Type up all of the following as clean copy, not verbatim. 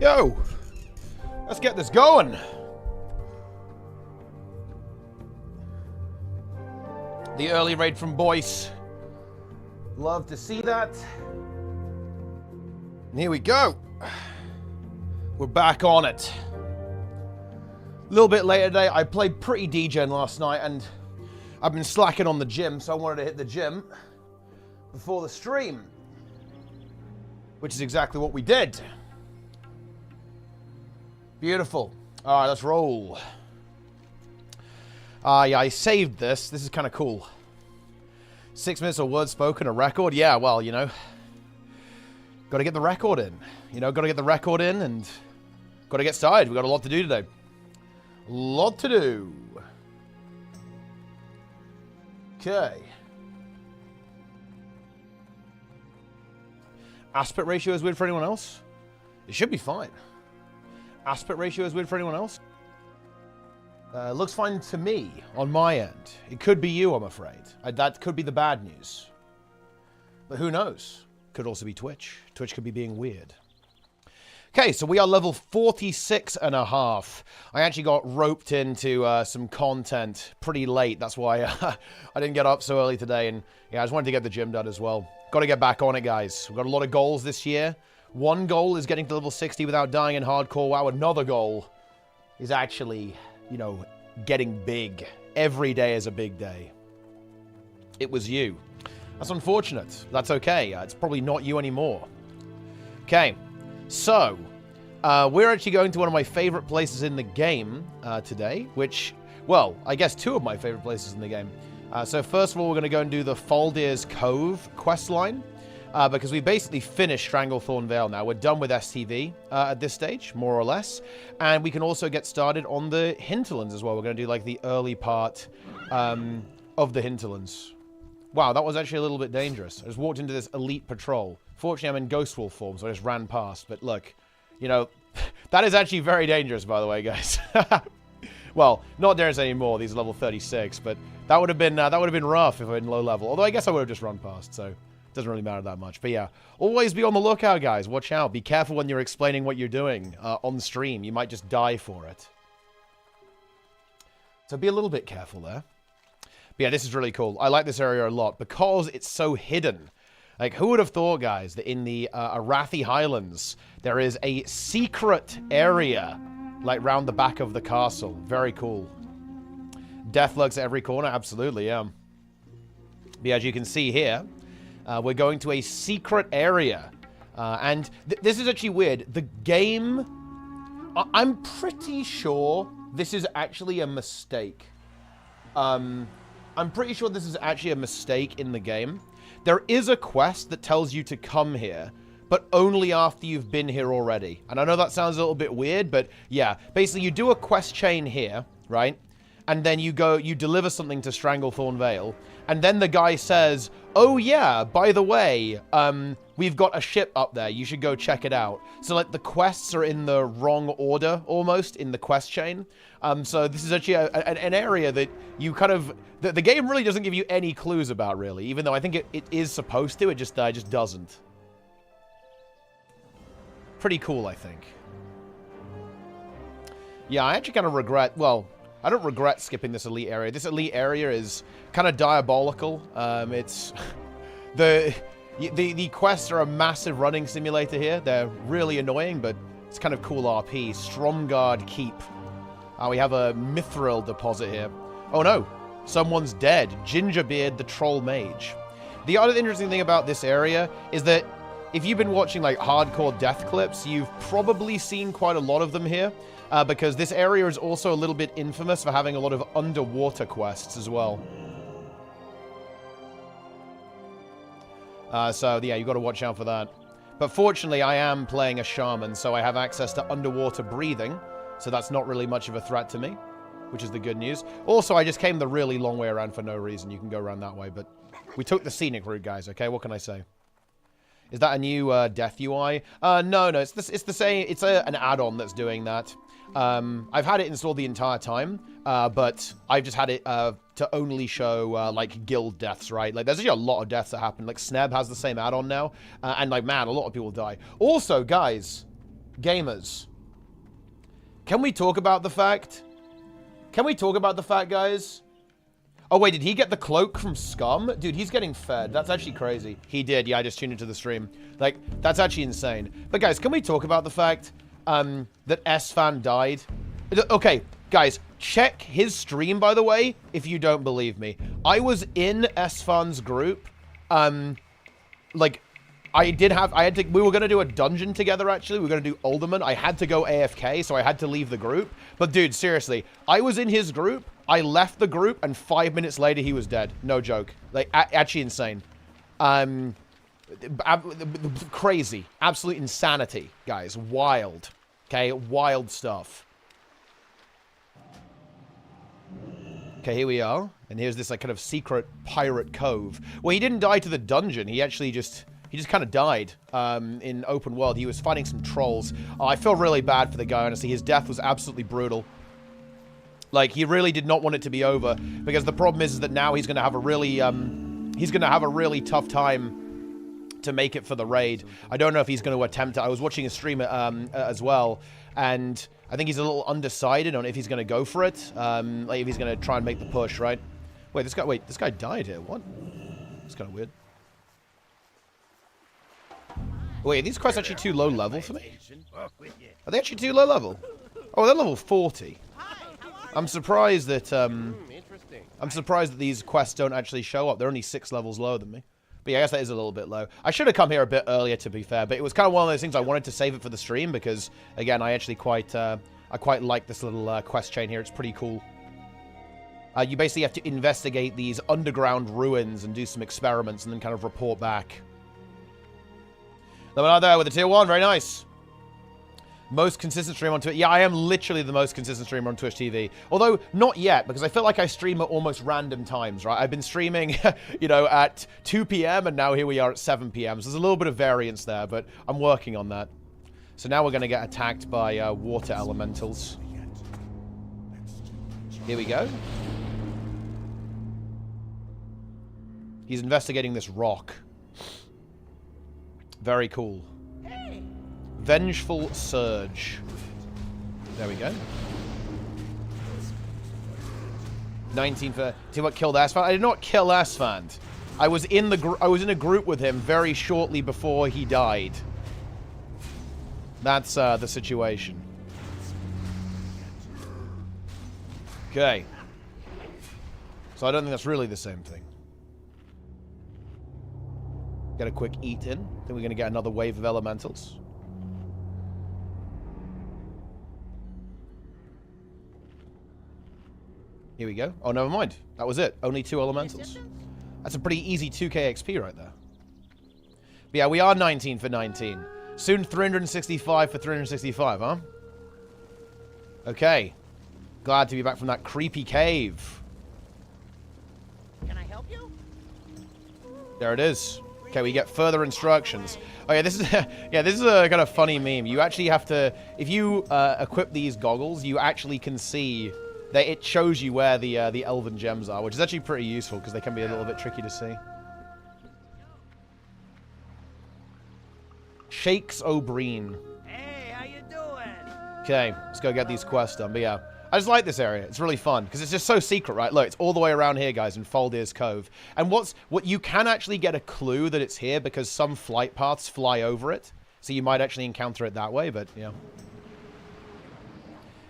Yo, let's get this going. The early raid from Boyce. Love to see that. And here we go. We're back on it. A little bit later today. I played pretty degen last night and I've been slacking on the gym, so I wanted to hit the gym before the stream. Which is exactly what we did. Beautiful. Alright, let's roll. Yeah, I saved this. This is kind of cool. 6 minutes of words spoken, a record? Yeah, well, you know. Got to get the record in. You know, got to get the record in and got to get started. We've got a lot to do today. A lot to do. Okay. Aspect ratio is weird for anyone else? It should be fine. Aspect ratio is weird for anyone else? Looks fine to me, on my end. It could be you, I'm afraid. That could be the bad news. But who knows? Could also be Twitch. Twitch could be being weird. Okay, so we are level 46.5. I actually got roped into some content pretty late. That's why I didn't get up so early today. And yeah, I just wanted to get the gym done as well. Got to get back on it, guys. We've got a lot of goals this year. One goal is getting to level 60 without dying in hardcore WoW. Another goal is actually, you know, getting big. Every day is a big day. It was you. That's unfortunate. That's okay. It's probably not you anymore. Okay. So, we're actually going to one of my favorite places in the game today, which, well, I guess two of my favorite places in the game. So first of all, we're going to go and do the Faldir's Cove quest line, because we basically finished Stranglethorn Vale now. We're done with STV at this stage, more or less, and we can also get started on the Hinterlands as well. We're going to do, like, the early part of the Hinterlands. Wow, that was actually a little bit dangerous. I just walked into this elite patrol. Fortunately, I'm in Ghost Wolf form, so I just ran past. But look, you know, that is actually very dangerous, by the way, guys. Well, not dangerous anymore. These are level 36, but that would have been rough if I were in low level. Although I guess I would have just run past, so it doesn't really matter that much. But yeah, always be on the lookout, guys. Watch out. Be careful when you're explaining what you're doing on stream. You might just die for it. So be a little bit careful there. But yeah, this is really cool. I like this area a lot because it's so hidden. Like, who would have thought, guys, that in the Arathi Highlands, there is a secret area, like, round the back of the castle. Very cool. Death lurks at every corner. Absolutely, yeah. But as you can see here, we're going to a secret area. And this is actually weird. The game, I'm pretty sure this is actually a mistake. I'm pretty sure this is actually a mistake in the game. There is a quest that tells you to come here, but only after you've been here already. And I know that sounds a little bit weird, but yeah. Basically, you do a quest chain here, right? And then you deliver something to Stranglethorn Vale. And then the guy says, oh yeah, by the way, we've got a ship up there. You should go check it out. So, like, the quests are in the wrong order, almost, in the quest chain. So this is actually an area that you kind of... The game really doesn't give you any clues about, really. Even though I think it is supposed to, it just doesn't. Pretty cool, I think. Yeah, I actually kind of regret... Well, I don't regret skipping this elite area. This elite area is kind of diabolical. It's... The quests are a massive running simulator here. They're really annoying, but it's kind of cool RP. Stromgard Keep. We have a mithril deposit here. Oh no, someone's dead. Gingerbeard the Troll Mage. The other interesting thing about this area is that if you've been watching, like, hardcore death clips, you've probably seen quite a lot of them here, because this area is also a little bit infamous for having a lot of underwater quests as well. So, yeah, you've got to watch out for that. But fortunately, I am playing a Shaman, so I have access to underwater breathing, so that's not really much of a threat to me, which is the good news. Also, I just came the really long way around for no reason. You can go around that way, but we took the scenic route, guys, okay? What can I say? Is that a new Death UI? No, it's the same. It's an add-on that's doing that. I've had it installed the entire time, but I've just had it to only show, like, guild deaths, right? Like, there's actually a lot of deaths that happen. Like, Sneb has the same add-on now, and, like, man, a lot of people die. Also, guys, Gamers. Can we talk about the fact? Can we talk about the fact, guys? Oh, wait, did he get the cloak from Scum? Dude, he's getting fed. That's actually crazy. He did. Yeah, I just tuned into the stream. Like, that's actually insane. But, guys, can we talk about the fact that S-Fan died? Okay, guys, check his stream, by the way, if you don't believe me. I was in S-Fan's group. Like, we were going to do a dungeon together, actually. We were going to do Alderman. I had to go AFK, so I had to leave the group. But, dude, seriously, I was in his group. I left the group, and 5 minutes later, he was dead. No joke. Like, actually insane. Crazy. Absolute insanity, guys. Wild. Okay? Wild stuff. Okay, here we are. And here's this, like, kind of secret pirate cove. Well, he didn't die to the dungeon. He actually just... He just kind of died in open world. He was fighting some trolls. I feel really bad for the guy, honestly. His death was absolutely brutal. Like, he really did not want it to be over, because the problem is that now he's going to have a really, tough time to make it for the raid. I don't know if he's going to attempt it. I was watching a stream as well, and I think he's a little undecided on if he's going to go for it, like if he's going to try and make the push, right? Wait, this guy died here. What? It's kind of weird. Wait, are these quests actually too low level for me? Are they actually too low level? Oh, they're level 40. I'm surprised that these quests don't actually show up. They're only 6 levels lower than me. But yeah, I guess that is a little bit low. I should have come here a bit earlier, to be fair, but it was kind of one of those things I wanted to save it for the stream because, again, I actually quite like this little quest chain here. It's pretty cool. You basically have to investigate these underground ruins and do some experiments and then kind of report back. There we are there with the tier 1. Very nice. Most consistent streamer on Twitch. Yeah, I am literally the most consistent streamer on Twitch TV. Although, not yet, because I feel like I stream at almost random times, right? I've been streaming, you know, at 2 p.m. and now here we are at 7 p.m. So there's a little bit of variance there, but I'm working on that. So now we're going to get attacked by water elementals. Here we go. He's investigating this rock. Very cool. Vengeful Surge. There we go. 19 for... See what killed Asphand? I did not kill Asphand. I was in a group with him very shortly before he died. That's the situation. Okay. So I don't think that's really the same thing. Get a quick eat in. Then we're going to get another wave of elementals. Here we go. Oh, never mind. That was it. Only 2 elementals. That's a pretty easy 2k XP right there. But yeah, we are 19 for 19. Soon 365 for 365, huh? Okay. Glad to be back from that creepy cave. Can I help you? There it is. Okay, we get further instructions. Oh yeah, this is yeah, this is a kind of funny meme. You actually have to, if you equip these goggles, you actually can see that it shows you where the Elven gems are, which is actually pretty useful because they can be a little bit tricky to see. Shakes O'Brien. Hey, how you doing? Okay, let's go get these quests done. But yeah, I just like this area. It's really fun because it's just so secret, right? Look, it's all the way around here, guys, in Faldir's Cove. And what you can actually get a clue that it's here because some flight paths fly over it, so you might actually encounter it that way. But yeah.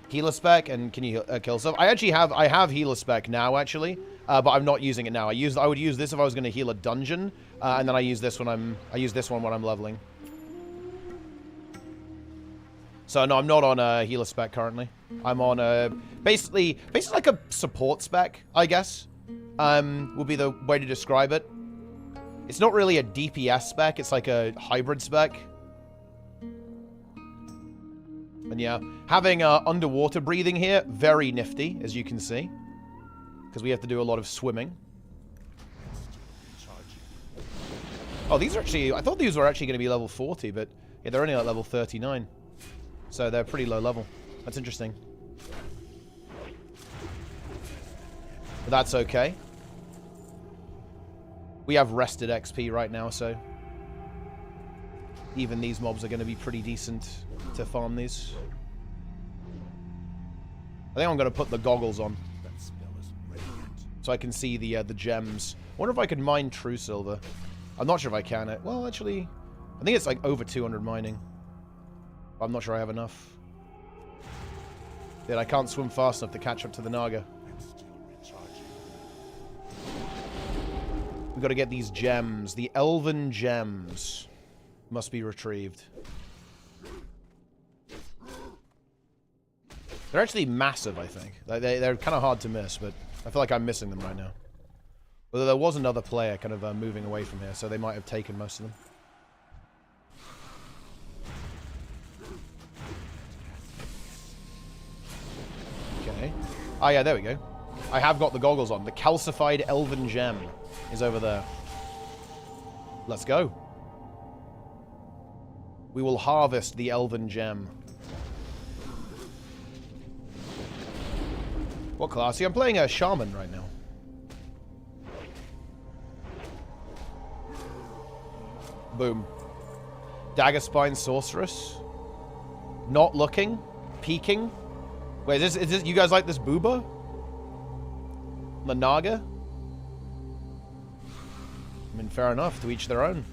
Healer spec, and can you kill stuff? I have healer spec now, actually, but I'm not using it now. I would use this if I was going to heal a dungeon, and then I use this one when I'm leveling. So no, I'm not on a healer spec currently. I'm on a basically like a support spec, I guess. Would be the way to describe it. It's not really a DPS spec. It's like a hybrid spec. And yeah, having underwater breathing here, very nifty, as you can see. Because we have to do a lot of swimming. Oh, these are actually... I thought these were actually going to be level 40, but yeah, they're only at level 39. So they're pretty low level. That's interesting. But that's okay. We have rested XP right now, so... even these mobs are going to be pretty decent to farm these. I think I'm going to put the goggles on. So I can see the gems. I wonder if I could mine true silver. I'm not sure if I can. Well, actually, I think it's like over 200 mining. I'm not sure I have enough. Then I can't swim fast enough to catch up to the Naga. We've got to get these gems. The Elven gems must be retrieved. They're actually massive, I think. They're kind of hard to miss, but I feel like I'm missing them right now. Although there was another player kind of moving away from here, so they might have taken most of them. Okay. Oh yeah, there we go. I have got the goggles on. The calcified Elven gem is over there. Let's go. We will harvest the Elven gem. What class? See, I'm playing a Shaman right now. Boom. Dagger Spine Sorceress. Not looking. Peeking. Wait, is this you guys like this booba? The Naga? I mean, fair enough. To each their own.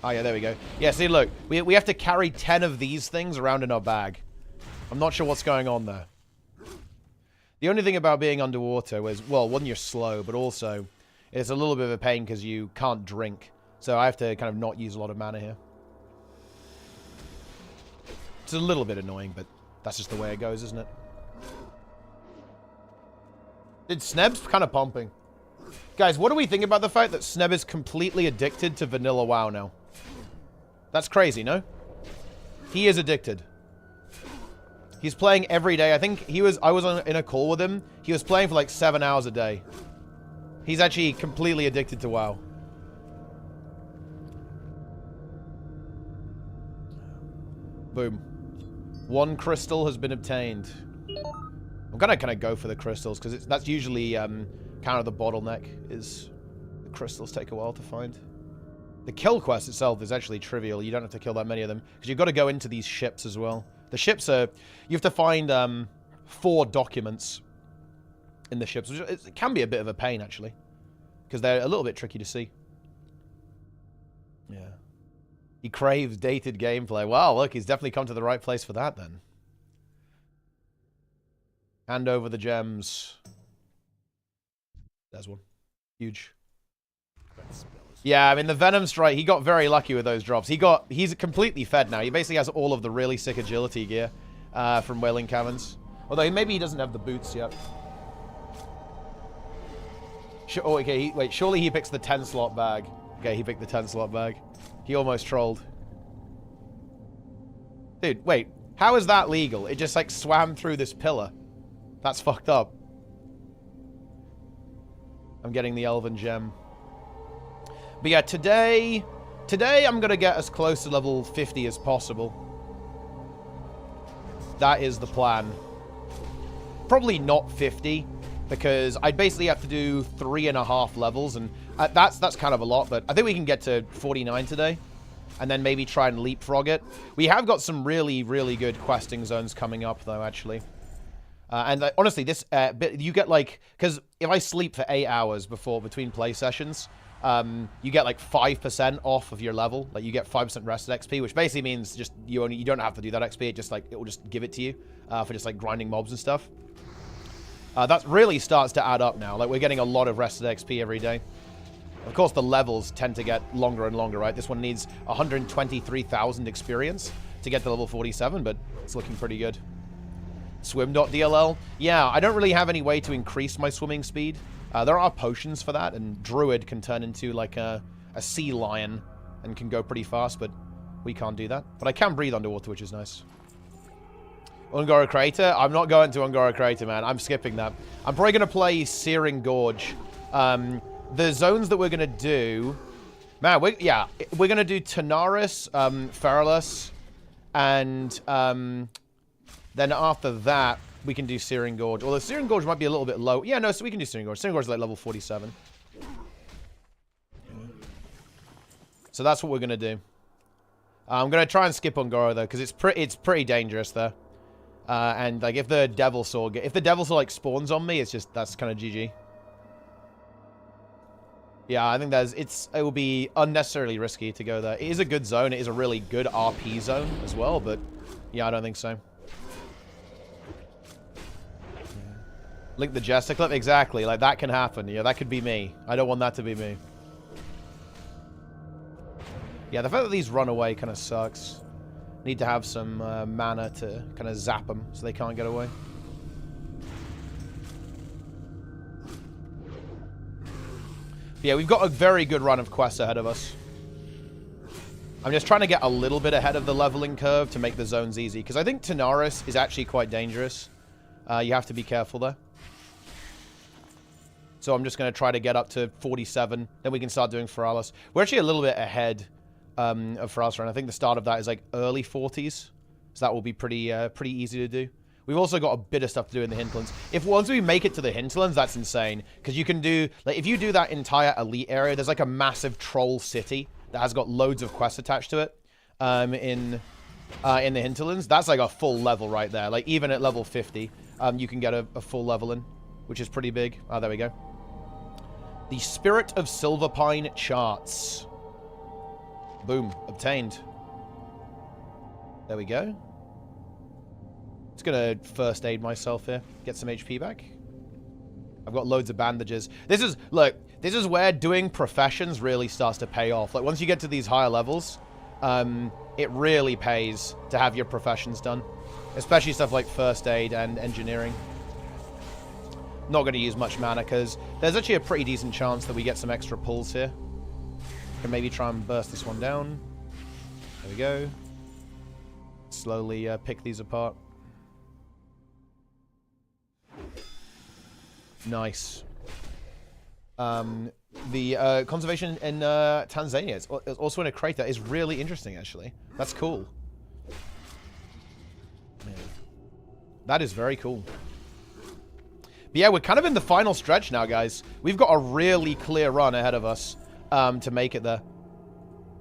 Oh, yeah, there we go. Yeah, see, look. We have to carry 10 of these things around in our bag. I'm not sure what's going on there. The only thing about being underwater is, well, one, you're slow, but also it's a little bit of a pain because you can't drink. So I have to kind of not use a lot of mana here. It's a little bit annoying, but that's just the way it goes, isn't it? Dude, Sneb's kind of pumping. Guys, what do we think about the fact that Sneb is completely addicted to vanilla WoW now? That's crazy, no? He is addicted. He's playing every day. I think I was in a call with him. He was playing for like 7 hours a day. He's actually completely addicted to WoW. Boom. 1 crystal has been obtained. I'm gonna kind of go for the crystals because that's usually kind of the bottleneck. Is the crystals take a while to find. The kill quest itself is actually trivial. You don't have to kill that many of them because you've got to go into these ships as well. The ships are... You have to find 4 documents in the ships, which it can be a bit of a pain, actually. Because they're a little bit tricky to see. Yeah. He craves dated gameplay. Wow, look, he's definitely come to the right place for that, then. Hand over the gems. There's one. Huge. Yeah, I mean, the Venom Strike, he got very lucky with those drops. He's completely fed now. He basically has all of the really sick agility gear from Wailing Caverns. Although, maybe he doesn't have the boots yet. Oh, okay, wait, surely he picks the 10-slot bag. Okay, he picked the 10-slot bag. He almost trolled. Dude, wait. How is that legal? It just, like, swam through this pillar. That's fucked up. I'm getting the Elven Gem. But yeah, today I'm going to get as close to level 50 as possible. That is the plan. Probably not 50, because I'd basically have to do 3.5 levels, and that's kind of a lot, but I think we can get to 49 today, and then maybe try and leapfrog it. We have got some really, really good questing zones coming up, though, actually. And honestly, this you get, like... Because if I sleep for 8 hours between play sessions... you get like 5% off of your level. Like you get 5% rested XP, which basically means just you don't have to do that XP. It will just give it to you for just like grinding mobs and stuff. That really starts to add up now. Like we're getting a lot of rested XP every day. Of course, the levels tend to get longer and longer, right? This one needs 123,000 experience to get to level 47, but it's looking pretty good. Swim.dll. Yeah, I don't really have any way to increase my swimming speed. There are potions for that, and Druid can turn into like a sea lion and can go pretty fast, but we can't do that. But I can breathe underwater, which is nice. Ungora Crater? I'm not going to Ungora Crater, man. I'm skipping that. I'm probably going to play Searing Gorge. The zones that we're going to do... Man, we're going to do Tanaris, Feralas, and then after that... We can do Searing Gorge. Although Searing Gorge might be a little bit low. Yeah, no, so we can do Searing Gorge. Searing Gorge is like level 47. So that's what we're going to do. I'm going to try and skip on Goro, though, because it's pretty dangerous there. And, like, if the Devil Saw, like, spawns on me, it's just, that's kind of GG. Yeah, I think it will be unnecessarily risky to go there. It is a good zone. It is a really good RP zone as well, but, yeah, I don't think so. Link the Jester clip? Exactly. Like, that can happen. Yeah, that could be me. I don't want that to be me. Yeah, the fact that these run away kind of sucks. Need to have some mana to kind of zap them so they can't get away. But yeah, we've got a very good run of quests ahead of us. I'm just trying to get a little bit ahead of the leveling curve to make the zones easy. Because I think Tanaris is actually quite dangerous. You have to be careful there. So I'm just going to try to get up to 47. Then we can start doing Feralas. We're actually a little bit ahead of Feralas, and I think the start of that is like early 40s. So that will be pretty easy to do. We've also got a bit of stuff to do in the Hinterlands. Once we make it to the Hinterlands, that's insane. Because you can do, like, if you do that entire elite area, there's like a massive troll city that has got loads of quests attached to it in the Hinterlands. That's like a full level right there. Like, even at level 50, you can get a full level in, which is pretty big. Oh, there we go. The Spirit of Silverpine charts. Boom. Obtained. There we go. Just gonna first aid myself here. Get some HP back. I've got loads of bandages. Look, this is where doing professions really starts to pay off. Like, once you get to these higher levels, it really pays to have your professions done. Especially stuff like first aid and engineering. Not going to use much mana because there's actually a pretty decent chance that we get some extra pulls here. Can maybe try and burst this one down. There we go. Slowly pick these apart. Nice. The conservation in Tanzania is also in a crater is really interesting, actually. That's cool. Man. That is very cool. But yeah, we're kind of in the final stretch now, guys. We've got a really clear run ahead of us to make it there.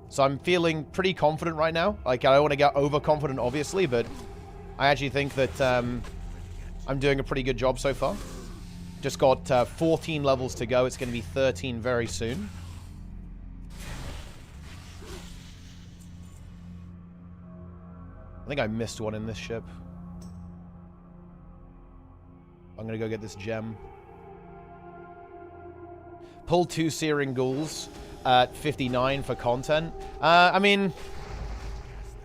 So I'm feeling pretty confident right now. Like, I don't want to get overconfident, obviously, but I actually think that I'm doing a pretty good job so far. Just got 14 levels to go. It's going to be 13 very soon. I think I missed one in this ship. I'm going to go get this gem. Pull 2 Searing Ghouls at 59 for content. I mean,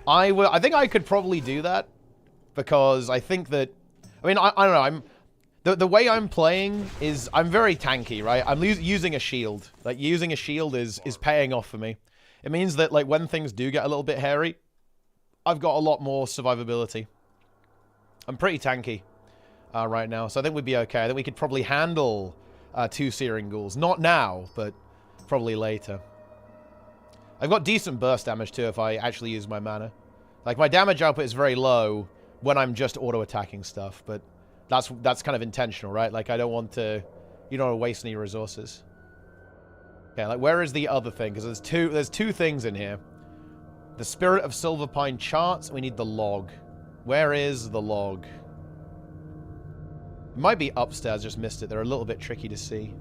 I think I could probably do that because I think that, I mean, I don't know. The way I'm playing is I'm very tanky, right? I'm using a shield. Like, using a shield is paying off for me. It means that, like, when things do get a little bit hairy, I've got a lot more survivability. I'm pretty tanky right now, so I think we'd be okay. I think we could probably handle 2 Searing Ghouls. Not now, but probably later. I've got decent burst damage, too, if I actually use my mana. Like, my damage output is very low when I'm just auto-attacking stuff, but that's kind of intentional, right? Like, I don't want to... You don't want to waste any resources. Okay, like, where is the other thing? Because there's two things in here. The Spirit of Silverpine charts. We need the log. Where is the log? It might be upstairs, just missed it. They're a little bit tricky to see.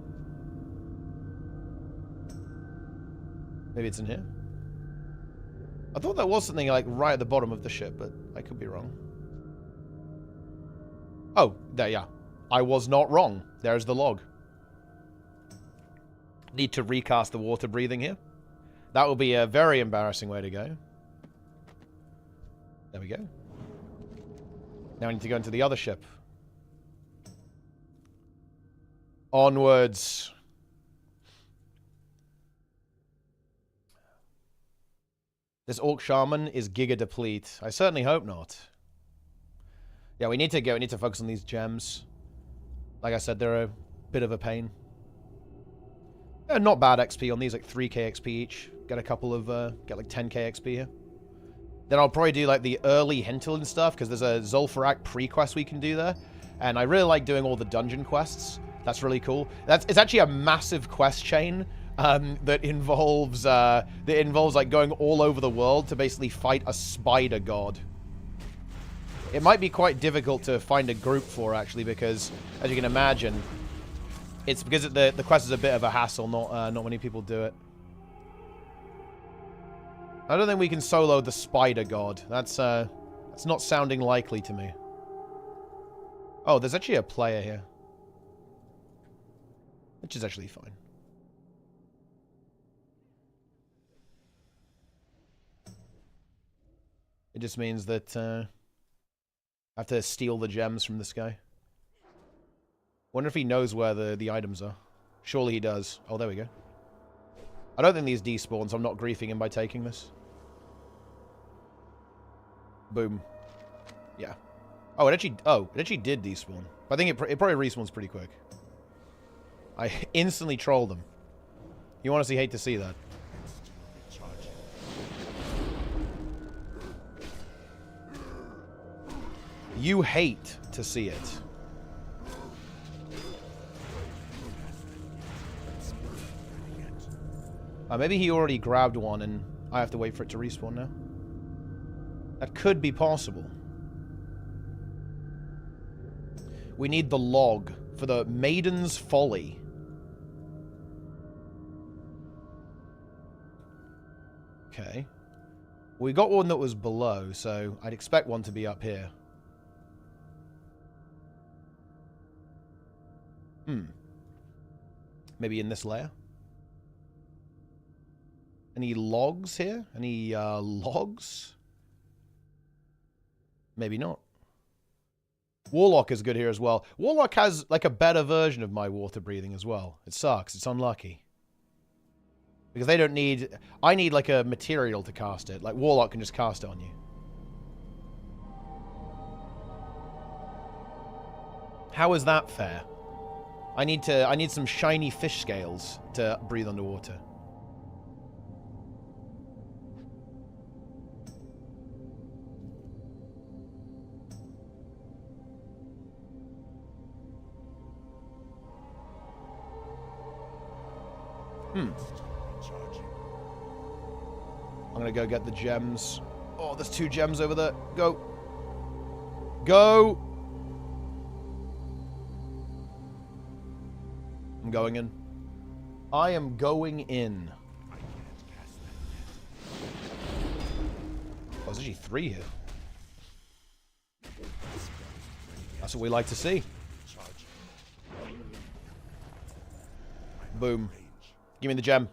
Maybe it's in here? I thought there was something, like, right at the bottom of the ship, but I could be wrong. Oh, there, yeah. I was not wrong. There's the log. Need to recast the water breathing here. That will be a very embarrassing way to go. There we go. Now I need to go into the other ship. Onwards. This Orc Shaman is Giga Deplete. I certainly hope not. Yeah, we need to focus on these gems. Like I said, they're a bit of a pain. Yeah, not bad XP on these, like 3k XP each. Get a couple of, get like 10k XP here. Then I'll probably do like the early Hinterland stuff, because there's a Zul'Farrak pre-quest we can do there. And I really like doing all the dungeon quests. That's really cool. It's actually a massive quest chain that involves like going all over the world to basically fight a spider god. It might be quite difficult to find a group for, actually, because as you can imagine, it's because the quest is a bit of a hassle. Not many people do it. I don't think we can solo the spider god. That's not sounding likely to me. Oh, there's actually a player here, which is actually fine. It just means that I have to steal the gems from this guy. Wonder if he knows where the items are. Surely he does. Oh, there we go. I don't think these despawn, so I'm not griefing him by taking this. Boom. Yeah. Oh, it actually did despawn. But I think it probably respawns pretty quick. I instantly trolled him. You honestly hate to see that. You hate to see it. Maybe he already grabbed one and I have to wait for it to respawn now. That could be possible. We need the log for the Maiden's Folly. Okay. We got one that was below, so I'd expect one to be up here. Maybe in this layer? Any logs here? Any logs? Maybe not. Warlock is good here as well. Warlock has like a better version of my water breathing as well. It sucks. It's unlucky. Because they don't need... I need like a material to cast it. Like Warlock can just cast it on you. How is that fair? I need some shiny fish scales to breathe underwater. I'm gonna go get the gems. Oh, there's 2 gems over there. Go. Go! I'm going in. I am going in. Oh, there's actually 3 here. That's what we like to see. Boom. Give me the gem.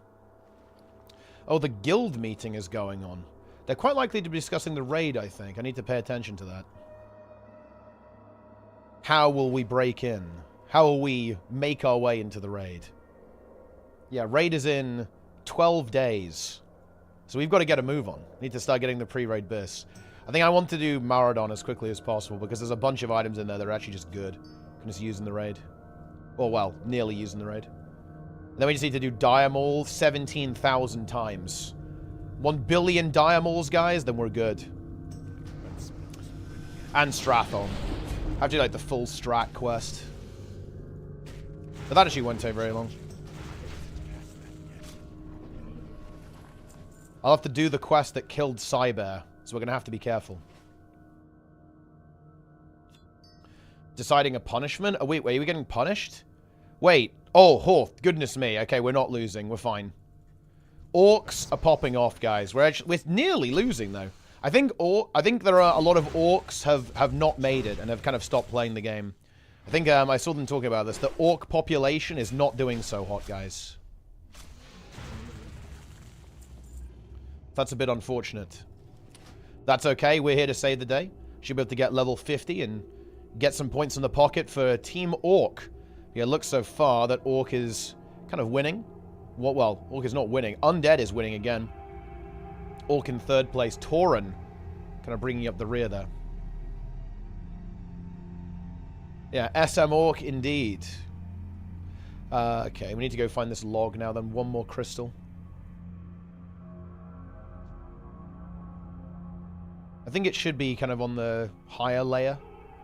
Oh, the guild meeting is going on. They're quite likely to be discussing the raid, I think. I need to pay attention to that. How will we break in? How will we make our way into the raid? Yeah, raid is in 12 days. So we've got to get a move on. Need to start getting the pre-raid bis. I think I want to do Maradon as quickly as possible because there's a bunch of items in there that are actually just good. Can just use in the raid. Or, well, nearly using the raid. Then we just need to do Diamol 17,000 times. 1 billion Diamols, guys, then we're good. And Strathon. I have to do, like, the full Strat quest. But that actually won't take very long. I'll have to do the quest that killed Cyber, so we're going to have to be careful. Deciding a punishment? Oh, wait, are we getting punished? Wait. Oh, goodness me. Okay, we're not losing. We're fine. Orcs are popping off, guys. We're nearly losing, though. I think there are a lot of orcs have not made it and have kind of stopped playing the game. I think I saw them talking about this. The orc population is not doing so hot, guys. That's a bit unfortunate. That's okay. We're here to save the day. Should be able to get level 50 and get some points in the pocket for Team Orc. Yeah, it looks so far that Orc is kind of winning. Well, Orc is not winning. Undead is winning again. Orc in 3rd place. Tauren kind of bringing up the rear there. Yeah, SM Orc indeed. Okay, we need to go find this log now then. 1 more crystal. I think it should be kind of on the higher layer,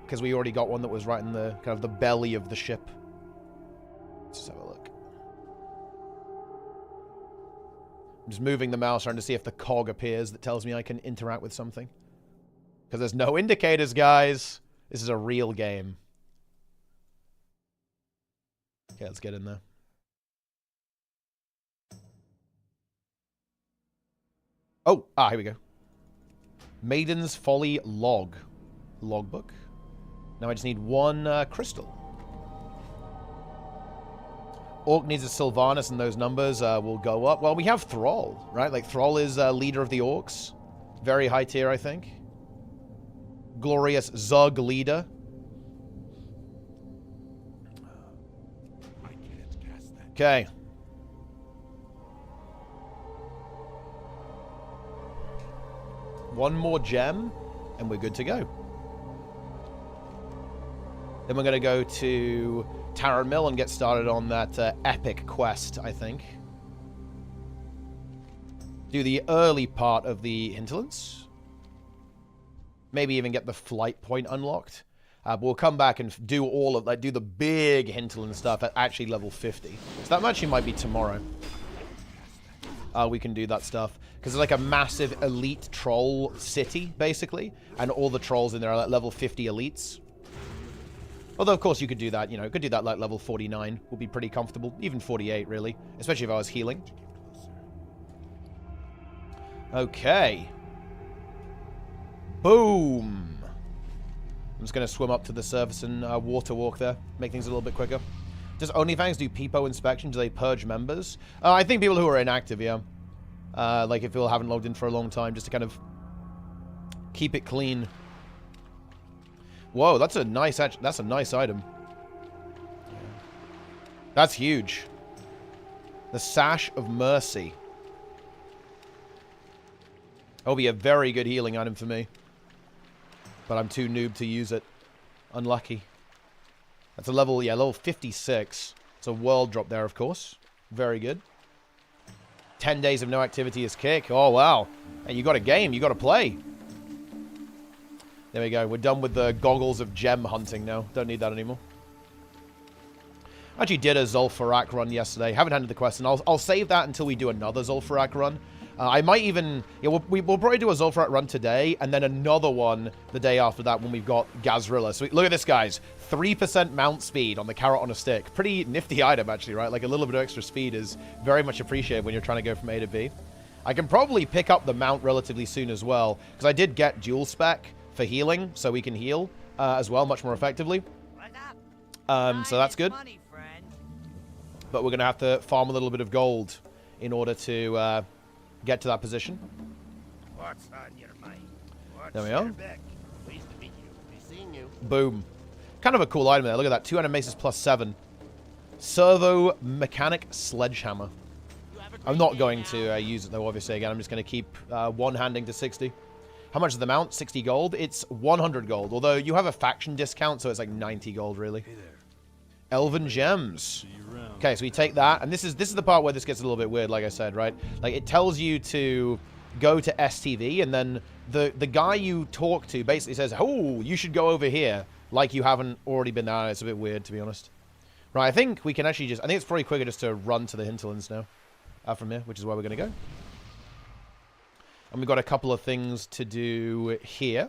because we already got one that was right in the kind of the belly of the ship. Let's just have a look. I'm just moving the mouse around to see if the cog appears that tells me I can interact with something. Because there's no indicators, guys. This is a real game. Okay, let's get in there. Oh, here we go. Maiden's Folly logbook. Now I just need one crystal. Orc needs a Sylvanas, and those numbers will go up. Well, we have Thrall, right? Like, Thrall is leader of the Orcs. Very high tier, I think. Glorious Zug leader. Okay. One more gem, and we're good to go. Then we're going to go to Taran Mill and get started on that epic quest, I think. Do the early part of the Hinterlands. Maybe even get the flight point unlocked. But we'll come back and do all of that, do the big Hinterland stuff at actually level 50. So that actually might be tomorrow. We can do that stuff. Because it's like a massive elite troll city, basically. And all the trolls in there are like level 50 elites. Although, of course, you could do that, you know, could do that like level 49. Would be pretty comfortable. Even 48, really. Especially if I was healing. Okay. Boom. I'm just going to swim up to the surface and water walk there. Make things a little bit quicker. Does Onlyfangs do peepo inspection? Do they purge members? I think people who are inactive, yeah. Like if people haven't logged in for a long time, just to kind of keep it clean. Whoa, that's a nice item. That's huge. The Sash of Mercy. That'll be a very good healing item for me. But I'm too noob to use it. Unlucky. That's a level, yeah, level 56. It's a world drop there, of course. Very good. 10 days of no activity is kick. Oh, wow. And you got a game. You got to play. There we go. We're done with the goggles of gem hunting now. Don't need that anymore. I actually did a Zul'Farrak run yesterday. Haven't handed the quest, and I'll save that until we do another Zul'Farrak run. I might even... Yeah, we'll probably do a Zul'Farrak run today, and then another one the day after that when we've got Gazrilla. So look at this, guys. 3% mount speed on the carrot on a stick. Pretty nifty item, actually, right? Like, a little bit of extra speed is very much appreciated when you're trying to go from A to B. I can probably pick up the mount relatively soon as well, because I did get dual spec for healing, so we can heal as well much more effectively. So that's good. But we're going to have to farm a little bit of gold in order to... get to that position. What's on your mind? There we are. Pleased to meet you. Be seeing you. Boom. Kind of a cool item there. Look at that. 200 maces plus 7. Servo mechanic sledgehammer. I'm not going to use it though, obviously. Again, I'm just going to keep one-handing to 60. How much is the mount? 60 gold? It's 100 gold. Although you have a faction discount, so it's like 90 gold, really. Hey there. Elven gems. Okay, so we take that, and this is the part where this gets a little bit weird, like I said, right? Like, it tells you to go to STV, and then the guy you talk to basically says, oh, you should go over here, like you haven't already been there. It's a bit weird, to be honest. Right, I think we can actually just... I think it's probably quicker just to run to the Hinterlands now from here, which is where we're going to go. And we've got a couple of things to do here.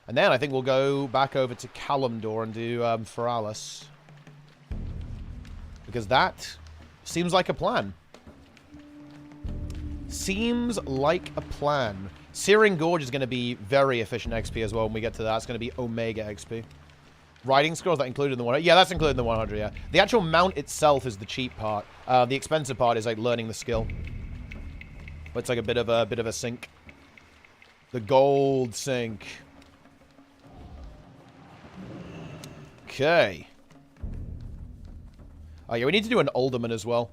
And then I think we'll go back over to Kalimdor and do Feralas. Because that seems like a plan. Seems like a plan. Searing Gorge is going to be very efficient XP as well when we get to that. It's going to be Omega XP. Riding scrolls, that included in the 100? Yeah, that's included in the 100, yeah. The actual mount itself is the cheap part. The expensive part is like learning the skill. But it's like a bit of a sink. The gold sink. Okay. Oh, yeah, we need to do an Alderman as well.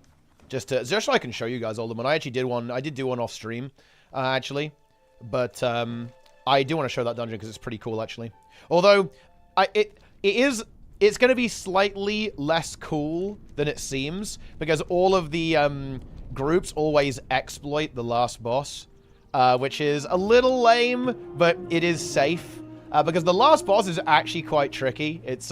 Just so I can show you guys Alderman. I actually did one. I did do one off stream, actually. But I do want to show that dungeon because it's pretty cool, actually. Although, it's going to be slightly less cool than it seems. Because all of the groups always exploit the last boss. Which is a little lame, but it is safe. because the last boss is actually quite tricky. It's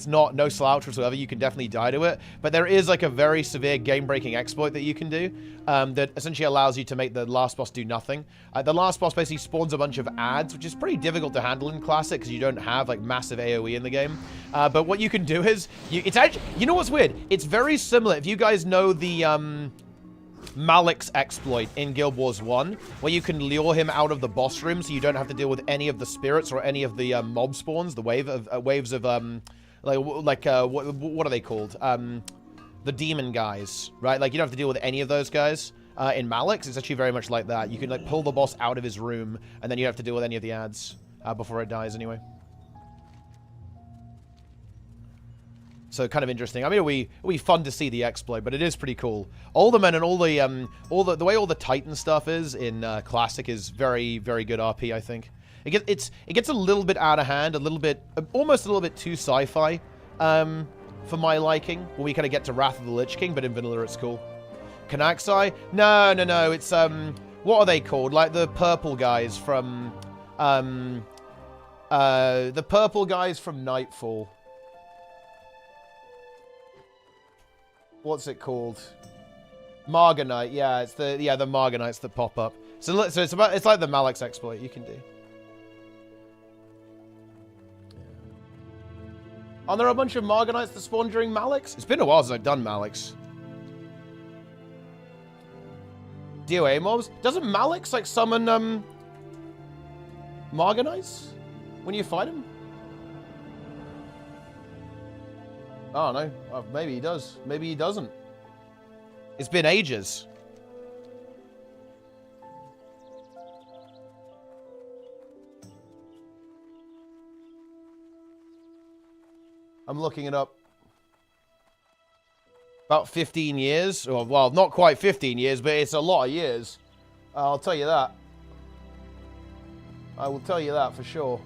no slouch whatsoever. You can definitely die to it, but there is like a very severe game-breaking exploit that you can do that essentially allows you to make the last boss do nothing. The last boss basically spawns a bunch of ads, which is pretty difficult to handle in Classic because you don't have like massive AoE in the game. But what you can do is it's actually, you know what's weird? It's very similar. If you guys know the Malik's exploit in Guild Wars 1, where you can lure him out of the boss room so you don't have to deal with any of the spirits or any of the mob spawns, the waves of what are they called? The demon guys, right? Like you don't have to deal with any of those guys. In Malik's, it's actually very much like that. You can like pull the boss out of his room, and then you have to deal with any of the ads before it dies anyway. So kind of interesting. I mean, it'll be fun to see the exploit, but it is pretty cool. Aldermen and all the way all the Titan stuff is in Classic is very, very good RP, I think. It gets a little bit out of hand, almost a little bit too sci-fi for my liking when we kind of get to Wrath of the Lich King, but in vanilla it's cool. Kanaxai? No. It's what are they called? Like the purple guys from Nightfall. What's it called? Marganite. Yeah, it's the Marganites that pop up. So it's like the Malik's exploit you can do. Aren't there a bunch of Marganites that spawn during Malik's? It's been a while since I've done Malik's. DOA mobs? Doesn't Malik's like summon Marganites when you fight him? I don't know. Maybe he does. Maybe he doesn't. It's been ages. I'm looking it up. About 15 years. Well, not quite 15 years, but it's a lot of years. I'll tell you that. I will tell you that for sure.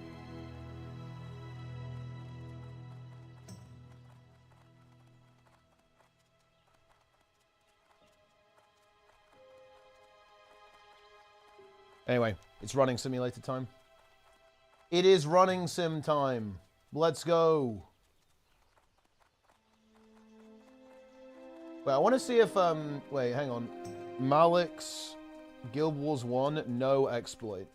Anyway, it's running simulator time. It is running sim time. Let's go. Wait, I want to see if, wait, hang on. Malik's Guild Wars 1, no exploit.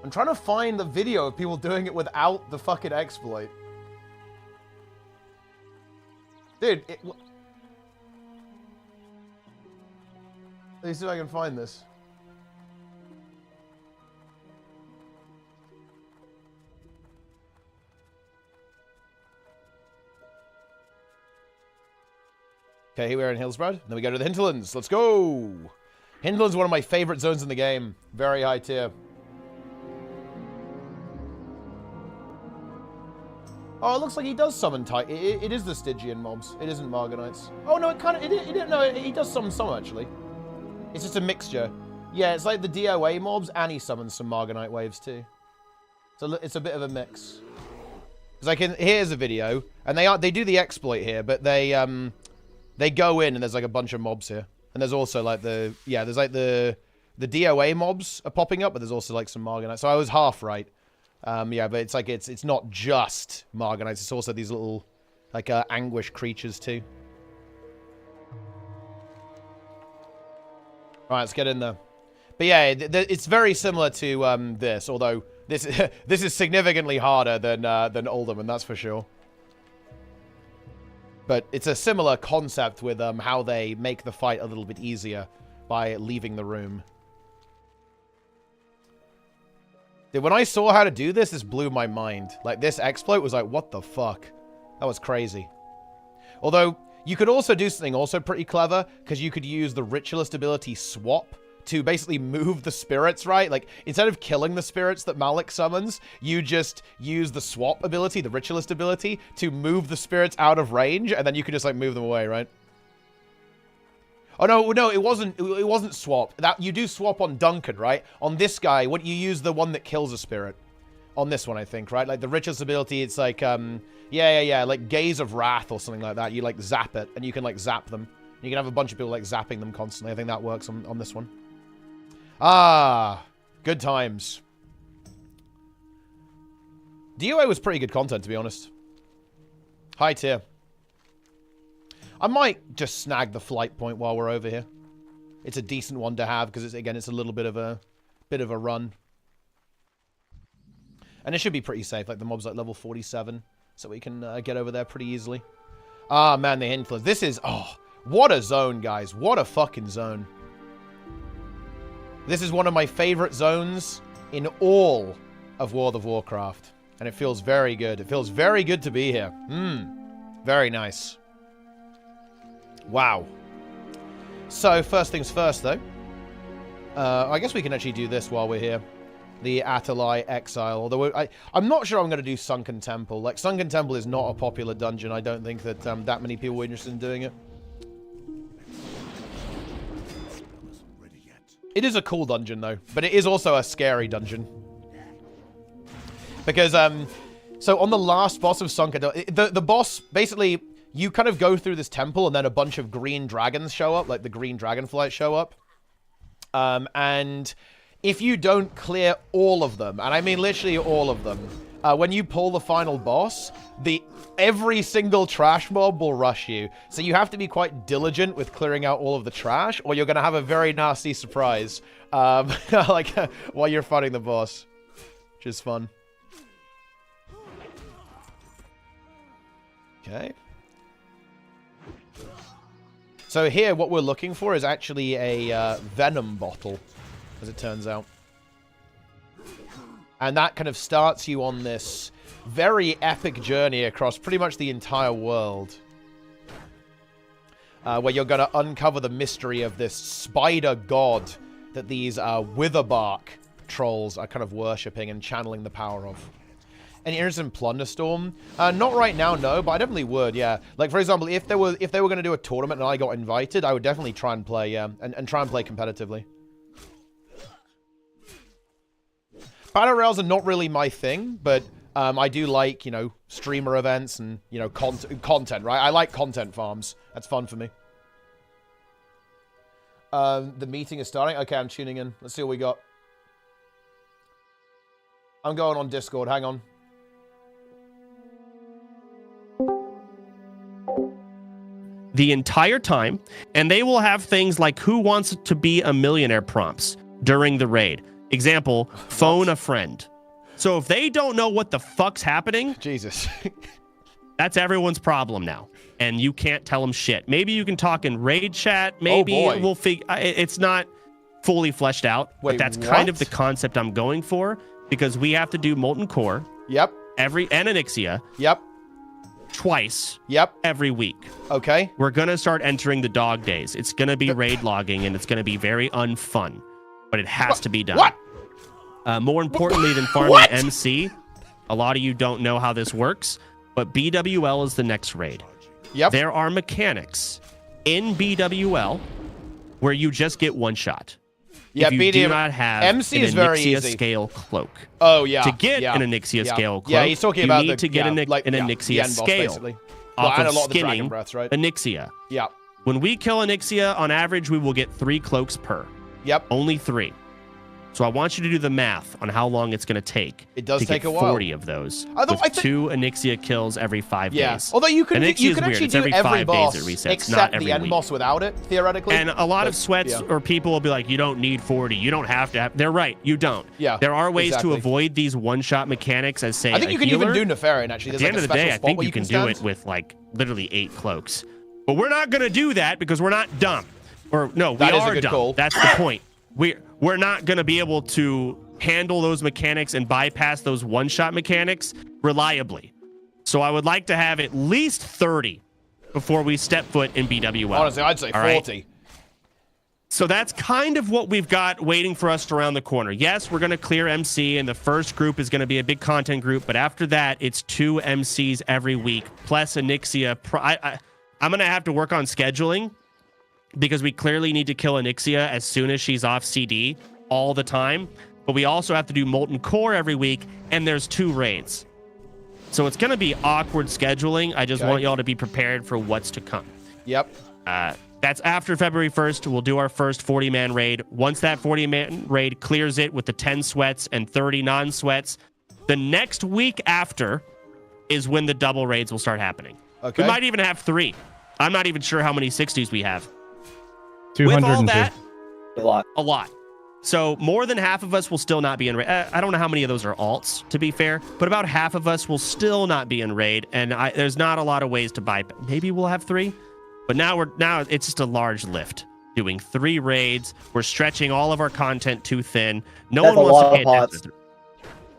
I'm trying to find the video of people doing it without the fucking exploit. Dude, let me see if I can find this. Okay, here we are in Hillsbrad. Then we go to the Hinterlands. Let's go! Hinterlands is one of my favorite zones in the game. Very high tier. Oh, it looks like he does summon Titan. It is the Stygian mobs. It isn't Marganites. Oh, no, he does summon some, actually. It's just a mixture. Yeah, it's like the DOA mobs, and he summons some Marganite waves, too. So it's a bit of a mix. Because here's a video, and they do the exploit here, but they go in, and there's like a bunch of mobs here. And there's also like there's like the DOA mobs are popping up, but there's also like some Marganites. So I was half right. Yeah, but it's like it's not just Marganites. It's also these little like anguish creatures too. All right, let's get in there. But yeah, it's very similar to this, although this is significantly harder than Alderman, that's for sure. But it's a similar concept with how they make the fight a little bit easier by leaving the room. Dude, when I saw how to do this, this blew my mind. Like, this exploit was like, what the fuck? That was crazy. Although, you could also do something also pretty clever, because you could use the Ritualist ability Swap to basically move the spirits, right? Like, instead of killing the spirits that Malik summons, you just use the Swap ability, the Ritualist ability, to move the spirits out of range, and then you can just, like, move them away, right? Oh, no, it wasn't Swap. You do Swap on Duncan, right? On this guy, you use the one that kills a spirit. On this one, I think, right? Like, the Ritualist ability, it's like, yeah, like Gaze of Wrath or something like that. You, like, zap it, and you can, like, zap them. You can have a bunch of people like zapping them constantly. I think that works on this one. Ah, good times. DOA was pretty good content, to be honest. High tier. I might just snag the flight point while we're over here. It's a decent one to have because it's a little bit of a run. And it should be pretty safe. Like the mob's like level 47, so we can get over there pretty easily. Ah, man, the Hinterlands. This is what a zone, guys. What a fucking zone. This is one of my favorite zones in all of World of Warcraft. And it feels very good. It feels very good to be here. Very nice. Wow. So, first things first, though. I guess we can actually do this while we're here. The Atalai Exile. Although I'm not sure I'm going to do Sunken Temple. Like, Sunken Temple is not a popular dungeon. I don't think that that many people were interested in doing it. It is a cool dungeon, though. But it is also a scary dungeon. Because, so on the last boss of Sunken Temple, the boss, basically, you kind of go through this temple and then a bunch of green dragons show up, like the green dragonflies show up. And if you don't clear all of them, and I mean literally all of them, when you pull the final boss, every single trash mob will rush you. So you have to be quite diligent with clearing out all of the trash, or you're going to have a very nasty surprise, like while you're fighting the boss, which is fun. Okay. So here, what we're looking for is actually a venom bottle, as it turns out. And that kind of starts you on this very epic journey across pretty much the entire world. Where you're going to uncover the mystery of this spider god that these Witherbark trolls are kind of worshipping and channeling the power of. Any interest in Plunderstorm? Not right now, no, but I definitely would, yeah. Like, for example, if they were going to do a tournament and I got invited, I would definitely try and play, and try and play competitively. Battle Royales are not really my thing, but I do like, you know, streamer events and, you know, content, right? I like content farms. That's fun for me. The meeting is starting. Okay, I'm tuning in. Let's see what we got. I'm going on Discord. Hang on. The entire time, and they will have things like who wants to be a millionaire prompts during the raid. Example, phone a friend. So if they don't know what the fuck's happening, Jesus, that's everyone's problem now, and you can't tell them shit. Maybe you can talk in raid chat. Maybe we'll figure. It's not fully fleshed out, but that's kind of the concept I'm going for, because we have to do Molten Core. Yep. And Onyxia. Yep. Twice. Yep. Every week. Okay. We're going to start entering the dog days. It's going to be raid logging, and it's going to be very unfun, but it has to be done. What? More importantly than farming MC, a lot of you don't know how this works, but BWL is the next raid. Yep. There are mechanics in BWL where you just get one shot. Yeah, if you do not have MC an is very Onyxia easy. Scale cloak. Oh, yeah. To get an Onyxia Scale cloak, yeah, he's talking about you need to get an Onyxia Scale off and a of lot of the skinning dragon breaths, right? Onyxia. Yeah. When we kill Onyxia, on average, we will get 3 cloaks per. Yep. Only 3. So I want you to do the math on how long it's going to take. It does to take get a while. 40 of those. Although with 2 Onyxia kills every 5 days. Although you can actually do every every 5 boss days it resets, except not every the end week. boss without it, theoretically. And a lot of sweats or people will be like, you don't need 40. You don't have to have. They're right. You don't. Yeah. There are ways to avoid these one-shot mechanics as, say, I think you can even do Nefarian, actually. At the end of the day, I think you can do it with, like, literally 8 cloaks. But we're not going to do that because we're not dumb. Or, no, we are dumb. That's the point. We're not going to be able to handle those mechanics and bypass those one-shot mechanics reliably. So I would like to have at least 30 before we step foot in BWL. Honestly, I'd say 40. Right? So that's kind of what we've got waiting for us around the corner. Yes, we're going to clear MC, and the first group is going to be a big content group, but after that, it's 2 MCs every week, plus Onyxia. I'm going to have to work on scheduling, because we clearly need to kill Onyxia as soon as she's off CD all the time. But we also have to do Molten Core every week, and there's 2 raids. So it's going to be awkward scheduling. I just want y'all to be prepared for what's to come. Yep. That's after February 1st. We'll do our first 40-man raid. Once that 40-man raid clears it with the 10 sweats and 30 non-sweats, the next week after is when the double raids will start happening. Okay. We might even have 3. I'm not even sure how many 60s we have. 202. With all that, A lot. So more than half of us will still not be in raid. I don't know how many of those are alts, to be fair, but about half of us will still not be in raid, and there's not a lot of ways to buy. Maybe we'll have 3. But now it's just a large lift. Doing 3 raids, we're stretching all of our content too thin. No That's one a wants lot to pay of pots. attention.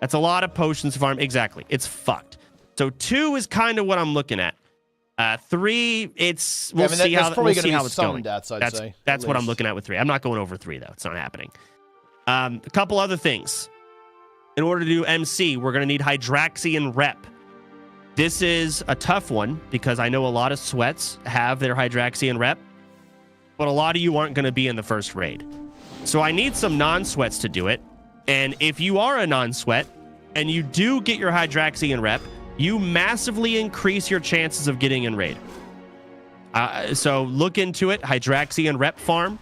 That's a lot of potions to farm. Exactly, it's fucked. So 2 is kind of what I'm looking at. 3, we'll see how it's going. Deaths, That's what I'm looking at with 3. I'm not going over 3 though. It's not happening. A couple other things. In order to do MC, we're going to need Hydraxian Rep. This is a tough one because I know a lot of sweats have their Hydraxian Rep, but a lot of you aren't going to be in the first raid. So I need some non-sweats to do it. And if you are a non-sweat and you do get your Hydraxian Rep, you massively increase your chances of getting in raid. So look into it, Hydraxian Rep farm.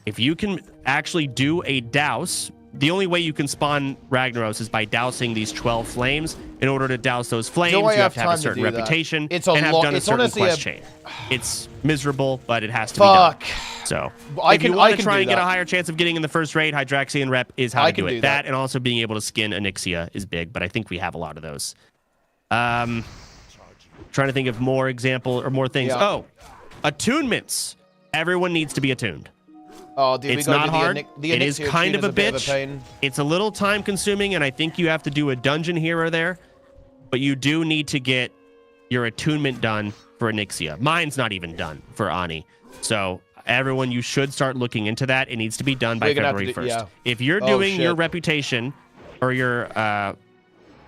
If you can actually do a douse, the only way you can spawn Ragnaros is by dousing these 12 flames. In order to douse those flames, you have to have a certain reputation and have done a certain quest chain. It's miserable, but it has to be done. So if you want to try and get a higher chance of getting in the first raid, Hydraxian Rep is how to do it. That and also being able to skin Onyxia is big, but I think we have a lot of those. Trying to think of more example or more things. Yeah. Oh, attunements. Everyone needs to be attuned. Oh, dude, it's not hard. It is kind of a bitch. It's a little time consuming, and I think you have to do a dungeon here or there, but you do need to get your attunement done for Onyxia. Mine's not even done for Ani. So everyone, you should start looking into that. It needs to be done by February 1st. If you're doing your reputation or your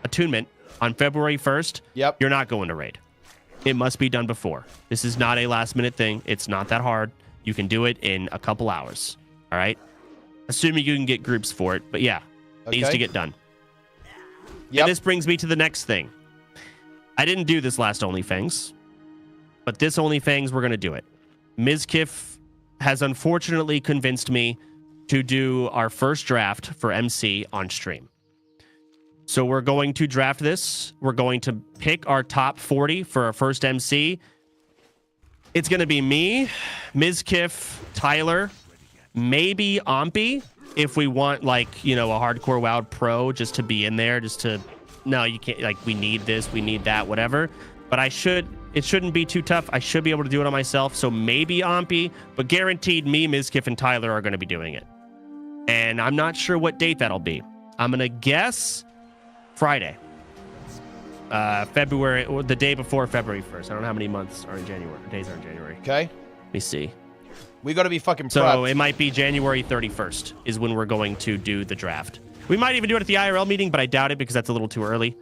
attunement on February 1st, you're not going to raid. It must be done before. This is not a last minute thing. It's not that hard. You can do it in a couple hours. All right. Assuming you can get groups for it. But yeah, it needs to get done. And this brings me to the next thing. I didn't do this last Onlyfangs, but this Onlyfangs, we're going to do it. Mizkif has unfortunately convinced me to do our first draft for MC on stream. So we're going to draft this. We're going to pick our top 40 for our first MC. It's going to be me, Mizkif, Tyler, maybe Ompy, if we want, like, you know, a hardcore WoW pro just to be in there, just to, no, you can't, like, we need this, we need that, whatever. But it shouldn't be too tough. I should be able to do it on myself. So maybe Ompy, but guaranteed me, Mizkif, and Tyler are going to be doing it. And I'm not sure what date that'll be. I'm going to guess Friday. February, or the day before February 1st. I don't know how many months are in January. Days are in January. Okay. Let me see. We got to be fucking prepped. So it might be January 31st is when we're going to do the draft. We might even do it at the IRL meeting, but I doubt it because that's a little too early.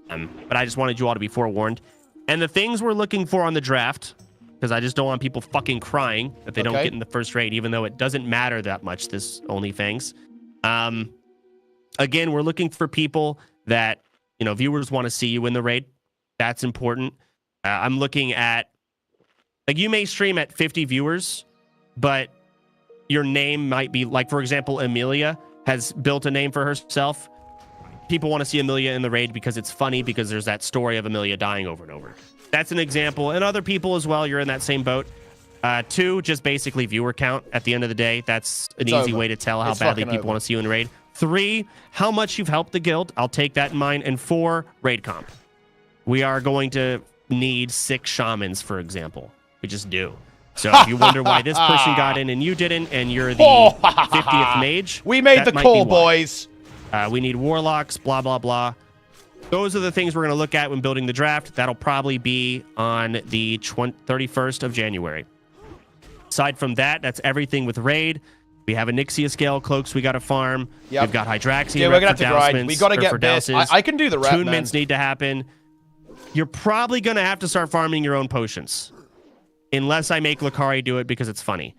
But I just wanted you all to be forewarned. And the things we're looking for on the draft, because I just don't want people fucking crying that they don't get in the first raid, even though it doesn't matter that much, this Onlyfangs. Again, we're looking for people that, you know, viewers want to see you in the raid. That's important. I'm looking at, like, you may stream at 50 viewers, but your name might be, like, for example, Amelia has built a name for herself. People want to see Amelia in the raid because it's funny, because there's that story of Amelia dying over and over. That's an example. And other people as well, you're in that same boat. 2, just basically viewer count at the end of the day. That's an easy way to tell how badly people want to see you in the raid. 3, how much you've helped the guild. I'll take that in mind. And 4, raid comp. We are going to need 6 shamans, for example. We just do. So if you wonder why this person got in and you didn't, and you're the 50th mage, we made the call, boys. We need warlocks, blah, blah, blah. Those are the things we're going to look at when building the draft. That'll probably be on the 31st of January. Aside from that, that's everything with raid. We have a Onyxia scale cloaks we got to farm. We've got Hydraxian. Yeah, we're going to have to grind. We got to get this. I can do the rep, Attunements need to happen. You're probably going to have to start farming your own potions. Unless I make Lakari do it because it's funny.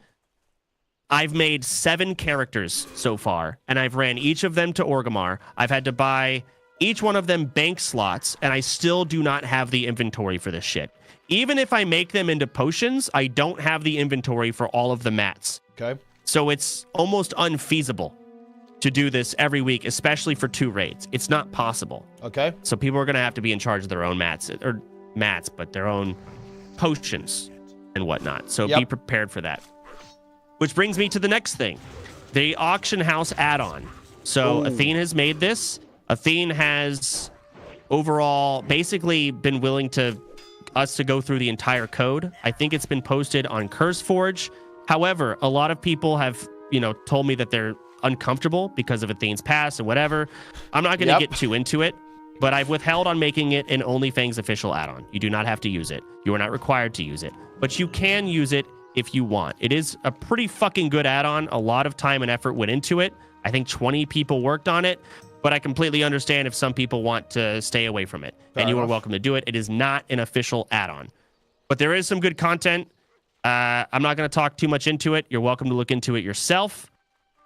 I've made 7 characters so far, and I've ran each of them to Orgrimmar. I've had to buy Each one of them bank slots, and I still do not have the inventory for this shit. Even if I make them into potions, I don't have the inventory for all of the mats. Okay. So it's almost unfeasible to do this every week, especially for 2 raids. It's not possible. Okay. So people are going to have to be in charge of their own mats, but their own potions and whatnot. So be prepared for that. Which brings me to the next thing, the auction house add-on. So Athene has made this. Athene has overall basically been willing to us to go through the entire code. I think it's been posted on CurseForge. However, a lot of people have, told me that they're uncomfortable because of Athene's past and whatever. I'm not going to get too into it, but I've withheld on making it an Onlyfangs official add-on. You do not have to use it. You are not required to use it, but you can use it if you want. It is a pretty fucking good add-on. A lot of time and effort went into it. I think 20 people worked on it, but I completely understand if some people want to stay away from it. And you are welcome to do it. It is not an official add-on, but there is some good content. I'm not going to talk too much into it. You're welcome to look into it yourself.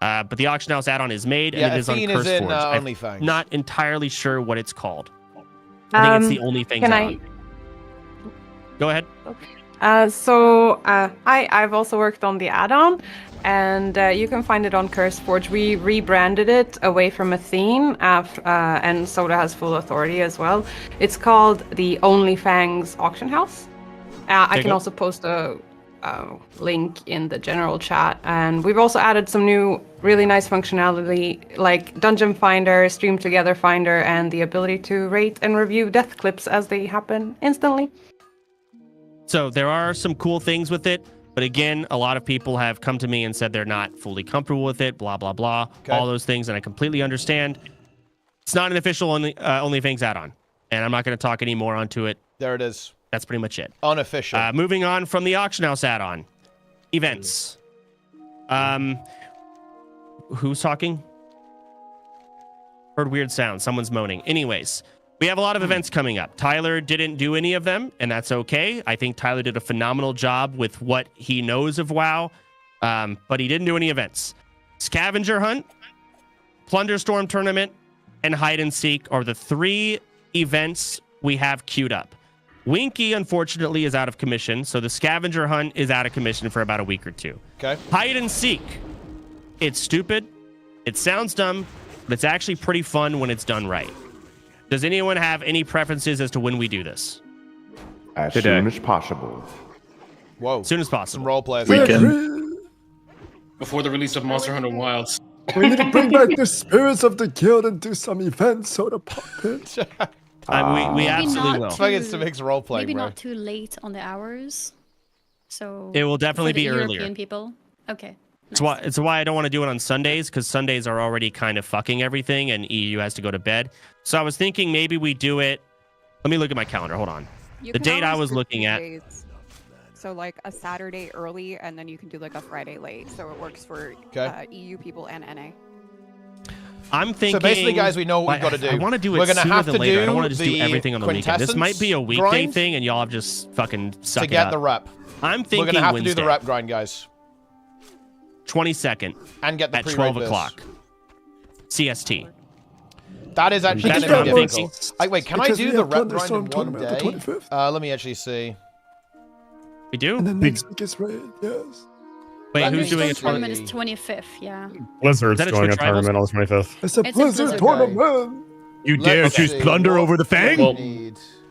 But the auction house add-on is made, and it is on CurseForge. I'm not entirely sure what it's called. I think it's the Onlyfangs add-on. Go ahead. I've also worked on the add-on, and you can find it on CurseForge. We rebranded it away from Athene, and Soda has full authority as well. It's called the Onlyfangs auction house. I can also post a link in the general chat, and we've also added some new really nice functionality like Dungeon Finder, Stream Together Finder, and the ability to rate and review death clips as they happen instantly. So there are some cool things with it, but again, a lot of people have come to me and said they're not fully comfortable with it, blah, blah, blah, all those things, and I completely understand. It's not an official Onlyfangs add-on, and I'm not going to talk any more onto it. There it is. That's pretty much it. Unofficial. Moving on from the auction house add-on. Events. Who's talking? Heard weird sounds. Someone's moaning. Anyways, we have a lot of events coming up. Tyler didn't do any of them, and that's okay. I think Tyler did a phenomenal job with what he knows of WoW, but he didn't do any events. Scavenger Hunt, Plunder Storm Tournament, and Hide and Seek are the 3 events we have queued up. Winky, unfortunately, is out of commission, so the Scavenger Hunt is out of commission for about a week or 2. Okay. Hide and Seek. It's stupid. It sounds dumb, but it's actually pretty fun when it's done right. Does anyone have any preferences as to when we do this? As soon as possible. Whoa. As soon as possible. Some role players. Weekend. Before the release of Monster Hunter Wilds. We need to bring back the spirits of the guild and do some events, Soda Pop it. We absolutely will. It's like it's to mix role playing, Maybe bro. not too late on the hours. So it will definitely for the be European earlier. People. Okay. Nice. It's why I don't want to do it on Sundays, because Sundays are already kind of fucking everything, and EU has to go to bed. So I was thinking maybe we do it. Let me look at my calendar. Hold on. The date I was looking at. So like a Saturday early, and then you can do like a Friday late. So it works for EU people and NA. I'm thinking. So basically, guys, we know what we've got to do. I want to do it sooner than later. I don't want to just do everything on the weekend. This might be a weekday thing, and y'all have just fucking suck it up. To get the rep. I'm thinking we're gonna have Wednesday. to do the rep grind, guys. 22nd. And get the at 12 o'clock. CST. That is actually That's going to be what I'm difficult. thinking. Wait, can I do the rep grind in one day? Let me actually see. We do? And then next week is raid, yes. Wait, who's doing a tournament? Is 25th, yeah. Blizzard's doing a tournament on the 25th. It's a Blizzard tournament. You dare choose Plunder over the Fang?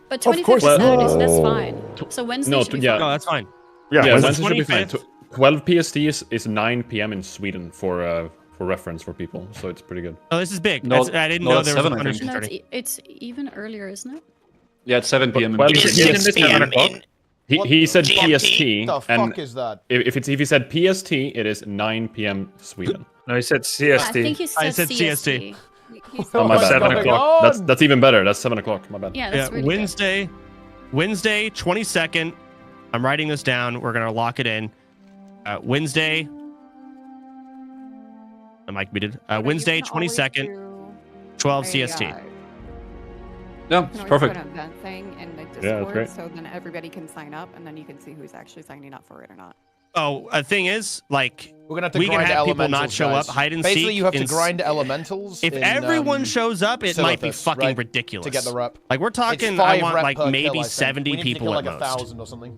But 25th is Saturday, so that's fine. So Wednesday should be fine. No, that's fine. Yeah, Wednesday should be fine. 12 PST is 9 p.m. in Sweden for reference for people, so it's pretty good. Oh, this is big. No, I didn't know there was a 7, I think. Thunder. It's even earlier, isn't it? Yeah, it's 7 p.m. It is 7 o'clock. He said PST, the fuck and is that? if he said PST, it is 9 p.m. Sweden. No, he said CST. I think he said CST. Oh, my bad. 7 o'clock. That's even better. That's 7 o'clock. My bad. Yeah, that's really Wednesday, 22nd. I'm writing this down. We're gonna lock it in. Wednesday. The mic muted. Wednesday, 22nd, 12 CST. Yeah, it's perfect. Put an event thing in the Discord, Yeah, that's great. so then everybody can sign up, and then you can see who's actually signing up for it or not. Oh, the thing is, like, we're gonna have to we can grind have people elementals, not show guys. up, hide and Basically, seek. you have to grind elementals. If in, everyone shows up, it might be fucking right? ridiculous To get the rep. Like, we're talking, It's I 5 want rep like per maybe kill, 70 we need to people kill at like most. 1,000 or something.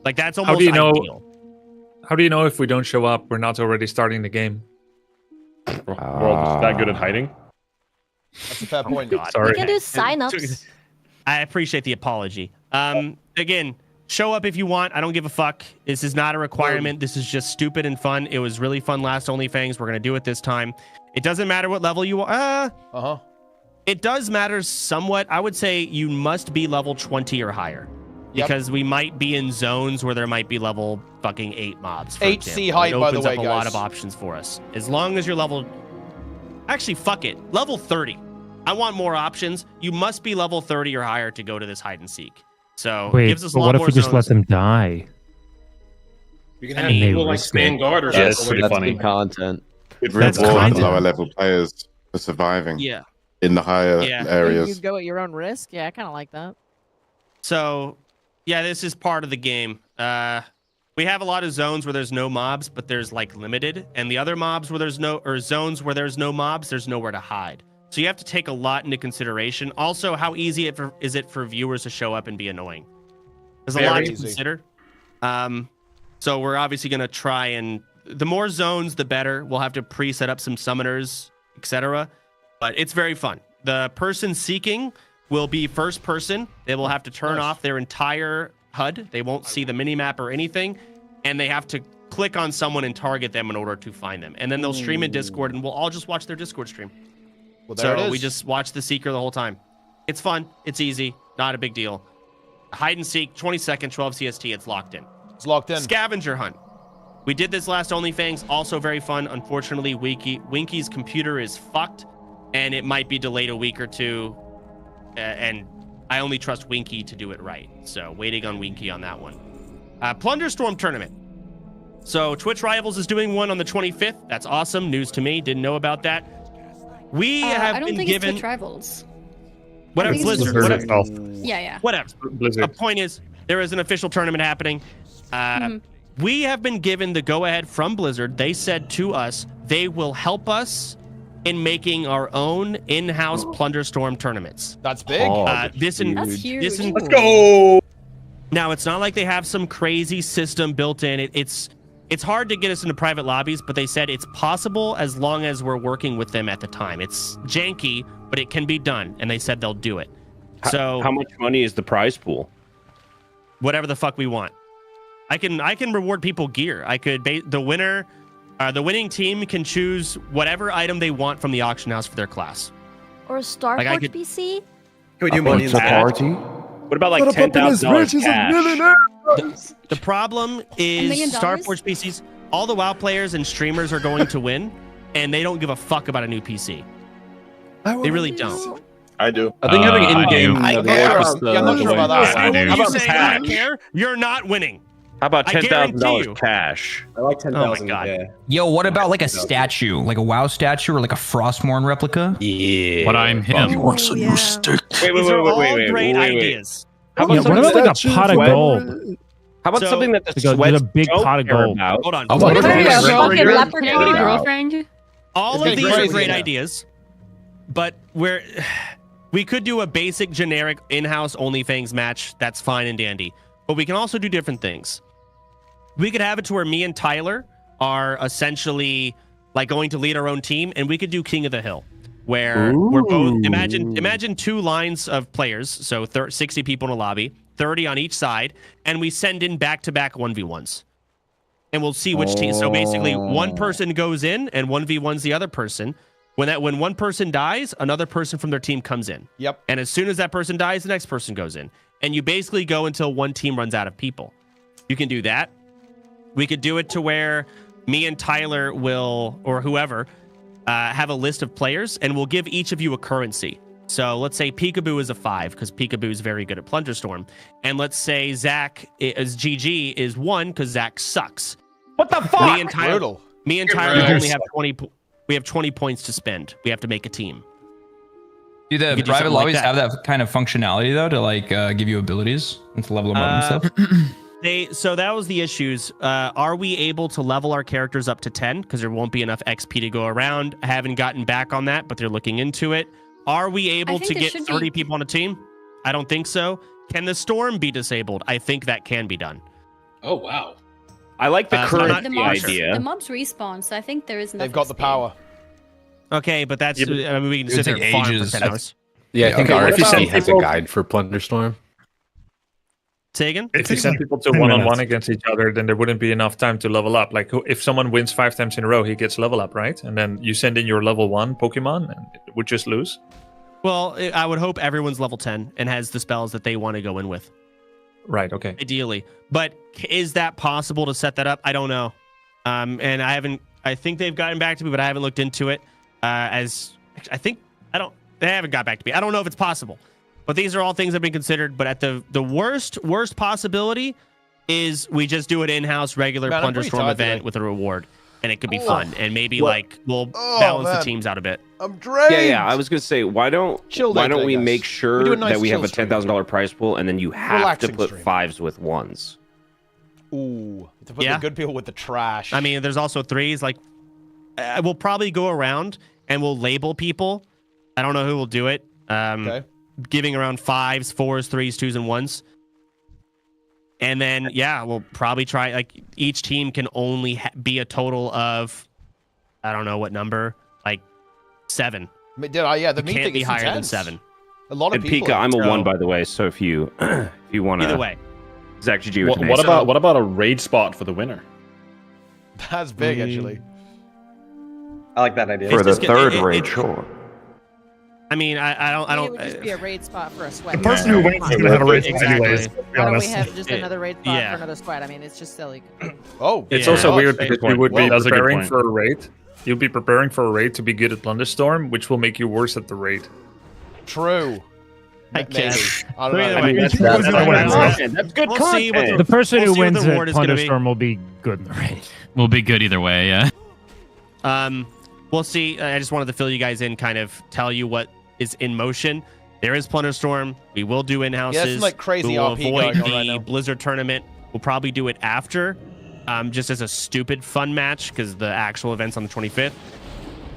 Like, that's almost How do you know? ideal. How do you know if we don't show up, we're not already starting the game? We're all just that good at hiding. That's a fair point. Sorry. We can do sign-ups. I appreciate the apology. Again, show up if you want. I don't give a fuck. This is not a requirement. This is just stupid and fun. It was really fun last Onlyfangs. We're going to do it this time. It doesn't matter what level you are. It does matter somewhat. I would say you must be level 20 or higher. Because we might be in zones where there might be level fucking 8 mobs. 8C height, by the way, It opens up a lot of options for us. As long as you're level... Actually, fuck it. Level 30. I want more options. You must be level 30 or higher to go to this hide and seek. So it Wait, gives us a but lot what if more we just zones. let them die? You can have people like stand guard or That's something. pretty funny. Good content. It That's rewards kind the of- lower level players for surviving. Yeah. In the higher areas. You go at your own risk. Yeah, I kind of like that. So, yeah, this is part of the game. We have a lot of zones where there's no mobs, but there's like limited, and the other mobs where there's no, or zones where there's no mobs, there's nowhere to hide. So you have to take a lot into consideration. Also, how easy is it for viewers to show up and be annoying? There's a lot to consider. So we're obviously going to try and the more zones, the better. We'll have to pre-set up some summoners, etc. But it's very fun. The person seeking will be first person. They will have to turn off their entire HUD. They won't see the minimap or anything. And they have to click on someone and target them in order to find them. And then they'll stream in Discord, and we'll all just watch their Discord stream. Well, there it so is. we just watch the Seeker the whole time. It's fun. It's easy. Not a big deal. Hide and seek, 22nd, 12 CST. It's locked in. It's locked in. Scavenger hunt. We did this last Onlyfangs. Also very fun. Unfortunately, Winky's computer is fucked, and it might be delayed a week or two. And I only trust Winky to do it right. So waiting on Winky on that one. Plunderstorm tournament. So Twitch Rivals is doing one on the 25th. That's awesome. News to me. Didn't know about that. We have I don't been think given... it's Twitch Rivals. Whatever, Blizzard. Blizzard. Yeah. Whatever. The point is, there is an official tournament happening. We have been given the go-ahead from Blizzard. They said to us they will help us in making our own in-house Plunderstorm tournaments. That's big. That's huge. Let's go. Now, it's not like they have some crazy system built in. It's hard to get us into private lobbies, but they said it's possible as long as we're working with them at the time. It's janky, but it can be done, and they said they'll do it. So how much money is the prize pool? Whatever the fuck we want. I can reward people gear. I could the winning team can choose whatever item they want from the auction house for their class. Or a Starforge PC? Can we do money in the party? What about like $10,000 cash? The problem is $1 million? Starforge PCs. All the WoW players and streamers are going to win, and they don't give a fuck about a new PC. They really don't. I do. I think having in-game I'm not sure about that. How How you about say cash? I don't care? You're not winning. How about I guarantee you. $10,000 cash? I like Oh my god. Yo, what about like a statue, like a WoW statue or like a Frostmourne replica? Yeah. But I'm him. He wants a new stick. Wait, These are all great ideas. How Yeah, about what about like a pot of sweat? gold? How about So- something that the Like a sweats big don't pot of care gold. about? Hold on. I want What to about go a straight fucking here. leprechaun girlfriend? All It's of these crazy are great now. ideas, but we could do a basic generic in-house Onlyfangs match. That's fine and dandy. But we can also do different things. We could have it to where me and Tyler are essentially like going to lead our own team, and we could do King of the Hill, where we're both imagine 2 lines of players, so 60 people in a lobby, 30 on each side, and we send in back-to-back 1v1s. And we'll see which team. So basically, one person goes in and 1v1s the other person. When one person dies, another person from their team comes in. Yep. And as soon as that person dies, the next person goes in. And you basically go until one team runs out of people. You can do that. We could do it to where me and Tyler will, or whoever, have a list of players, and we'll give each of you a currency. So let's say Peekaboo is a 5, because Peekaboo is very good at Plunderstorm. And let's say Zach is GG is 1, because Zach sucks. What the fuck? Me and Tyler only have 20. We have 20 points to spend. We have to make a team. Do the could do private something like lobbies that. have that kind of functionality though to like give you abilities and to level them up and stuff? So that was the issues. Are we able to level our characters up to 10? Because there won't be enough XP to go around. I haven't gotten back on that, but they're looking into it. Are we able to get 30 people on a team? I don't think so. Can the storm be disabled? I think that can be done. Oh, wow. I like the current idea. The mobs respawn, so I think there is enough. They've got the power. Okay, but that's... I mean, we can sit there and farm for 10 hours. Yeah, I think RFC has a guide for Plunderstorm. Say again? If you send people to one-on-one against each other, then there wouldn't be enough time to level up. Like, if someone wins 5 times in a row, he gets level up, right? And then you send in your level 1 Pokemon, and it would just lose. Well, I would hope everyone's level 10 and has the spells that they want to go in with. Right, okay. Ideally. But is that possible to set that up? I don't know. And I think they've gotten back to me, but I haven't looked into it. They haven't got back to me. I don't know if it's possible. But these are all things that have been considered. But at the worst possibility is we just do an in-house regular Plunderstorm event with a reward. And it could be fun. And maybe we'll balance the teams out out I'm drained. Yeah. I was gonna say, why don't we make sure that we have a $10,000 prize pool, and then you have to put 5s with 1s. Ooh, to put the good people with the trash. I mean, there's also 3s. Like, we'll probably go around and we'll label people. I don't know who will do it. Okay. Giving around 5s, 4s, 3s, 2s, and 1s. And then, we'll probably try, like, each team can only be a total of, I don't know what number, like 7. The mean can't thing be is higher intense. than 7. A lot of and people. Pika, I'm a 1, by the way, so if you want to... Either way. Zach GG with what about a raid spot for the winner? That's big, actually. I like that idea. For the third raid, sure. I mean, I don't. It would just be a raid spot for a sweat. The person who wins is going to have a raid spot anyways. Why don't we have just another raid spot for another sweat? I mean, it's just silly. It's also weird because you would be preparing for a raid. You'll be preparing for a raid to be good at Plunderstorm, which will make you worse at the raid. True. I guess. I don't know. I mean, that's good We'll content. see what The person who wins the at reward is gonna be. Plunderstorm will be good in the raid. We'll be good either way, yeah. We'll see. I just wanted to fill you guys in, kind of tell you what is in motion. There is Plunderstorm. We will do in-houses. Yeah, some like crazy we will RP avoid going on the right now. Blizzard tournament. We'll probably do it after, just as a stupid fun match, because the actual event's on the 25th.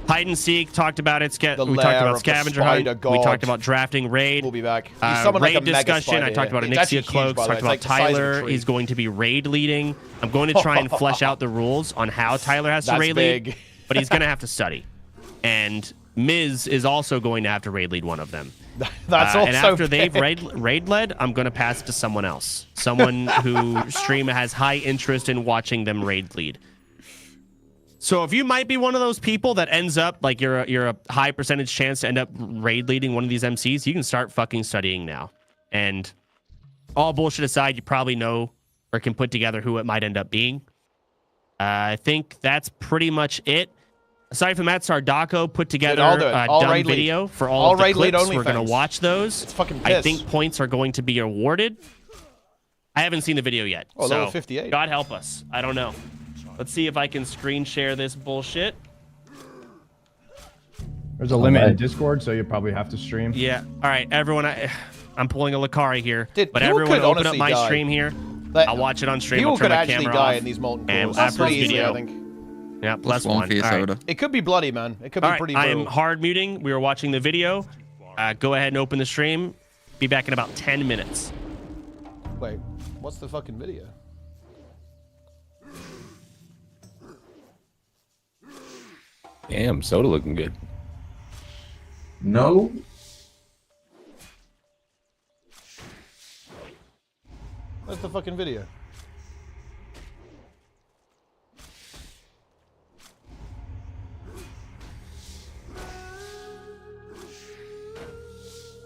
Hide and Seek, talked about it. We talked about Scavenger Hunt. We talked about drafting Raid. We'll be back. Raid discussion. I talked about Anixia Cloaks. Talked about Tyler. He's going to be raid leading. I'm going to try and flesh out the rules on how Tyler has to raid lead, but he's going to have to study. And Miz is also going to have to raid lead one of them. That's also and after big. they've raid led, I'm going to pass it to someone else. Someone who stream has high interest in watching them raid lead. So if you might be one of those people that ends up, like, you're a high percentage chance to end up raid leading one of these MCs, you can start fucking studying now. And all bullshit aside, you probably know or can put together who it might end up being. I think that's pretty much it. Aside from that, Sardako put together a dumb video for all of the clips. We're going to watch those. It's fucking I think points are going to be awarded. I haven't seen the video yet. Oh, so level 58. God help us. I don't know. Let's see if I can screen share this bullshit. There's a limit in Discord, so you probably have to stream. Yeah. All right, everyone. I'm pulling a Lakari here. But people everyone, could open up honestly my die. stream here. Like, I'll watch it on stream. People I'll turn could my actually camera die off. in these molten And cores. after Pretty this easily, video, I think. Yeah, plus one. All right. It could be bloody, man. It could be pretty brutal. I am hard muting. We were watching the video. Go ahead and open the stream. Be back in about 10 minutes. Wait, what's the fucking video? Damn, soda looking good. No. Where's the fucking video?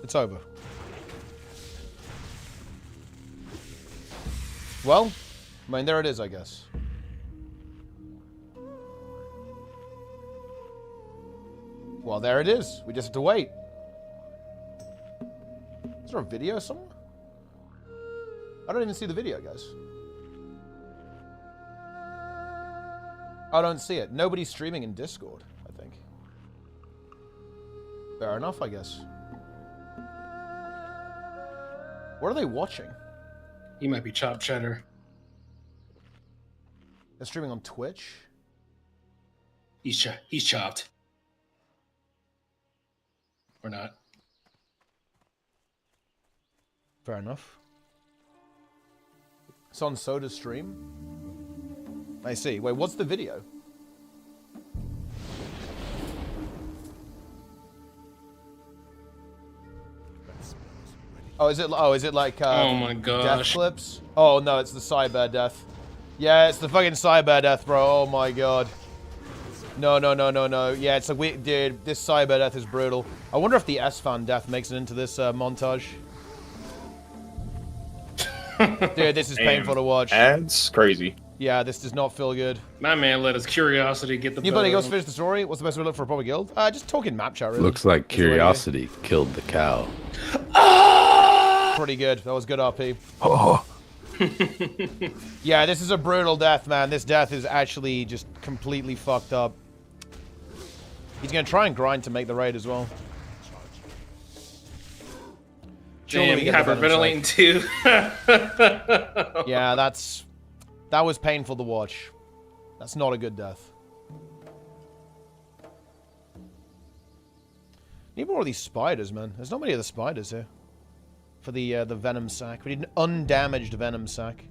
It's over. Well, I mean, there it is, I guess. Well, there it is. We just have to wait. Is there a video somewhere? I don't even see the video, guys. I don't see it. Nobody's streaming in Discord, I think. Fair enough, I guess. What are they watching? He might be chop cheddar. They're streaming on Twitch. He's chopped. Or not. Fair enough. It's on Soda's stream. I see. Wait, what's the video? Oh, is it like oh my gosh. death clips? Oh no, it's the cyber death. Yeah, it's the fucking cyber death, bro. Oh my god. No. Yeah, it's like dude, this cyber death is brutal. I wonder if the S-Fan death makes it into this montage. Dude, this is painful to watch. That's crazy. Yeah, this does not feel good. My man let his curiosity get the Anybody else finish the story? What's the best way to look for a proper guild? Just talking map chat, really. Looks like curiosity killed the cow. Pretty good. That was good RP. Oh. Yeah, this is a brutal death, man. This death is actually just completely fucked up. He's going to try and grind to make the raid as well. Damn, you hyperventilating too. Yeah, that was painful to watch. That's not a good death. Need more of these spiders, man. There's not many of the spiders here. For the venom sac. We need an undamaged venom sac.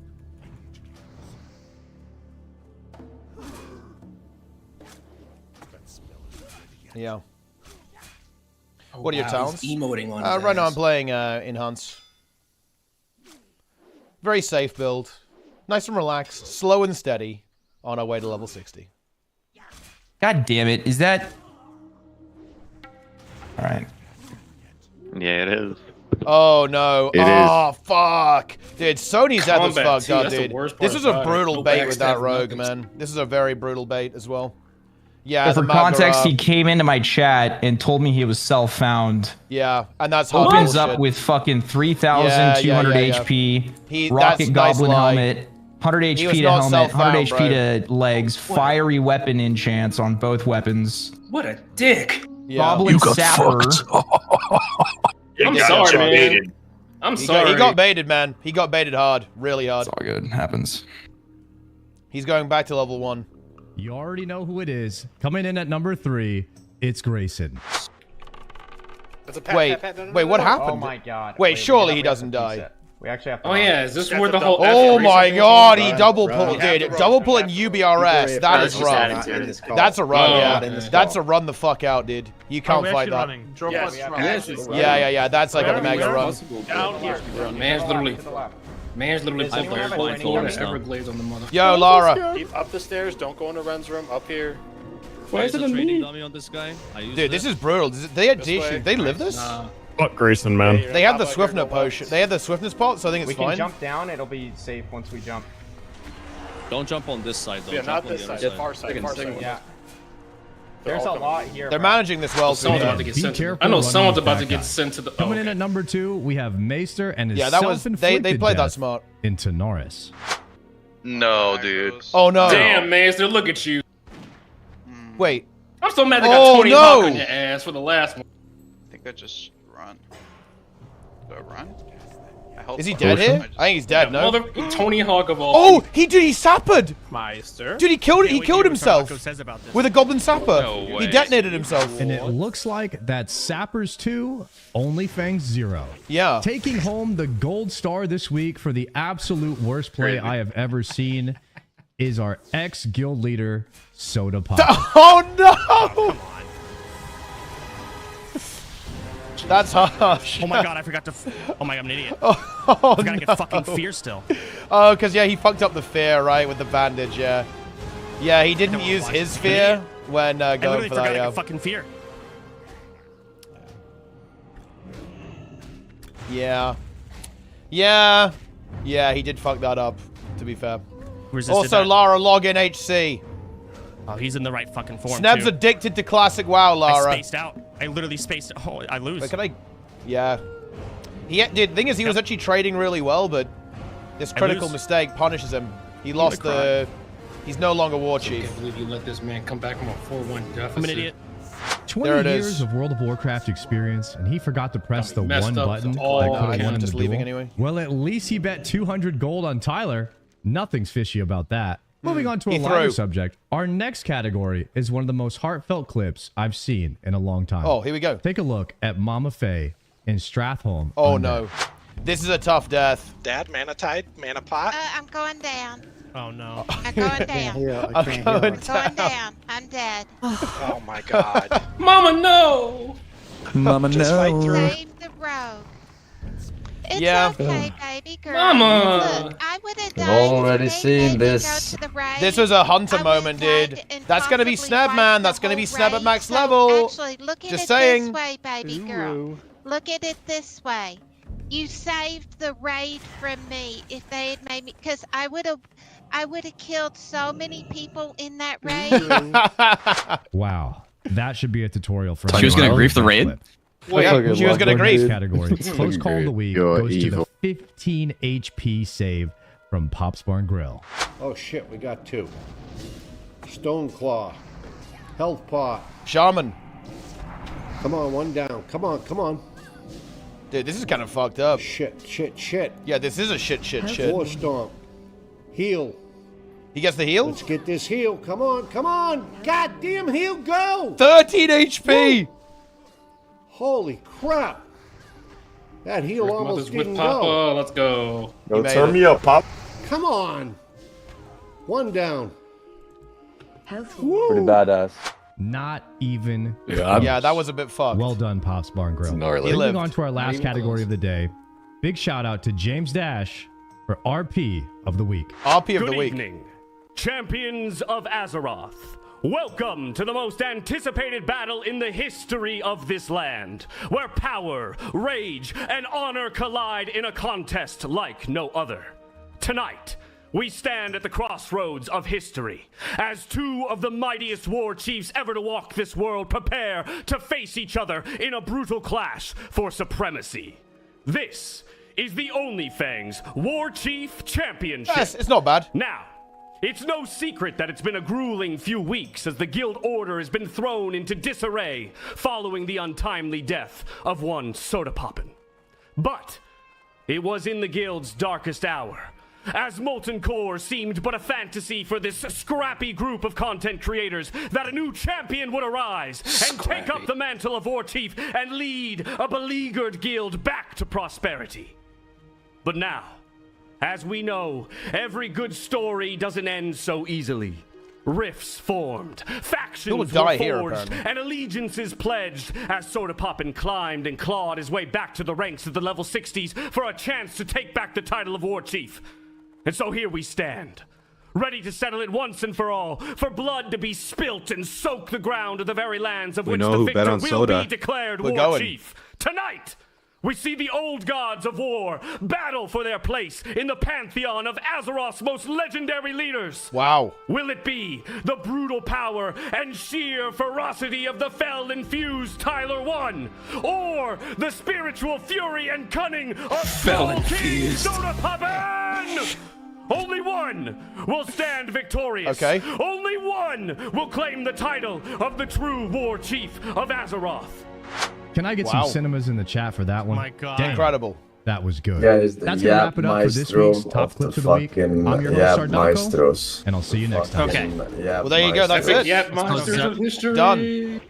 Yeah. Oh, what are your wow, towns? he's emoting on right now I'm playing Enhance. Very safe build. Nice and relaxed. Slow and steady. On our way to level 60. God damn it. Is that... Alright. Yeah, it is. Oh no. It oh, fuck. Dude, Sony's death was fucked too. up, That's dude. the worst part This is a about it. brutal No bait with that backstab, rogue, nothing. man. This is a very brutal bait as well. Yeah, For the context, Magara- he came into my chat and told me he was self-found. Yeah, and that's hard Opens bullshit. up with fucking 3,200 Yeah. HP, That's rocket goblin nice lie. helmet, 100 He was HP to not helmet, 100 self-found, HP to legs, fiery weapon enchants on both weapons. What a dick. Goblin sapper. I'm sorry, man. I'm sorry. He got baited, man. He got baited hard. Really hard. It's all good. Happens. He's going back to level 1. You already know who it is. Coming in at number 3, it's Grayson. Wait, what happened? Oh my god. Wait, surely he doesn't die. We actually have to. Oh yeah, is this where the whole? Oh my god, he double pulled, dude. Double pulling UBRS. That is rough. That's a run, yeah. That's a run the fuck out, dude. You can't fight that. Yeah. That's like a mega run. Down here. Man's literally pulled the whole floor of Everglades on the mother. Yo, Lara. Keep up the stairs. Don't go into Ren's room. Up here. Why is it a trading dummy on this guy? Dude, this is brutal. They had they live this? Fuck Grayson, man. They have the swiftness potion. They have the swiftness pot, so I think it's We fine. can jump down. It'll be safe once we jump. Don't jump on this side though. Yeah, jump not on this the other side. side. Far side. Far side. Yeah. There's a lot here. They're managing this well. Someone's about to get sent. I know someone's about to get sent to the. Coming in at number 2, we have Maester and his that was they played that smart. into Norris. No, dude. Oh no. Damn, Master, look at you. Wait. I'm so mad they got 20 no. Hawk on your ass for the last one. I think I just run. Do I run? I hope Is he so. dead here? I think he's dead. No. Tony Hawk of all. Oh, he sappered. Meister. Dude, he killed himself with a goblin sapper. No way. He detonated himself. And it looks like that Sappers 2, Onlyfangs 0. Yeah. Taking home the gold star this week for the absolute worst play I have ever seen is our ex-guild leader, Soda Pop. Oh no! That's harsh. Oh my god, I forgot to. Oh my god, I'm an idiot. Oh, I gotta get fucking fear still. Oh, because yeah, he fucked up the fear, right, with the bandage, yeah. Yeah, he didn't use his fear when I going literally for forgot that, I yeah. get fucking fear. Yeah, he did fuck that up, to be fair. Resisted Also, that. Lara, log in HC. Oh, he's in the right fucking form. Sneb's too. addicted to classic WoW, Lara. I spaced out. I literally spaced. Oh, I lose. Wait, can I? Yeah. Dude, the thing is, he was actually trading really well, but this critical mistake punishes him. He lost the. He's no longer war I chief. can't believe you let this man come back from a 4-1 deficit. I'm an idiot. 20 years of World of Warcraft experience, and he forgot to press the messed one up button that all could the have won time. him Just the leaving duel. anyway. Well, at least he bet 200 gold on Tyler. Nothing's fishy about that. Moving on to a lighter subject, our next category is one of the most heartfelt clips I've seen in a long time. Oh, here we go. Take a look at Mama Faye in Stratholme. Oh, no. This is a tough death. Dad, mana tide, mana pot. I'm going down. Oh, no. I'm going down. I'm going down. I'm dead. Oh, my God. Mama, no! Mama, Just fight no. through. Save the rogue. It's Yeah. okay, baby girl. Mama! Look, I would have I've died. already today, seen baby, this. go to the raid. This was a hunter I moment, would've dude. died and That's going to be possibly Snap, man. wiped That's the going to be whole Snap at raid. max So level. Actually, look at Just it saying. this way, baby girl. Look at it this way. You saved the raid from me if they had made me, because I would have killed so many people in that raid. Wow. That should be a tutorial for She was going to grief the raid? Well, yeah, she was going to grief. Category. Close call of the week goes to the 15 HP save from Pop's Barn Grill. Oh shit, we got 2. Stone Claw. Health Pot. Shaman. Come on, 1 down. Come on, come on. Dude, this is kind of fucked up. Shit. Yeah, this is a shit. War Stomp. Heal. He gets the heal? Let's get this heal. Come on. Goddamn heal, go! 13 HP! Woo. Holy crap. That heal almost didn't Papa. go. Let's go. Yo, turn me up, Pop. Come on. 1 down. Pretty badass. Not even. Yeah, that was a bit fucked. Well done, Pop's Barn Grill. Moving on to our last category of the day. Big shout out to James Dash for RP of the week. RP of the week. Good evening, champions of Azeroth. Welcome to the most anticipated battle in the history of this land, where power, rage, and honor collide in a contest like no other. Tonight, we stand at the crossroads of history, as 2 of the mightiest war chiefs ever to walk this world prepare to face each other in a brutal clash for supremacy. This is the Onlyfangs War Chief Championship. Yes, it's not bad. Now, it's no secret that it's been a grueling few weeks as the guild order has been thrown into disarray following the untimely death of one Soda Poppin'. But it was in the guild's darkest hour, as Molten Core seemed but a fantasy for this scrappy group of content creators, that a new champion would arise and take up the mantle of War Chief and lead a beleaguered guild back to prosperity. But now, as we know, every good story doesn't end so easily. Rifts formed, factions were forged, and allegiances pledged as Soda Poppin' climbed and clawed his way back to the ranks of the level 60s for a chance to take back the title of War Chief. And so here we stand, ready to settle it once and for all, for blood to be spilt and soak the ground of the very lands of which the victor will be declared War Chief. Tonight, we see the old gods of war battle for their place in the pantheon of Azeroth's most legendary leaders. Wow. Will it be the brutal power and sheer ferocity of the Fel-infused Tyler 1? Or the spiritual fury and cunning of Soul King Soda Poppin'? Only one will stand victorious. Okay. Only one will claim the title of the true War Chief of Azeroth. Can I get some cinemas in the chat for that one? My God. Damn, incredible. That was good. Guys, That's going to wrap it up for this week's top clips of the week. I'm your host, Sardocco, and I'll see you next time. Okay. Well, there you go. That's it. Yep, Monsters of History. Done.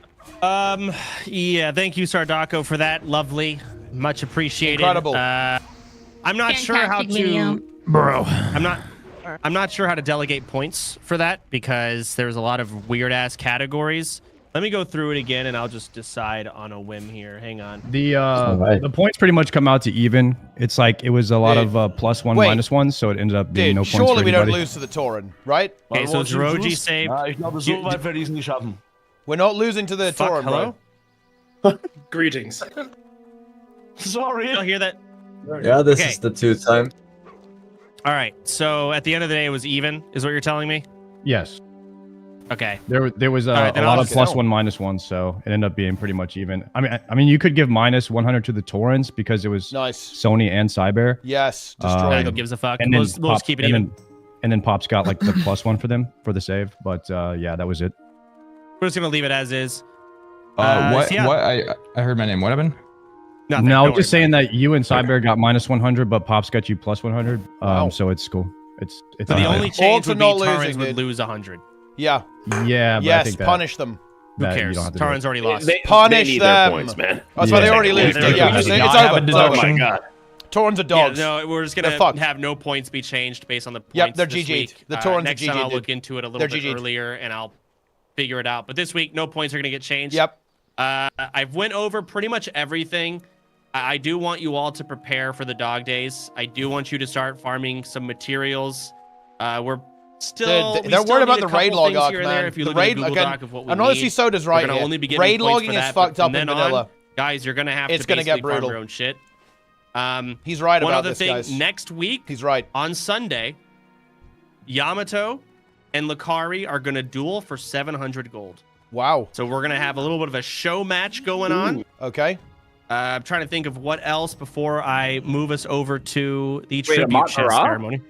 Yeah, thank you, Sardocco, for that. Lovely. Much appreciated. Incredible. I'm not sure how to... Bro. I'm not sure how to delegate points for that because there's a lot of weird-ass categories. Let me go through it again, and I'll just decide on a whim here. Hang on. The points pretty much come out to even. It's like it was a lot of +1, -1, so it ended up being no points for surely we don't anybody. lose to the Tauren, right? Okay, so Zeroji saved. We're not losing to the Tauren, hello? bro. Greetings. Sorry. You'll hear that? Yeah, this is the 2 time. All right. So at the end of the day, it was even, is what you're telling me? Yes. Okay. There was a lot of +1, -1, so it ended up being pretty much even. I mean, you could give -100 to the Torrents because it was Sony and Cyber. Yes. Who gives a fuck? We'll just keep it even. And then Pop's got like the +1 for them for the save. But yeah, that was it. We're just gonna leave it as is. What? I heard my name. What happened? Nothing, no, just saying that you and Cyber got -100, but Pop's got you +100. So it's cool. It's So the only change would be Tarans would lose 100. Yeah. Yeah. But yes. I think Punish them. Who cares? Tarans already lost. Punish need them. their points, man. Oh, that's why they already lose. Yeah. It's over. Oh my god. Torrens are dogs. Yeah, no, we're just gonna have no points be changed based on the points. Yep, they're this GG'd. week. The Torrens next are time GG'd. I'll look into it a little bit earlier and I'll figure it out. But this week, no points are gonna get changed. Yep. I've went over pretty much everything. I do want you all to prepare for the dog days. I do want you to start farming some materials. We're still they're worried about the raid log arc, man. If you the look raid at Google again. Doc of what we And honestly, Soda's right. We're gonna only be raid getting points logging for is that, fucked but up from in then vanilla. on, guys, you're gonna have It's to gonna get basically farm brutal. your own shit. He's right one about other this, thing, guys. next week, he's right. On Sunday, Yamato and Lakari are gonna duel for 700 gold. Wow. So we're gonna have a little bit of a show match going on. Okay. I'm trying to think of what else before I move us over to the tribute chest ceremony.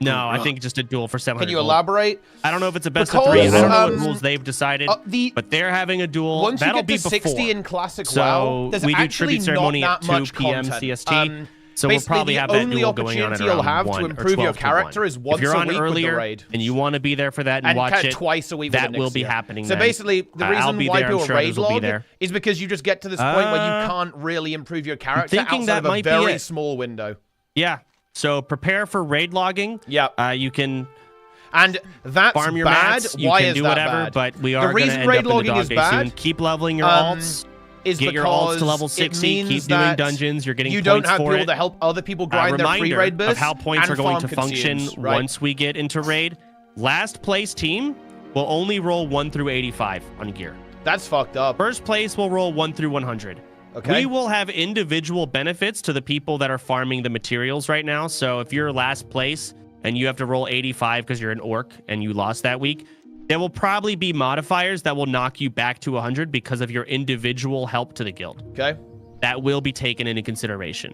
No, I think just a duel for 700 Can you gold. elaborate? I don't know if it's a best of 3. I don't know what rules they've decided, but they're having a duel. Once That'll you get be to before. 60 in Classic So WoW, there's we do actually tribute ceremony not at that 2 much p.m. content. CST. So we'll probably have that duel going on at you'll around have 1 to or improve your 12 to character 1. is once if you're a on week earlier with the raid. and you want to be there for that and watch it, twice a week that with will next be year. happening. So then. basically, the I'll reason be why there. I'm people sure raid others will be log there. is because you just get to this point where you can't really improve your character thinking outside that of a might be very it. small window. Yeah. So prepare for raid logging. Yeah. You can. And that's farm your bad. mats. You Why can is do that whatever, bad? but we The are going to reason end raid up in the logging dog is day bad soon. Keep leveling your alts. Is Get your alts to level because 60. it means Keep doing that dungeons. You're getting you points don't have for people it. to help other people grind their Reminder pre-raid bursts of how points and are going farm to function consumes, right? once we get into raid. Last place team will only roll 1 through 85 on gear. That's fucked up. First place will roll 1 through 100. Okay. We will have individual benefits to the people that are farming the materials right now. So if you're last place and you have to roll 85 because you're an orc and you lost that week, there will probably be modifiers that will knock you back to 100 because of your individual help to the guild. Okay. That will be taken into consideration.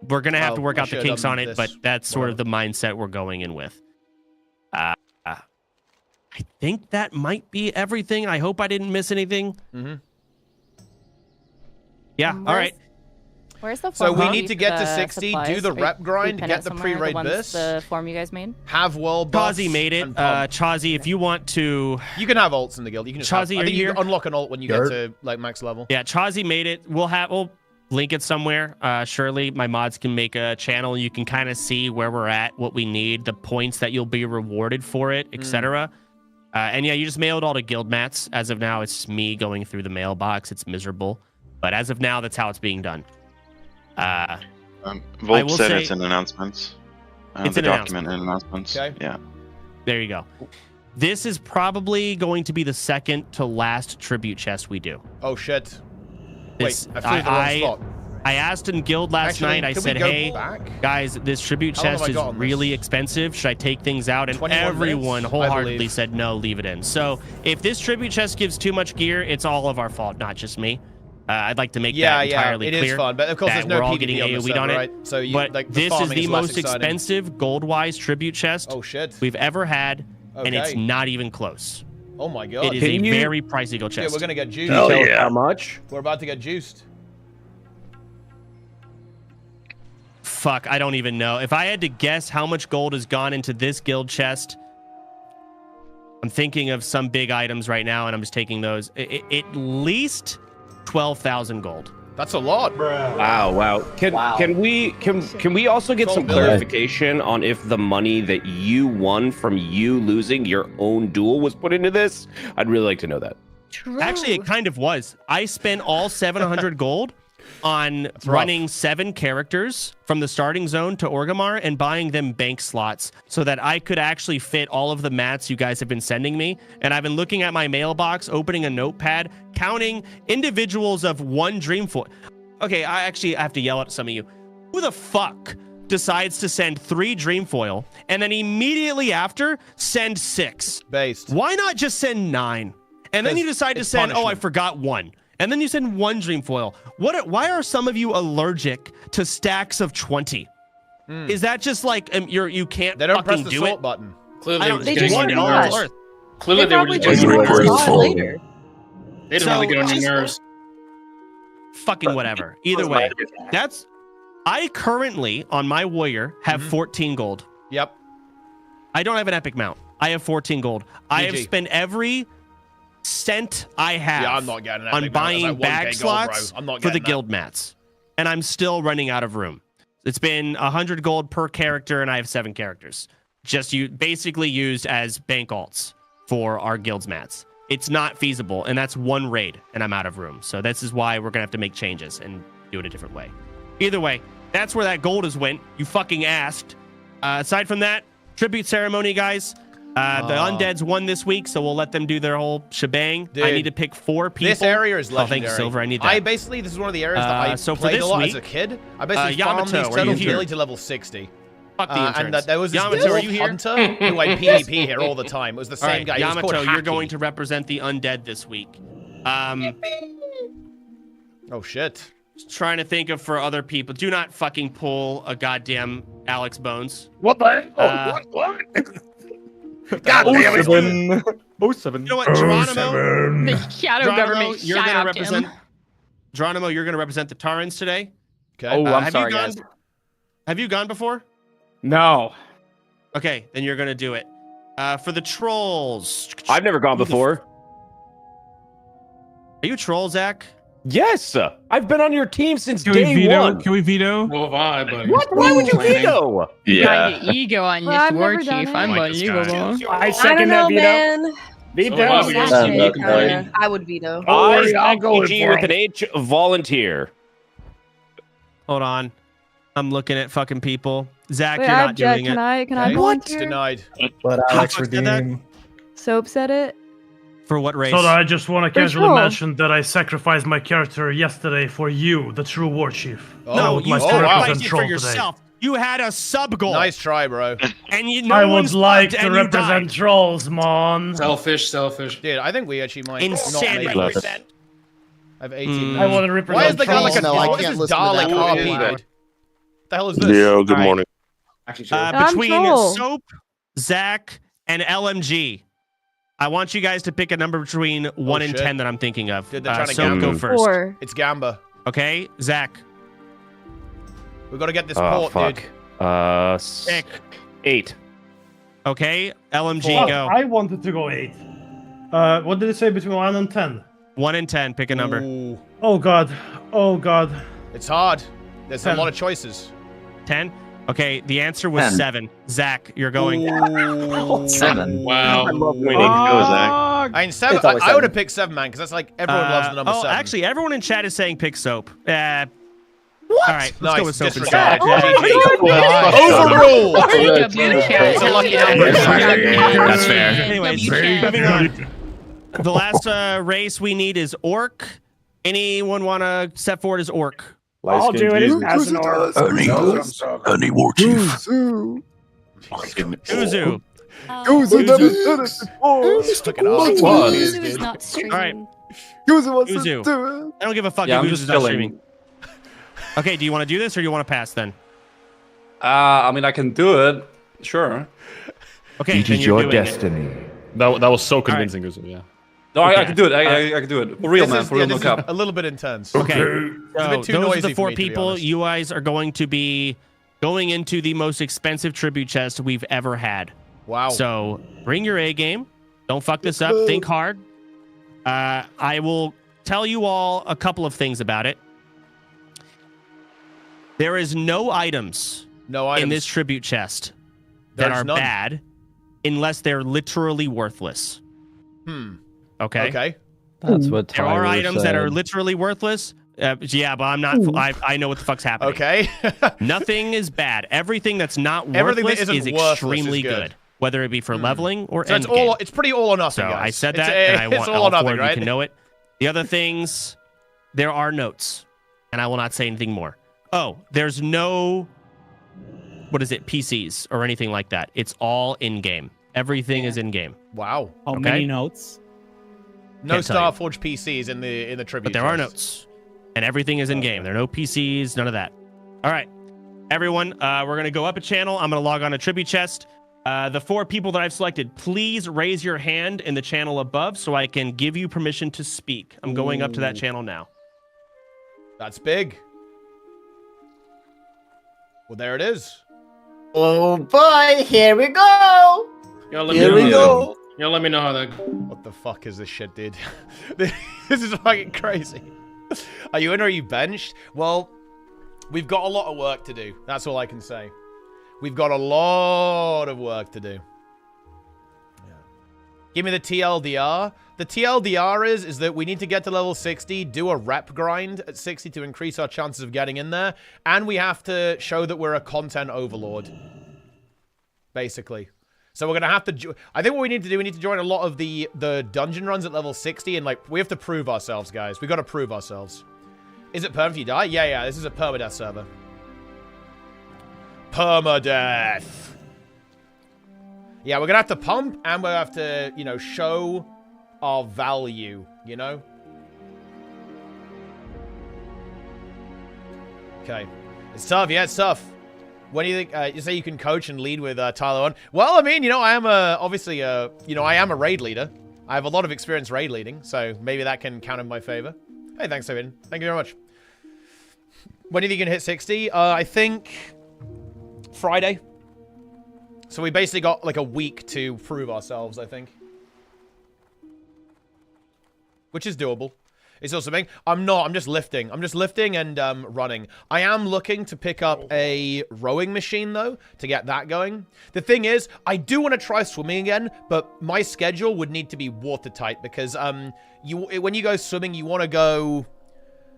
We're going to have to work out the kinks on it, but that's sort of the mindset we're going in with. I think that might be everything. I hope I didn't miss anything. Mm-hmm. Yeah, all right. Where's the So form we you need to get to 60, do the rep grind, get the pre-raid burst. The form you guys made? Have world buffs. Chazi made it. Chazi, if you want to... You can have alts in the guild. You can just Chazi, I think you here? can unlock an alt when you get to like max level. Yeah, Chazi made it. We'll link it somewhere. Surely my mods can make a channel. You can kind of see where we're at, what we need, the points that you'll be rewarded for it, etc. And yeah, you just mail it all to guild mats. As of now, it's me going through the mailbox. It's miserable. But as of now, that's how it's being done. Volp said it's in announcements. It's the an document in announcements. Okay. Yeah. There you go. This is probably going to be the second to last tribute chest we do. Oh shit. This, Wait, I flew the wrong spot. I asked in guild last night, I said, hey, guys, this tribute How long have chest I is got on really expensive. Should I take things out? And 21 everyone minutes, I wholeheartedly believe. said, no, leave it in. So if this tribute chest gives too much gear, it's all of our fault, not just me. I'd like to make that entirely it clear. is fun, but of course that there's no we're all PvP getting on the AoE'd server, on it. right? So you, but like, the this is farming the is less most exciting. expensive gold-wise tribute chest Oh shit. we've ever had, and it's Okay. not even close. Oh my god. It is a very pricey gold chest. Yeah, we're gonna get juiced. Hell yeah. How much? We're about to get juiced. Fuck, I don't even know. If I had to guess how much gold has gone into this guild chest, I'm thinking of some big items right now, and I'm just taking those. At least 12,000 gold. That's a lot. Wow. Can we also get some clarification on if the money that you won from you losing your own duel was put into this? I'd really like to know that. Actually, it kind of was. I spent all 700 gold on running 7 characters from the starting zone to Orgrimmar and buying them bank slots so that I could actually fit all of the mats you guys have been sending me. And I've been looking at my mailbox, opening a notepad, counting individuals of 1 Dreamfoil. Okay, I have to yell at some of you. Who the fuck decides to send 3 Dreamfoil and then immediately after send 6? Based. Why not just send 9? And then you decide to send, I forgot 1. And then you send 1 Dreamfoil. Why are some of you allergic to stacks of 20? Is that just like you can't They don't press fucking the do sort it? button. Clearly, they just want it all on Earth. Clearly, they were just getting on your nerves. They didn't really get on your nerves. Fucking whatever. Either way, I currently on my warrior have 14 gold. Yep. I don't have an epic mount. I have 14 gold. I have GG. spent every cent I have Yeah, I'm not getting an on epic mount. buying That's like 1K bag gold, slots bro. I'm not for the getting that. guild mats. And I'm still running out of room. It's been 100 gold per character, and I have 7 characters. Just basically used as bank alts for our guild's mats. It's not feasible, and that's one raid, and I'm out of room. So this is why we're going to have to make changes and do it a different way. Either way, that's where that gold has went. You fucking asked. Aside from that, tribute ceremony, guys. The undeads won this week, so we'll let them do their whole shebang. Dude, I need to pick 4 people. This area is legendary. Oh, thank you, Silver. I need that. This is one of the areas that I so for played this a lot week, as a kid. I basically farmed Yamato, these are you turtles here? nearly to level 60. Fuck the and interns. there was this Yamato, are you dwarf here? hunter who I PvP here all the time. It was the same All right, guy. He was called Yamato, you're Haki. going to represent the undead this week. Oh, shit. Just trying to think of for other people. Do not fucking pull a goddamn Alex Bones. What the hell? What? God damn it. 07. You know what, Geronimo? The shadow government you're gonna shot represent. him. Geronimo, you're going to represent the Tarans today. Okay. Oh, I'm have sorry, you gone, guys. Have you gone before? No. Okay, then you're going to do it. For the trolls. I've never gone before. Are you a troll, Zach? Yes, I've been on your team since Can we day veto? one. Can we veto? Well, have I, buddy. What? Why would you veto? Trying to ego on Well, this I've war never done chief. it. I'm Like this guy. unbelievable. I second that veto. Veto. I would veto. I'll go with for an H volunteer. Hold on. I'm looking at fucking people. Zach, Wait, you're not doing can it. I Okay. volunteer? Denied. But Alex redeem. Soap said it. For what race? So I just want to For casually troll. mention that I sacrificed my character yesterday for you, the true war chief. Oh, No, would you like to sacrificed represent it troll for yourself. You had a sub goal. Nice try, bro. And you, no I one would like subbed to and you represent died. trolls, mon. Selfish. Dude, I think we actually might Insanity. not make it. I have 18 I want minutes. to represent Why is the guy trolls. like a No, I what can't is this listen to Dalek that RP, anymore. dude? The hell is this? Yeah, good morning. Actually, true. I'm Between troll. Soap, Zach, and LMG, I want you guys to pick a number between 1 and shit. 10 that I'm thinking of. Dude, they're trying to Soap, gamble. go first. 4. It's Gamba. Okay, Zach. We gotta get this Oh port, fuck. dude. Pick. 8. Okay, LMG, Oh, go. I wanted to go 8. What did it say between 1 and 10? 1 and 10, pick a number. Ooh, Oh god. Oh god. it's hard. There's a 10. lot of choices. 10? Okay, the answer was 10. 7. Zach, you're going. Ooh. 7. Wow. I mean, 7. It's always I would have 7. picked 7, man, because that's like everyone loves the number 7. Actually, everyone in chat is saying pick Soap. What? All right, let's go with Soap Disregard. instead. Overruled. W chat. It's a lucky number. That's fair. Anyways, moving on. The last race we need is Orc. Anyone want to step forward as Orc? I'll do it as an orc. Honey war chief. Uzu. Uzu never did it before. Fucking awesome. Uzu is not streaming. All right. Uzu wants to Uzu. do it. I don't give a fuck Yeah, if I'm Uzu's just not chilling. streaming. Okay, do you want to do this or do you want to pass then? I mean, I can do it. Sure. Okay, then you're doing it. That was so convincing, Uzu, yeah. No, I Okay. can do it. I can do it. For real, man. For real, no this cap. is a little bit intense. Okay, It's a so bit too those are noisy the for 4 me, to be people. honest. You guys are going to be going into the most expensive tribute chest we've ever had. Wow. So bring your A game. Don't fuck this up. Think hard. I will tell you all a couple of things about it. There is no items in this tribute chest that There's are none. bad unless they're literally worthless. Okay. Okay. That's what There are Tyler items that are said. literally worthless. Yeah, but I'm not. I know what the fuck's happening. Okay. Nothing is bad. Everything that's not Everything that worthless isn't is worthless extremely is good. whether it be for leveling or So it's endgame. all. It's pretty all or nothing, So guys. I said It's- that, and I it's want all all or 4 nothing, of you right? can know it. The other things, there are notes, and I will not say anything more. Oh, there's no, what is it, PCs or anything like that. It's all in-game. Everything is in-game. Wow. How Okay. many notes? No Can't tell you. Starforge PCs in the tribute. But there are chest. notes, and everything is in-game. There are no PCs, none of that. All right, everyone, we're going to go up a channel. I'm going to log on a tribute chest. The 4 people that I've selected, please raise your hand in the channel above so I can give you permission to speak. I'm going up to that channel now. That's big. Well, there it is. Oh boy, here we go. Here we go. Y'all let me know how that goes. What the fuck is this shit, dude? This is fucking crazy. Are you in or are you benched? Well, we've got a lot of work to do. That's all I can say. We've got a lot of work to do. Yeah. Give me the TLDR. The TLDR is that we need to get to level 60, do a rep grind at 60 to increase our chances of getting in there, and we have to show that we're a content overlord. Basically. So we're going to have to... I think what we need to do, we need to join a lot of the dungeon runs at level 60, and, like, we have to prove ourselves, guys. We got to prove ourselves. Is it perm if you die? Yeah, this is a permadeath server. Permadeath. Yeah, we're going to have to pump, and we'll have to, you know, show our value, you know? Okay. It's tough. Yeah, it's tough. What do you think? You say you can coach and lead with Tyler on? Well, I mean, you know, I am obviously, you know, I am a raid leader. I have a lot of experience raid leading, so maybe that can count in my favor. Hey, thanks, Evan. Thank you very much. When do you think you can hit 60? I think Friday. So we basically got like a week to prove ourselves, I think. Which is doable. It's also big. I'm just lifting. I'm just lifting and running. I am looking to pick up a rowing machine, though, to get that going. The thing is, I do want to try swimming again, but my schedule would need to be watertight because when you go swimming, you want to go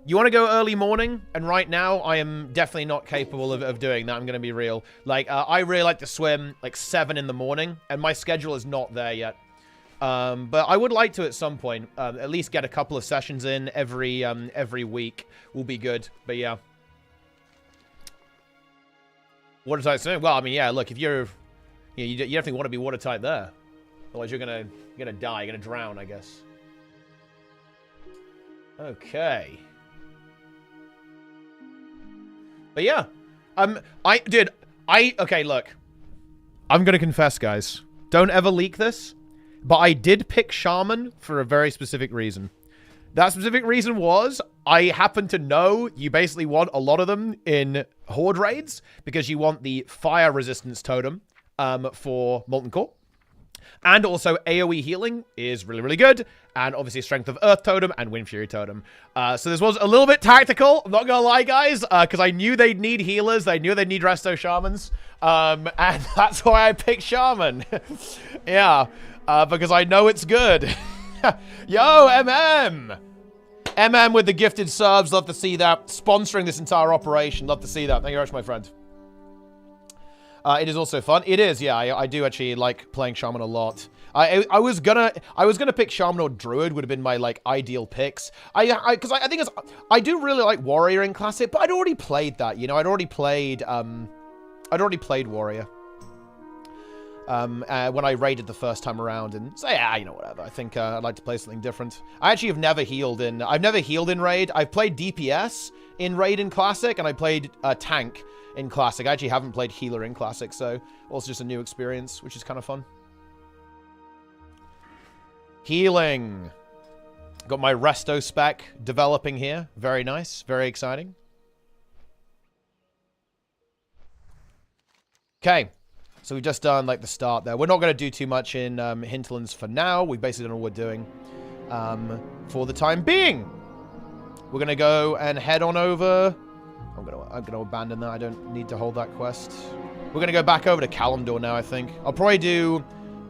early morning, and right now I am definitely not capable of doing that. I'm going to be real. Like, I really like to swim like 7 in the morning, and my schedule is not there yet. But I would like to at some point, at least get a couple of sessions in every week will be good. But yeah. Watertight swimming? Well, I mean, yeah, look, if you definitely want to be watertight there. Otherwise you're gonna die, you're gonna drown, I guess. Okay. But yeah. Okay, look. I'm gonna confess, guys. Don't ever leak this. But I did pick Shaman for a very specific reason. That specific reason was I happen to know you basically want a lot of them in Horde raids because you want the fire resistance totem for Molten Core. And also AoE healing is really, really good. And obviously Strength of Earth totem and Wind Fury totem. So this was a little bit tactical. I'm not going to lie, guys. Because I knew they'd need healers. They knew they'd need resto shamans. And that's why I picked Shaman. Yeah. Because I know it's good. Yo, MM! MM with the gifted subs. Love to see that. Sponsoring this entire operation. Love to see that. Thank you very much, my friend. It is also fun. It is, yeah. I do actually like playing Shaman a lot. I was gonna pick Shaman or Druid would have been my like ideal picks. Because I think I do really like Warrior in Classic, but I'd already played that. You know, I'd already played Warrior. When I raided the first time around, and so yeah, you know, whatever. I think I'd like to play something different. I actually have never healed in. I've never healed in raid. I've played DPS in raid in Classic, and I played tank in Classic. I actually haven't played healer in Classic, so also just a new experience, which is kind of fun. Healing. Got my resto spec developing here. Very nice. Very exciting. Okay. So we've just done, like, the start there. We're not going to do too much in Hinterlands for now. We basically don't know what we're doing for the time being. We're going to go and head on over. I'm going to abandon that. I don't need to hold that quest. We're going to go back over to Kalimdor now, I think. I'll probably do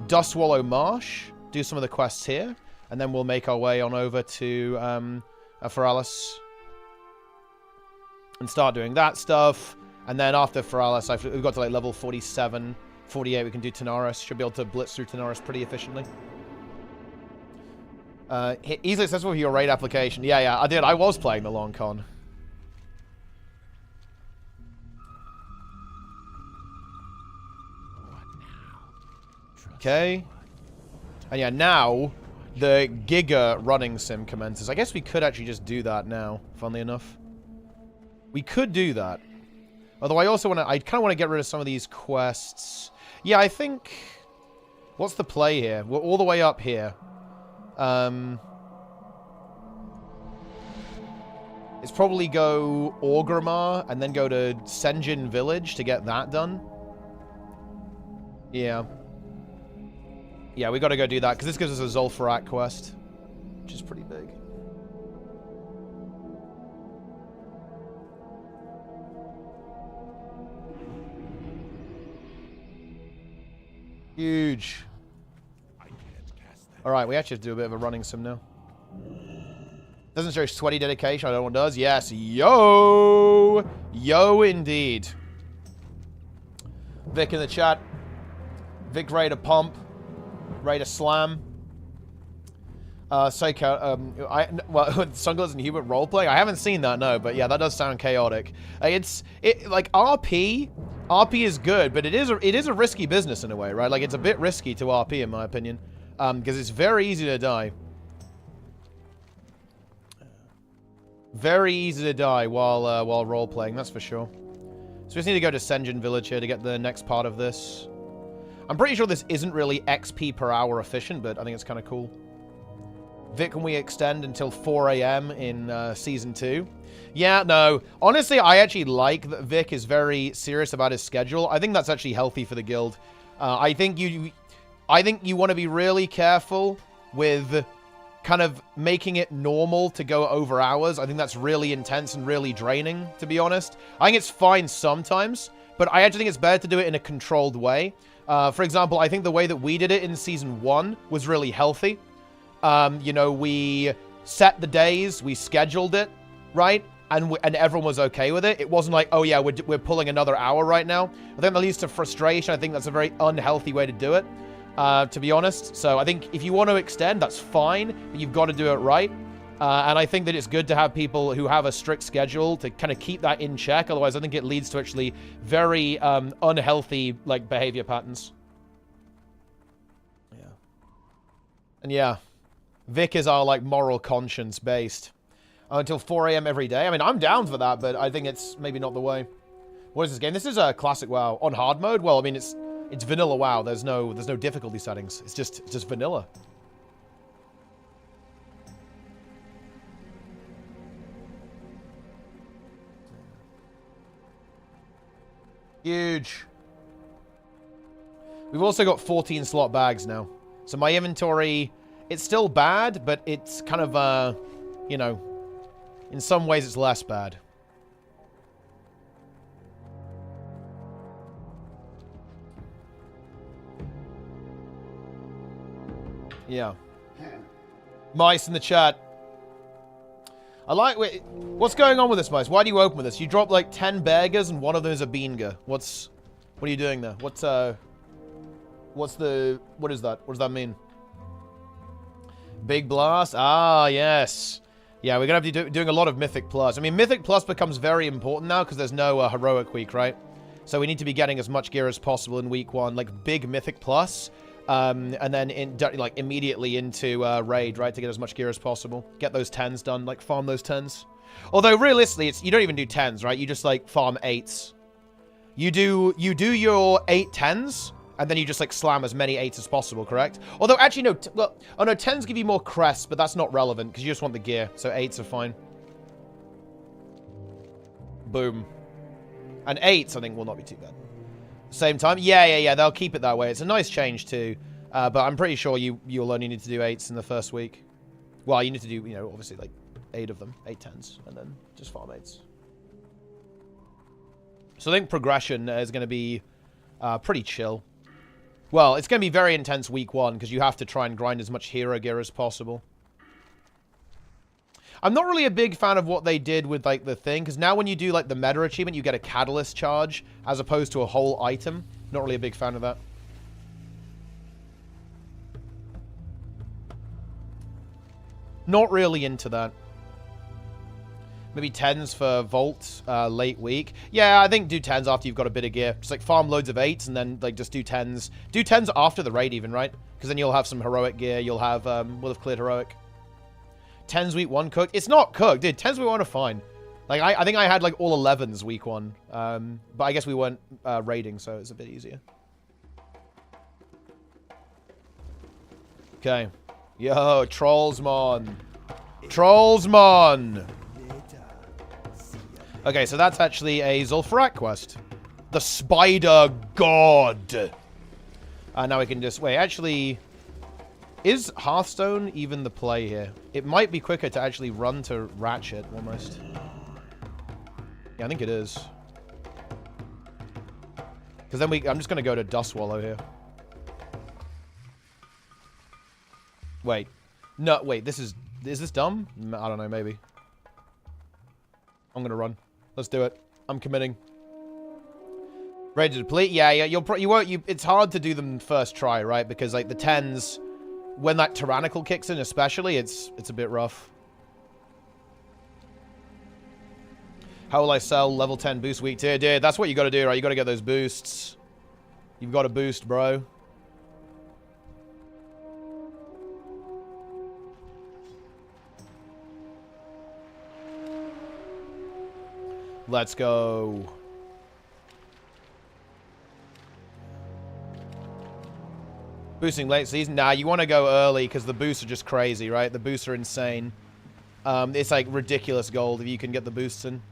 Dustwallow Marsh, do some of the quests here, and then we'll make our way on over to Feralas and start doing that stuff. And then after Feralas, we've got to like level 47, 48, we can do Tanaris. Should be able to blitz through Tanaris pretty efficiently. Easily accessible for your raid application. Yeah, I did. I was playing the long con. Okay. And yeah, now the Giga running sim commences. I guess we could actually just do that now, funnily enough. We could do that. Although I also want to, I kind of want to get rid of some of these quests. Yeah, I think, what's the play here? We're all the way up here. It's probably go Orgrimmar and then go to Senjin Village to get that done. Yeah. Yeah, we got to go do that, because this gives us a Zul'Farrak quest, which is pretty big. Huge. Alright, we actually have to do a bit of a running sim now. Doesn't show sweaty dedication, I don't know what does. Yes, yo! Yo, indeed. Vic in the chat. Vic ready to pump. Ready to slam. Well, Sunglass and Hubert roleplay. I haven't seen that, no, but yeah, that does sound chaotic. Like RP is good, but it is a risky business in a way, right? Like it's a bit risky to RP in my opinion, because it's very easy to die. Very easy to die while role playing, that's for sure. So we just need to go to Sen'jin Village here to get the next part of this. I'm pretty sure this isn't really XP per hour efficient, but I think it's kind of cool. Vic, can we extend until 4 AM in Season 2? Yeah, no. Honestly, I actually like that Vic is very serious about his schedule. I think that's actually healthy for the guild. I think you want to be really careful with kind of making it normal to go over hours. I think that's really intense and really draining, to be honest. I think it's fine sometimes, but I actually think it's better to do it in a controlled way. For example, I think the way that we did it in Season 1 was really healthy. You know, we set the days, we scheduled it, right? And everyone was okay with it. It wasn't like, oh yeah, we're pulling another hour right now. I think that leads to frustration. I think that's a very unhealthy way to do it, to be honest. So I think if you want to extend, that's fine, but you've got to do it right. And I think that it's good to have people who have a strict schedule to kind of keep that in check. Otherwise, I think it leads to actually very unhealthy like behavior patterns. Yeah. And yeah. Vic is our, like, moral conscience based. Until 4 AM every day. I mean, I'm down for that, but I think it's maybe not the way. What is this game? This is a classic WoW. On hard mode? Well, I mean, it's vanilla WoW. There's no difficulty settings. It's just vanilla. Huge. We've also got 14 slot bags now. So my inventory... It's still bad, but it's kind of, you know, in some ways it's less bad. Yeah. Mice in the chat. Wait, what's going on with this, Mice? Why do you open with this? You dropped like 10 beggars and one of them is a beanga. What are you doing there? what is that? What does that mean? Big Blast? Ah, yes. Yeah, we're going to have to be doing a lot of Mythic Plus. I mean, Mythic Plus becomes very important now because there's no Heroic Week, right? So we need to be getting as much gear as possible in Week 1. Like, big Mythic Plus. And then, immediately into Raid, right? To get as much gear as possible. Get those 10s done. Like, farm those 10s. Although, realistically, you don't even do 10s, right? You just, like, farm 8s. You do your 8 10s. And then you just, like, slam as many 8s as possible, correct? Although, actually, no. Well, oh, no, 10s give you more crests, but that's not relevant, because you just want the gear. So 8s are fine. Boom. And 8s, I think, will not be too bad. Same time? Yeah. They'll keep it that way. It's a nice change, too. But I'm pretty sure you'll only need to do 8s in the first week. Well, you need to do, you know, obviously, like, 8 of them. 8 10s. And then just farm 8s. So I think progression is going to be pretty chill. Well, it's going to be very intense Week 1, because you have to try and grind as much hero gear as possible. I'm not really a big fan of what they did with, like, the thing, because now when you do, like, the meta achievement, you get a catalyst charge, as opposed to a whole item. Not really a big fan of that. Not really into that. Maybe 10s for Vault, late week. Yeah, I think do 10s after you've got a bit of gear. Just, like, farm loads of 8s and then, like, just do 10s. Do 10s after the raid even, right? Because then you'll have some heroic gear. You'll have, we'll have cleared heroic. 10s week 1 cooked. It's not cooked, dude. 10s week 1 are fine. Like, I think I had, like, all 11s week 1. But I guess we weren't raiding, so it's a bit easier. Okay. Yo, Trollsmon. Trollsmon! Okay, so that's actually a Zul'Farrak quest. The Spider God. Now we can just... Wait, actually... Is Hearthstone even the play here? It might be quicker to actually run to Ratchet, almost. Yeah, I think it is. Because then I'm just going to go to Dustwallow here. Wait. No, wait, this is... Is this dumb? I don't know, maybe. I'm going to run. Let's do it. I'm committing. Ready to deplete? Yeah, you won't... It's hard to do them first try, right? Because, like, the 10s... When that Tyrannical kicks in, especially, it's a bit rough. How will I sell level 10 boost week tier? Dude, that's what you got to do, right? You got to get those boosts. You've got to boost, bro. Let's go. Boosting late season? Nah, you want to go early because the boosts are just crazy, right? The boosts are insane. It's like ridiculous gold if you can get the boosts in.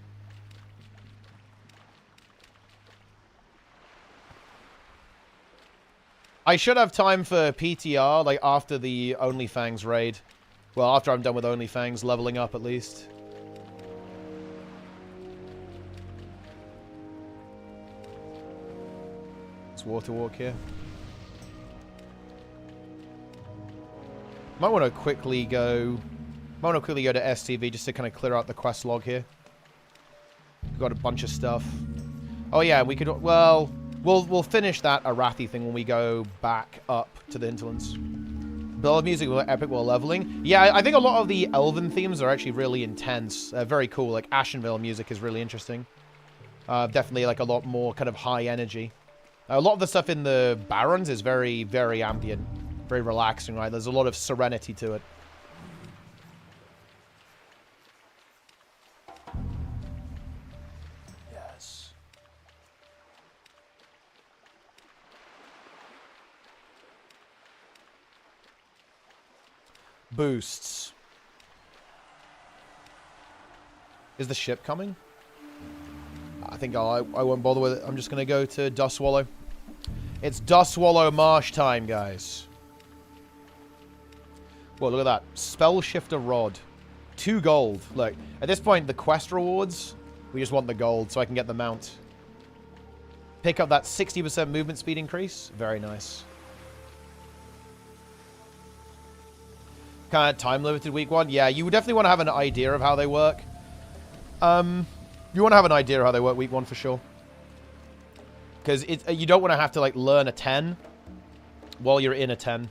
I should have time for PTR, like after the Onlyfangs raid. Well, after I'm done with Onlyfangs, leveling up at least. It's water walk here. Might want to quickly go to STV just to kind of clear out the quest log here. We've got a bunch of stuff. Oh yeah, we could. Well, we'll finish that Arathi thing when we go back up to the Hinterlands. Bill of music will epic while leveling. Yeah, I think a lot of the Elven themes are actually really intense. Very cool. Like Ashenvale music is really interesting. Definitely like a lot more kind of high energy. A lot of the stuff in the Barrens is very, very ambient. Very relaxing, right? There's a lot of serenity to it. Yes. Boosts. Is the ship coming? I think I won't bother with it. I'm just going to go to Dustwallow. It's Dustwallow Marsh time, guys. Well, look at that. Spell Shifter Rod. 2 gold. Look, at this point, the quest rewards, we just want the gold so I can get the mount. Pick up that 60% movement speed increase. Very nice. Kind of time-limited week 1. Yeah, you would definitely want to have an idea of how they work. You want to have an idea of how they work week 1 for sure. Because you don't want to have to, like, learn a 10 while you're in a 10.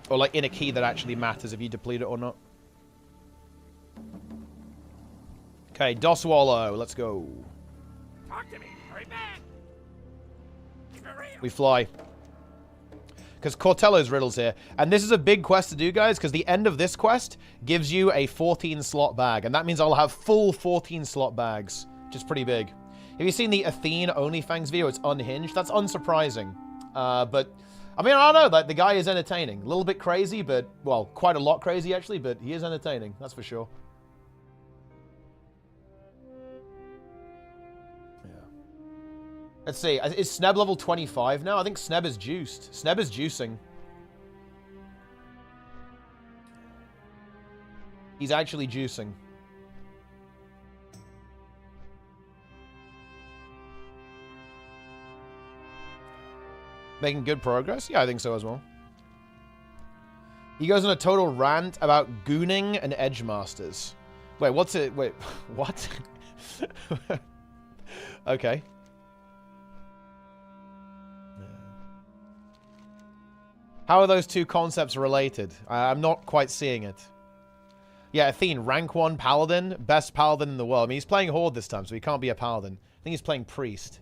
Or, like, in a key that actually matters if you deplete it or not. Okay, Dustwallow. Let's go. Talk to me. Hurry back. We fly. Because Cortello's riddles here. And this is a big quest to do, guys, because the end of this quest gives you a 14-slot bag. And that means I'll have full 14-slot bags, which is pretty big. Have you seen the Athene Onlyfangs video? It's unhinged. That's unsurprising. But... I mean, I don't know, like, the guy is entertaining. A little bit crazy, but, well, quite a lot crazy, actually, but he is entertaining, that's for sure. Yeah. Let's see, is Sneb level 25 now? I think Sneb is juiced. Sneb is juicing. He's actually juicing. Making good progress? Yeah, I think so as well. He goes on a total rant about gooning and edge masters. Wait, what's it? Wait, what? Okay. How are those two concepts related? I'm not quite seeing it. Yeah, Athene, rank 1 paladin, best paladin in the world. I mean, he's playing Horde this time, so he can't be a paladin. I think he's playing priest.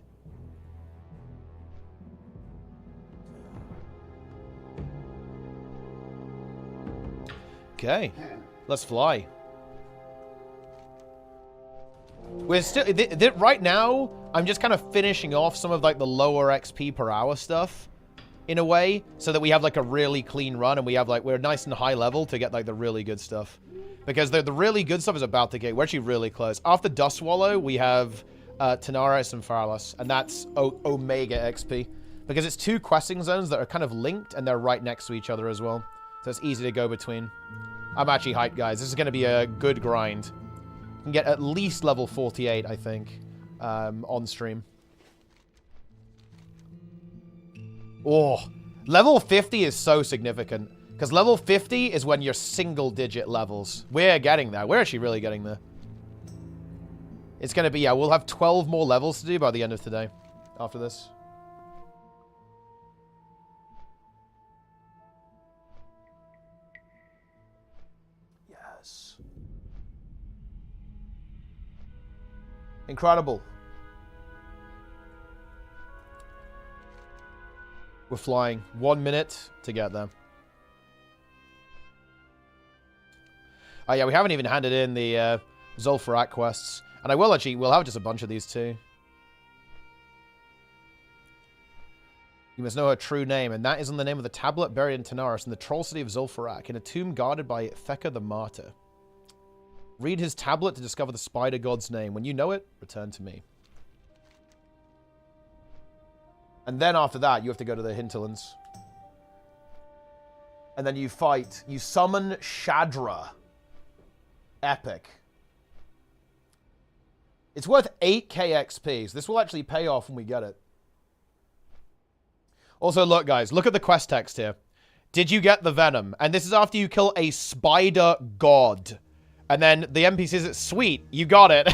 Okay, let's fly. We're still right now. I'm just kind of finishing off some of like the lower XP per hour stuff, in a way, so that we have like a really clean run and we have like we're nice and high level to get like the really good stuff, because the really good stuff is about to get. We're actually really close. After Dustwallow, we have Tanaris and Feralas, and that's Omega XP. Because it's 2 questing zones that are kind of linked, and they're right next to each other as well. So it's easy to go between. I'm actually hyped, guys. This is going to be a good grind. You can get at least level 48, I think, on stream. Oh, level 50 is so significant. Because level 50 is when you're single-digit levels. We're getting there. We're actually really getting there. It's going to be, yeah, we'll have 12 more levels to do by the end of today. After this. Yes. Incredible. We're flying. 1 minute to get there. Oh yeah, we haven't even handed in the Zul'Farrak quests. And I will actually, we'll have just a bunch of these too. You must know her true name, and that is on the name of the tablet buried in Tanaris in the troll city of Zul'Farrak, in a tomb guarded by Theka the Martyr. Read his tablet to discover the spider god's name. When you know it, return to me. And then after that, you have to go to the Hinterlands. And then you fight. You summon Shadra. Epic. It's worth 8k XP, so this will actually pay off when we get it. Also, look, guys. Look at the quest text here. Did you get the venom? And this is after you kill a spider god. And then the NPC says, sweet, you got it.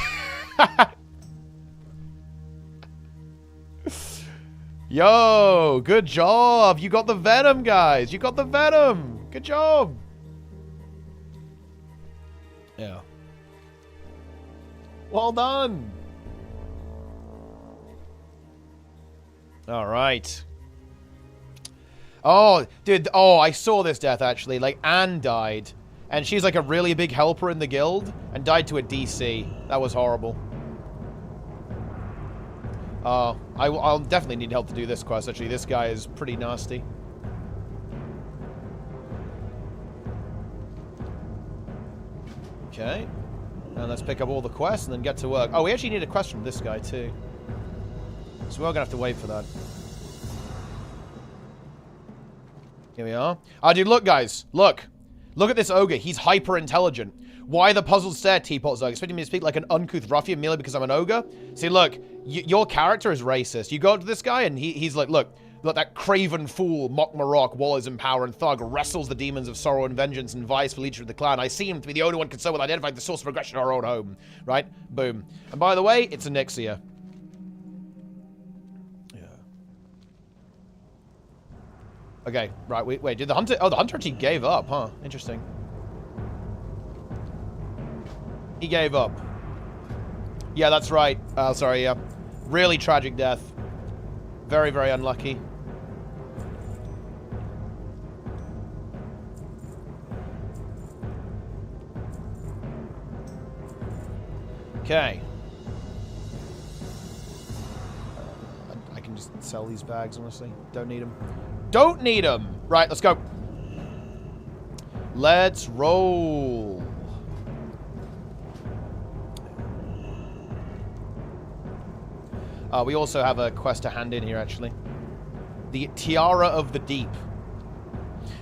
Yo, good job. You got the venom, guys. You got the venom. Good job. Yeah. Well done. All right. Oh, dude. Oh, I saw this death, actually. Like, Anne died. And she's like a really big helper in the guild. And died to a DC. That was horrible. I'll definitely need help to do this quest, actually. This guy is pretty nasty. Okay. And let's pick up all the quests and then get to work. Oh, we actually need a quest from this guy, too. So we're going to have to wait for that. Here we are. Oh, dude, look, guys. Look. Look at this ogre. He's hyper-intelligent. Why the puzzled stare, Teapot Zog? Expecting me to speak like an uncouth ruffian merely because I'm an ogre? See, look. Your character is racist. You go up to this guy and he's like, look, that craven fool, Mok Marok, wallows in power and thug, wrestles the demons of sorrow and vengeance and vice for leader of the clan. I see him to be the only one concerned with identifying the source of aggression in our own home. Right? Boom. And by the way, it's Onyxia. Yeah. Okay, right, wait, did the hunter... Oh, the hunter actually gave up, huh? Interesting. He gave up. Yeah, that's right. Sorry, yeah. Really tragic death. Very, very unlucky. Okay. I can just sell these bags, honestly. Don't need them. Don't need them! Right, let's go. Let's roll. We also have a quest to hand in here, actually. The Tiara of the Deep.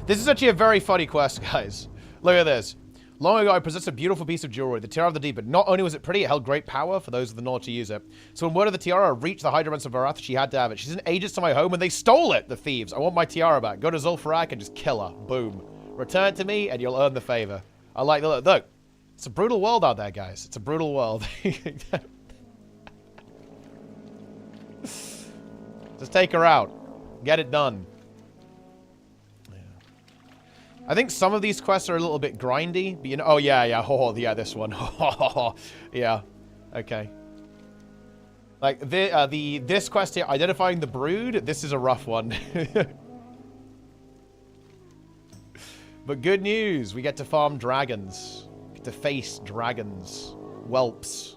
This is actually a very funny quest, guys. Look at this. Long ago, I possessed a beautiful piece of jewelry, the Tiara of the Deep, but not only was it pretty, it held great power for those with the knowledge to use it. So when word of the Tiara reached the Hydraments of Varath, she had to have it. She sent agents to my home, and they stole it, the thieves. I want my Tiara back. Go to Zul'Farrak and just kill her. Boom. Return it to me, and you'll earn the favor. I like the look. Look, it's a brutal world out there, guys. It's a brutal world. Just take her out. Get it done. Yeah. I think some of these quests are a little bit grindy, but you know... Oh, yeah. Oh, yeah, this one. Yeah. Okay. Like, this quest here, identifying the brood, this is a rough one. But good news. We get to farm dragons. We get to face dragons. Whelps.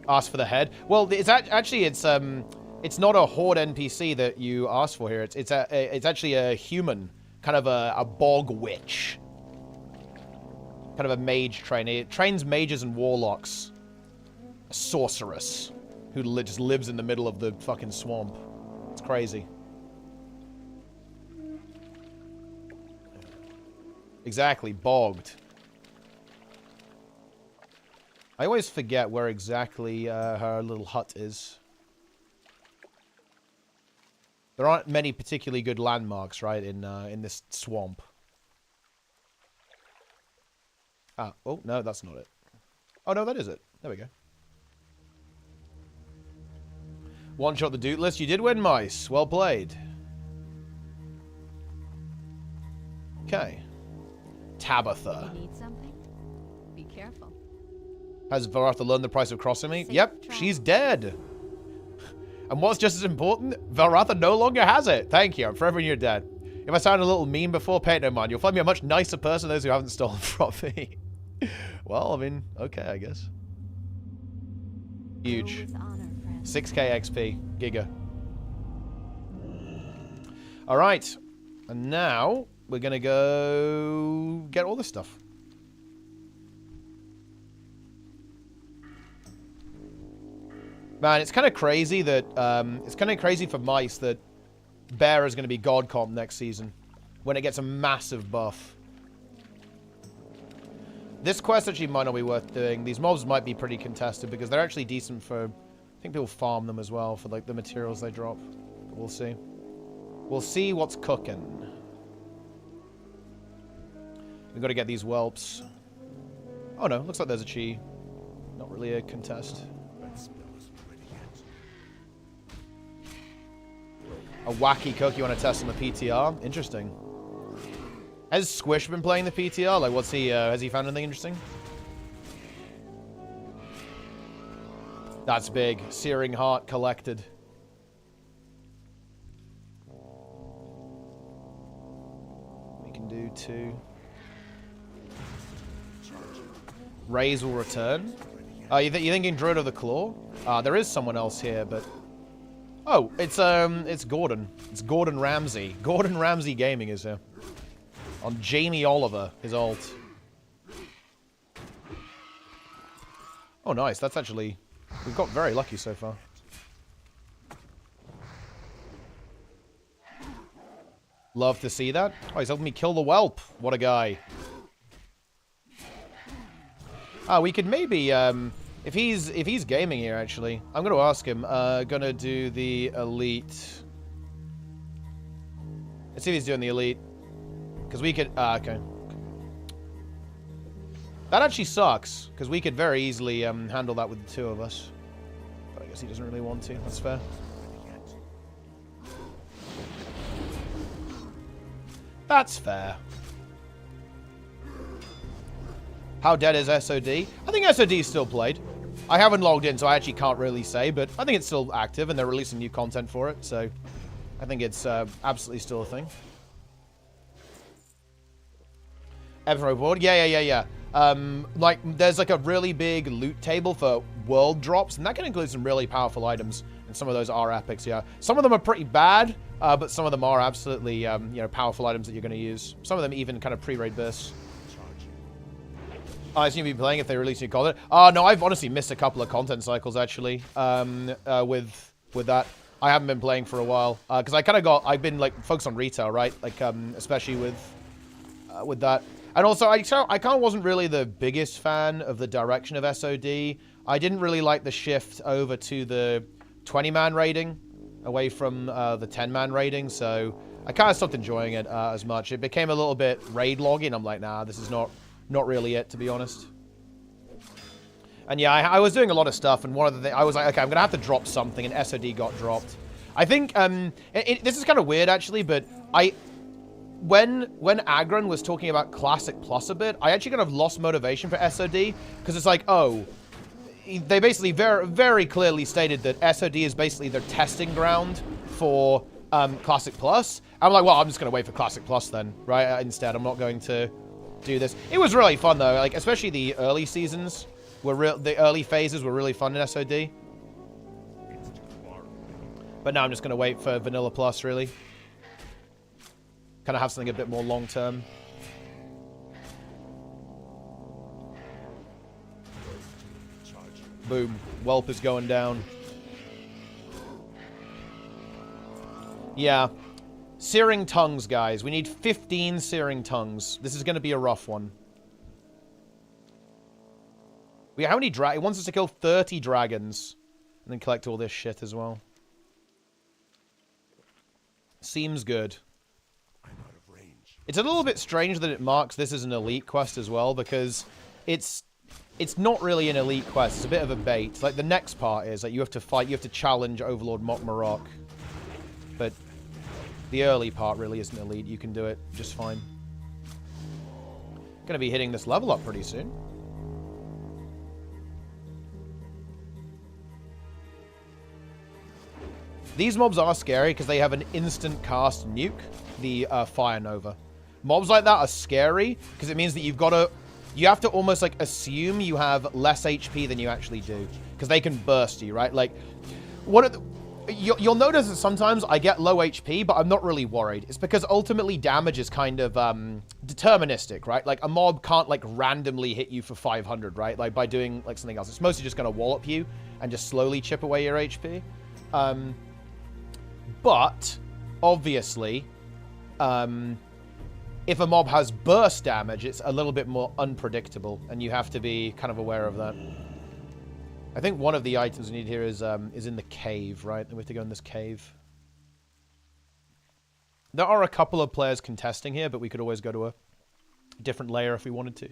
Ask for the head. Well, it's actually it's not a horde NPC that you ask for here. It's actually a human, kind of a bog witch. kind of a mage trainer. It trains mages and warlocks. A sorceress who just lives in the middle of the fucking swamp. It's crazy. Exactly, bogged. I always forget where exactly her little hut is. There aren't many particularly good landmarks, right, in this swamp. Ah, oh, no, that's not it. Oh, no, that is it. There we go. One-shot the Dootless. You did win, Mice. Well played. Okay. Tabitha. Need something? Be careful. Has Varatha learned the price of crossing me? Yep, she's dead. And what's just as important, Varatha no longer has it. Thank you, I'm forever in your debt. If I sound a little mean before, pay it no mind. You'll find me a much nicer person than those who haven't stolen from me. Well, I mean, okay, I guess. Huge. 6k XP. Giga. Alright. And now, we're gonna go get all this stuff. Man, it's kind of crazy that, it's kind of crazy for Mice that Bear is going to be God Comp next season when it gets a massive buff. This quest actually might not be worth doing. These mobs might be pretty contested because they're actually decent for, I think people farm them as well for like the materials they drop. But we'll see. We'll see what's cooking. We've got to get these whelps. Oh no, looks like there's a chi. Not really a contest. A wacky cook you want to test on the PTR? Interesting. Has Squish been playing the PTR? Like, what's he, has he found anything interesting? That's big. Searing Heart collected. We can do 2. Raise will return. You thinking Druid of the Claw? There is someone else here, but... Oh, it's Gordon. It's Gordon Ramsay. Gordon Ramsay Gaming is here. On Jamie Oliver, his alt. Oh, nice. That's actually... We've got very lucky so far. Love to see that. Oh, he's helping me kill the whelp. What a guy. We could maybe, if he's gaming here, actually, I'm going to ask him. Gonna do the elite. Let's see if he's doing the elite. Because we could, okay. That actually sucks, because we could very easily handle that with the 2 of us. But I guess he doesn't really want to. That's fair. That's fair. How dead is SOD? I think SOD is still played. I haven't logged in, so I actually can't really say, but I think it's still active, and they're releasing new content for it, so I think it's absolutely still a thing. Evan reward? Yeah. Like, there's like a really big loot table for world drops, and that can include some really powerful items, and some of those are epics, yeah. Some of them are pretty bad, but some of them are absolutely, you know, powerful items that you're going to use. Some of them even kind of pre-raid bursts. I assume you'll be playing if they release new content. No, I've honestly missed a couple of content cycles, actually, with that. I haven't been playing for a while, because I've been, like, focused on retail, right? Like, especially with that. And also, I kind of wasn't really the biggest fan of the direction of SOD. I didn't really like the shift over to the 20-man raiding, away from the 10-man raiding, so I kind of stopped enjoying it as much. It became a little bit raid logging. I'm like, nah, this is not really it, to be honest. And yeah, I was doing a lot of stuff, and one of the things, I was like, okay, I'm going to have to drop something, and SOD got dropped. I think, this is kind of weird, actually, but when Agron was talking about Classic Plus a bit, I actually kind of lost motivation for SOD, because it's like, oh, they basically very, very clearly stated that SOD is basically their testing ground for Classic Plus. I'm like, well, I'm just going to wait for Classic Plus then, right? Instead, I'm not going to do this. It was really fun, though, like, especially the early seasons, the early phases were really fun in SOD. But now I'm just going to wait for Vanilla Plus, really. Kind of have something a bit more long-term. Boom. Whelp is going down. Yeah. Searing tongues, guys. We need 15 searing tongues. This is going to be a rough one. How many It wants us to kill 30 dragons. And then collect all this shit as well. Seems good. It's a little bit strange that it marks this as an elite quest as well, because it's not really an elite quest. It's a bit of a bait. Like, the next part is, like, you have to fight, you have to challenge Overlord Mok Marok. But the early part really isn't elite. You can do it just fine. Gonna be hitting this level up pretty soon. These mobs are scary because they have an instant cast nuke, the Fire Nova. Mobs like that are scary because it means that you have to almost like assume you have less HP than you actually do because they can burst you, right? Like, you'll notice that sometimes I get low HP, but I'm not really worried. It's because ultimately damage is kind of deterministic, right? Like, a mob can't like randomly hit you for 500, right? Like, by doing like something else. It's mostly just going to wallop you and just slowly chip away your HP. But, obviously, if a mob has burst damage, it's a little bit more unpredictable, and you have to be kind of aware of that. I think one of the items we need here is in the cave, right? We have to go in this cave. There are a couple of players contesting here, but we could always go to a different layer if we wanted to.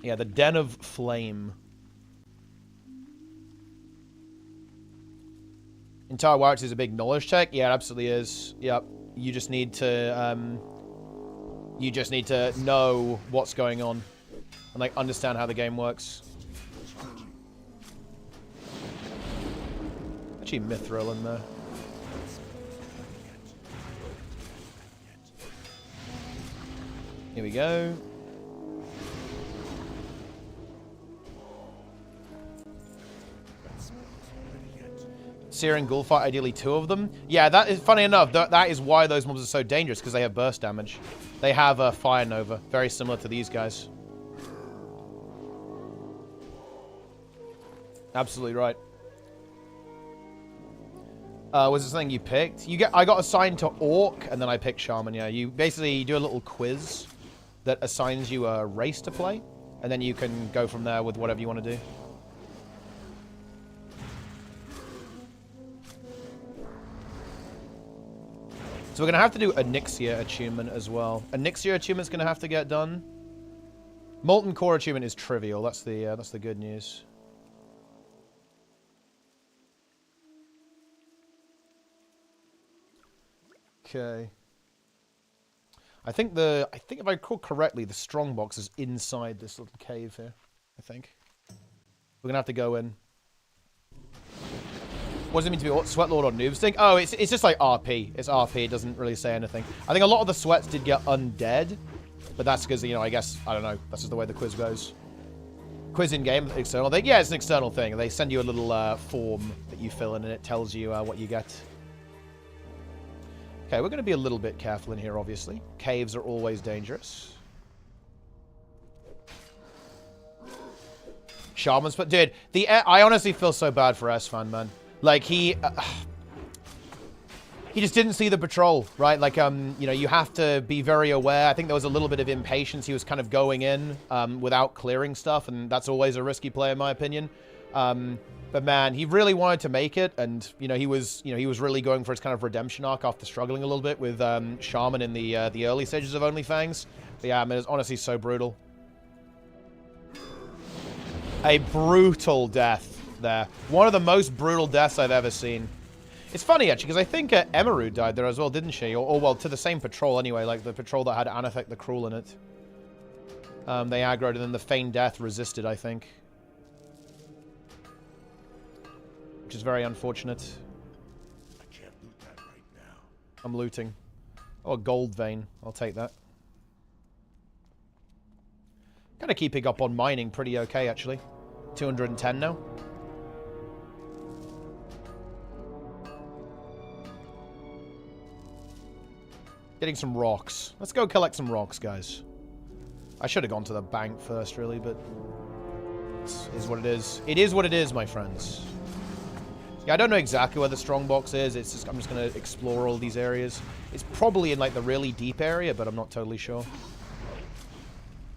Yeah, the Den of Flame. Entire WoW is a big knowledge check. Yeah, it absolutely is. Yep. You just need to know what's going on and like understand how the game works. Actually, Mithril in there. Here we go. Searing Ghoul fight, ideally 2 of them. Yeah, that is funny enough. That is why those mobs are so dangerous, because they have burst damage. They have a Fire Nova, very similar to these guys. Absolutely right. Was it something you picked? I got assigned to Orc, and then I picked Shaman. Yeah, you basically do a little quiz that assigns you a race to play, and then you can go from there with whatever you want to do. So we're going to have to do a Nixia attunement as well. A Nixia attunement's going to have to get done. Molten Core attunement is trivial. That's the good news. Okay. I think if I recall correctly, the strongbox is inside this little cave here. I think. We're going to have to go in. What does it mean to be Sweatlord or Noob Stink? Oh, it's just like RP. It's RP. It doesn't really say anything. I think a lot of the sweats did get undead, but that's because, you know, I guess, I don't know. That's just the way the quiz goes. Quiz in-game, external thing? Yeah, it's an external thing. They send you a little form that you fill in, and it tells you what you get. Okay, we're going to be a little bit careful in here, obviously. Caves are always dangerous. Shaman's, but dude, I honestly feel so bad for S-Fan, man. Like, he just didn't see the patrol, right? Like, you know, you have to be very aware. I think there was a little bit of impatience. He was kind of going in without clearing stuff, and that's always a risky play, in my opinion. But man, he really wanted to make it, and he was really going for his kind of redemption arc after struggling a little bit with Shaman in the early stages of Onlyfangs. But yeah, I mean, it's honestly so brutal. A brutal death there. One of the most brutal deaths I've ever seen. It's funny, actually, because I think Emerald died there as well, didn't she? Or, well, to the same patrol anyway, like the patrol that had Anathek the Cruel in it. They aggroed, and then the Feigned Death resisted, I think. Which is very unfortunate. I can't loot that right now. I'm looting. Oh, a gold vein. I'll take that. Kind of keeping up on mining pretty okay, actually. 210 now. Getting some rocks. Let's go collect some rocks, guys. I should have gone to the bank first, really, but... is what it is. It is what it is, my friends. Yeah, I don't know exactly where the strongbox is. It's just I'm just gonna explore all these areas. It's probably in like the really deep area, but I'm not totally sure.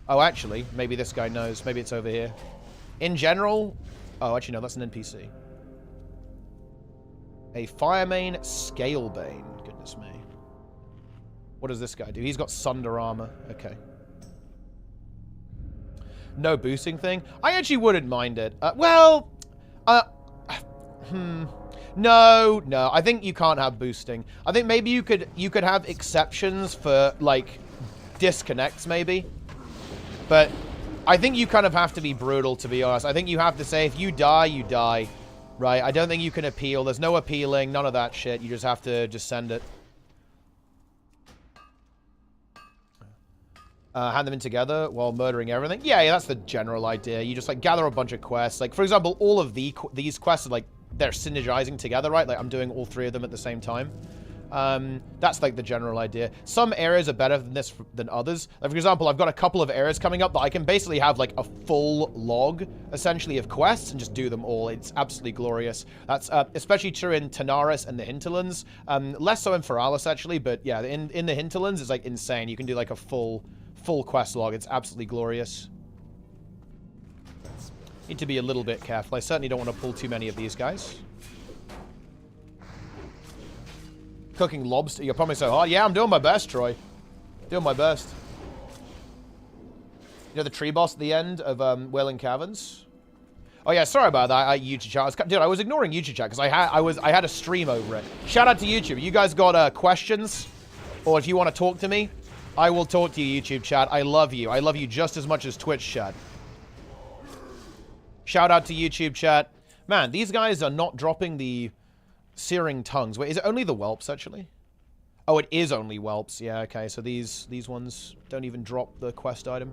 Oh, actually, maybe this guy knows. Maybe it's over here. In general, oh, actually no, that's an NPC. A Firemane Scalebane. Goodness me. What does this guy do? He's got Sunder armor. Okay. No boosting thing. I actually wouldn't mind it. No. I think you can't have boosting. I think maybe you could have exceptions for like disconnects, maybe. But I think you kind of have to be brutal, to be honest. I think you have to say if you die, you die. Right? I don't think you can appeal. There's no appealing. None of that shit. You just have to just send it. Hand them in together while murdering everything. Yeah, that's the general idea. You just like gather a bunch of quests. Like, for example, all of these quests are like, they're synergizing together, right? Like, I'm doing all 3 of them at the same time. That's like the general idea. Some areas are better than others. Like, for example, I've got a couple of areas coming up that I can basically have like a full log, essentially, of quests and just do them all. It's absolutely glorious. That's especially true in Tanaris and the Hinterlands. Less so in Feralas, actually, but yeah, in the Hinterlands, it's like insane. You can do like a full quest log. It's absolutely glorious. Need to be a little bit careful. I certainly don't want to pull too many of these guys. Cooking lobster. You're probably so hard. Yeah, I'm doing my best, Troy. Doing my best. You know the tree boss at the end of Wailing Caverns? Oh yeah, sorry about that. YouTube chat. Dude, I was ignoring YouTube chat because I had a stream over it. Shout out to YouTube. You guys got questions, or if you want to talk to me, I will talk to you, YouTube chat. I love you. I love you just as much as Twitch chat. Shout out to YouTube chat. Man, these guys are not dropping the searing tongues. Wait, is it only the whelps, actually? Oh, it is only whelps. Yeah, okay. So these ones don't even drop the quest item.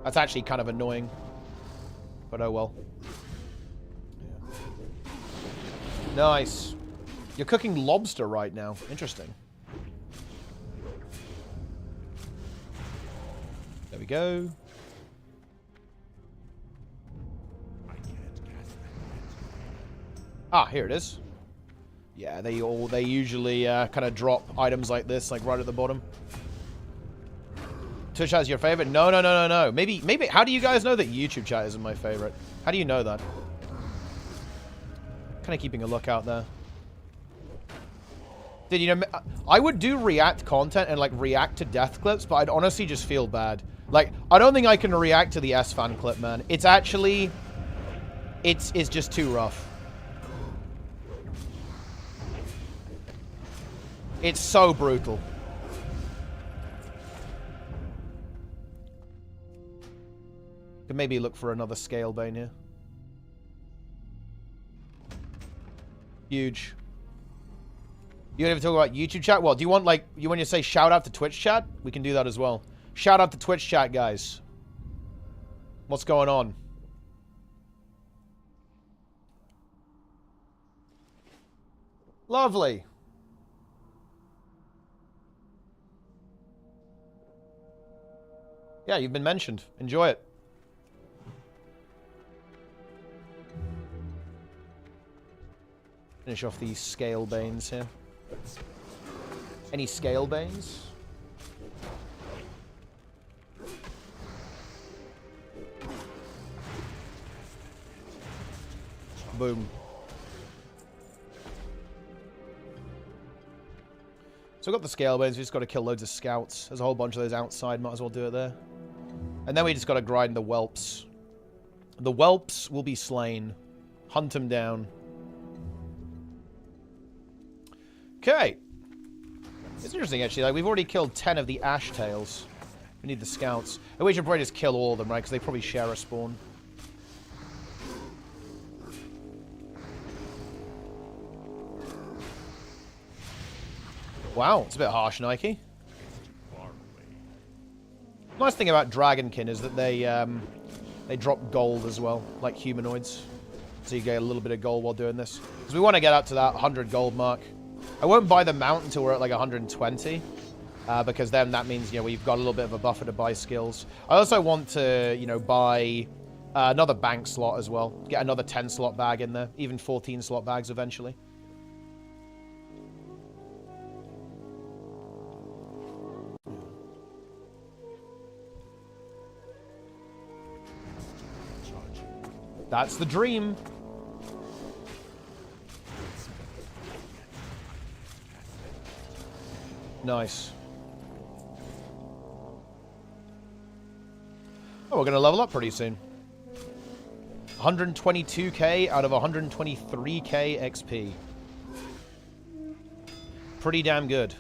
That's actually kind of annoying. But oh well. Yeah. Nice. You're cooking lobster right now. Interesting. There we go. Ah, here it is. Yeah, they usually kind of drop items like this, like right at the bottom. Twitch chat is your favorite? No. Maybe. How do you guys know that YouTube chat isn't my favorite? How do you know that? Kind of keeping a lookout there. Did you know? I would do react content and like react to death clips, but I'd honestly just feel bad. Like, I don't think I can react to the S-Fan clip, man. It's actually, it's just too rough. It's so brutal. Could maybe look for another Scalebane here. Huge. You don't even talk about YouTube chat? Well, do you want, like, you want to say shout out to Twitch chat? We can do that as well. Shout out to Twitch chat, guys. What's going on? Lovely. Yeah, you've been mentioned. Enjoy it. Finish off these Scalebanes here. Any Scalebanes? Boom. So we've got the Scalebanes, we just got to kill loads of scouts. There's a whole bunch of those outside, might as well do it there. And then we just got to grind the whelps. The whelps will be slain. Hunt them down. Okay. It's interesting, actually. Like, we've already killed 10 of the ash tails. We need the scouts. And we should probably just kill all of them, right? Because they probably share a spawn. Wow, it's a bit harsh, Nike. Nice thing about Dragonkin is that they drop gold as well, like humanoids. So you get a little bit of gold while doing this. Because we want to get up to that 100 gold mark. I won't buy the mount until we're at like 120. Because then that means, you know, we've got a little bit of a buffer to buy skills. I also want to, you know, buy Another bank slot as well. Get another 10 slot bag in there. Even 14 slot bags eventually. That's the dream. Nice. Oh, we're going to level up pretty soon. 122k out of 123k XP. Pretty damn good.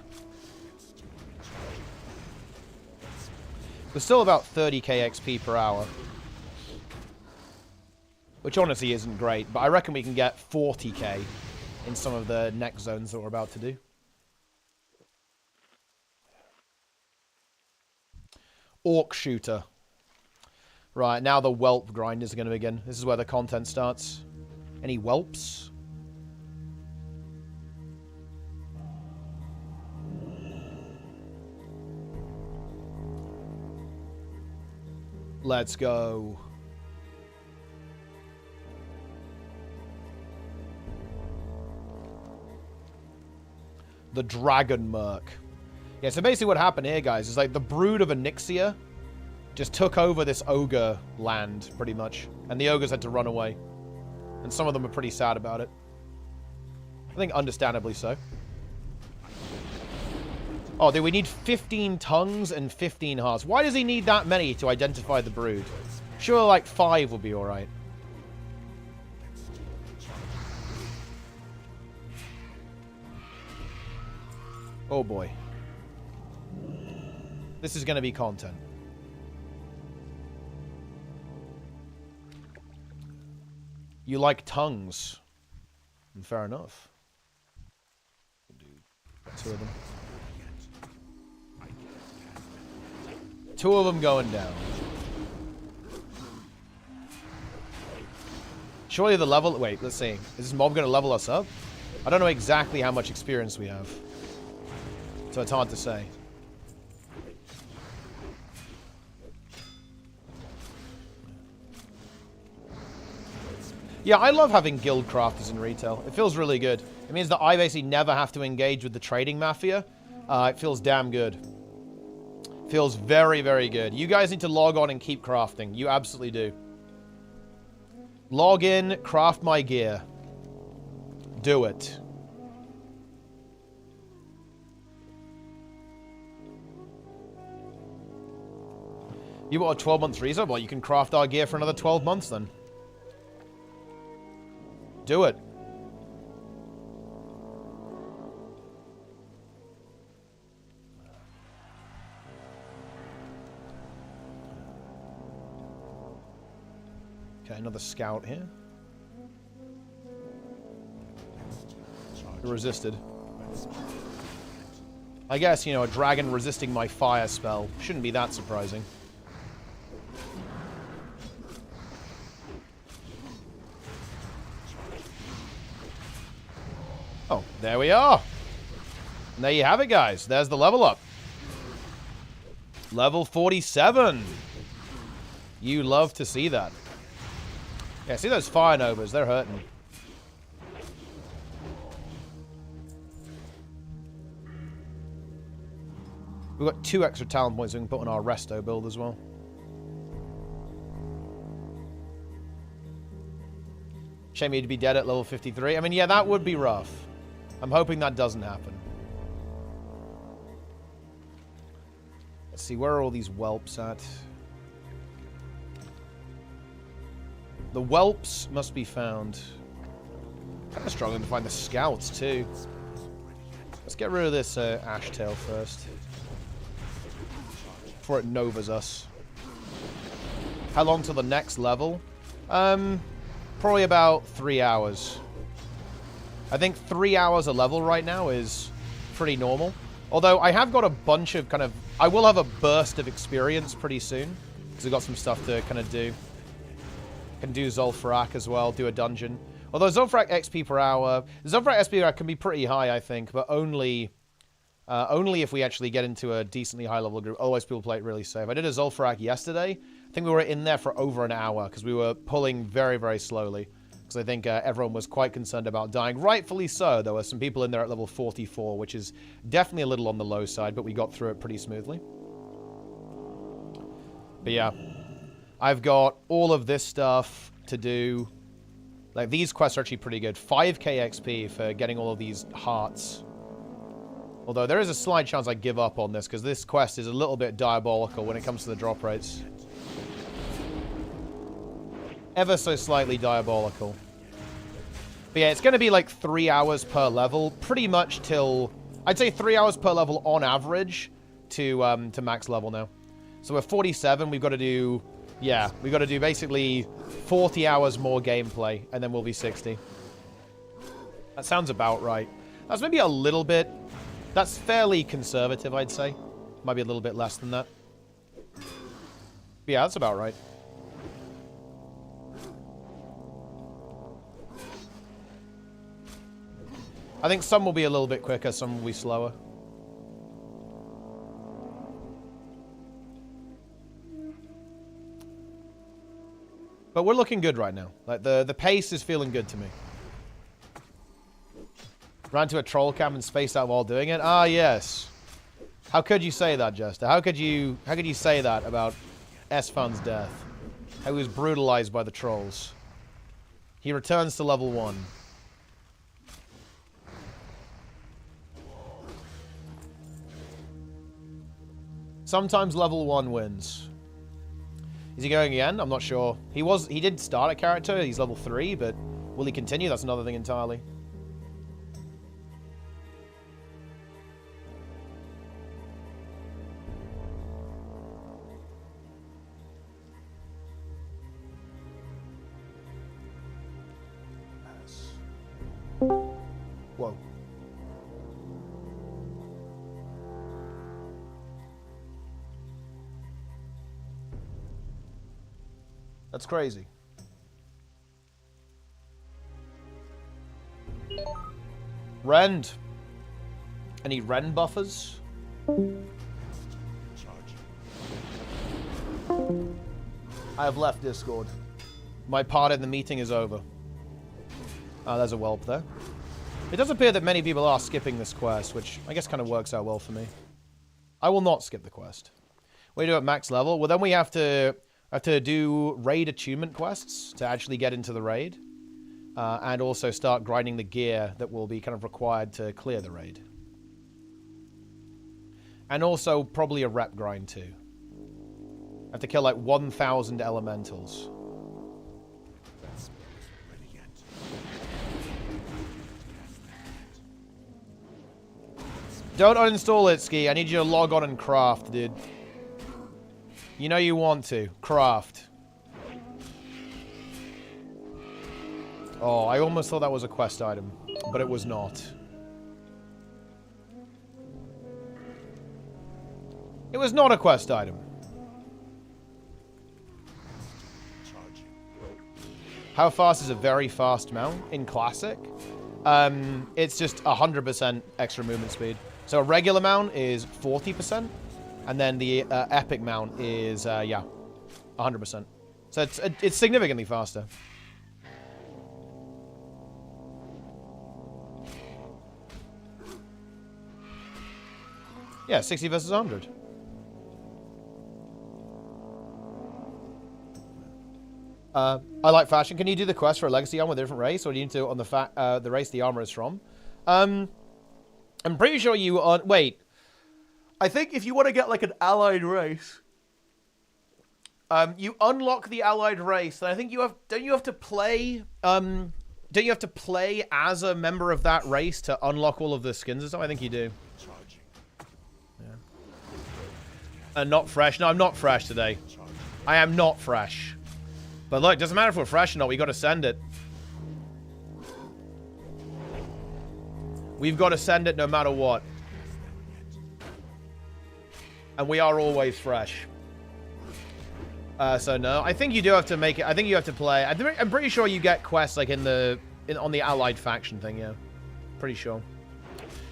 We're still about 30k XP per hour. Which honestly isn't great, but I reckon we can get 40k in some of the next zones that we're about to do. Orc shooter. Right, now the whelp grind is going to begin. This is where the content starts. Any whelps? Let's go. The Dragon Merc. Yeah, so basically what happened here, guys, is like the brood of Onyxia just took over this ogre land, pretty much. And the ogres had to run away. And some of them are pretty sad about it. I think understandably so. Oh, we need 15 tongues and 15 hearts. Why does he need that many to identify the brood? Sure, like 5 would be alright. Oh boy. This is going to be content. You like tongues. Fair enough. We'll do 2 of them. 2 of them going down. Surely the level... Wait, let's see. Is this mob going to level us up? I don't know exactly how much experience we have. So it's hard to say. Yeah, I love having guild crafters in retail. It feels really good. It means that I basically never have to engage with the trading mafia. It feels damn good. Feels very, very good. You guys need to log on and keep crafting. You absolutely do. Log in, craft my gear. Do it. You want a 12-month reset? Well, you can craft our gear for another 12 months then. Do it. Okay, another scout here. Resisted. I guess, you know, a dragon resisting my fire spell shouldn't be that surprising. Oh, there we are. And there you have it, guys. There's the level up. Level 47. You love to see that. Yeah, see those fire novas? They're hurting me. We've got 2 extra talent points we can put on our resto build as well. Shame you'd be dead at level 53. I mean, yeah, that would be rough. I'm hoping that doesn't happen. Let's see, where are all these whelps at? The whelps must be found. Kind of struggling to find the scouts, too. Let's get rid of this Ashtail first. Before it novas us. How long till the next level? Probably about 3 hours. I think 3 hours a level right now is pretty normal. Although I have got a bunch of kind of... I will have a burst of experience pretty soon. Because I've got some stuff to kind of do. Can do Zul'Farrak as well, do a dungeon. Although Zul'Farrak XP per hour... Zul'Farrak XP per hour can be pretty high, I think. But only Only if we actually get into a decently high-level group. Otherwise, people play it really safe. I did a Zul'Farrak yesterday. I think we were in there for over an hour because we were pulling very, very slowly. Because I think everyone was quite concerned about dying. Rightfully so. There were some people in there at level 44, which is definitely a little on the low side, but we got through it pretty smoothly. But yeah, I've got all of this stuff to do. Like, these quests are actually pretty good. 5k XP for getting all of these hearts. Although there is a slight chance I give up on this, because this quest is a little bit diabolical when it comes to the drop rates. Ever so slightly diabolical. But yeah, it's going to be like 3 hours per level, pretty much till... I'd say 3 hours per level on average to max level now. So we're 47, we've got to do... Yeah, we've got to do basically 40 hours more gameplay, and then we'll be 60. That sounds about right. That's maybe a little bit... That's fairly conservative, I'd say. Might be a little bit less than that. But yeah, that's about right. I think some will be a little bit quicker, some will be slower. But we're looking good right now. Like, the pace is feeling good to me. Ran to a troll camp and spaced out while doing it? Ah, yes. How could you say that, Jester? How could you say that about Esfan's death? How he was brutalized by the trolls. He returns to level 1. Sometimes level 1 wins. Is he going again? I'm not sure. He did start a character. He's level 3, but will he continue? That's another thing entirely. Whoa. That's crazy. Rend. Any Rend buffers? I have left Discord. My part in the meeting is over. Oh, there's a whelp there. It does appear that many people are skipping this quest, which I guess kind of works out well for me. I will not skip the quest. We do it at max level. Well, then we have to do raid attunement quests to actually get into the raid. And also start grinding the gear that will be kind of required to clear the raid. And also probably a rep grind too. I have to kill like 1,000 elementals. Don't uninstall it, Ski. I need you to log on and craft, dude. You know you want to. Craft. Oh, I almost thought that was a quest item, but it was not. It was not a quest item. How fast is a very fast mount in Classic? It's just 100% extra movement speed. So a regular mount is 40%, and then the epic mount is, yeah, 100%. So it's significantly faster. Yeah, 60 versus 100. I like fashion. Can you do the quest for a legacy armor with a different race, or do you need to on the race the armor is from? I'm pretty sure you are. Wait, I think if you want to get like an allied race, you unlock the allied race, and I think you have. Don't you have to play? Don't you have to play as a member of that race to unlock all of the skins and stuff? I think you do. Yeah. Not fresh. No, I'm not fresh today. I am not fresh. But look, doesn't matter if we're fresh or not. We got to send it. We've got to send it no matter what. And we are always fresh. So no, I think you do have to make it. I think you have to play. I'm pretty sure you get quests like on the allied faction thing. Yeah, pretty sure.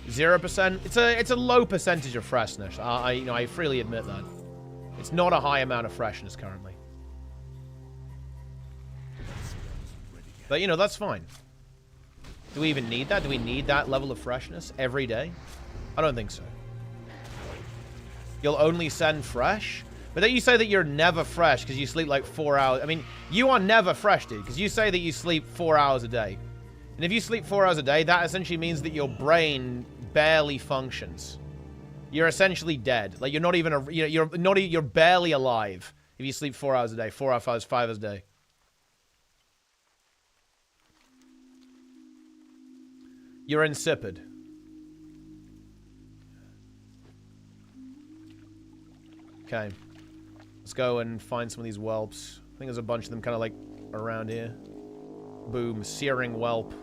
0%. It's a low percentage of freshness. I freely admit that. It's not a high amount of freshness currently. But that's fine. Do we even need that? Do we need that level of freshness every day? I don't think so. You'll only send fresh? But then you say that you're never fresh because you sleep like 4 hours. I mean, you are never fresh, dude, because you say that you sleep 4 hours a day. And if you sleep 4 hours a day, that essentially means that your brain barely functions. You're essentially dead. Like, you're not even you're barely alive if you sleep 4 hours a day, 4 hours, 5 hours a day. You're insipid. Okay. Let's go and find some of these whelps. I think there's a bunch of them kind of like around here. Boom. Searing whelp.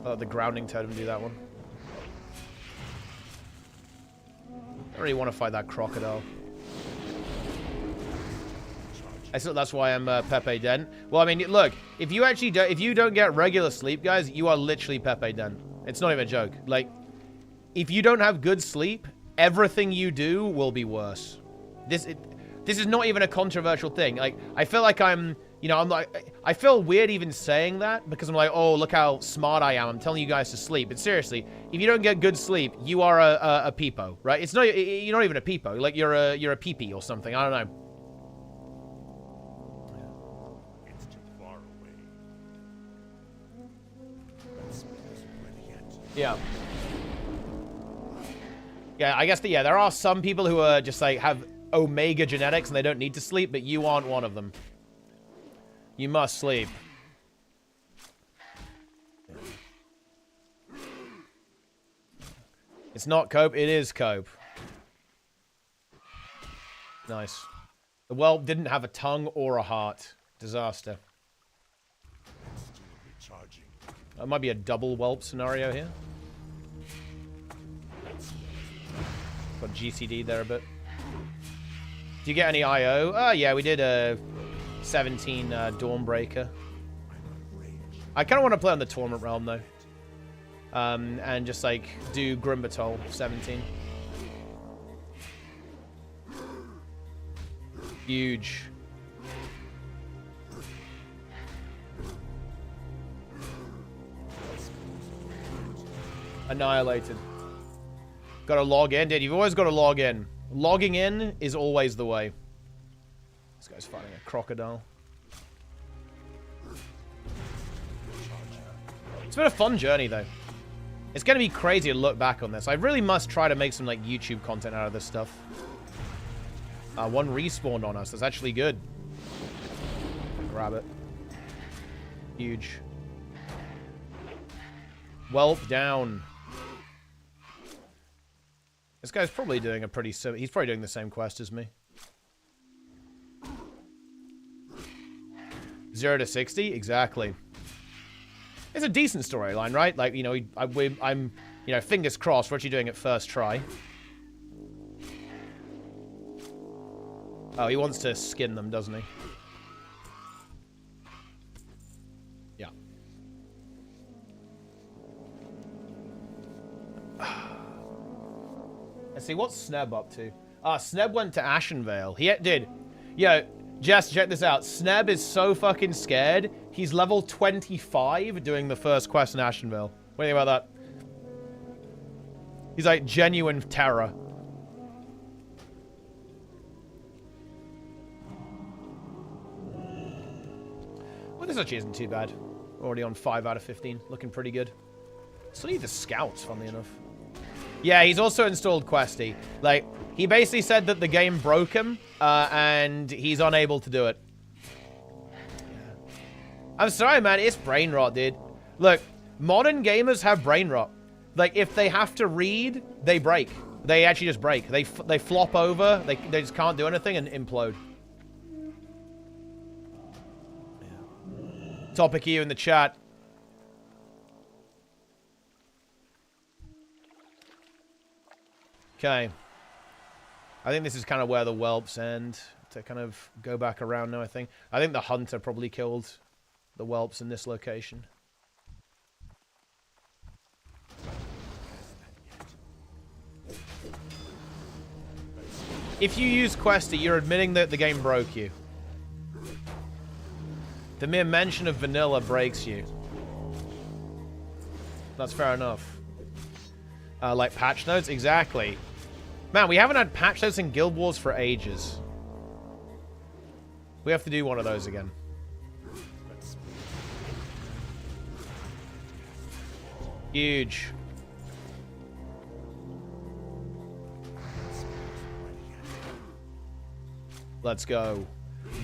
Oh, the grounding totem do that one. I don't really want to fight that crocodile. That's why I'm Pepe Dent. Well, I mean, look, if you don't get regular sleep, guys, you are literally Pepe Dent. It's not even a joke. Like, if you don't have good sleep, everything you do will be worse. This is not even a controversial thing. Like, I feel like I'm like, I feel weird even saying that because I'm like, oh, look how smart I am. I'm telling you guys to sleep. But seriously, if you don't get good sleep, you are a peepo, right? You're not even a peepo. Like, you're a peepee or something. I don't know. Yeah. Yeah, I guess there are some people who are just like have omega genetics and they don't need to sleep, but you aren't one of them. You must sleep. It's not Cope, it is Cope. Nice. The whelp didn't have a tongue or a heart. Disaster. That might be a double whelp scenario here. Got GCD there a bit. Do you get any IO? Oh, yeah, we did a 17 Dawnbreaker. I kind of want to play on the Torment Realm, though. And just, like, do Grimbatol 17. Huge. Annihilated. Gotta log in, dude. You've always got to log in. Logging in is always the way. This guy's fighting a crocodile. It's been a fun journey, though. It's going to be crazy to look back on this. I really must try to make some, like, YouTube content out of this stuff. One respawned on us. That's actually good. Grab it. Huge. Whelp down. This guy's probably doing he's probably doing the same quest as me. 0 to 60? Exactly. It's a decent storyline, right? Like, I'm, fingers crossed, we're actually doing it first try. Oh, he wants to skin them, doesn't he? Yeah. Let's see, what's Sneb up to? Sneb went to Ashenvale. He did. Yo, Jess, check this out. Sneb is so fucking scared. He's level 25 doing the first quest in Ashenvale. What do you think about that? He's like genuine terror. Well, this actually isn't too bad. Already on 5 out of 15. Looking pretty good. Still need the scouts, funnily enough. Yeah, he's also installed Questy. Like, he basically said that the game broke him, and he's unable to do it. I'm sorry, man. It's brain rot, dude. Look, modern gamers have brain rot. Like, if they have to read, they break. They actually just break. They flop over. They just can't do anything and implode. Topic you in the chat. Okay. I think this is kind of where the whelps end. to kind of go back around now, I think. I think the hunter probably killed the whelps in this location. If you use Questy, you're admitting that the game broke you. The mere mention of vanilla breaks you. That's fair enough. Like patch notes? Exactly. Man, we haven't had patch notes in Guild Wars for ages. We have to do one of those again. Huge. Let's go.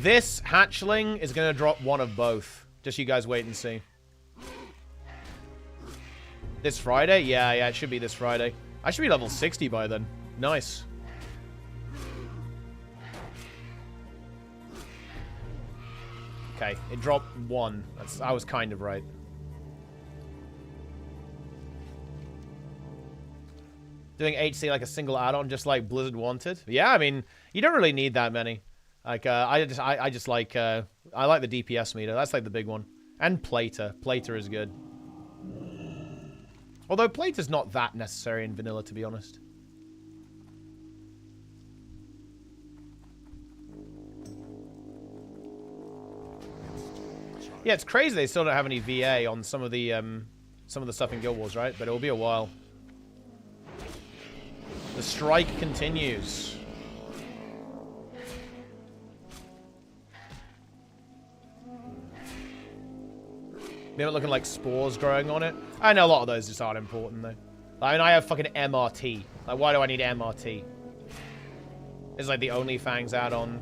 This hatchling is going to drop one of both. Just you guys wait and see. This Friday? Yeah, it should be this Friday. I should be level 60 by then. Nice. Okay, it dropped one. I was kind of right. Doing HC like a single add-on, just like Blizzard wanted. Yeah, I mean, you don't really need that many. Like, I just like, I like the DPS meter. That's like the big one. And Plater. Plater is good. Although Plater's not that necessary in vanilla, to be honest. Yeah, it's crazy they still don't have any VA on some of the stuff in Guild Wars, right? But it'll be a while. The strike continues. They're looking like spores growing on it. I know a lot of those just aren't important, though. I mean, I have fucking MRT. Like, why do I need MRT? It's like the Onlyfangs add-on.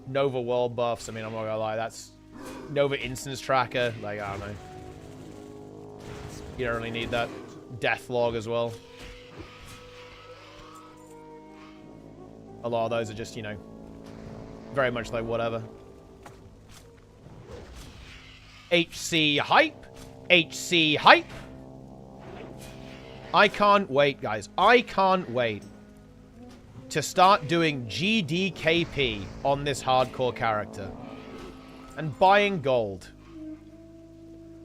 Nova world buffs. I mean, I'm not gonna lie. That's Nova instance tracker. Like, I don't know. You don't really need that. Death log as well. A lot of those are just, you know, very much like whatever. HC hype. HC hype. I can't wait, guys. I can't wait to start doing GDKP on this hardcore character. And buying gold.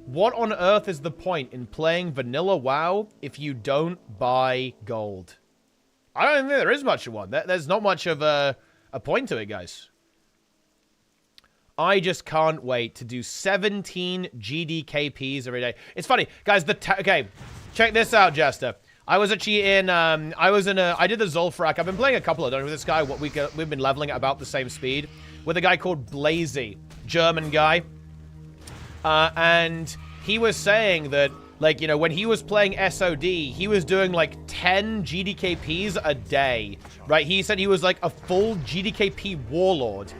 What on earth is the point in playing vanilla WoW if you don't buy gold? I don't think there is much of one. There's not much of a point to it, guys. I just can't wait to do 17 GDKPs every day. It's funny, guys. Okay, check this out, Jester. I was actually in. I did the Zulfrak. I've been playing a couple of them with this guy. We've been leveling at about the same speed with a guy called Blazy, German guy, and he was saying that, like, you know, when he was playing SOD, he was doing like 10 GDKPs a day, right? He said he was like a full GDKP warlord.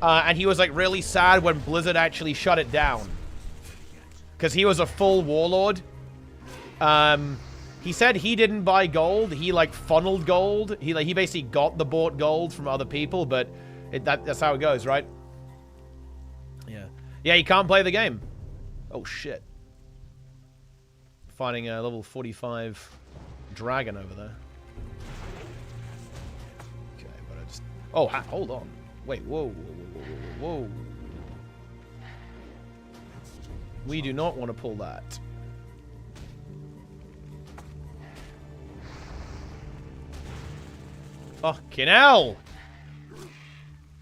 And he was like really sad when Blizzard actually shut it down. Because he was a full warlord. He said he didn't buy gold. He like funneled gold. He basically got the bought gold from other people, but that's how it goes, right? Yeah. Yeah, you can't play the game. Oh shit. Finding a level 45 dragon over there. Okay, but I just... Oh, hold on. Wait, whoa. Whoa. We do not want to pull that. Fucking hell!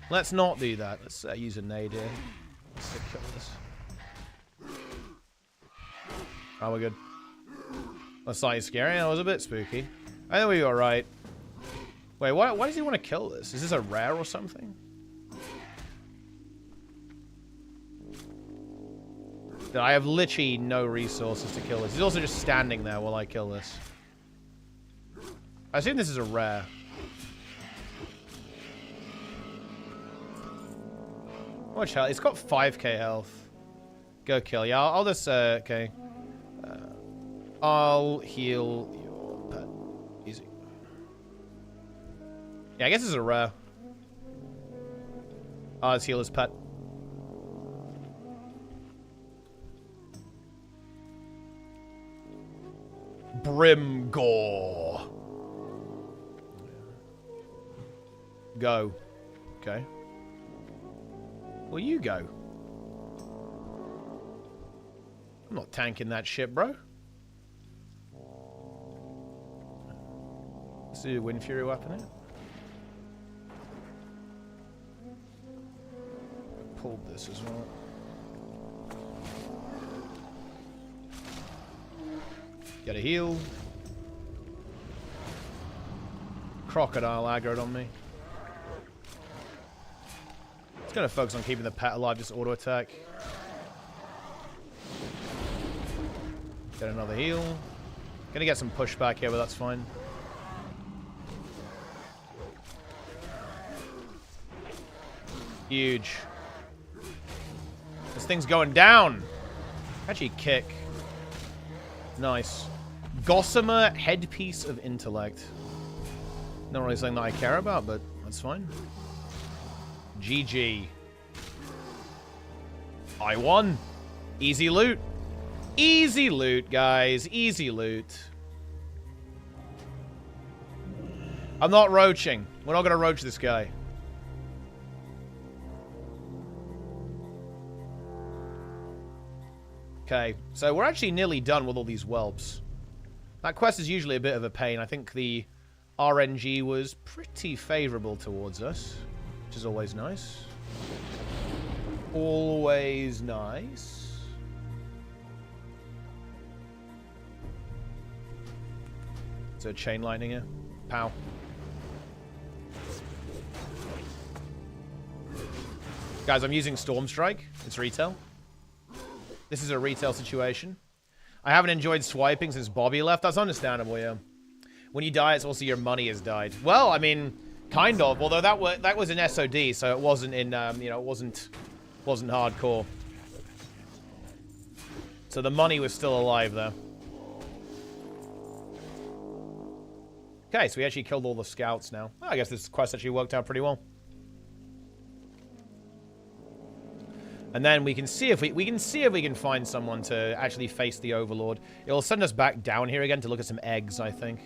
Let's not do that. Let's use a nade here. Let's kill this. Oh, we're good. That's slightly scary. That was a bit spooky. I think we were right. Wait, why does he want to kill this? Is this a rare or something? I have literally no resources to kill this. He's also just standing there while I kill this. I assume this is a rare. Watch health. It's got 5k health. Go kill. Yeah, I'll just, okay. I'll heal your pet. Easy. Yeah, I guess it's a rare. I'll just heal his pet. Brimgore. Go. Okay. Well, you go. I'm not tanking that shit, bro. Let's do a Wind Fury weapon here. Pulled this as well. Get a heal. Crocodile aggroed on me. It's gonna focus on keeping the pet alive, just auto attack. Get another heal. Gonna get some pushback here, but that's fine. Huge. This thing's going down. Actually, kick. Nice. Gossamer Headpiece of Intellect. Not really something that I care about, but that's fine. GG. I won. Easy loot. Easy loot, guys. Easy loot. I'm not roaching. We're not going to roach this guy. Okay, so we're actually nearly done with all these whelps. That quest is usually a bit of a pain. I think the RNG was pretty favorable towards us, which is always nice. Always nice. So chain lightning here. Pow. Guys, I'm using Storm Strike. It's retail. This is a retail situation. I haven't enjoyed swiping since Bobby left. That's understandable, yeah. When you die, it's also your money has died. Well, I mean, kind of. Although that was an SOD, so it wasn't in, you know, it wasn't hardcore. So the money was still alive, though. Okay, so we actually killed all the scouts now. Well, I guess this quest actually worked out pretty well. And then we can see if we can find someone to actually face the Overlord. It'll send us back down here again to look at some eggs, I think.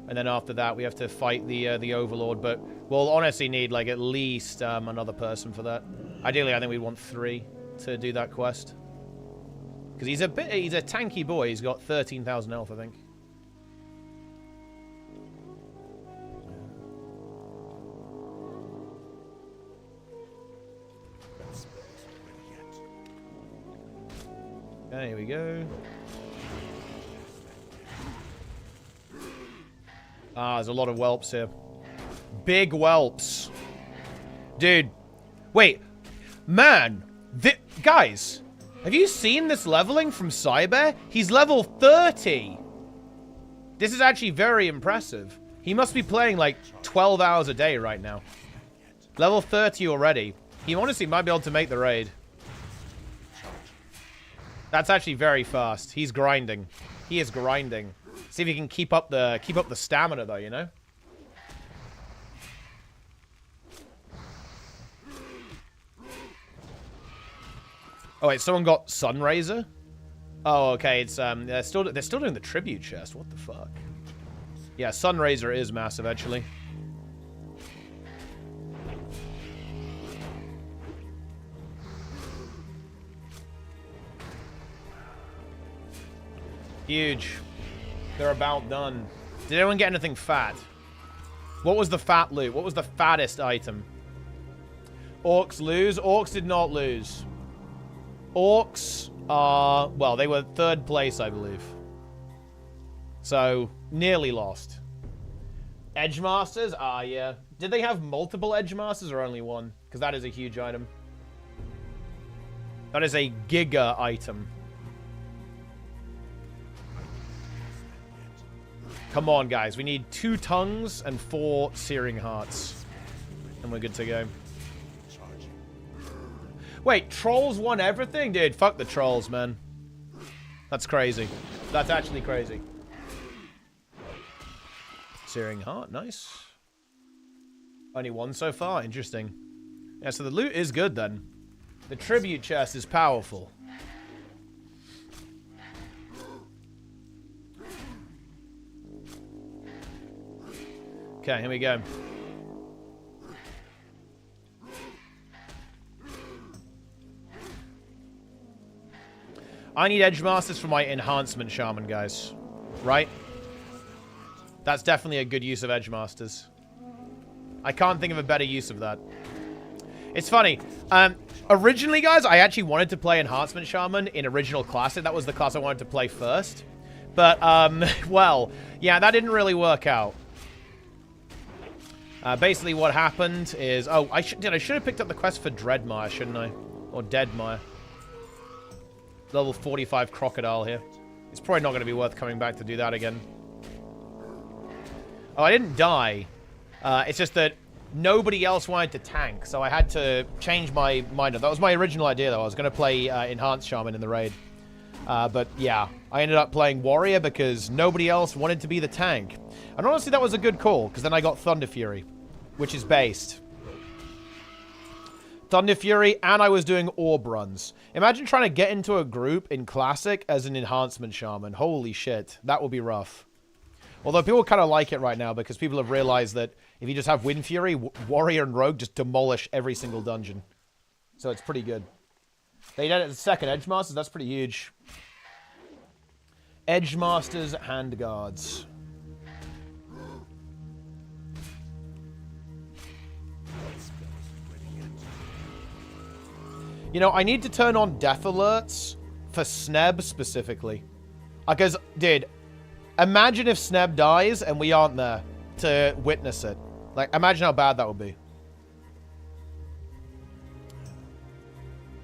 And then after that, we have to fight the Overlord. But we'll honestly need like at least another person for that. Ideally, I think we want 3 to do that quest. Because he's a tanky boy. He's got 13,000 health, I think. Okay, here we go. Ah, there's a lot of whelps here. Big whelps. Dude. Wait. Man. Guys. Have you seen this leveling from Cyber? He's level 30. This is actually very impressive. He must be playing like 12 hours a day right now. Level 30 already. He honestly might be able to make the raid. That's actually very fast. He's grinding. He is grinding. See if he can keep up the stamina though, you know? Oh wait, someone got Sunraiser? Oh, okay, it's they're still doing the tribute chest. What the fuck? Yeah, Sunraiser is massive actually. Huge. They're about done. Did anyone get anything fat? What was the fat loot? What was the fattest item? Orcs lose? Orcs did not lose. Orcs are... Well, they were 3rd place, I believe. So, nearly lost. Edgemasters? Ah, yeah. Did they have multiple Edgemasters or only one? Because that is a huge item. That is a giga item. Come on, guys. We need 2 tongues and 4 searing hearts. And we're good to go. Wait, trolls won everything? Dude, fuck the trolls, man. That's crazy. That's actually crazy. Searing heart, nice. Only 1 so far, interesting. Yeah, so the loot is good then. The tribute chest is powerful. Okay, here we go. I need Edge Masters for my Enhancement Shaman, guys. Right? That's definitely a good use of Edge Masters. I can't think of a better use of that. It's funny. Originally, guys, I actually wanted to play Enhancement Shaman in original Classic. That was the class I wanted to play first. But, well, yeah, that didn't really work out. Basically, what happened is... Oh, I should have picked up the quest for Dreadmire, shouldn't I? Or Deadmire. Level 45 Crocodile here. It's probably not going to be worth coming back to do that again. Oh, I didn't die. It's just that nobody else wanted to tank, so I had to change my mind. That was my original idea, though. I was going to play Enhanced Shaman in the raid. But, yeah. I ended up playing Warrior because nobody else wanted to be the tank. And honestly, that was a good call, because then I got Thunder Fury, which is based. Thunder Fury, and I was doing orb runs. Imagine trying to get into a group in Classic as an Enhancement Shaman. Holy shit. That would be rough. Although people kind of like it right now because people have realized that if you just have Wind Fury, Warrior and Rogue just demolish every single dungeon. So it's pretty good. They did it as second Edge Masters. That's pretty huge. Edge Masters, Hand Guards. You know, I need to turn on death alerts for Sneb specifically. Because, dude, imagine if Sneb dies and we aren't there to witness it. Like, imagine how bad that would be.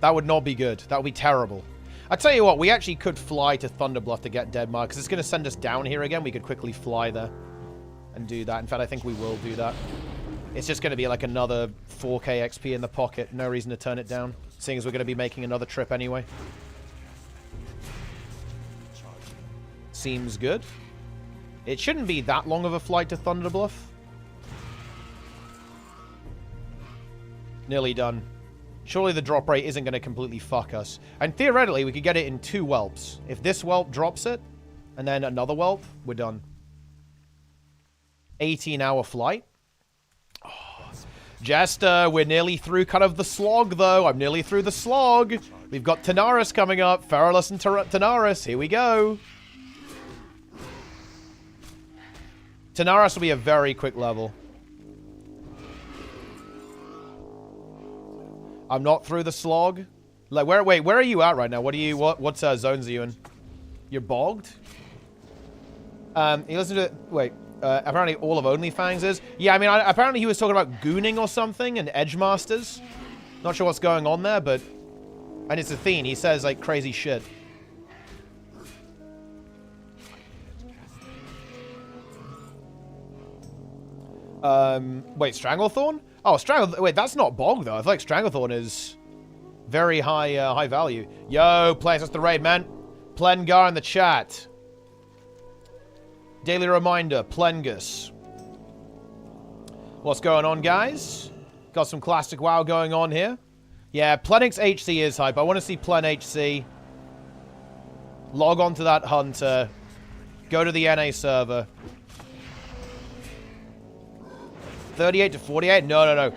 That would not be good. That would be terrible. I tell you what, we actually could fly to Thunderbluff to get Deadmire, because it's going to send us down here again. We could quickly fly there and do that. In fact, I think we will do that. It's just going to be like another 4k XP in the pocket. No reason to turn it down, seeing as we're going to be making another trip anyway. Seems good. It shouldn't be that long of a flight to Thunderbluff. Nearly done. Surely the drop rate isn't going to completely fuck us. And theoretically, we could get it in 2 whelps. If this whelp drops it, and then another whelp, we're done. 18-hour flight. Oh. Jester, we're nearly through kind of the slog, though. I'm nearly through the slog. We've got Tanaris coming up. Feralas and Tanaris. Here we go. Tanaris will be a very quick level. I'm not through the slog. Like, wait, where are you at right now? What zones are you in? You're bogged? You listen to, apparently all of Onlyfangs is? Yeah, I mean, apparently he was talking about gooning or something and Edge Masters. Not sure what's going on there, but, and it's Athene. He says, like, crazy shit. Wait, Stranglethorn? Oh, wait, that's not Bog, though. I feel like Stranglethorn is very high value. Yo, players, that's the raid, man. Plengar in the chat. Daily reminder, Plengus. What's going on, guys? Got some classic WoW going on here. Yeah, Plenix HC is hype. I want to see Plen HC. Log on to that hunter. Go to the NA server. 38 to 48? No.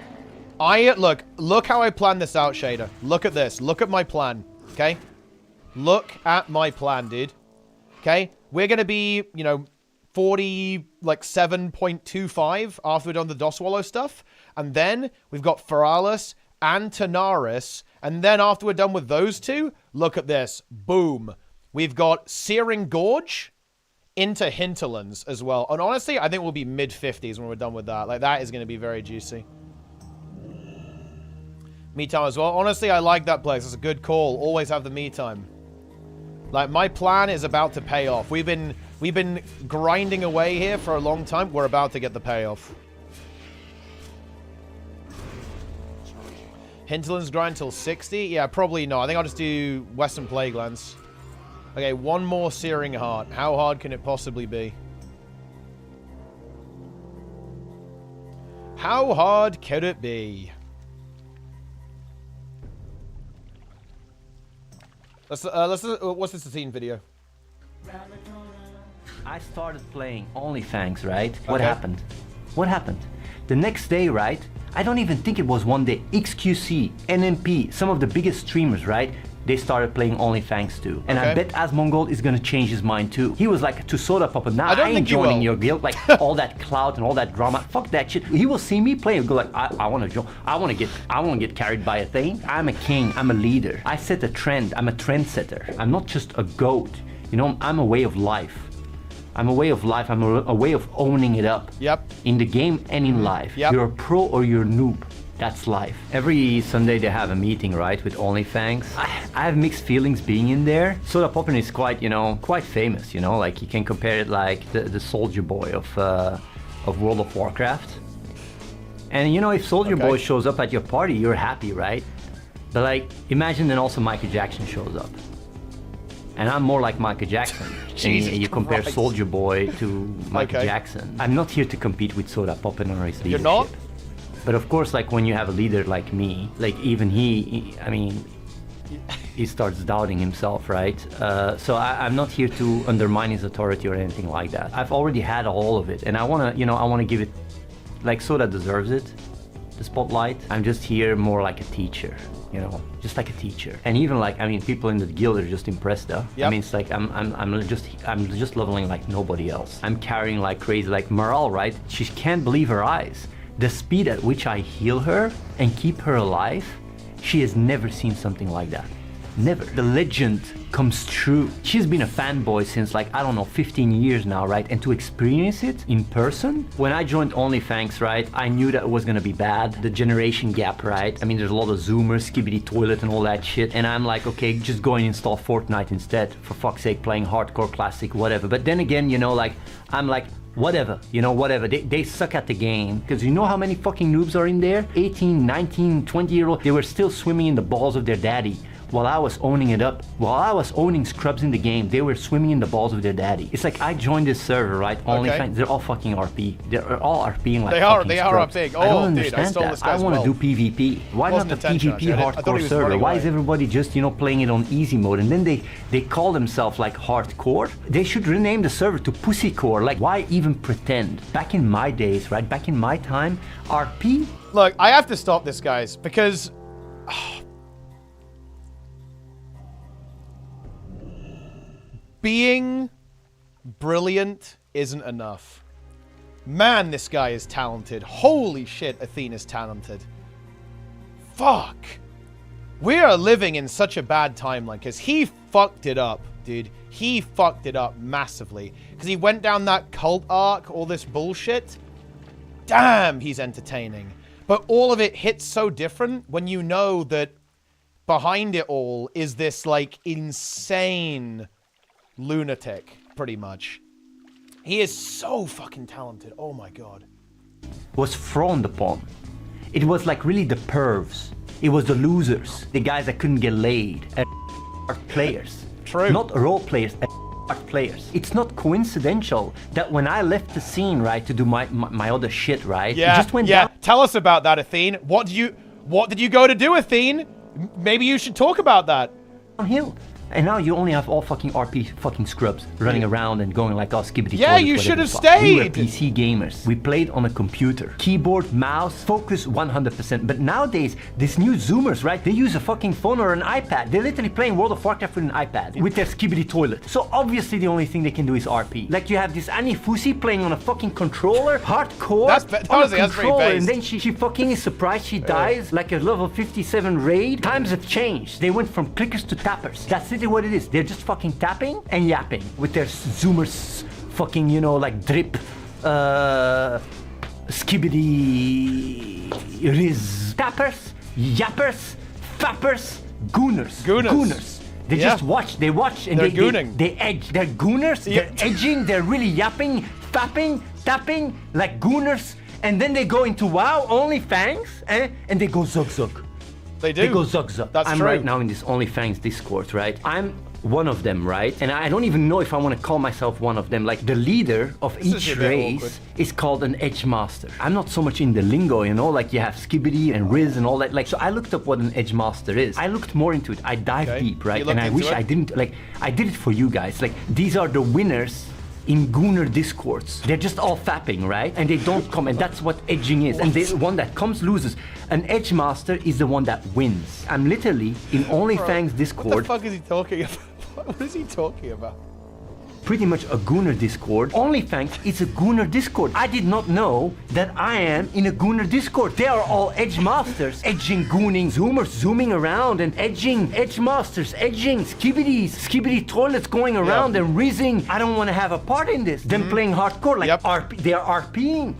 Look how I planned this out, Shader. Look at this. Look at my plan, okay? Look at my plan, dude. Okay? We're going to be, 7.25 after we've done the Dustwallow stuff. And then we've got Feralas and Tanaris. And then after we're done with those two, look at this. Boom. We've got Searing Gorge into Hinterlands as well. And honestly, I think we'll be mid-50s when we're done with that. Like, that is going to be very juicy. Me time as well. Honestly, I like that place. It's a good call. Always have the me time. Like, my plan is about to pay off. We've been grinding away here for a long time. We're about to get the payoff. Hinterlands grind till 60? Yeah, probably not. I think I'll just do Western Plaguelands. Okay, one more Searing Heart. How hard can it possibly be? How hard could it be? Let's what's this scene video? I started playing Onlyfangs, right? What happened? What happened? The next day, right? I don't even think it was one day. XQC, NMP, some of the biggest streamers, right? they started playing Onlyfangs too. And I bet Asmongold is gonna change his mind too. He was like, to Soda Pop, now I ain't joining your guild. Like all that clout and all that drama, fuck that shit. He will see me play and go like, I wanna join, I wanna get carried by a thing. I'm a king, I'm a leader. I set a trend, I'm a trendsetter. I'm not just a goat. You know, I'm a way of life. I'm a way of life, I'm a way of owning it up. Yep. In the game and in life. Yep. You're a pro or you're a noob. That's life. Every Sunday they have a meeting, right, with Onlyfangs. I have mixed feelings being in there. Soda Poppin is quite, you know, quite famous, you know, like you can compare it like the Soldier Boy of World of Warcraft. And you know, if Soldier Boy shows up at your party, you're happy, right? But like, imagine then also Michael Jackson shows up. And I'm more like Michael Jackson. And you compare Soldier Boy to Michael Jackson. I'm not here to compete with Soda Poppin or his leadership. You're not? But of course, like when you have a leader like me, like even he starts doubting himself, right? So I'm not here to undermine his authority or anything like that. I've already had all of it, and I wanna give it, like Soda deserves it, the spotlight. I'm just here more like a teacher, you know, just like a teacher. And even like, I mean, people in the guild are just impressed though. Yep. I mean, it's like I'm just leveling like nobody else. I'm carrying like crazy, like Morale, right? She can't believe her eyes. The speed at which I heal her and keep her alive, she has never seen something like that. Never. The legend comes true. She's been a fanboy since like, I don't know, 15 years now, right? And to experience it in person, when I joined Onlyfangs, right, I knew that it was gonna be bad. The generation gap, right? I mean, there's a lot of Zoomers, Skibidi Toilet and all that shit. And I'm like, okay, just go and install Fortnite instead. For fuck's sake, playing hardcore classic, whatever. But then again, you know, like, I'm like, whatever, you know, whatever. They suck at the game. Because you know how many fucking noobs are in there? 18, 19, 20-year-old. They were still swimming in the balls of their daddy. While I was owning it up, while I was owning scrubs in the game, they were swimming in the balls of their daddy. It's like I joined this server, right? Onlyfangs, they're all fucking RP. They're all RPing like they are RPing. Oh, I don't dude, understand that. I well. want to do PvP. Why not the PvP hardcore server? Why is everybody just, you know, playing it on easy mode? And then they call themselves like hardcore. They should rename the server to Pussycore. Like, why even pretend? Back in my days, right? Back in my time, RP. Look, I have to stop this, guys, because being brilliant isn't enough. Man, this guy is talented. Holy shit, Athena's talented. Fuck. We are living in such a bad timeline because he fucked it up, dude. He fucked it up massively because he went down that cult arc, all this bullshit. Damn, he's entertaining. But all of it hits so different when you know that behind it all is this, like, insane lunatic, pretty much. He is so fucking talented. Oh my god. Was frowned upon. It was like really the pervs. It was the losers. The guys that couldn't get laid. Players. True. Not role players. Players. It's not coincidental that when I left the scene, right, to do my other shit, right? Yeah. It just went down. Down. Tell us about that, Athene. What did you go to do, Athene? Maybe you should talk about that. Downhill. And now you only have all fucking RP fucking scrubs running around and going like, oh, skibbity. Yeah, you should have stayed. We were PC gamers. We played on a computer. Keyboard, mouse, focus 100%. But nowadays, these new Zoomers, right? They use a fucking phone or an iPad. They're literally playing World of Warcraft with an iPad with their skibbity toilet. So obviously the only thing they can do is RP. Like you have this Annie Fusi playing on a fucking controller, hardcore, on a controller, and then she fucking is surprised she dies like a level 57 raid. Times have changed. They went from clickers to tappers. That's literally what it is. They're just fucking tapping and yapping with their Zoomers fucking, you know, like drip, skibbity, riz. Tappers, yappers, fappers, gooners. They just watch, they watch, and they edge. They're gooners, they're edging, they're really yapping, fapping, tapping, like gooners, and then they go into WoW, Onlyfangs, and they go zug. They do. They go zug. I'm true. right now in this Onlyfangs Discord, right? I'm one of them, right? And I don't even know if I want to call myself one of them. Like the leader of each race is called an edge master. I'm not so much in the lingo, you know, like you have skibbity and riz and all that. Like, so I looked up what an edge master is. I looked more into it. I dived deep, right? And I wish I didn't, like, I did it for you guys. Like, these are the winners in Gooner discords. They're just all fapping, right? And they don't come, and that's what edging is. And the one that comes loses. An edge master is the one that wins. I'm literally in Onlyfangs Discord. What the fuck is he talking about? What is he talking about? Pretty much a Gooner Discord. Onlyfangs is a Gooner Discord. I did not know that I am in a Gooner Discord. They are all edge masters, edging, gooning, zoomers, zooming around and edging, edge masters, edging, skibbidy toilets going around and rizzing. I don't want to have a part in this. Them playing hardcore, like RP, they are RPing.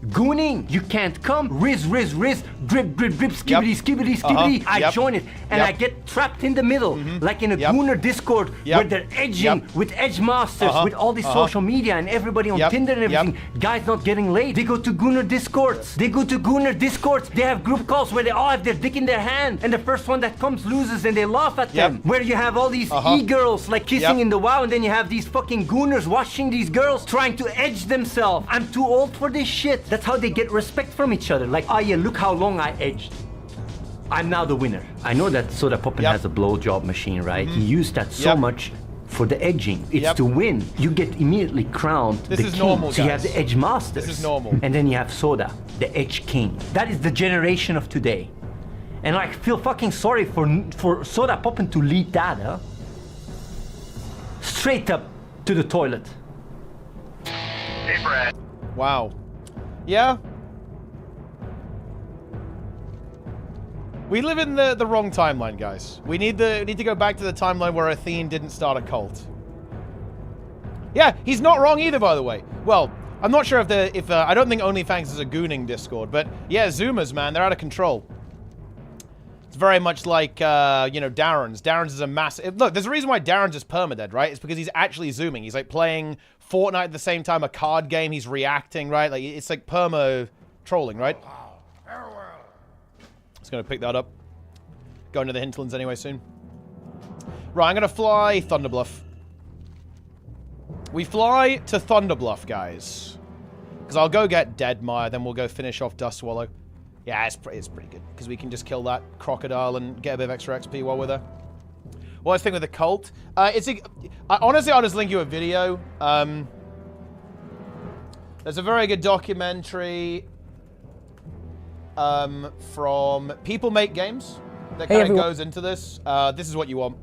Gooning, you can't come. Riz, drip, skibbity. I join it, and I get trapped in the middle, like in a Gooner Discord, where they're edging with edge masters, with all these social media and everybody on Tinder and everything. Guys not getting laid. They go to Gooner Discords. They have group calls where they all have their dick in their hand, and the first one that comes loses, and they laugh at them. Where you have all these e-girls like kissing in the WoW, and then you have these fucking Gooners watching these girls trying to edge themselves. I'm too old for this shit. That's how they get respect from each other. Like, oh yeah, look how long I edged. I'm now the winner. I know that Soda Poppin has a blowjob machine, right? He used that so much for the edging. It's to win. You get immediately crowned the king. Normal, so you have the edge masters. This is normal. And then you have Soda, the edge king. That is the generation of today. And I feel fucking sorry for Soda Poppin to lead that, huh? Straight up to the toilet. Hey, Brad. Wow. Yeah. We live in the wrong timeline, guys. We need to go back to the timeline where Athene didn't start a cult. Yeah, he's not wrong either, by the way. Well, I'm not sure if I don't think Onlyfangs is a gooning Discord, but yeah, Zoomers, man, they're out of control. It's very much like, you know, Darren's. Darren's is a massive... Look, there's a reason why Darren's is permadead, right? It's because he's actually zooming. He's, like, playing Fortnite at the same time, a card game. He's reacting, right? Like, it's, like, perma-trolling, right? Just gonna pick that up. Going to the Hinterlands anyway soon. Right, I'm gonna fly Thunderbluff. We fly to Thunderbluff, guys. Because I'll go get Deadmire, then we'll go finish off Dustwallow. Yeah, it's pretty good, because we can just kill that crocodile and get a bit of extra XP while we're there. Well, I think with the cult, honestly, I'll just link you a video. There's a very good documentary from People Make Games that kind of goes into this. This is what you want.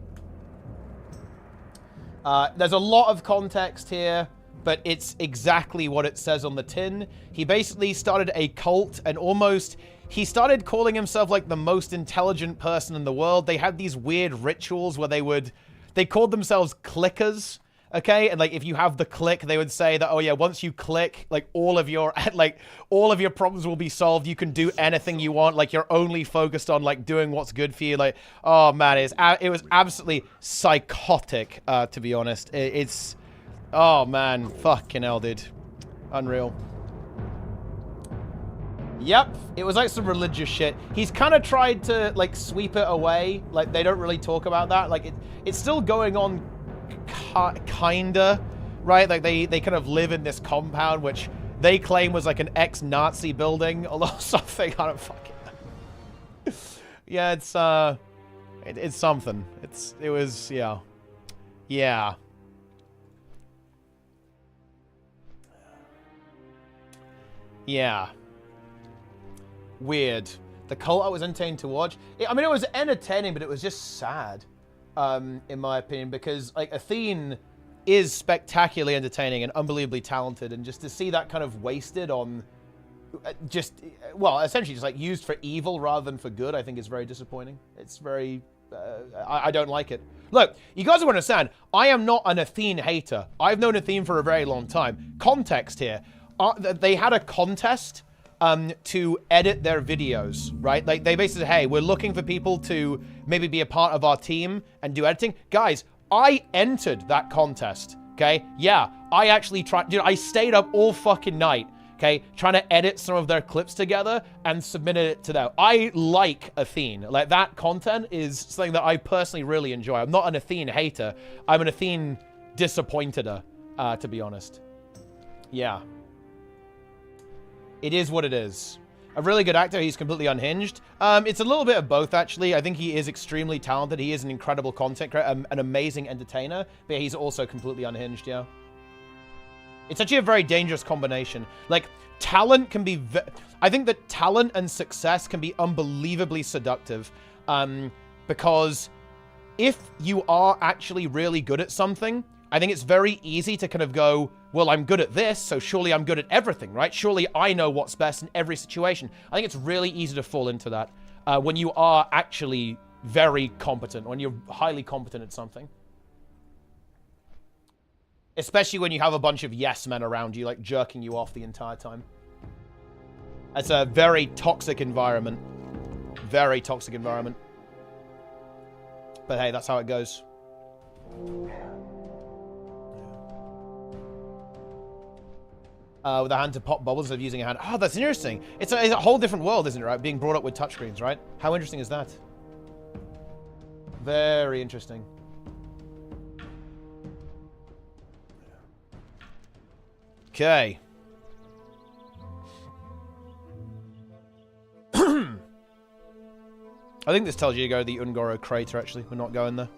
There's a lot of context here, but it's exactly what it says on the tin. He basically started a cult and he started calling himself like the most intelligent person in the world. They had these weird rituals where they called themselves clickers, okay? And like if you have the click, they would say that, oh yeah, once you click, like all of your problems will be solved. You can do anything you want. Like you're only focused on like doing what's good for you. Like, oh man, it was absolutely psychotic, to be honest. Oh man, fucking hell, dude. Unreal. Yep, it was like some religious shit. He's kind of tried to like sweep it away. Like they don't really talk about that. Like it's still going on, kinda, right? Like they kind of live in this compound which they claim was like an ex-Nazi building or something. I don't fucking know. Yeah, it's something. It was yeah. Yeah. Weird. The cult I was entertaining to watch. I mean, it was entertaining, but it was just sad, in my opinion, because like Athene is spectacularly entertaining and unbelievably talented, and just to see that kind of wasted on, essentially just like used for evil rather than for good, I think is very disappointing. It's very, I don't like it. Look, you guys will understand, I am not an Athene hater. I've known Athene for a very long time. Context here. They had a contest to edit their videos, right? Like they basically said, hey, we're looking for people to maybe be a part of our team and do editing. Guys, I entered that contest, okay? Yeah, I actually tried, dude, I stayed up all fucking night, okay, trying to edit some of their clips together and submitted it to them. I like Athene. Like that content is something that I personally really enjoy. I'm not an Athene hater. I'm an Athene disappointed-er, to be honest. Yeah. It is what it is. A really good actor, he's completely unhinged. It's a little bit of both, actually. I think he is extremely talented. He is an incredible content creator, an amazing entertainer, but he's also completely unhinged, yeah. It's actually a very dangerous combination. Like, talent can be... I think that talent and success can be unbelievably seductive. Because if you are actually really good at something, I think it's very easy to kind of go, well, I'm good at this, so surely I'm good at everything, right? Surely I know what's best in every situation. I think it's really easy to fall into that when you are actually very competent, when you're highly competent at something. Especially when you have a bunch of yes men around you, like jerking you off the entire time. It's a very toxic environment. Very toxic environment. But hey, that's how it goes. With a hand to pop bubbles of using a hand. Oh, that's interesting. It's a whole different world, isn't it, right? Being brought up with touchscreens, right? How interesting is that? Very interesting. Okay. I think this tells you to go to the Ungoro crater, actually. We're not going there.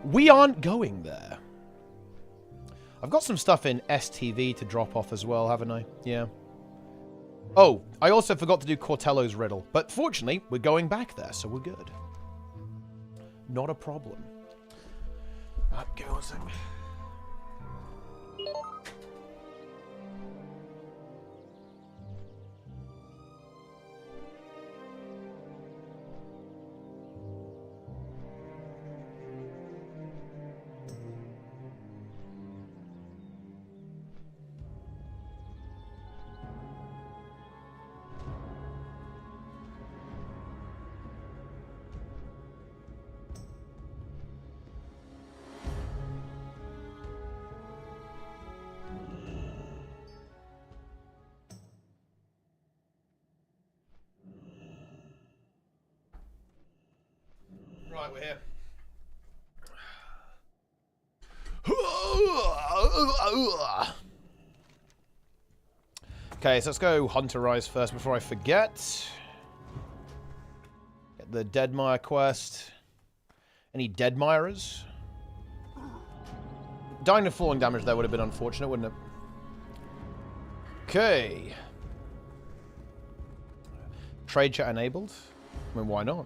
We aren't going there. I've got some stuff in STV to drop off as well, haven't I? Yeah. Oh, I also forgot to do Cortello's riddle. But fortunately, we're going back there, so we're good. Not a problem. Give me 1 second. Right, we're here. Okay, so let's go Hunterize first before I forget. Get the Deadmire quest. Any Deadmirers? Dying to falling damage there would have been unfortunate, wouldn't it? Okay. Trade chat enabled. I mean, why not?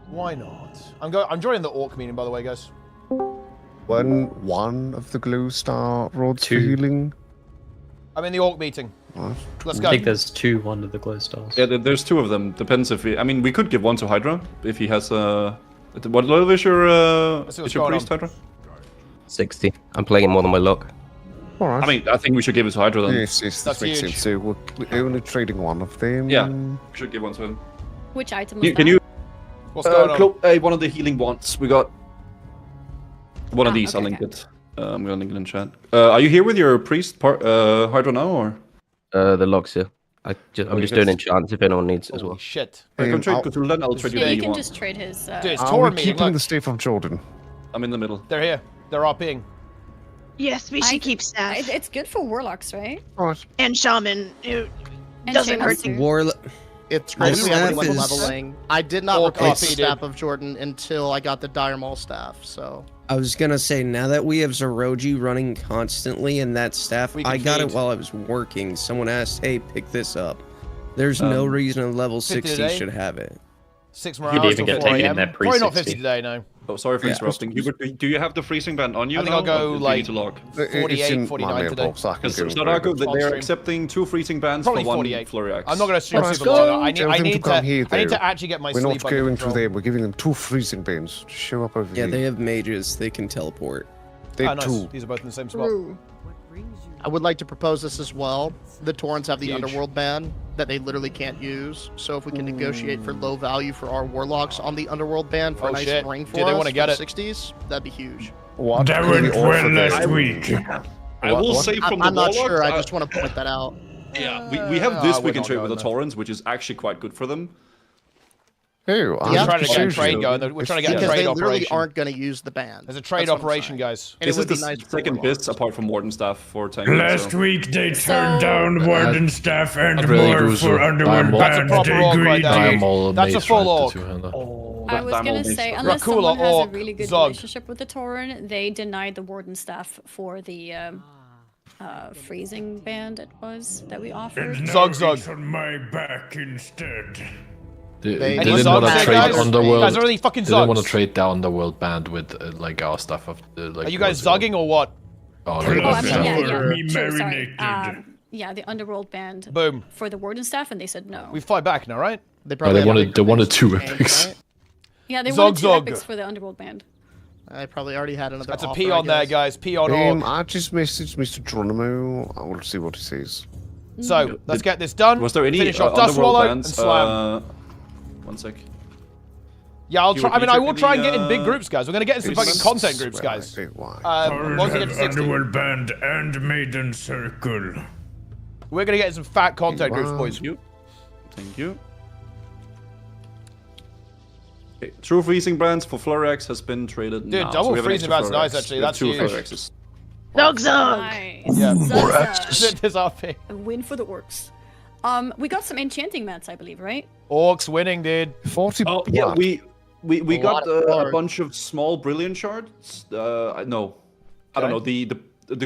Why not? I'm joining the orc meeting, by the way, guys. When one of the glue star rods for healing. I'm in the orc meeting. What? Let's go. I think there's one of the glow stars. Yeah, there's 2 of them. Depends if we... I mean, we could give one to Hydra if he has a... What level is your priest, Hydra? 60. I'm playing more than my luck. Alright. I mean, I think we should give it to Hydra then. Yes, that makes sense. So we're only trading one of them. Yeah, we should give one to him. Which item was Can that? you... What's going on? One of the healing wands. We got one of these. Okay, I'll link it. I'm gonna link it in chat. Are you here with your priest, Hydra now, or? The logs here. I'm just doing enchants if anyone needs as well. Shit. Come trade Cthulhu then. I'll trade you Yeah, the you can one. just trade his. Dude, it's Are Torah we meeting. keeping Look. the staff of Jordan? I'm in the middle. They're here. They're RPing. Yes, we should keep staff. It's good for warlocks, right? Alright. And shaman. It And doesn't hurt Shaman. to... It's My great staff everyone is- leveling. I did not All replace copy, the dude. staff of Jordan until I got the Dire Maul staff, so... I was gonna say, now that we have Zeroji running constantly and that staff, We can I got feed. it while I was working. Someone asked, hey, pick this up. There's no reason a level 50 60 today? should have it. 6 more You'd hours even till get 4 taken in AM. that Probably not 360. 50 today, no. Oh, sorry for interrupting. Do you have the freezing band on you I think now, I'll go or do you like need to log? 48, 49 today. Because they're accepting 2 freezing bands Probably for 1 48. flurry axe. I'm not going to stream Alright, super long. I tell them need to come here, I need though. to actually get my We're sleep not under going to control. them. We're giving them 2 freezing bands. Show up over Yeah, here. they have mages. They can teleport. They Ah, nice. 2. These are both in the same spot. I would like to propose this as well. The Torrents have the Huge. Underworld ban that they literally can't use. So if we can negotiate for low value for our Warlocks on the Underworld ban for Oh, a nice shit. ring for Dude, they us wanna get for it. 60s, that'd be huge. What That can we went offer well them? last week. I will say from the I'm not Warlocks, sure, I just want to point that out. Yeah, we have this we're we can not trade with the going there. Torrents, which is actually quite good for them. Oh, We're trying to get a trade going. We're trying to get a trade they literally operation. aren't going to use the band. There's a trade operation, guys. And This it is would the be nice second best apart from Warden Staff for tanking. Last week they turned down Warden Staff and more for Underworld That's a Band. proper They orc right agreed. there. That's a full orc. I was gonna say, unless Rakula someone has a orc, really good Zog. relationship with the Tauren, they denied the Warden Staff for the freezing band it was that we offered. And Zog, now Zog. it's on my back instead. They Any didn't Zog want to there, trade guys? Underworld. Guys, are really fucking They didn't want Zogs? to trade the Underworld band with like our stuff. Like, Are you guys zogging or what? Oh, I mean, yeah, Me true, sorry. marinated. Yeah, the Underworld band. Boom. For the Warden Staff, and they said no. We fly back now, right? They wanted two epics. Yeah, they Zog, wanted two Zog. epics for the Underworld band. I probably already had another. That's a offer, P I on there, guess. guys. P on orc. I just messaged Mr. Geronimo. I will see what he says. So, let's get this done. Was there any Finish off Underworld Dustwallow bands? and Slam. One sec. Yeah, I'll You try. were- I mean, you I took will try and the, get in big groups, guys. We're gonna get in some fucking content groups, guys. Once we get to 60, Underworld Band and Maiden Circle. we're gonna get in some fat content groups, boys. Thank you. Okay, True Freezing Brands for Florax has been traded. Dude, now. double we have an freezing extra band's nice, Florax. actually. We have That's two huge. Floraxes. Zog Zog! Nice. Yeah. Zog. This RP. A win for the orcs. We got some enchanting mats, I believe, right? Orcs winning, dude. 40. Oh yeah, we A got lot of a cards. bunch of small brilliant shards. No, I don't know the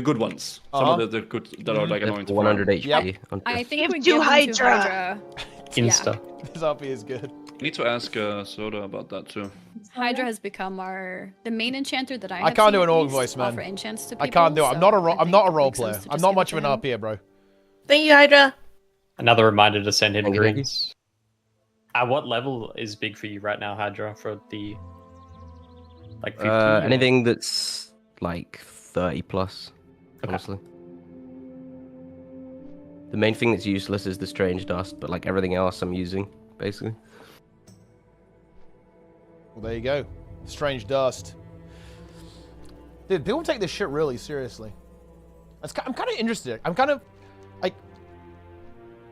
good ones. Some of the good that are like annoying to 100 farm. HP. I think Give we to give them to Hydra. Hydra. Insta. This RP is good. Need to ask Soda about that too. Hydra has become the main enchanter that I I have can't seen do an at orc least voice, man. offer enchants to people, I can't do it. I'm so not a I I'm not a think it role makes player. sense to I'm just not give much it of to an him. RPer, bro. Thank you, Hydra. Another reminder to send him Thank you. greens. At what level is big for you right now, Hydra? For the like 15? Anything that's like 30 plus, honestly. The main thing that's useless is the strange dust, but like everything else I'm using, basically. Well, there you go. Strange dust. Dude, people take this shit really seriously. I'm kind of interested. I'm kind of like.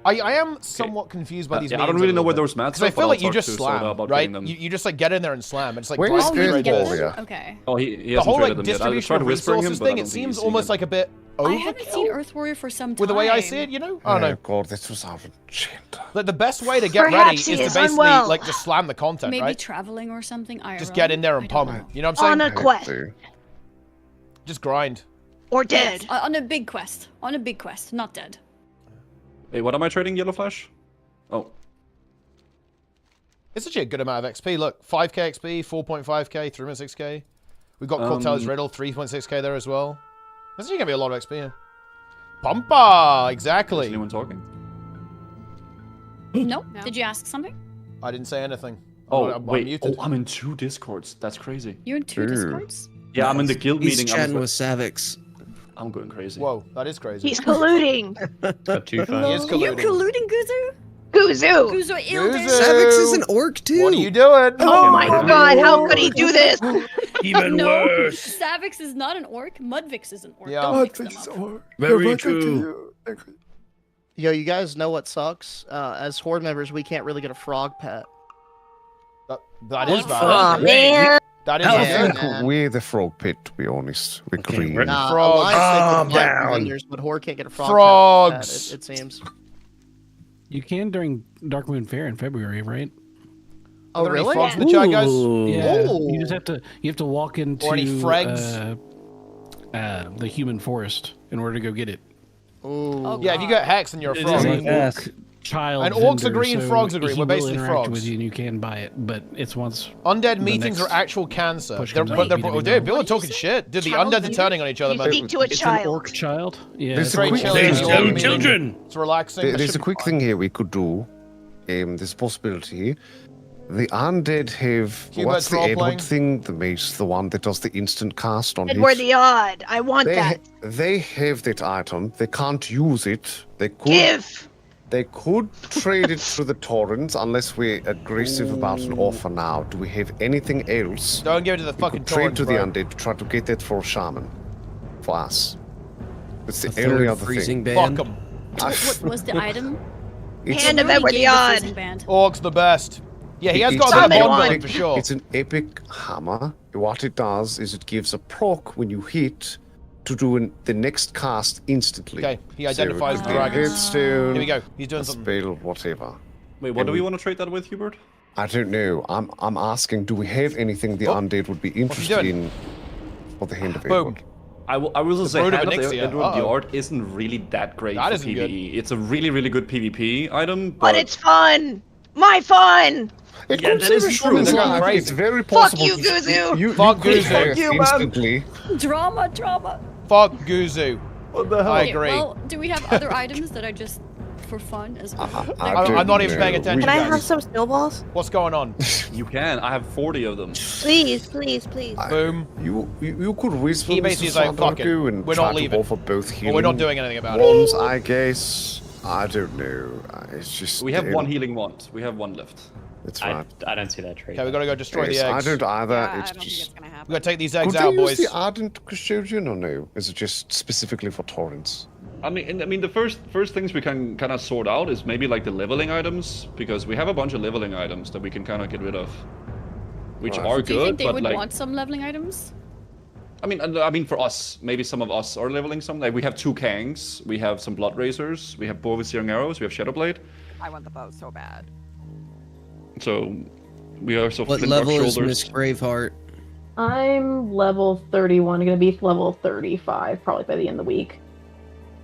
I am somewhat confused by these. Yeah, I don't really know where those mats because I are, feel but like I'll you talk just to Soda slam, about right? getting them. You just like get in there and slam. It's like Where is grind right this there. Okay. Oh, he The hasn't whole traded like them yet. I distribution tried of whispering him, resources but I thing. don't It think he's seems seen almost it. like a bit I haven't seen overkill Earth Warrior for some time. with the way I see it. You know, I don't know. God, this was our enchant. Like the best way to get ready Perhaps is he to is basically unwell. like just slam the content, Maybe right? traveling or something. IRL. Just get in there and I don't pump. know. You know what I'm On saying? a quest. Just grind. Or Yes, dead. on a big quest. On a big quest, not dead. Hey, what am I trading? Yellow Flash? Oh, It's actually a good amount of XP. Look, 5k XP, 4.5k, 3.6k. We've got Cortel's Riddle, 3.6k there as well. This is going to be a lot of XP here. Pumpa! is Exactly. anyone talking? No? Did you ask something? I didn't say anything. Oh, I'm wait. muted. Oh, I'm in 2 Discords. That's crazy. You're in 2 Discords? Yeah, I'm in the guild He's meeting. chatting with Savix. I'm going crazy. Whoa, that is crazy. He's colluding. Got 2 He is fans. You're colluding. colluding, Guzu? Guzu. Guzu Guzu. Savix is an orc too. What are you doing? Oh my god, how could he do this? Even No, worse. Savix is not an orc. Mudvix is an orc. Yeah. Don't mix them up. Very true. Yo, you guys know what sucks? As horde members, we can't really get a frog pet. That is Oh bad. man. That is Yeah, bad. man. We're the frog pit, to be honest. We're green. Nah, Frogs. Alliance, they Calm can get down. vendors, but horde can't get a frog Frogs. pet. It seems. You can during Dark Moon Fair in February, right? Are Oh there any really? frogs in the chat, guys? Yeah. Ooh. You just have to walk into Or any frags? the human forest in order to go get it. Ooh. Yeah, if you get Hex and you're a It's frog. an orc child. And orcs vendor, agree and so frogs agree. he We're will basically interact frogs. with you and you can buy it, but it's once Undead the meetings next are actual cancer. push They're, comes but out, they're, you dude, know. people are talking shit. Dude, the Child undeads are meeting? turning on each other, man. Speak to a It's an child. orc child. Yeah. There's It's a very quick chill. thing. It's a long meeting. children. It's relaxing. That There's should a be quick fine. thing here we could do. There's a possibility. The undead have Hubert what's the role-playing? Edward thing? The mace, the one that does the instant cast on Edward hits. the Odd. I want They, that. they have that item. They can't use it. They could. Give. They could trade it to the Torrents unless we're aggressive about an offer now. Do we have anything else? Don't give it to the We fucking could trade torrents, to the bro. undead to try to get that for Shaman. For us. It's the A third only other freezing thing. band. Fuck 'em. What was the item? It's- Hand of Literally Edward gave the Odd. freezing band. Orcs the best. Yeah, he has got a bit of bond building for sure. It's an epic hammer. What it does is it gives a proc when you hit to do the next cast instantly. Okay, he identifies the dragons. Here we go. He's doing something. Spell, whatever. Wait, what do we want to trade that with, Hubert? I don't know. I'm asking, do we have anything the undead would be interested in for the hand of Edward? I will just say, Hand of Edward, the art isn't really that great for PvE. It's a really, really good PvP item, But it's fun! My fun! That is true. It's very possible. Fuck you, Guzu! Fuck Guzu. Fuck you, instantly. Drama. Fuck Guzu. What the hell? I agree. Well, do we have other items that are just for fun as well? I'm not even paying attention. Can I guys. have some snowballs? What's going on? You can. I have 40 of them. Please. Boom. You could whisper He basically is like, fuck it. and We're try not leaving. to offer both healing We're not doing anything about wands, it. I guess. I don't know. It's just. We have one healing wand. We have one left. That's right. I don't see that trade. Okay, we gotta go destroy the eggs. I don't either. Yeah, it's I don't just. think it's gonna happen. We gotta take these eggs Could out, they use boys. the Ardent Custodian or no? Is it just specifically for torrents? I mean, the first things we can kind of sort out is maybe like the leveling items, because we have a bunch of leveling items that we can kind of get rid of, which are good. Do you think they but would like, want some leveling items? I mean, for us, maybe some of us are leveling some. Like we have 2 Kangs, we have some Blood Razors, we have Bow with Searing Arrows, we have Shadowblade. I want the bow so bad. So we are so. What Flint level Rock is Shoulders. Miss Braveheart? I'm level 31. I'm gonna be level 35 probably by the end of the week.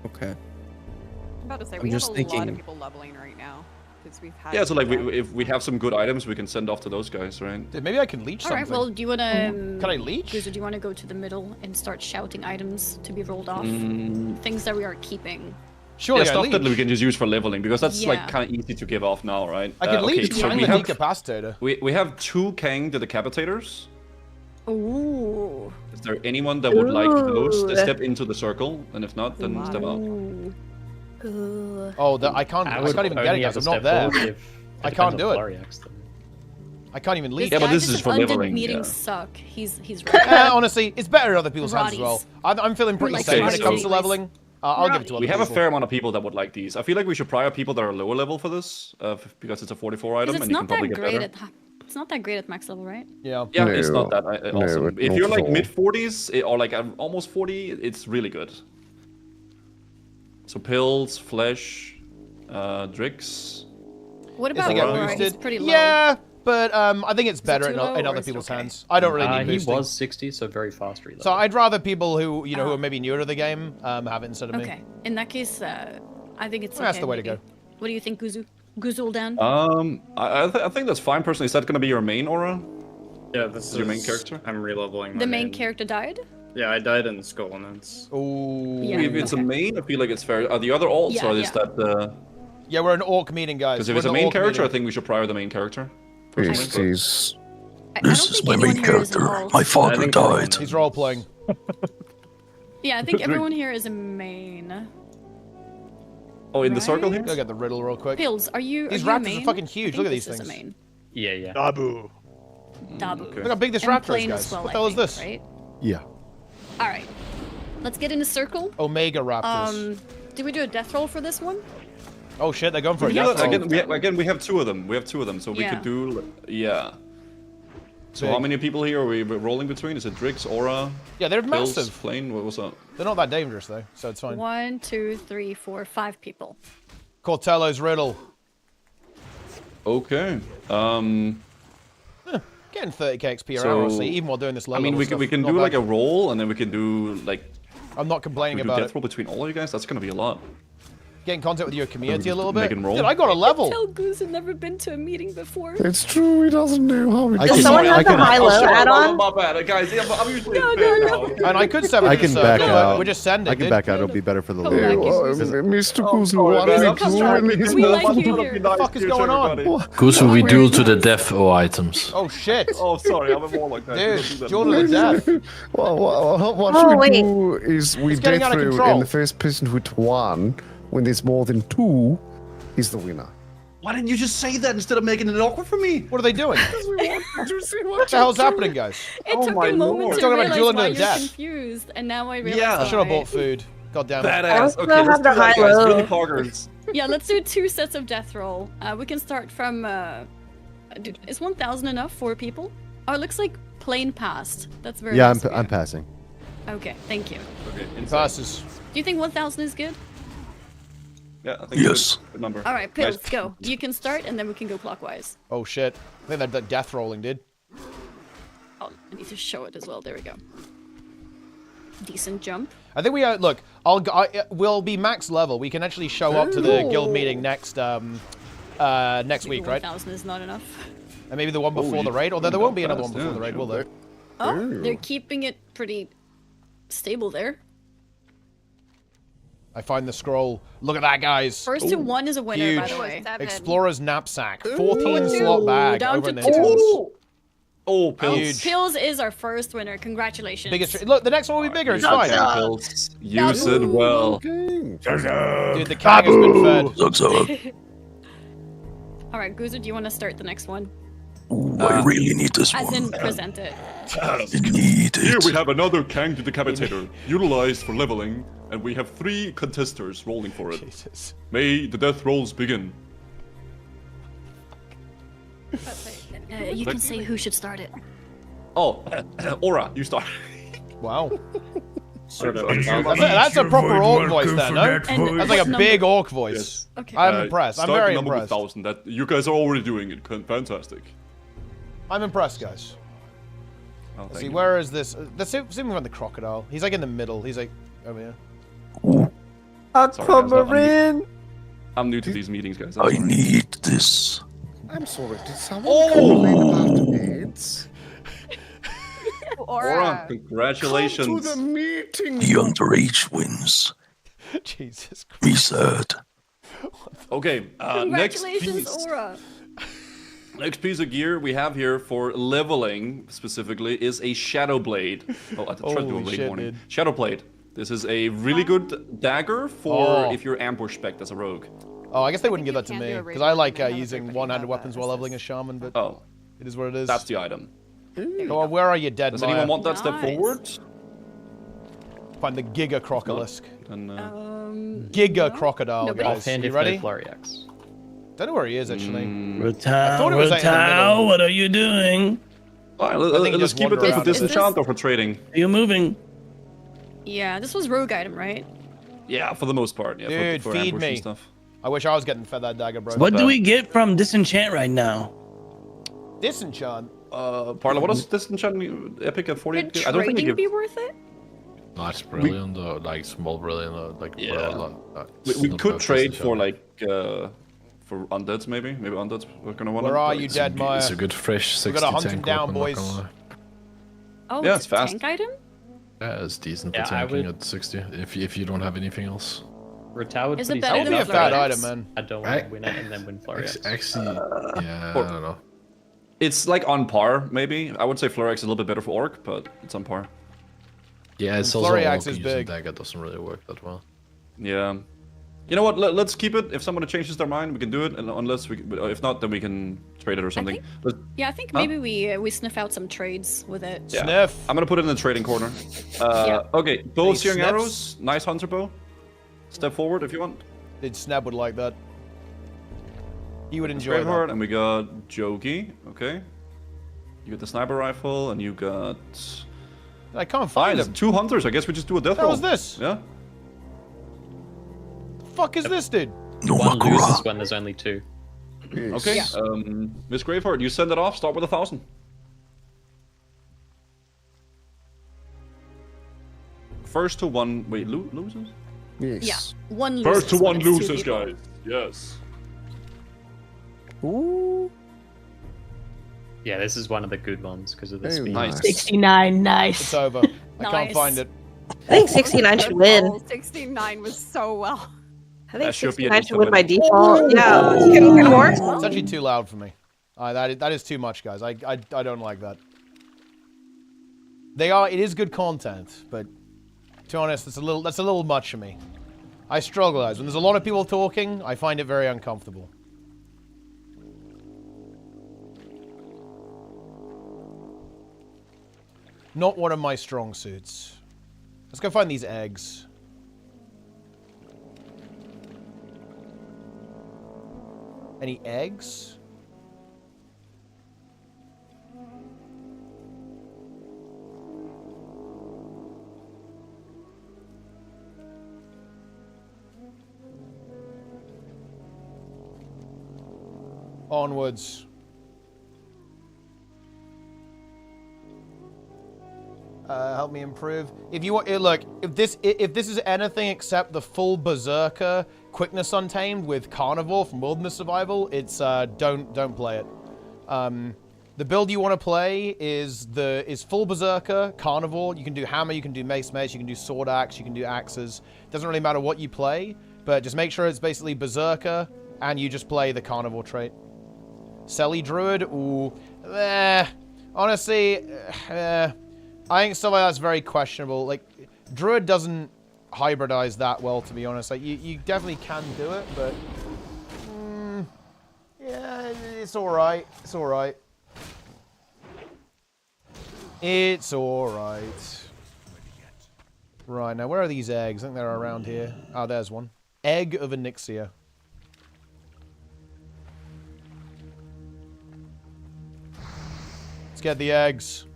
Okay. I'm about to say, I'm we have just a lot thinking- of people leveling right now. Because we've had... Yeah, so like if we have some good items, we can send off to those guys, right? Dude, maybe I can leech All something. right. Well, do you wanna? Can I leech? Guzu, do you want to go to the middle and start shouting items to be rolled off? Things that we are keeping. Surely yeah, I stuff leech. that we can just use for leveling, because that's Yeah. like kind of easy to give off now, right? I can leech. so I'm we a have decapacitator. we have 2 Kang the Decapitators. Ooh. Is there anyone that would like those to step into the circle? And if not, then step out. Oh, I can't even get it, guys. I'm not there. I can't do it. I can't even leech. Yeah, but this Guys, is for undead leveling. meetings Yeah. suck. He's right. Honestly, it's better in other people's hands as well. I'm feeling pretty Like safe when it so- comes to leveling. I'll give it to other We have a people. fair amount of people that would like these. I feel like we should prior people that are lower level for this, because it's a 44 item, It's and you can not probably that get great better. it's not that great at max level, right? Yeah. Yeah, it's not that awesome. not If you're at like all. mid 40s or like almost 40, it's really good. So pills, flesh, Drix. What Is about it get Ogre? He's boosted? pretty low. Yeah, but I think it's better too in low, other or is it people's okay? hands. I don't really need He boosting. was 60, so very fast reload. So I'd rather people who who are maybe newer to the game have it instead of me. Okay. In that case, I think it's okay. That's the way to maybe. go. What do you think, Guzu? Guzuldan? I think that's fine personally. Is that going to be your main aura? Yeah, this is your main character. I'm releveling. The main character died? Yeah, I died in Skull and it's. Oh. Yeah, If it's okay. a main, I feel like it's fair. Are the other alts, Yeah, or is yeah. that Yeah, we're an orc meeting, guys. because if We're it's a an main orc character, I meeting. think we should prior the main character. This is. This is my main character. My father died. He's role playing. Yeah, I think everyone here is a main. Oh, in the circle here? Go get the riddle real quick. Pills, are you? These are you a raptors main? are fucking I huge. think Look at these this is a things. main. Yeah. Dabu. Dabu. Okay. Look how big this And raptor is, plain guys. as well, What the hell I is think, this? Right? Yeah. All right. Let's get in a circle. Omega raptors. Do we do a death roll for this one? Oh shit, they're going for a Yeah, death roll. again, we have 2 of them. We have 2 of them, so we Yeah. could do. Yeah. So Big. how many people here are we rolling between? Is it Drix, Aura? Yeah, they're Pills, massive. Flame? What was that? They're not that dangerous though, so it's fine. 1, 2, 3, 4, 5 people. Cortello's riddle. Okay. Getting 30k XP So, around, honestly, even while doing this I level. mean, we can do like a roll, and then we can do like. I'm not complaining we do about death it. roll between all of you guys. That's gonna be a lot. Get in contact with your community Just a little bit. make 'em roll. Dude, I got a level. Tell Goose had never been to a meeting before. It's true. He doesn't know how it. Does someone have the high-low add-on? My bad, guys. Yeah, but I'm usually No. And I could send it I to can the back circle, out. but we're just sending I can dude. back out. It'll be better for the Come loot. back. Mr. Kuzu, sorry, what man. we I'm sorry. doing? We like you here. What the fuck is going on? Gusu, we duel to the death, oh items. Oh shit. Oh, sorry, I'm a warlock. Dude, Jordan to death. What Oh, we wait. do is we It's getting death out of roll, control. and the first person who hit 1, when there's more than 2, is the winner. Why didn't you just say that instead of making it awkward for me? What are they doing? What the hell's happening, guys? It Oh took my a moment lord. to Talking about realize dueling why to you're death. confused, and now I realize Yeah. I should have why. bought food. God damn it. Badass. also Okay, let's have do the that, guys. high-low. Really poggers. Yeah, let's do 2 sets of death roll. We can start from Dude, is 1,000 enough for people? Oh, it looks like plain passed. That's very Yeah, nice of I'm you. passing. Okay, thank you. Okay, passes. Do you think 1,000 is good? Yeah, I think it's a good number. All right, Pills, Nice. go. You can start, and then we can go clockwise. Oh shit! I think that death rolling did. Oh, I need to show it as well. There we go. Decent jump. I think we look. We'll be max level. We can actually show up to the guild meeting next next week, right? 1,000 is not enough. And maybe the one before the raid. Although there won't be another one before the raid, will there? Oh, they're keeping it pretty stable there. I find the scroll. Look at that, guys. First to one is a winner, Huge. by the way. Explorer's knapsack. 14 slot bag Down over to in the Hinterlands. Oh, Pills. Pills is our first winner. Congratulations. Biggest. Look, the next one will be bigger. It's fine. Pills. Use it well. Dude, the king has been fed. All right, Guzu, do you want to start the next one? I really need this As one. in, present it. Here we have another Kang the Decapitator, utilized for leveling, and we have 3 contesters rolling for it. Jesus. May the death rolls begin. You can say who should start it. Oh, Aura, you start. Wow. Sort of. That's a proper orc voice there, no? That's like a big orc voice. Yes. Okay. I'm impressed. I'm Start very the number impressed. with 1,000. That you guys are already doing it. Fantastic. I'm impressed, guys. Oh, Let's thank see, you. where is this? Let's see if we find the crocodile. He's like in the middle. He's like over here. Aquamarine. I'm new to these meetings, guys. I need this. I'm sorry, did someone complain about beds? Aura, congratulations. Come to the meeting. The underage wins. Jesus Christ. Me sad. Okay, next Congratulations, piece. Aura. Next piece of gear we have here for leveling specifically is a Shadow Blade. Oh, I tried to do a Holy raid shit, warning. dude. Shadow Blade. This is a really good dagger for Oh. if you're ambush spec as a rogue. Oh, I guess they wouldn't give that to can me do a because raid I like warning. using one-handed weapons while leveling a shaman, but Oh, it is what it is. that's the item. Go on, where are you, dead Does Maya? anyone want that step Nice. forward? Find the Giga Crocolisk. Then, Giga Crocodile, Nobody- guys. Offhand You if ready? they Flurryax. Don't know where he is, actually. I Ratau, thought it was like in the middle. what are you doing? Alright, I think let's just keep it wander there for around. disenchant or for trading. Are you moving? Yeah, this was rogue item, right? Yeah, for the most part. Yeah, Dude, for feed ambush and me. stuff. I wish I was getting fed that dagger, bro. What do we get from disenchant right now? Disenchant? Parla, what does disenchant epic at 40? Could I don't think they trading give. be worth it? Nice brilliant, like small brilliant, like Yeah. well, We not could bad trade position. for like for undeads maybe. Maybe undeads we're gonna want. Where are you, dead Maya? It's a good fresh 60 We gotta hunt him tank down, weapon, not boys. gonna lie. Oh, Yeah, it's it's a fast. tank item? Yeah, it's decent Yeah, for I tanking would- at 60 if you don't have anything else. Ratau would Is pretty it better That would be a than fat Fluryax? item, man. I don't want to win it and then win Fluryax. Actually, yeah, Or- I don't know. It's like on par, maybe. I would say Fluryax is a little bit better for orc, but it's on par. Yeah, it's And also Fluryax orc is using big. dagger doesn't really work that well. Yeah. You know what? Let's keep it. If somebody changes their mind, we can do it. And unless we, if not, then we can trade it or something. Yeah, I think Huh? maybe we sniff out some trades with it. Yeah. Sniff. I'm gonna put it in the trading corner. Yeah. Okay, bow Any of searing sniffs? arrows. Nice hunter bow. Step forward if you want. Did Snap would like that. He would enjoy Braveheart, that. and we got Jogi. Okay. You got the sniper rifle, and you got. I can't Fine, find it's him. 2 hunters. I guess we just do a death What roll. was this? Yeah. The fuck is this, dude? One loses when there's only 2. Okay. Yeah. Miss Graveheart, you send it off. Start with 1,000. First to one. Wait, loses? Yes. Yeah, one loses. First to when one it's two loses, people. guys. Yes. Ooh. Yeah, this is one of the good ones because of the Very speed. Nice. 69, nice. It's over. I can't Nice. find it. I think 69 should win. 69 was so well. I think That should be 69 at should least win by a win. default. Yeah. Can we get more? It's actually too loud for me. That is too much, guys. I don't like that. It is good content, but to be honest, that's a little much for me. I struggle, guys. When there's a lot of people talking, I find it very uncomfortable. Not one of my strong suits. Let's go find these eggs. Any eggs? Onwards. Help me improve. If you want, look, if this is anything except the full Berserker Quickness Untamed with Carnivore from Wilderness Survival, it's don't play it. The build you want to play is full Berserker, Carnivore. You can do Hammer, you can do Mace, you can do Sword Axe, you can do Axes. Doesn't really matter what you play, but just make sure it's basically Berserker and you just play the Carnivore trait. Selly Druid, ooh, honestly, I think stuff like that's very questionable. Like, Druid doesn't hybridize that well, to be honest. Like, you definitely can do it, but yeah, it's all right. It's all right. It's all right. Right, now where are these eggs? I think they're around here. Oh, there's one. Egg of Onyxia. Let's get the eggs.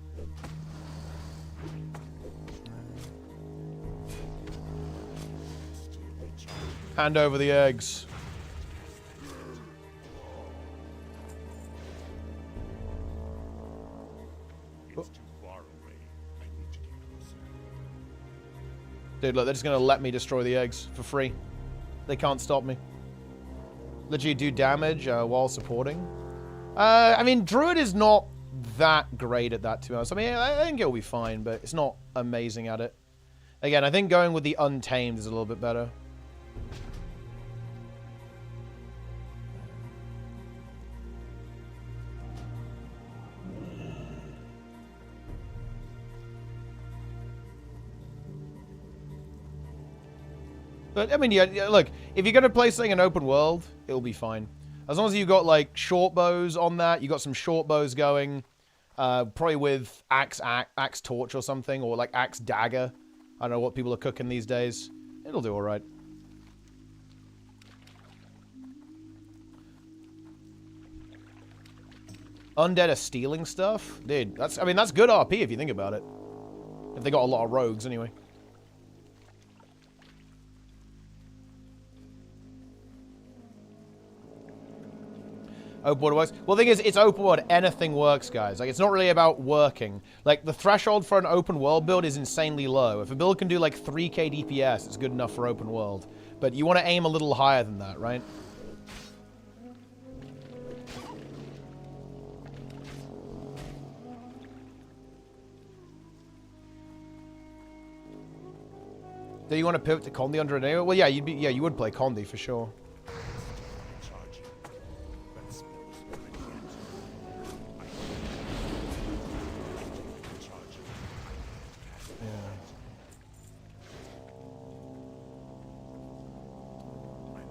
Hand over the eggs. Oh. Dude, look, they're just gonna let me destroy the eggs for free. They can't stop me. Legit do damage while supporting. I mean, Druid is not that great at that, to be honest. I mean, I think it'll be fine, but it's not amazing at it. Again, I think going with the Untamed is a little bit better. But, I mean, yeah, look, if you're going to play something in open world, it'll be fine. As long as you've got, like, short bows on that, you got some short bows going, probably with axe torch or something, or, like, axe dagger. I don't know what people are cooking these days. It'll do all right. Undead are stealing stuff? Dude, that's good RP if you think about it. If they got a lot of rogues, anyway. Open world works. Well, the thing is, it's open world. Anything works, guys. Like, it's not really about working. Like, the threshold for an open world build is insanely low. If a build can do, like, 3k DPS, it's good enough for open world. But you want to aim a little higher than that, right? Do you want to pivot to Condi under an area? Well, yeah, you would play Condi for sure.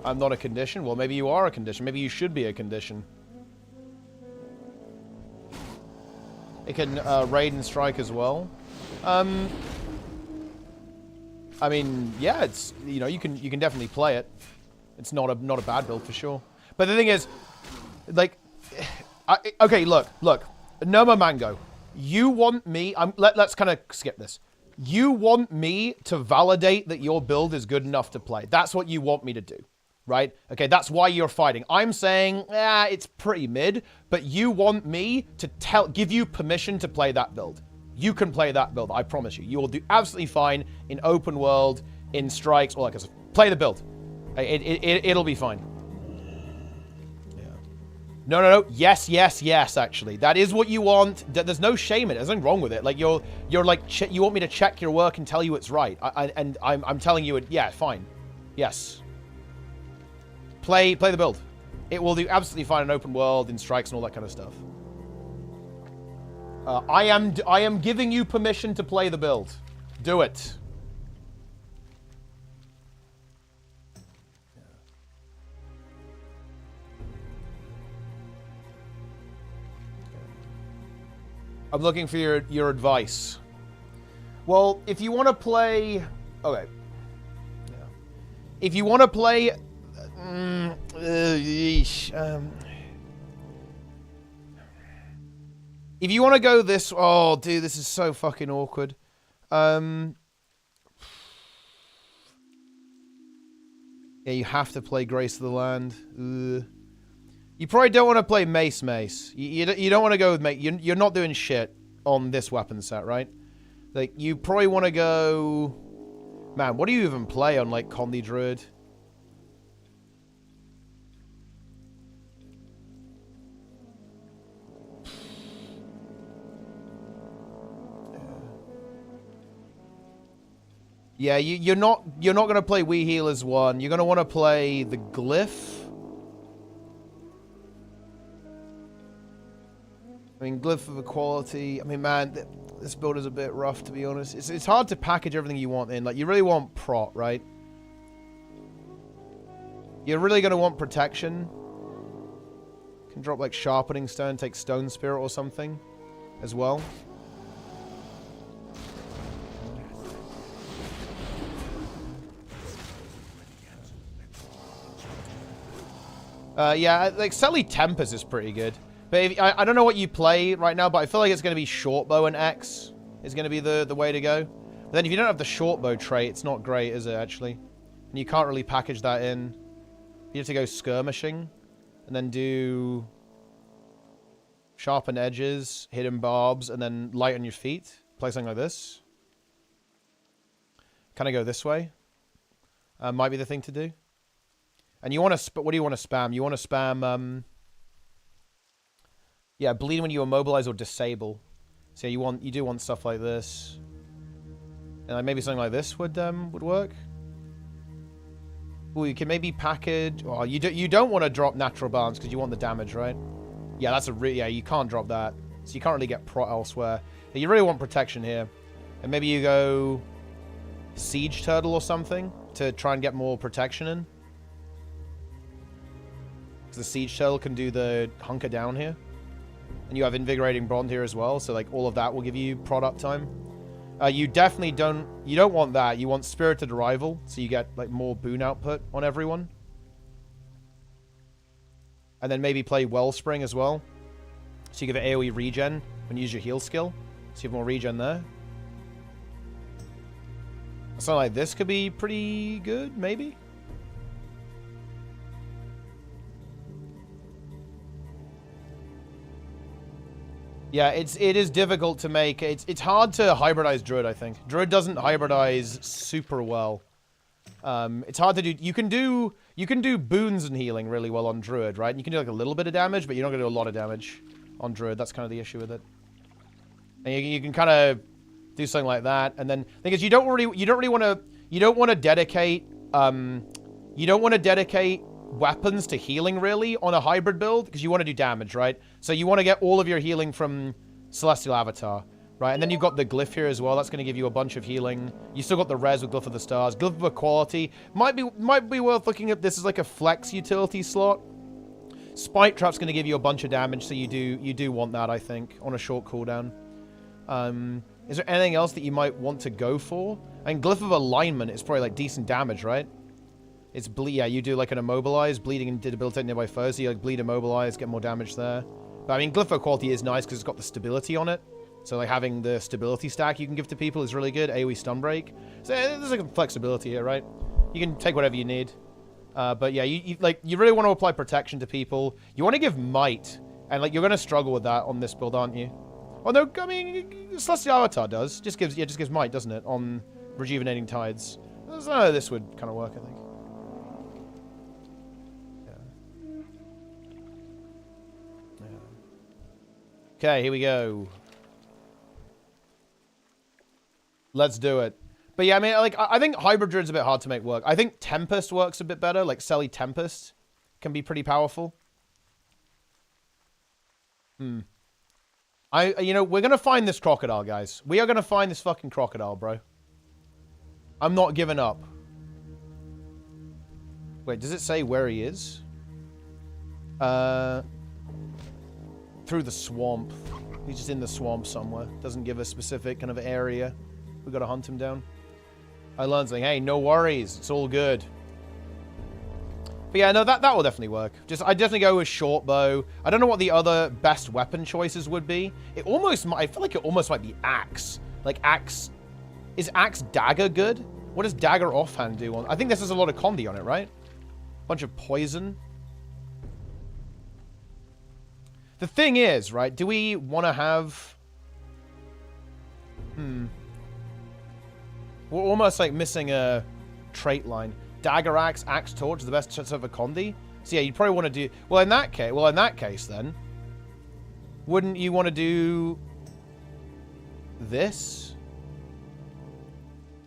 I'm not a condition? Well, maybe you are a condition. Maybe you should be a condition. It can raid and strike as well. I mean, yeah, it's, you know, you can definitely play it. It's not a bad build for sure. But the thing is, like, okay, look, Noma Mango, you want me? Let's kind of skip this. You want me to validate that your build is good enough to play. That's what you want me to do. Right? Okay, that's why you're fighting. I'm saying, it's pretty mid, but you want me to give you permission to play that build. You can play that build, I promise you. You will do absolutely fine in open world, in strikes, all that kind of stuff. Play the build. It'll be fine. Yeah. No. Yes, actually. That is what you want. There's no shame in it. There's nothing wrong with it. Like, you're like, you want me to check your work and tell you it's right. I'm telling you, yeah, fine. Yes. Play the build. It will do absolutely fine in open world, in strikes, and all that kind of stuff. I am giving you permission to play the build. Do it. I'm looking for your advice. Well, if you want to play, okay. Yeah. If you want to play. If you want to go this... Oh, dude, this is so fucking awkward. Yeah, you have to play Grace of the Land. You You probably don't want to play Mace. You don't want to go with Mace. You're not doing shit on this weapon set, right? Like, you probably want to go... Man, what do you even play on, like, Condi Druid? Yeah, you're not going to play We Healers 1. You're going to want to play the Glyph. I mean, Glyph of Equality. I mean, man, this build is a bit rough, to be honest. It's hard to package everything you want in. Like, you really want Prot, right? You're really going to want Protection. Can drop, like, Sharpening Stone, take Stone Spirit or something as well. Yeah, like, Selly Tempest is pretty good. But if, I don't know what you play right now, but I feel like it's going to be short bow and X is going to be the way to go. But then if you don't have the short bow trait, it's not great, is it, actually? And you can't really package that in. You have to go skirmishing and then do sharpen edges, hidden barbs, and then light on your feet. Play something like this. Kind of go this way. Might be the thing to do. And you want to... What do you want to spam? You want to spam... yeah, bleed when you immobilize or disable. So you do want stuff like this. And like maybe something like this would work. Ooh, you can maybe package... Oh, you don't want to drop natural balance because you want the damage, right? Yeah, that's a yeah, you can't drop that. So you can't really get Prot elsewhere. But you really want protection here. And maybe you go Siege Turtle or something to try and get more protection in. Because the Siege Turtle can do the hunker down here. And you have Invigorating Bond here as well, so like all of that will give you Prot uptime. You definitely don't want that. You want Spirited Arrival, so you get like more boon output on everyone. And then maybe play Wellspring as well. So you give it AoE regen when you use your heal skill. So you have more regen there. Something like this could be pretty good, maybe. Yeah, it is difficult to make. It's hard to hybridize Druid, I think. Druid doesn't hybridize super well. It's hard to do. You can do boons and healing really well on Druid, right? And you can do like a little bit of damage, but you're not gonna do a lot of damage on Druid. That's kind of the issue with it. And you can kind of do something like that, and then the thing is you don't want to dedicate weapons to healing really on a hybrid build because you want to do damage, right? So you want to get all of your healing from Celestial Avatar, right? And then you've got the Glyph here as well. That's going to give you a bunch of healing. You still got the res with Glyph of the Stars. Glyph of Equality might be worth looking at. This is like a flex utility slot. Spike Trap's going to give you a bunch of damage, so you do want that, I think, on a short cooldown. Is there anything else that you might want to go for? And Glyph of Alignment is probably like decent damage, right? It's yeah, you do like an immobilize, bleeding and debilitate nearby foes. So you like bleed, immobilize, get more damage there. But I mean, Glyph of Equality is nice because it's got the stability on it. So like having the stability stack you can give to people is really good. AoE stun break. So there's like flexibility here, right? You can take whatever you need. But yeah, you really want to apply protection to people. You want to give might, and like you're gonna struggle with that on this build, aren't you? Although I mean, Celestial Avatar does just gives might, doesn't it? On Rejuvenating Tides. So this would kind of work, I think. Okay, here we go. Let's do it. But yeah, I mean, like, I think Hybrid Druid's a bit hard to make work. I think Tempest works a bit better. Like, Selly Tempest can be pretty powerful. You know, we're gonna find this crocodile, guys. We are gonna find this fucking crocodile, bro. I'm not giving up. Wait, does it say where he is? Through the swamp. He's just in the swamp somewhere. Doesn't give a specific kind of area. We gotta hunt him down. I learned something. Hey, no worries. It's all good. But yeah, no, that will definitely work. I definitely go with short bow. I don't know what the other best weapon choices would be. It almost might, I feel like it almost might be axe. Like axe. Is axe dagger good? What does dagger offhand do on? I think this has a lot of condi on it, right? Bunch of poison. The thing is, right, do we want to have... We're almost like missing a trait line. Dagger Axe, Axe Torch is the best chance of a Condi. So yeah, you'd probably want to do... Well, in that case, then, wouldn't you want to do this?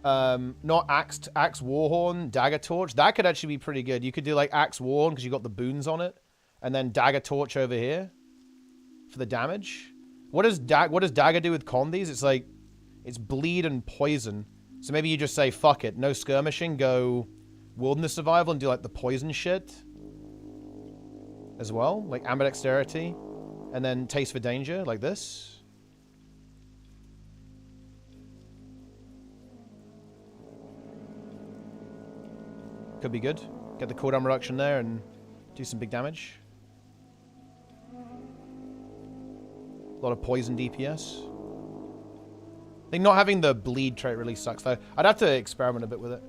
Not Axe Warhorn, Dagger Torch. That could actually be pretty good. You could do like Axe Warhorn because you got the boons on it, and then Dagger Torch over here for the damage. What does Dagger do with Condis? It's like, it's bleed and poison. So maybe you just say, fuck it, no skirmishing, go Wilderness Survival and do like the poison shit as well, like Ambidexterity, and then Taste for Danger, like this. Could be good. Get the cooldown reduction there and do some big damage. A lot of poison DPS. I think not having the bleed trait really sucks though. I'd have to experiment a bit with it.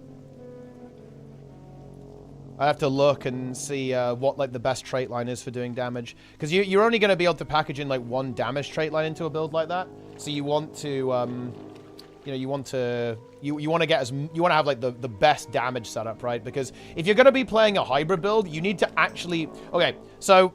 I have to look and see what like the best trait line is for doing damage, because you're only going to be able to package in like one damage trait line into a build like that. So you want to, you want to have like the best damage setup, right? Because if you're going to be playing a hybrid build, you need to actually So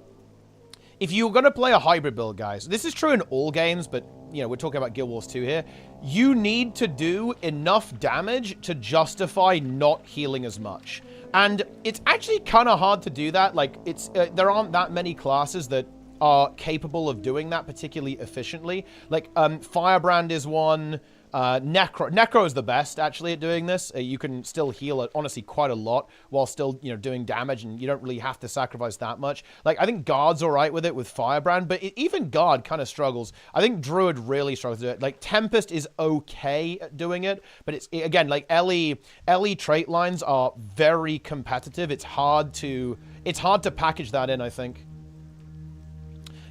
if you're going to play a hybrid build, guys, this is true in all games, but we're talking about Guild Wars 2 here. You need to do enough damage to justify not healing as much. And it's actually kind of hard to do that. Like, it's there aren't that many classes that are capable of doing that particularly efficiently. Like, Firebrand is one. Necro is the best, actually, at doing this. You can still heal, honestly, quite a lot while still, doing damage, and you don't really have to sacrifice that much. Like, I think Guard's all right with it with Firebrand, but even Guard kind of struggles. I think Druid really struggles to do it. Like, Tempest is okay at doing it, but it's, again, like, Ellie trait lines are very competitive. It's hard to package that in, I think.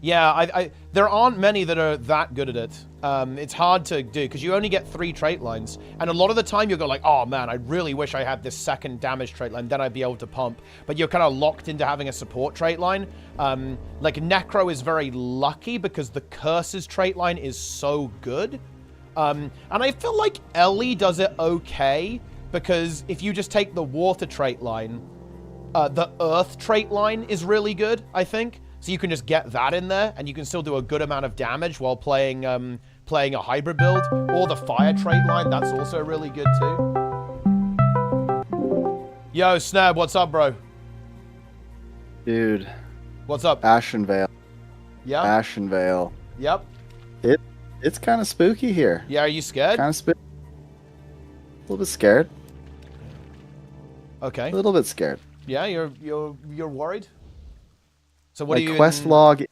Yeah, there aren't many that are that good at it. It's hard to do because you only get 3 trait lines, and a lot of the time you'll go like, oh man, I really wish I had this second damage trait line, then I'd be able to pump. But you're kind of locked into having a support trait line. Like Necro is very lucky because the Curses trait line is so good. And I feel like Ellie does it okay because if you just take the Water trait line, the Earth trait line is really good, I think. So you can just get that in there, and you can still do a good amount of damage while playing a hybrid build. Or the Fire trait line, that's also really good too. Yo, Snab, what's up, bro? Dude. What's up? Ashenvale. Yeah? Ashenvale. Yep. It's kind of spooky here. Yeah, are you scared? Kind of spooky. A little bit scared. Okay. A little bit scared. Yeah, you're worried? So what my are you quest log,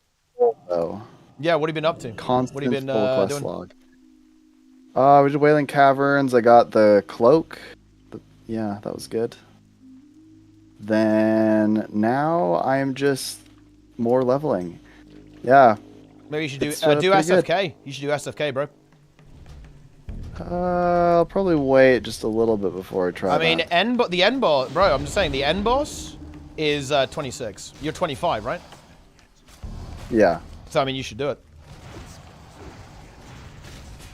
though. Yeah, what have you been up to? Constant what have you been full quest doing? log. I was Wailing Caverns. I got the cloak. Yeah, that was good. Then now I am just more leveling. Yeah. Maybe you should do SFK. Good. You should do SFK, bro. I'll probably wait just a little bit before I try. I mean, the end boss, bro. I'm just saying the end boss is 26. You're 25, right? Yeah. So I mean, you should do it.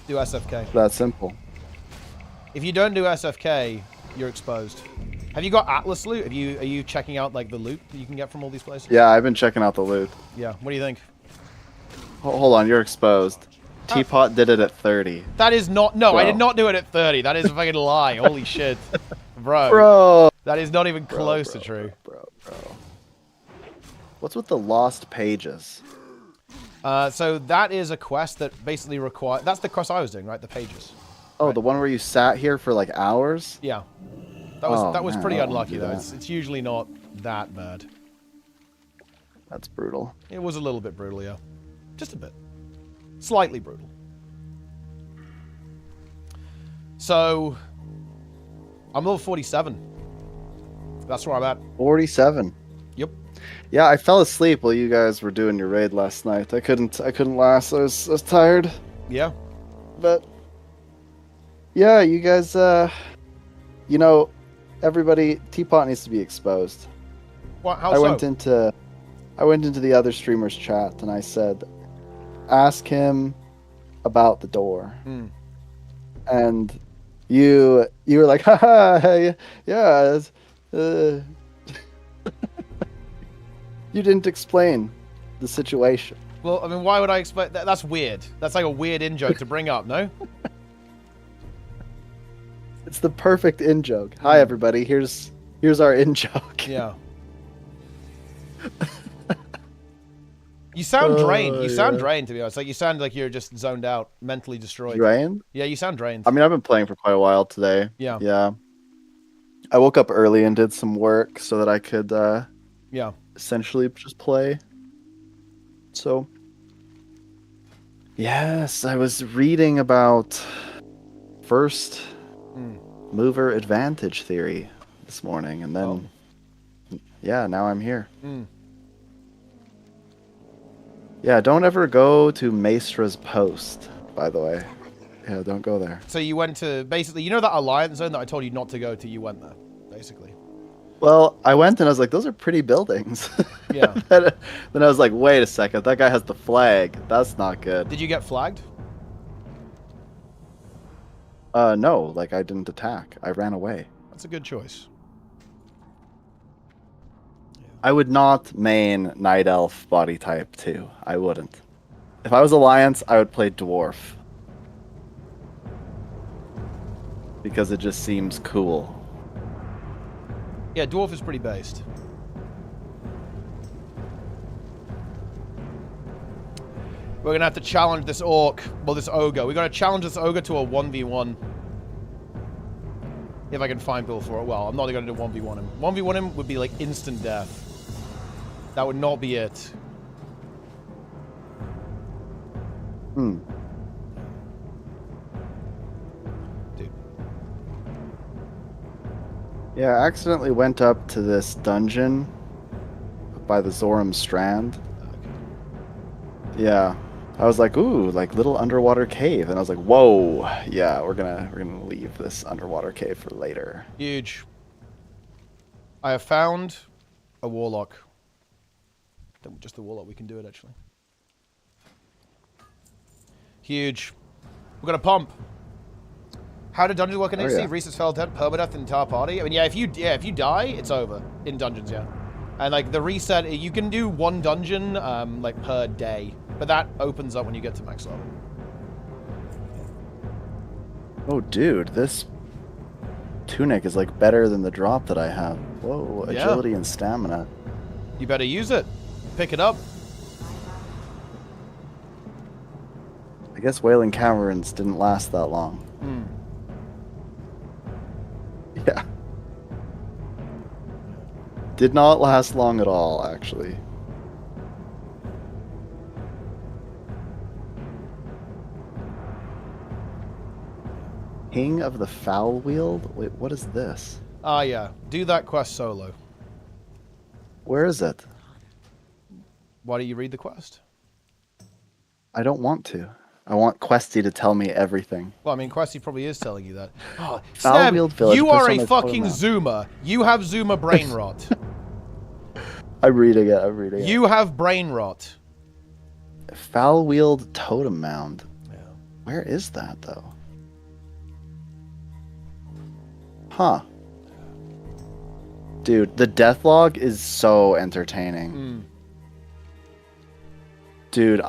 Do SFK. That's simple. If you don't do SFK, you're exposed. Have you got Atlas loot? Are you checking out like the loot that you can get from all these places? Yeah, I've been checking out the loot. Yeah. What do you think? Hold on, you're exposed. Teapot did it at 30. That is not. No, Bro. I did not do it at 30. That is a fucking lie. Holy shit, bro. Bro. That is not even close to true. Bro. What's with the lost pages? So that is a quest that basically requires... That's the quest I was doing, right? The pages. Oh, right? The one where you sat here for like hours? Yeah. That was man, pretty I don't unlucky, wanna though. do It's usually not that bad. That's brutal. It was a little bit brutal, yeah. Just a bit. Slightly brutal. So, I'm level 47. That's where I'm at. 47. Yep. Yeah, I fell asleep while you guys were doing your raid last night. I couldn't last. I was tired. Yeah. But yeah, you guys everybody, Teapot needs to be exposed. What? How I so? went into I went into the other streamer's chat and I said, ask him about the door. Hmm. And you were like, haha, yeah. You didn't explain the situation. Well, I mean, why would I explain that? That's weird. That's like a weird in-joke to bring up, no? It's the perfect in-joke. Hi, everybody. Here's our in-joke. Yeah. You sound drained. You sound drained, to be honest. Like, you sound like you're just zoned out, mentally destroyed. Drained? Yeah, you sound drained. I mean, I've been playing for quite a while today. Yeah. Yeah. I woke up early and did some work so that I could yeah, essentially just play. So, yes, I was reading about first mover advantage theory this morning, and then, yeah, now I'm here. Yeah, don't ever go to Maestra's post, by the way. Yeah, don't go there. So you went to, basically, you know that Alliance zone that I told you not to go to? You went there, basically. Well, I went and I was like, those are pretty buildings. Yeah. Then I was like, wait a second, that guy has the flag. That's not good. Did you get flagged? No, like I didn't attack. I ran away. That's a good choice. I would not main Night Elf body type 2. I wouldn't. If I was Alliance, I would play Dwarf. Because it just seems cool. Yeah, Dwarf is pretty based. We're going to have to challenge this orc, well, this ogre. We're going to challenge this ogre to a 1v1. If I can find people for it. Well, I'm not going to do 1v1 him. 1v1 him would be like instant death. That would not be it. Hmm. Dude. Yeah, I accidentally went up to this dungeon by the Zoram Strand. Okay. Yeah. I was like, ooh, like little underwater cave. And I was like, whoa, yeah, we're gonna leave this underwater cave for later. Huge. I have found a warlock. Just the warlock, we can do it actually. Huge. We're gonna pump. How did dungeons work in AC? Yeah. Resets fell dead, permadeath the entire party. I mean, yeah, if you die, it's over in dungeons, yeah. And like the reset, you can do one dungeon like per day, but that opens up when you get to max level. Oh, dude, this tunic is like better than the drop that I have. Whoa, Yeah. agility and stamina. You better use it. Pick it up. I guess Wailing Caverns didn't last that long. Yeah. Did not last long at all, actually. King of the Foul Wield? Wait, what is this? Ah, yeah. Do that quest solo. Where is it? Why don't you read the quest? I don't want to. I want Questy to tell me everything. Well, I mean, Questy probably is telling you that. Oh, Foul Sneb, Wield Village, you are puts on a a fucking totem Zoomer. You have Zoomer brain rot. I'm reading it, I'm reading it. You have brain rot. Foul Wield Totem Mound. Yeah. Where is that, though? Huh. Dude, the Deathlog is so entertaining. Dude,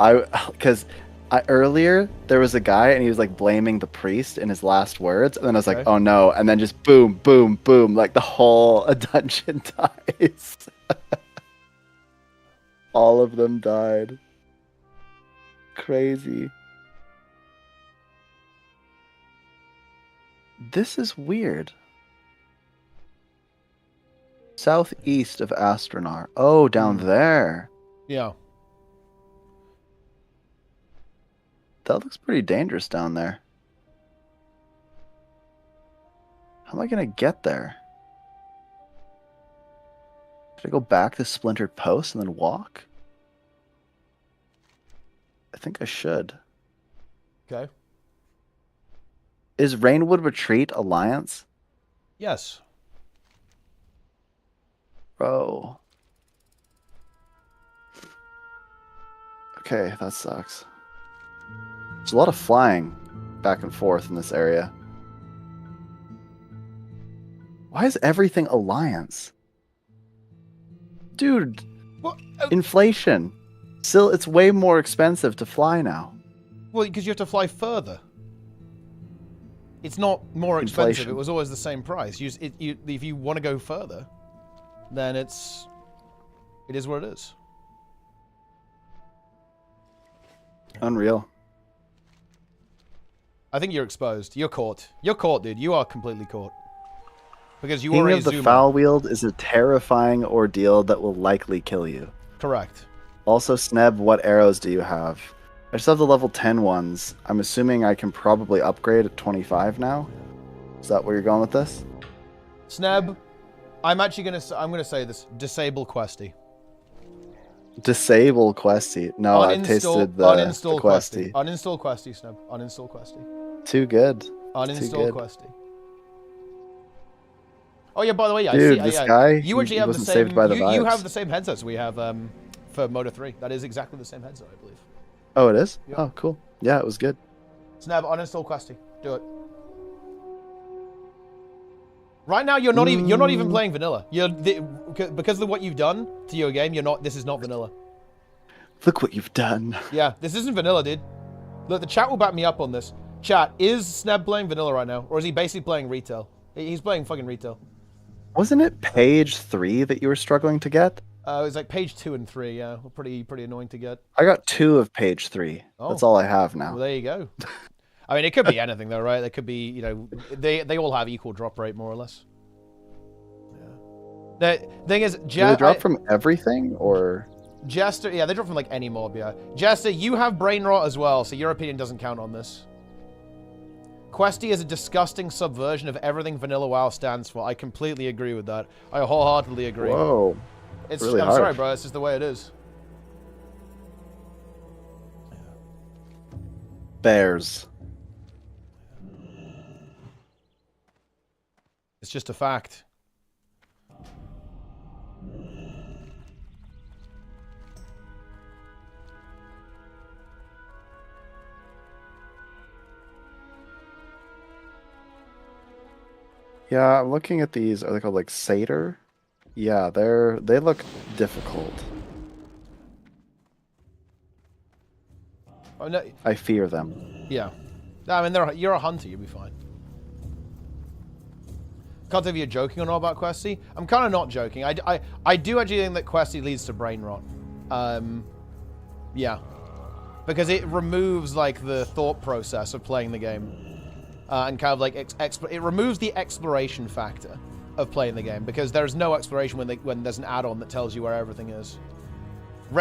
earlier there was a guy and he was like blaming the priest in his last words, and then I was like, oh no, and then just boom, boom, boom, like the whole dungeon dies. All of them died. Crazy. This is weird. Southeast of Astronar. Oh, down there. Yeah. That looks pretty dangerous down there. How am I gonna get there? Should I go back to Splintered Post and then walk? I think I should. Okay. Is Rainwood Retreat Alliance? Yes. Bro. Okay, that sucks. There's a lot of flying back and forth in this area. Why is everything Alliance? Dude, inflation. Still, it's way more expensive to fly now. Well, because you have to fly further. It's not more expensive. Inflation. It was always the same price. If you want to go further, then it is what it is. Unreal. I think you're exposed. You're caught. You're caught, dude. You are completely caught. Because you King are a of the Zoomer. Foul Wield is a terrifying ordeal that will likely kill you. Correct. Also, Sneb, what arrows do you have? I just have the level 10 ones. I'm assuming I can probably upgrade at 25 now. Is that where you're going with this? Sneb, I'm gonna say this. Disable Questy. Disable Questy. No, I've tasted the uninstall Questy. Uninstall Questy, Sneb. Uninstall Questy. Too good. Uninstall Questy. Oh yeah, by the way, Dude, I see. this guy, you actually have the wasn't same. saved by the You vibes. have the same headsets we have for Moto 3. That is exactly the same headset, I believe. Oh, it is? Yep. Oh, cool. Yeah, it was good. Sneb, uninstall Questy. Do it. Right now, you're not even playing vanilla. Because of what you've done to your game. This is not vanilla. Look what you've done. Yeah, this isn't vanilla, dude. Look, the chat will back me up on this. Chat, is Sneb playing vanilla right now, or is he basically playing retail? He's playing fucking retail. Wasn't it page 3 that you were struggling to get? It was like page 2 and 3. Yeah, pretty annoying to get. I got 2 of page 3. Oh. That's all I have now. Well, there you go. I mean, it could be anything though, right? They could be, they all have equal drop rate more or less. Yeah. The thing is, Do they drop from everything, or? Jester, yeah, they drop from like any mob, yeah. Jester, you have brain rot as well, so your opinion doesn't count on this. Questy is a disgusting subversion of everything Vanilla WoW stands for. I completely agree with that. I wholeheartedly agree. Whoa. It's really I'm harsh. sorry, bro. It's just the way it is. Bears. It's just a fact. Yeah, I'm looking at these. Are they called like Satyr? Yeah, they look difficult. Oh, no. I fear them. Yeah. I mean, you're a hunter. You'll be fine. Can't tell if you're joking or not about Questy. I'm kind of not joking. I do actually think that Questy leads to brain rot. Yeah. Because it removes, like, the thought process of playing the game. And kind of, like, it removes the exploration factor of playing the game. Because there's no exploration when there's an add-on that tells you where everything is.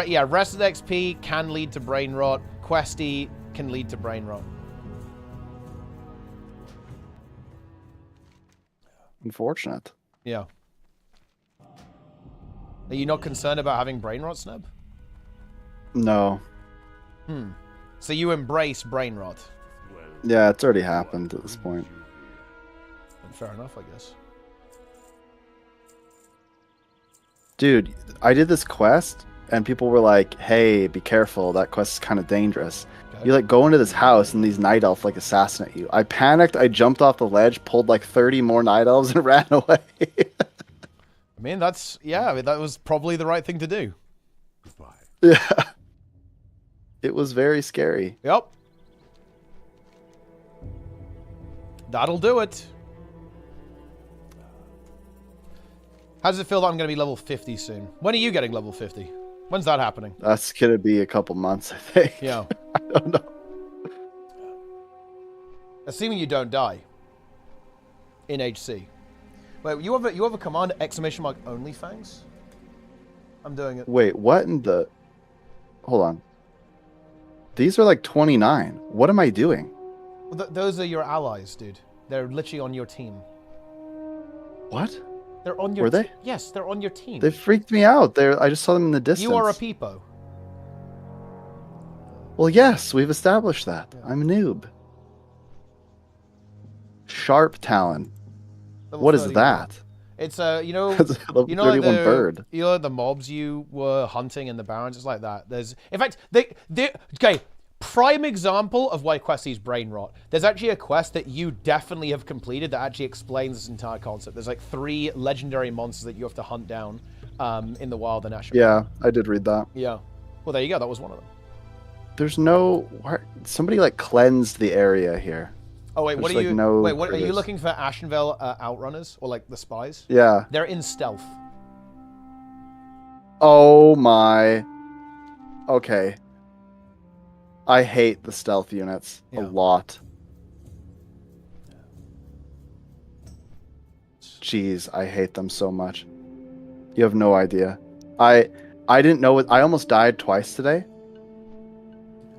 Yeah, rested XP can lead to brain rot. Questy can lead to brain rot. Unfortunate. Yeah. Are you not concerned about having brain rot, Sneb? No. So you embrace brain rot? Yeah, it's already happened at this point. Fair enough, I guess. Dude, I did this quest, and people were like, hey, be careful, that quest is kind of dangerous. Okay. You, like, go into this house, and these night elves, like, assassinate you. I panicked, I jumped off the ledge, pulled, like, 30 more night elves, and ran away. I mean, that was probably the right thing to do. Yeah. It was very scary. Yep. That'll do it. How does it feel that I'm going to be level 50 soon? When are you getting level 50? When's that happening? That's going to be a couple months, I think. Yeah. I don't know. Assuming you don't die. In HC. Wait, you have a command exclamation mark Onlyfangs? I'm doing it. Wait, what in the... Hold on. These are like 29. What am I doing? Well, those are your allies, dude. They're literally on your team. What? They're on your Were they? Yes, they're on your team. They freaked me out. I just saw them in the distance. You are a peepo. Well, yes, we've established that. Yeah. I'm a noob. Sharp Talon. What is that? It's you know, Level you know, like 31 the bird. you know, like the mobs you were hunting in the barrens. It's like that. There's, in fact, they okay. Prime example of why quests use brain rot. There's actually a quest that you definitely have completed that actually explains this entire concept. There's like 3 legendary monsters that you have to hunt down in the wild and Asher. Yeah, I did read that. Yeah. Well, there you go. That was one of them. There's no... Somebody, like, cleansed the area here. Oh, wait, what There's, are you... like, no wait, what are you critters. looking for Ashenvale Outrunners? Or, like, the spies? Yeah. They're in stealth. Oh my... Okay. I hate the stealth units a lot. Jeez, I hate them so much. You have no idea. I didn't know it. I almost died twice today.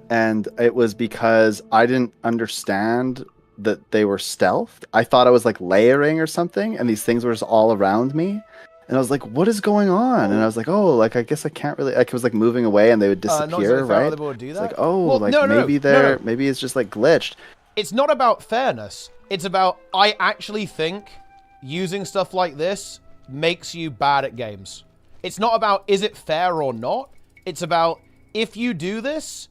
And it was because I didn't understand that they were stealth. I thought I was like layering or something, and these things were just all around me. And I was like, what is going on? And I was like, oh, like, I guess I can't really, like, it was like moving away and they would disappear, right? It's like, oh, Well, like no, maybe they're, maybe it's just like glitched. It's not about fairness. It's about, I actually think using stuff like this makes you bad at games. It's not about, is it fair or not? It's about, if you do this,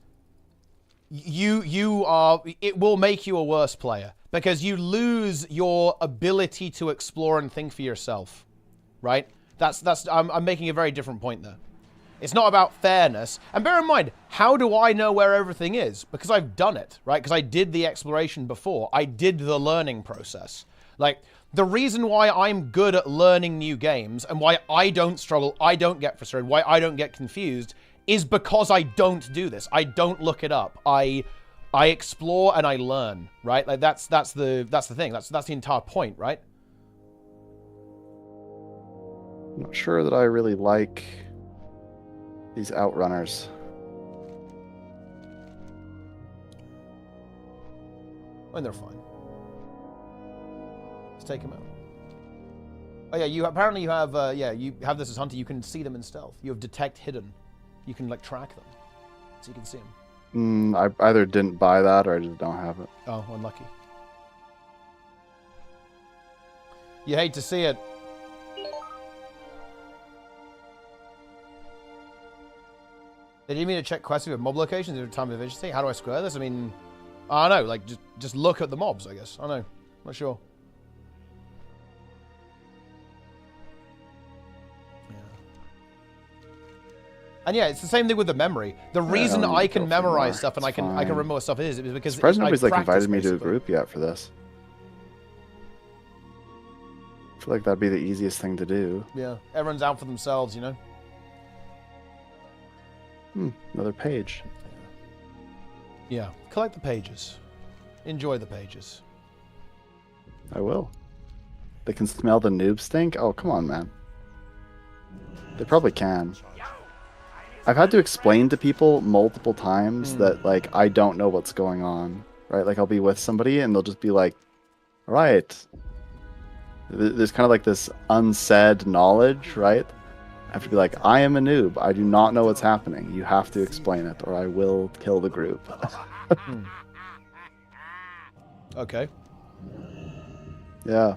it will make you a worse player because you lose your ability to explore and think for yourself. Right? I'm making a very different point there. It's not about fairness. And bear in mind, how do I know where everything is? Because I've done it, right? Because I did the exploration before. I did the learning process. Like, the reason why I'm good at learning new games and why I don't struggle, I don't get frustrated, why I don't get confused is because I don't do this. I don't look it up. I explore and I learn, right? Like, that's the thing. That's the entire point, right? I'm not sure that I really like these outrunners. I mean, they're fine. Let's take them out. Oh yeah, apparently you have you have this as hunter. You can see them in stealth. You have detect hidden. You can like track them, so you can see them. I either didn't buy that or I just don't have it. Oh, unlucky. You hate to see it. They need me to check quests with mob locations at a time of efficiency. How do I square this? I mean, I don't know. Like, just look at the mobs, I guess. I don't know. Not sure. Yeah. And yeah, it's the same thing with the memory. The reason I can memorize stuff and I can remember what stuff is because surprised nobody's like practice, invited me to a basically. group yet for this. I feel like that'd be the easiest thing to do. Yeah, everyone's out for themselves, you know. Another page. Yeah, collect the pages. Enjoy the pages. I will. They can smell the noob stink? Oh, come on, man. They probably can. I've had to explain to people multiple times that, like, I don't know what's going on, right? Like, I'll be with somebody and they'll just be like, all right. There's kind of like this unsaid knowledge, right? I have to be like, I am a noob. I do not know what's happening. You have to explain it, or I will kill the group. Okay. Yeah.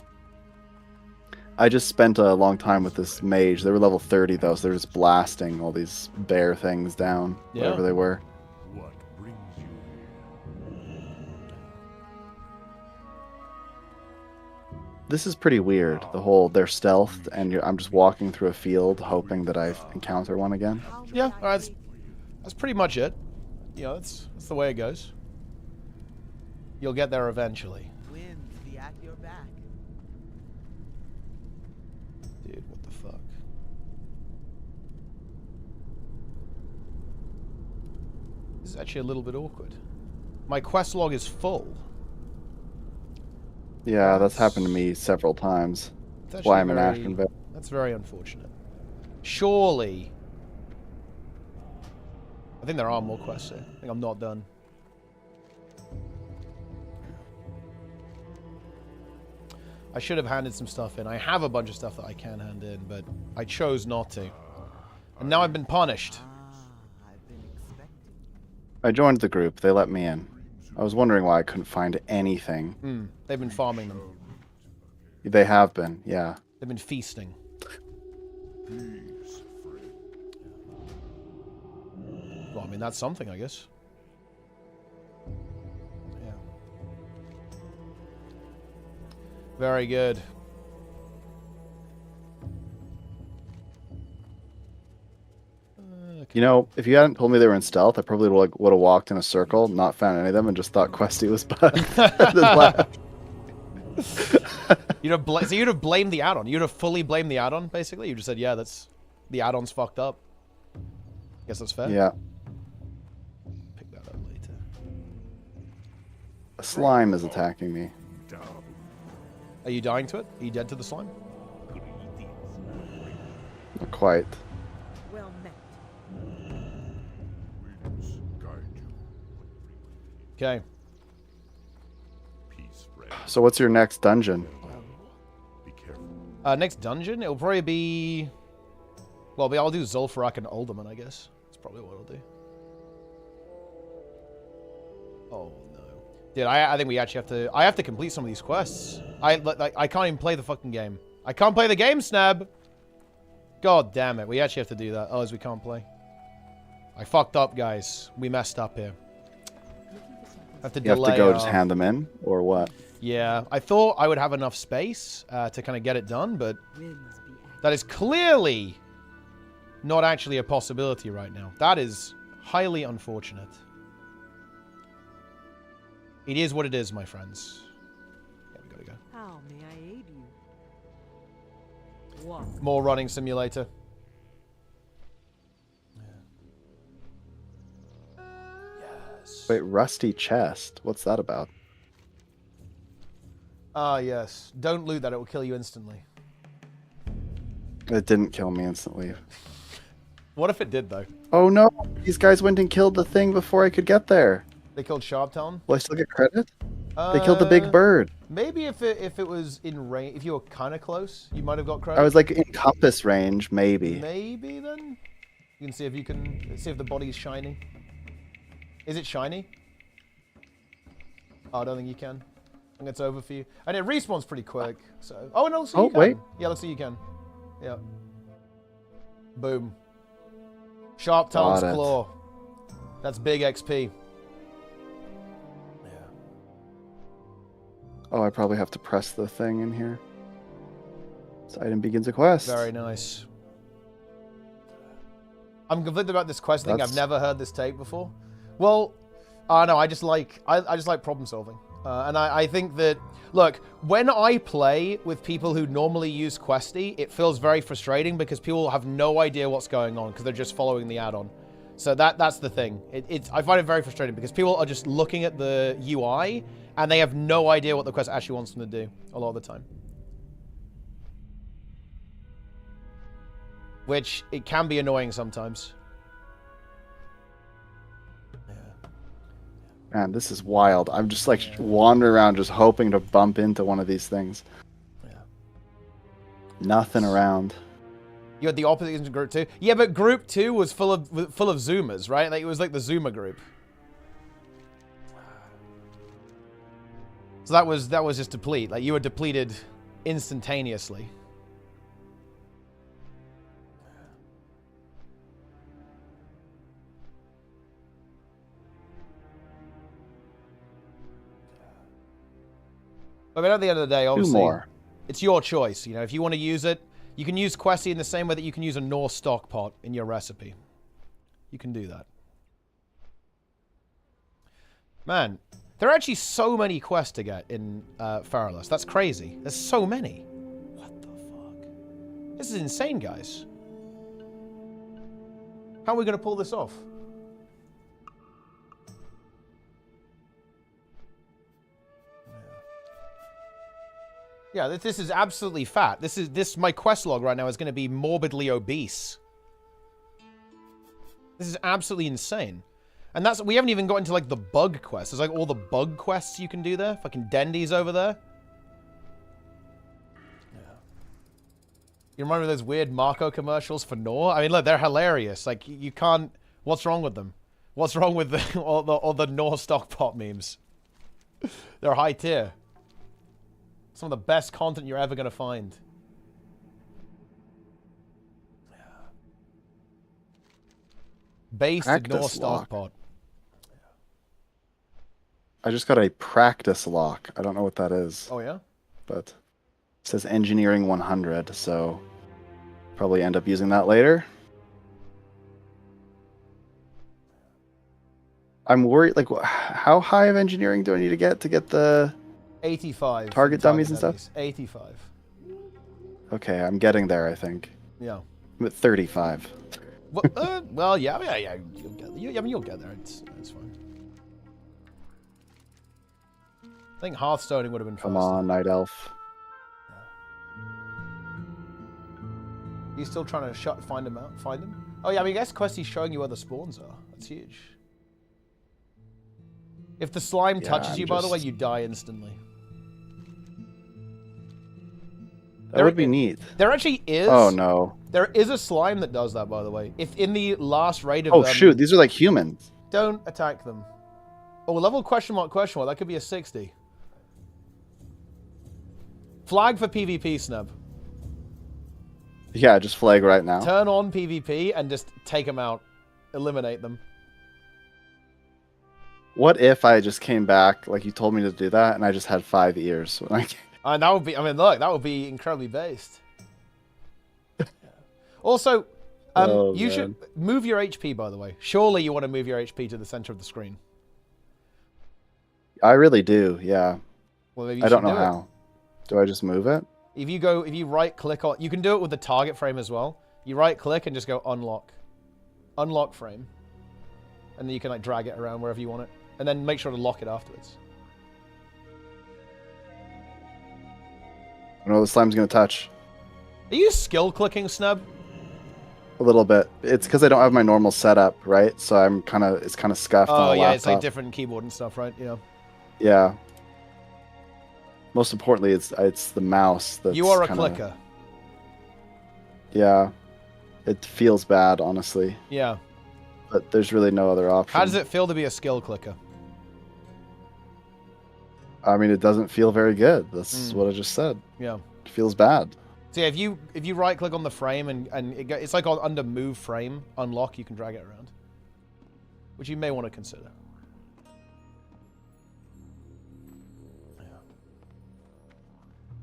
I just spent a long time with this mage. They were level 30, though, so they're just blasting all these bear things down, wherever they were. This is pretty weird, the whole they're stealthed, and I'm just walking through a field hoping that I encounter one again. Yeah, that's pretty much it. You know, that's the way it goes. You'll get there eventually. Dude, what the fuck? This is actually a little bit awkward. My quest log is full. Yeah, that's happened to me several times. That's why I'm in Ashtonville. That's very unfortunate. Surely. I think there are more quests here. I think I'm not done. I should have handed some stuff in. I have a bunch of stuff that I can hand in, but I chose not to. And now I've been punished. I joined the group. They let me in. I was wondering why I couldn't find anything. They've been farming them. They have been, yeah. They've been feasting. Well, I mean, that's something, I guess. Yeah. Very good. You know, if you hadn't told me they were in stealth, I probably would have walked in a circle, not found any of them, and just thought Questy was bugged. And then left. So you'd have blamed the add-on. You'd have fully blamed the add-on, basically. You just said, yeah, that's the add-on's fucked up. Guess that's fair. Yeah. Pick that up later. A slime is attacking me. Are you dying to it? Are you dead to the slime? Not quite. Okay. So what's your next dungeon? Next dungeon? It'll probably be... Well, I'll do Zul'Farrak and Alderman, I guess. That's probably what I'll do. Oh, no. Dude, I think we actually have to... I have to complete some of these quests. I can't even play the fucking game. I can't play the game, Snab! God damn it. We actually have to do that. Oh, as we can't play. I fucked up, guys. We messed up here. Have to you have to go just hand them in, or what? Yeah, I thought I would have enough space to kind of get it done, but that is clearly not actually a possibility right now. That is highly unfortunate. It is what it is, my friends. Yeah, we gotta go. How may I aid you? What? More running simulator. Wait, rusty chest. What's that about? Ah, yes. Don't loot that. It will kill you instantly. It didn't kill me instantly. What if it did, though? Oh, no. These guys went and killed the thing before I could get there. They killed Sharptown? Will I still get credit? They killed the big bird. Maybe if it was in range, if you were kind of close, you might have got credit. I was like in compass range, maybe. Maybe then? You can see if you can... See if the body's shining. Is it shiny? Oh, I don't think you can. I think it's over for you. And it respawns pretty quick, so... Oh, no, so you can. Wait. Yeah, looks like you can. Yeah. Boom. Sharptown's Claw. That's big XP. Yeah. Oh, I probably have to press the thing in here. This item begins a quest. Very nice. I'm conflicted about this quest thing. I've never heard this take before. Well, no, I just like problem solving. And I think that, look, when I play with people who normally use Questy, it feels very frustrating because people have no idea what's going on because they're just following the add-on. So that's the thing. I find it very frustrating because people are just looking at the UI and they have no idea what the quest actually wants them to do a lot of the time. Which, it can be annoying sometimes. Man, this is wild. I'm just like wandering around just hoping to bump into one of these things. Yeah. Nothing around. You had the opposite in Group 2? Yeah, but Group 2 was full of Zoomers, right? Like, it was like the Zoomer group. So that was just deplete. Like, you were depleted instantaneously. I mean, at the end of the day, obviously, it's your choice. You know, if you want to use it, you can use Questy in the same way that you can use a Norse stock pot in your recipe. You can do that. Man, there are actually so many quests to get in Feralas. That's crazy. There's so many. What the fuck? This is insane, guys. How are we going to pull this off? Yeah, this is absolutely fat. My quest log right now is going to be morbidly obese. This is absolutely insane. And we haven't even got into like the bug quests. There's like all the bug quests you can do there. Fucking Dendy's over there. Yeah. You remind me of those weird Marco commercials for Nor? I mean, look, they're hilarious. Like, you can't... What's wrong with them? What's wrong with all the Nor stockpot memes? They're high tier. Some of the best content you're ever going to find. Base, ignore Practice lock. stockpot. I just got a practice lock. I don't know what that is. Oh, yeah? But it says engineering 100, so probably end up using that later. I'm worried, like, how high of engineering do I need to get the 85. target dummies and stuff? 85. Okay, I'm getting there, I think. Yeah. I'm at 35. Well, yeah. You'll get there. It's fine. I think Hearthstoning would have been faster. Come on, Night Elf. He's still trying to find him out. Find him? Oh yeah, I mean, I guess Questy's showing you where the spawns are. That's huge. If the slime touches you, by the way, you die instantly. That would be neat. There actually is. Oh no. There is a slime that does that, by the way. If in the last raid of Oh shoot, these are like humans. Don't attack them. Oh, level question mark. That could be a 60. Flag for PvP, Snub. Yeah, just flag right now. Turn on PvP and just take them out. Eliminate them. What if I just came back, like you told me to do that, and I just had 5 ears? And that would be, I mean, look, that would be incredibly based. Also, you should move your HP, by the way. Surely you want to move your HP to the center of the screen. I really do, yeah. Well, maybe you I don't should know do how. Do I just move it? If you right click on, you can do it with the target frame as well. You right click and just go unlock. Unlock frame. And then you can like drag it around wherever you want it. And then make sure to lock it afterwards. I know the slime's gonna touch. Are you skill clicking, Snub? A little bit. It's because I don't have my normal setup, right? So it's kind of scuffed on the laptop. It's like different keyboard and stuff, right? Yeah. Yeah. Most importantly, it's the mouse that's You are a clicker. Yeah. It feels bad, honestly. Yeah. But there's really no other option. How does it feel to be a skill clicker? I mean, it doesn't feel very good. That's what I just said. Yeah. It feels bad. So yeah, if you right click on the frame and it's like under move frame, unlock, you can drag it around. Which you may want to consider.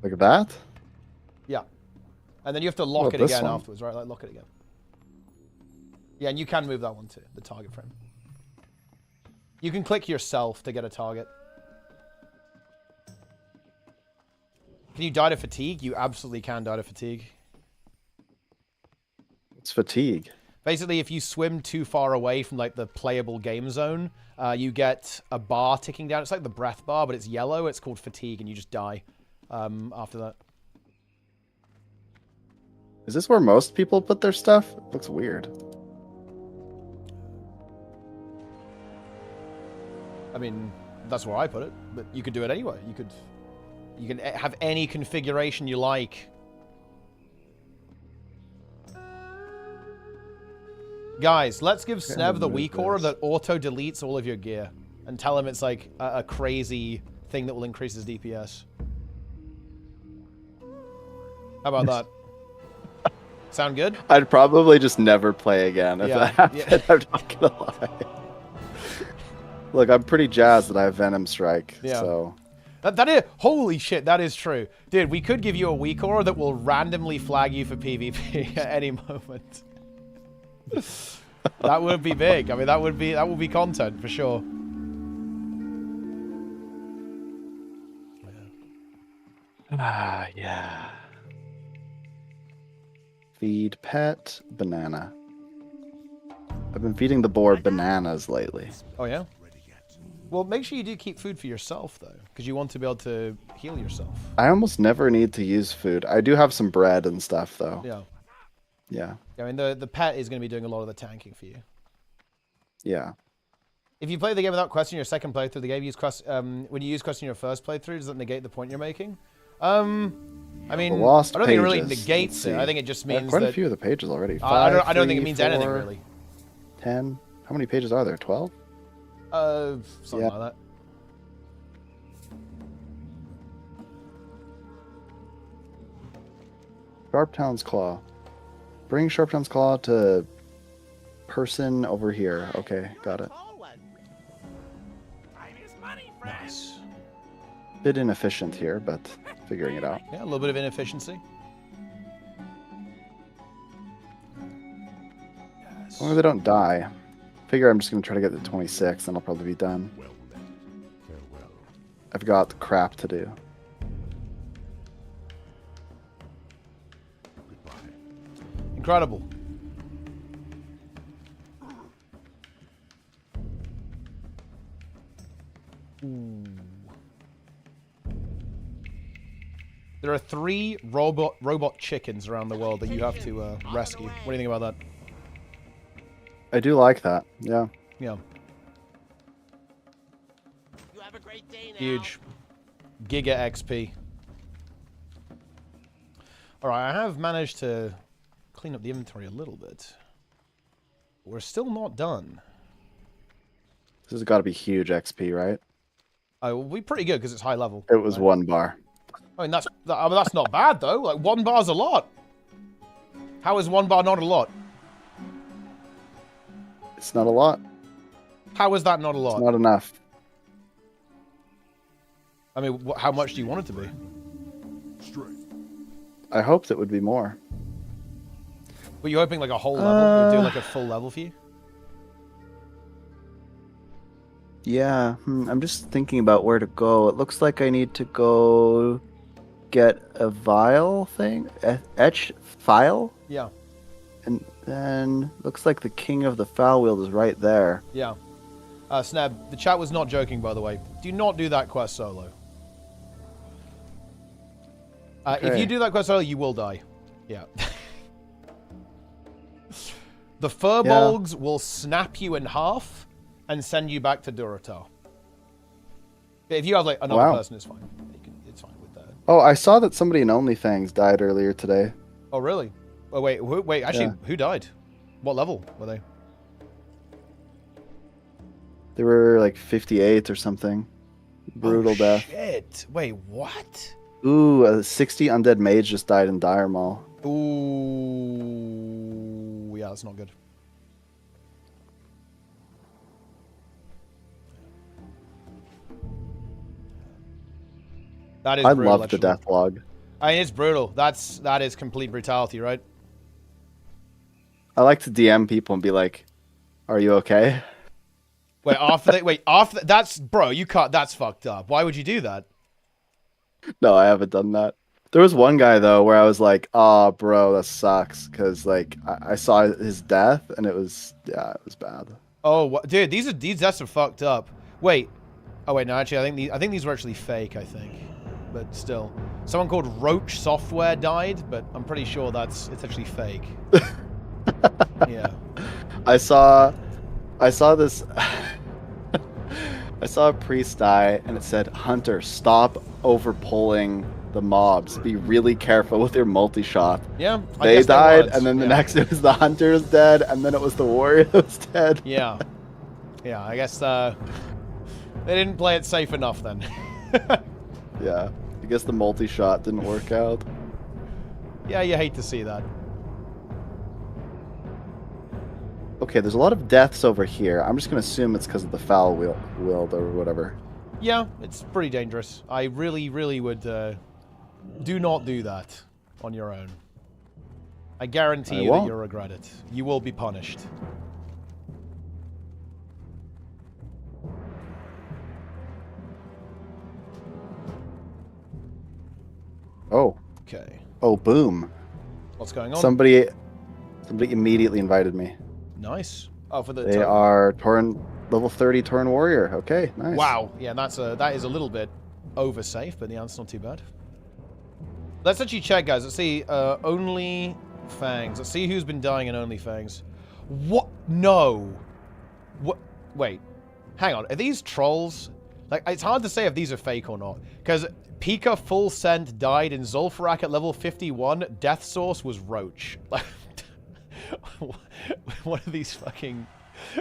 Like that? Yeah. And then you have to lock it again afterwards, right? Like lock it again. Yeah, and you can move that one too, the target frame. You can click yourself to get a target. Can you die to fatigue? You absolutely can die to fatigue. It's fatigue. Basically, if you swim too far away from like the playable game zone, you get a bar ticking down. It's like the breath bar, but it's yellow. It's called fatigue, and you just die after that. Is this where most people put their stuff? It looks weird. I mean, that's where I put it, but you could do it anyway. You can have any configuration you like. Guys, let's give Snev the weak aura that auto-deletes all of your gear. And tell him it's like a crazy thing that will increase his DPS. How about that? Sound good? I'd probably just never play again if that happened. Yeah. I'm not gonna lie. Look, I'm pretty jazzed that I have Venom Strike, so... That is... Holy shit, that is true. Dude, we could give you a weak aura that will randomly flag you for PvP at any moment. That would be big. I mean, that would be content for sure. Yeah. Feed pet banana. I've been feeding the boar bananas lately. Oh yeah? Well, make sure you do keep food for yourself though, because you want to be able to heal yourself. I almost never need to use food. I do have some bread and stuff though. Yeah. Yeah. I mean, the pet is going to be doing a lot of the tanking for you. Yeah. If you play the game without question your second playthrough, the game when you use question your first playthrough, does that negate the point you're making? I mean, I don't think it really negates it. I think it just means quite that... a few of the pages already. I don't think it means anything really. 10. How many pages are there? 12? Something like that. Sharptown's Claw. Bring Sharptown's Claw to person over here. Okay, got it. Nice. Bit inefficient here, but figuring it out. Yeah, a little bit of inefficiency. As long as they don't die. Figure I'm just going to try to get to 26, and I'll probably be done. I've got crap to do. Incredible. Ooh. There are 3 robot chickens around the world that you have to rescue. What do you think about that? I do like that. Yeah. Yeah. Huge. Giga XP. Alright, I have managed to clean up the inventory a little bit. We're still not done. This has got to be huge XP, right? We'll be pretty good because it's high level. It was 1 bar. I mean, that's not bad, though. Like, 1 bar's a lot. How is 1 bar not a lot? It's not a lot. How is that not a lot? It's not enough. I mean, how much do you want it to be? I hoped it would be more. Were you hoping like a whole level? We'd do like a full level for you? Yeah, I'm just thinking about where to go. It looks like I need to go get a vial thing, etch file. Yeah. And then looks like the king of the foul wheel is right there. Yeah. Snab, the chat was not joking, by the way. Do not do that quest solo. Okay. If you do that quest solo, you will die. Yeah. The furbolgs will snap you in half and send you back to Durotar. If you have like another person, it's fine. It's fine with that. Oh, I saw that somebody in Onlyfangs died earlier today. Oh, really? Oh, wait. Actually, who died? What level were they? They were like 58 or something. Brutal death. Shit. Wait, what? Ooh, a 60 undead mage just died in Dire Maul. Ooh, yeah, that's not good. That is I brutal, love the death log. I mean, it's brutal. That is complete brutality, right? I like to DM people and be like, "Are you okay?" That's bro, you can't. That's fucked up. Why would you do that? No, I haven't done that. There was one guy though where I was like, "Oh, bro, that sucks," because like I saw his death and it was bad. Oh, dude, these deaths are fucked up. Wait, no, actually, I think these were actually fake. I think, but still, someone called Roach Software died, but I'm pretty sure it's actually fake. Yeah, I saw this. I saw a priest die, and it said, "Hunter, stop overpulling the mobs. Be really careful with your multi-shot." Yeah, they died, and then the next it was the hunter is dead, and then it was the warrior that was dead. Yeah, I guess they didn't play it safe enough then. Yeah, I guess the multi-shot didn't work out. Yeah, you hate to see that. Okay, there's a lot of deaths over here. I'm just going to assume it's because of the foul wield or whatever. Yeah, it's pretty dangerous. I really, really would do not do that on your own. I guarantee you that you'll regret it. You will be punished. Oh. Okay. Oh, boom. What's going on? Somebody immediately invited me. Nice. Oh, for the they are level 30 Tauren warrior. Okay, nice. Wow. Yeah, that is a little bit over safe, but yeah, that's not too bad. Let's actually check, guys. Let's see. Onlyfangs. Let's see who's been dying in Onlyfangs. What? No. What? Wait. Hang on. Are these trolls? Like, it's hard to say if these are fake or not. Because Pika Full Send died in Zul'Farrak at level 51. Death source was Roach. Like, what are these fucking...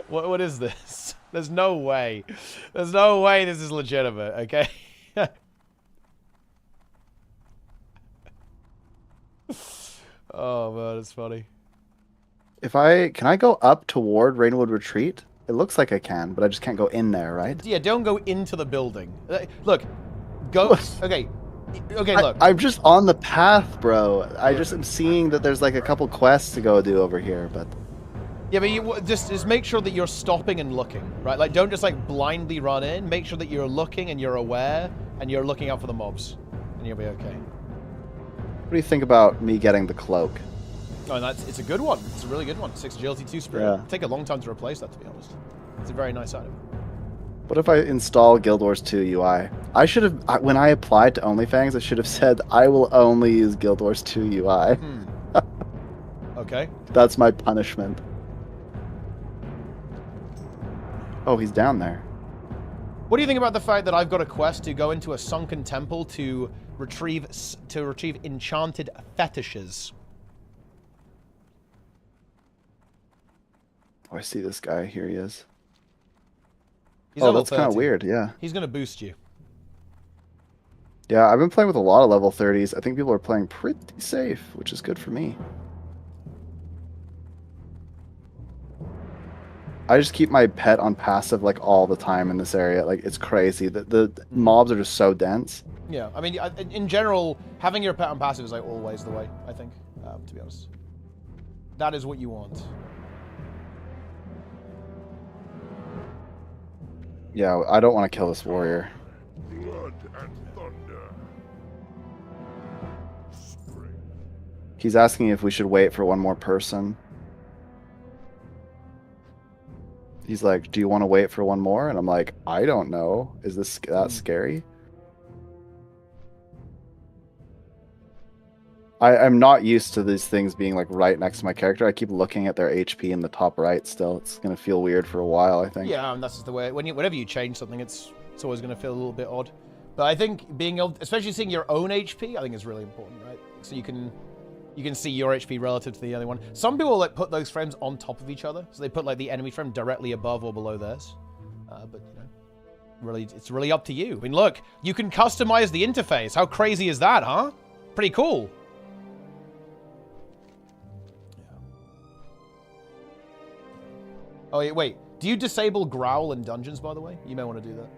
What is this? There's no way. There's no way this is legitimate, okay? Oh, man, it's funny. Can I go up toward Rainwood Retreat? It looks like I can, but I just can't go in there, right? Yeah, don't go into the building. Look, go. Okay, look. I'm just on the path, bro. I just am seeing that there's like a couple quests to go do over here, but. Yeah, but you just make sure that you're stopping and looking, right? Like, don't just like blindly run in. Make sure that you're looking and you're aware and you're looking out for the mobs, and you'll be okay. What do you think about me getting the cloak? Oh, it's a good one. It's a really good one. 6 agility, 2 spirit. Yeah. It'll take a long time to replace that, to be honest. It's a very nice item. What if I install Guild Wars 2 UI? I should have, when I applied to Onlyfangs, I should have said I will only use Guild Wars 2 UI. Okay. That's my punishment. Oh, he's down there. What do you think about the fact that I've got a quest to go into a sunken temple to retrieve enchanted fetishes? Oh, I see this guy. Here he is. He's oh, level that's kind of 30. weird. Yeah. He's going to boost you. Yeah, I've been playing with a lot of level 30s. I think people are playing pretty safe, which is good for me. I just keep my pet on passive like all the time in this area. Like, it's crazy. The mobs are just so dense. Yeah, I mean, in general, having your pet on passive is like always the way, I think, to be honest. That is what you want. Yeah, I don't want to kill this warrior. Blood and thunder. He's asking if we should wait for one more person. He's like, do you want to wait for one more? And I'm like, I don't know. Is this that scary? I'm not used to these things being like right next to my character. I keep looking at their HP in the top right still. It's going to feel weird for a while, I think. Yeah, and that's just the way. Whenever you change something, it's always going to feel a little bit odd. But I think being able, especially seeing your own HP, I think is really important, right? So you can see your HP relative to the other one. Some people like put those frames on top of each other, so they put like the enemy frame directly above or below theirs. But you know, really, it's really up to you. I mean, look, you can customize the interface. How crazy is that, huh? Pretty cool. Oh, wait. Do you disable growl in dungeons, by the way? You may want to do that.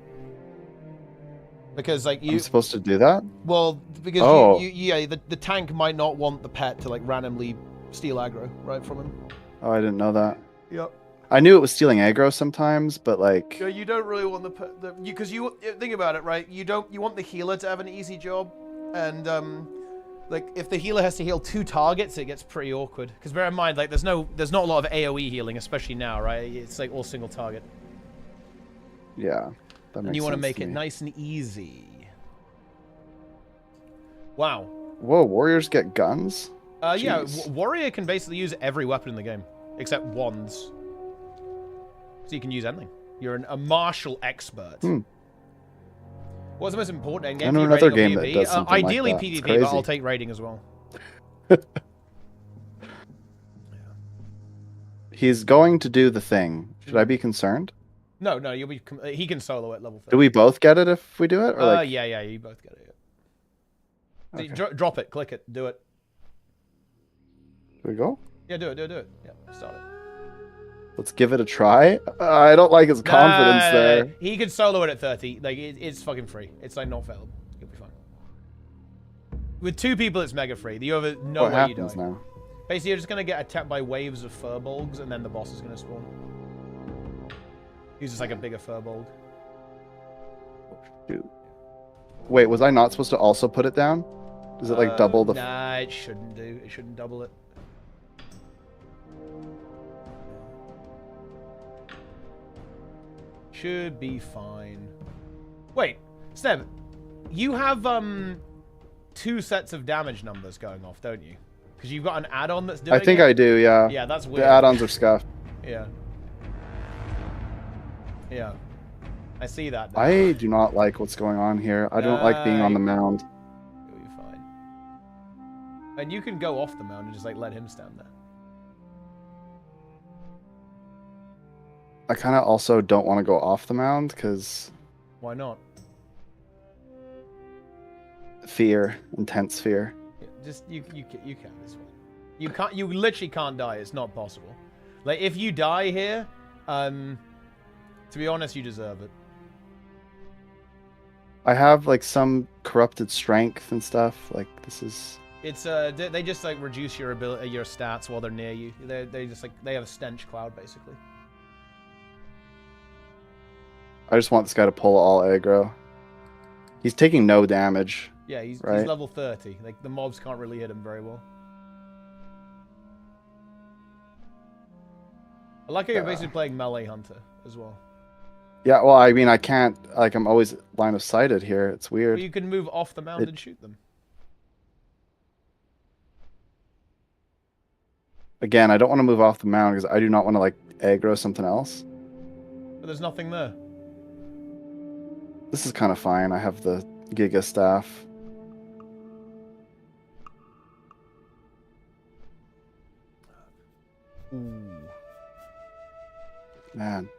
Because, like, I'm supposed to do that? Well, because yeah, the tank might not want the pet to, like, randomly steal aggro, right, from him. Oh, I didn't know that. Yep. I knew it was stealing aggro sometimes, but, like... Yeah, you don't really want the pet... Because you think about it, right? You want the healer to have an easy job. And, like, if the healer has to heal 2 targets, it gets pretty awkward. Because bear in mind, like, there's not a lot of AoE healing, especially now, right? It's like all single target. Yeah, that makes And you want to sense make to it me. nice and easy. Wow. Whoa, warriors get guns? Yeah, Jeez. warrior can basically use every weapon in the game, except wands. So you can use anything. You're a martial expert. What's the most important endgame? I know for you, another raiding or game PvP? that does something like Ideally that. It's PvP, but I'll crazy. take raiding as well. He's going to do the thing. Should I be concerned? No, you'll be. He can solo at level 30. Do we both get it if we do it? Or like... yeah, you both get it. Yeah. Okay. Drop it, click it, do it. Here we go? Yeah, do it. Yeah, start it. Let's give it a try. I don't like his confidence No. there. He can solo it at 30. Like, it's fucking free. It's like not failable. You'll be fine. With 2 people, it's mega free. The other, no What way you die. happens now? Basically, you're just gonna get attacked by waves of furbolgs, and then the boss is gonna spawn. He's just like a bigger furbolg. Shoot. Wait, was I not supposed to also put it down? Does it like double the... Nah, it shouldn't do. It shouldn't double it. Should be fine. Wait, Sneb, you have 2 sets of damage numbers going off, don't you? Because you've got an add-on that's doing I think it? I do, yeah. Yeah, that's weird. The add-ons are scuffed. Yeah. Yeah. I see that now. I do not like what's going on here. I don't like being on the mound. You'll be fine. And you can go off the mound and just like let him stand there. I kind of also don't want to go off the mound because Why not? fear, intense fear. Yeah, just you can this one. You can't. You literally can't die. It's not possible. Like if you die here, to be honest, you deserve it. I have like some corrupted strength and stuff. Like this is. It's they just like reduce your ability, your stats while they're near you. They just like they have a stench cloud basically. I just want this guy to pull all aggro. He's taking no damage. Yeah, he's right? level 30. Like the mobs can't really hit him very well. I like how you're basically playing melee hunter as well. Yeah, well, I mean, I can't. Like, I'm always line of sighted here. It's weird. Well, you can move off the mound and shoot them. Again, I don't want to move off the mound because I do not want to like aggro something else. But there's nothing there. This is kind of fine. I have the Giga staff. Ooh. Man.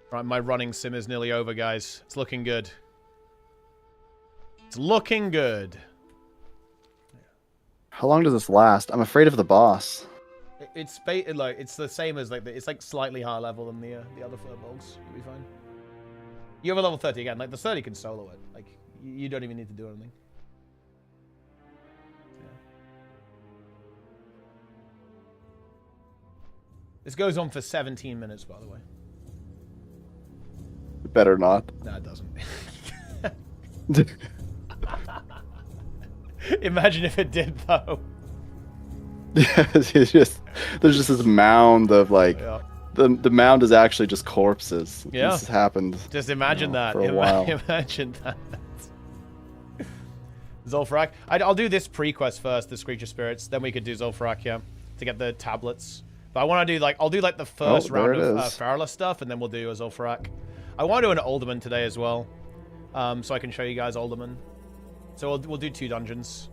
Right, my running sim is nearly over, guys. It's looking good. It's looking good. How long does this last? I'm afraid of the boss. It's like it's the same as like it's like slightly higher level than the other furbolgs. You'll be fine. You have a level 30 again. Like the 30 can solo it. Like you don't even need to do anything. Yeah. This goes on for 17 minutes, by the way. Better not. No, it doesn't. Imagine if it did, though. Yeah, it's just there's just this mound of like the mound is actually just corpses. Yeah, this has happened. Just imagine that for a while. Imagine that. Zul'Farrak. I'll do this pre-quest first, the Screecher Spirits. Then we could do Zul'Farrak, yeah, to get the tablets. But I want to do like I'll do like the first round of Feralas stuff, and then we'll do a Zul'Farrak. I want to do an Alderman today as well, so I can show you guys Alderman. So we'll do 2 dungeons.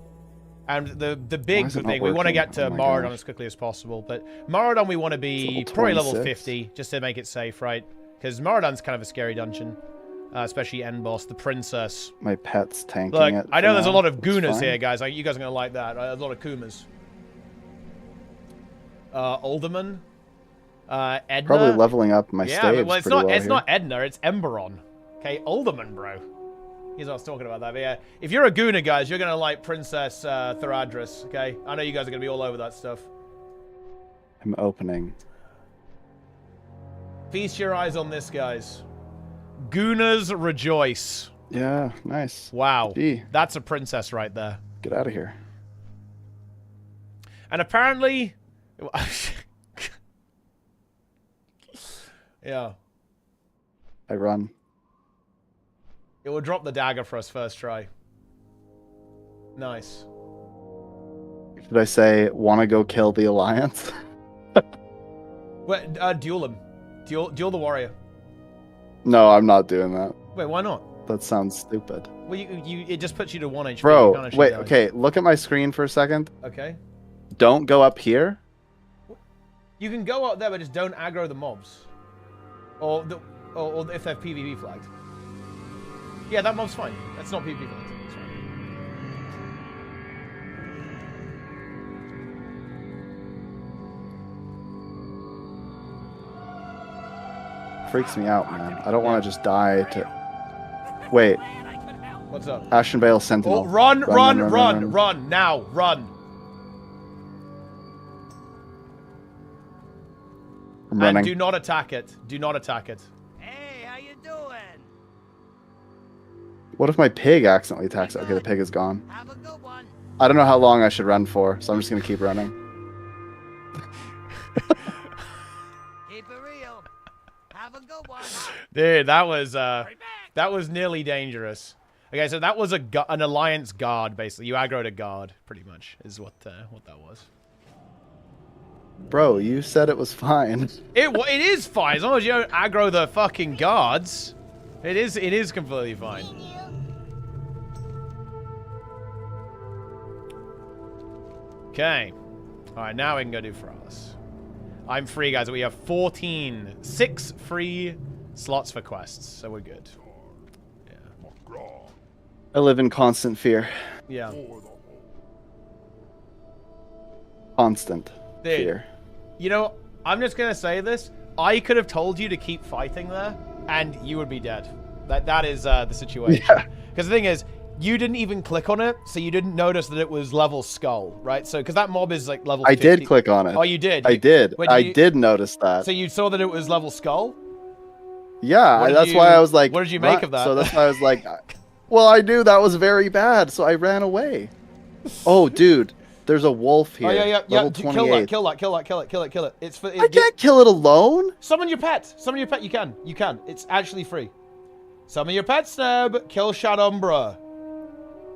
And the big thing, we want to get to Maradon as quickly as possible. But Maradon we want to be probably level 50, just to make it safe, right? Because Maradon's kind of a scary dungeon, especially end boss, the princess. My pet's tanking Look, it. I know there's a lot of Gunas here, guys. Like, you guys are going to like that. Right? There's a lot of Kumas. Alderman. Edna. Probably leveling up my staves well, it's pretty not. well It's here. not Edna. It's Emberon. Okay, Alderman, bro. He's not talking about that. But yeah, if you're a Guna, guys, you're gonna like Princess Theradris. Okay, I know you guys are gonna be all over that stuff. I'm opening. Feast your eyes on this, guys. Gunas rejoice. Yeah, nice. Wow, Gee. That's a princess right there. Get out of here. And apparently, yeah. I run. It will drop the dagger for us first try. Nice. Should I say, want to go kill the Alliance? Wait, duel him. Duel the warrior. No, I'm not doing that. Wait, why not? That sounds stupid. Well, it just puts you to 1 HP. Bro, wait, okay, look at my screen for a second. Okay. Don't go up here. You can go up there, but just don't aggro the mobs. Or if they're PvP flagged. Yeah, that mob's fine. That's not PvP flagged. It's fine. Freaks me out, man. I don't want to just die to... Wait. What's up? Ashenvale Sentinel. Oh, run! Now, run! I'm running. And do not attack it. Do not attack it. What if my pig accidentally attacks it? Okay, the pig is gone. I don't know how long I should run for, so I'm just going to keep running. Keep it real. Have a good one. Dude, that was nearly dangerous. Okay, so that was an alliance guard, basically. You aggroed a guard, pretty much, is what that was. Bro, you said it was fine. It is fine, as long as you don't aggro the fucking guards. It is completely fine. Okay. Alright, now we can go do Feralas. I'm free, guys. We have 6 free slots for quests, so we're good. Yeah. I live in constant fear. Yeah. Constant Dude, fear. You know, I'm just gonna say this. I could have told you to keep fighting there, and you would be dead. That is the situation. Because the thing is, you didn't even click on it, so you didn't notice that it was level skull, right? So, because that mob is like level 50. I did click on it. Oh, you did? I did. I did notice that. So you saw that it was level skull? Yeah, that's why I was like... What did you make of that? So that's why I was like... Well, I knew that was very bad, so I ran away. Oh, dude. There's a wolf here. Oh, yeah. Level 28. Kill it. It's for... I can't kill it alone. Summon your pet. You can. It's actually free. Summon your pet, Snub. Kill Shadombra.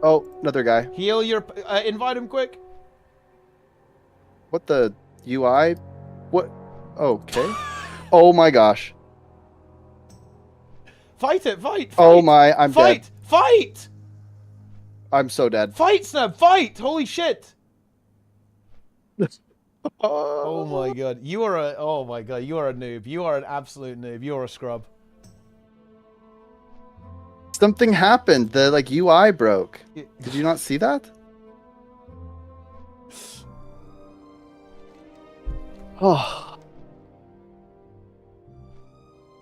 Oh, another guy. Heal your... invite him quick. What the... UI? What? Okay. Oh my gosh. Fight it. Fight. Oh my, I'm dead. Fight! I'm so dead. Fight, Snub. Fight! Holy shit. Oh my god. You are a... Oh my god. You are a noob. You are an absolute noob. You are a scrub. Something happened. The like UI broke. Did you not see that? Oh.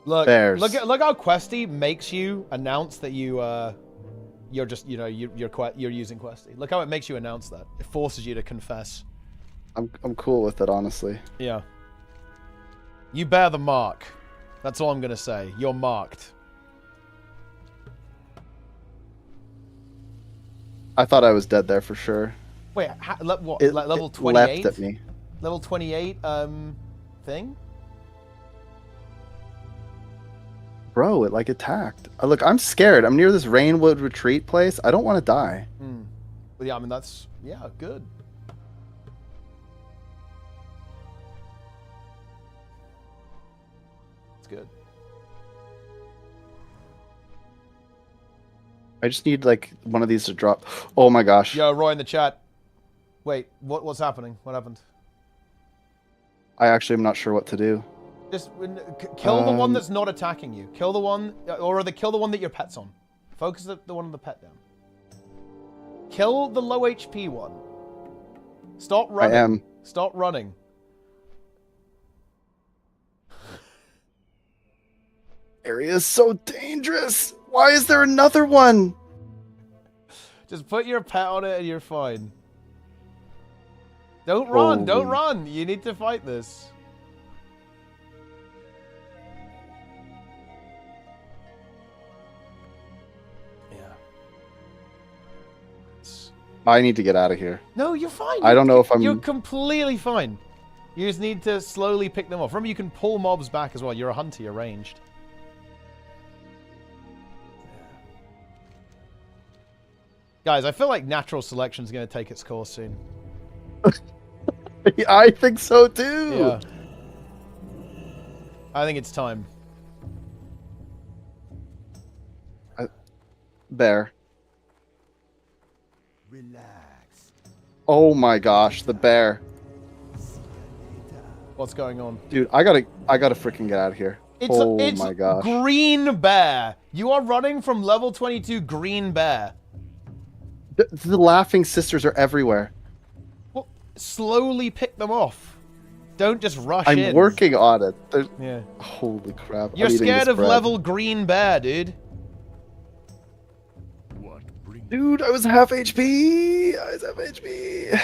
Look Bears. look how Questy makes you announce that you're just, you know, you're using Questy. Look how it makes you announce that. It forces you to confess. I'm cool with it, honestly. Yeah. You bear the mark. That's all I'm gonna say. You're marked. I thought I was dead there for sure. Wait, what? It, level it 28? leapt at me. Level 28 thing? Bro, it like attacked. Look, I'm scared. I'm near this Rainwood retreat place. I don't want to die. Well, yeah, I mean that's good. It's good. I just need like one of these to drop. Oh my gosh. Yo, Roy in the chat. Wait, what's happening? What happened? I actually am not sure what to do. Just kill the one that's not attacking you. Kill the one, or kill the one that your pet's on. Focus the one on the pet down. Kill the low HP one. Stop running. I am. Stop running. Area is so dangerous. Why is there another one? Just put your pet on it and you're fine. Don't run. Don't Holy. run. You need to fight this. I need to get out of here. No, you're fine. I don't know if I'm... You're completely fine. You just need to slowly pick them off. Remember, you can pull mobs back as well. You're a hunter. You're ranged. Guys, I feel like natural selection is going to take its course soon. I think so too. Yeah. I think it's time. Bear. Relax. Oh my gosh, the bear. What's going on? Dude, I gotta freaking get out of here. It's my gosh. green bear. You are running from level 22 green bear. The laughing sisters are everywhere. Well, slowly pick them off. Don't just rush in. I'm working on it. Yeah. Holy crap. You're scared of level green bear, dude. Dude, I was half HP. I was half HP.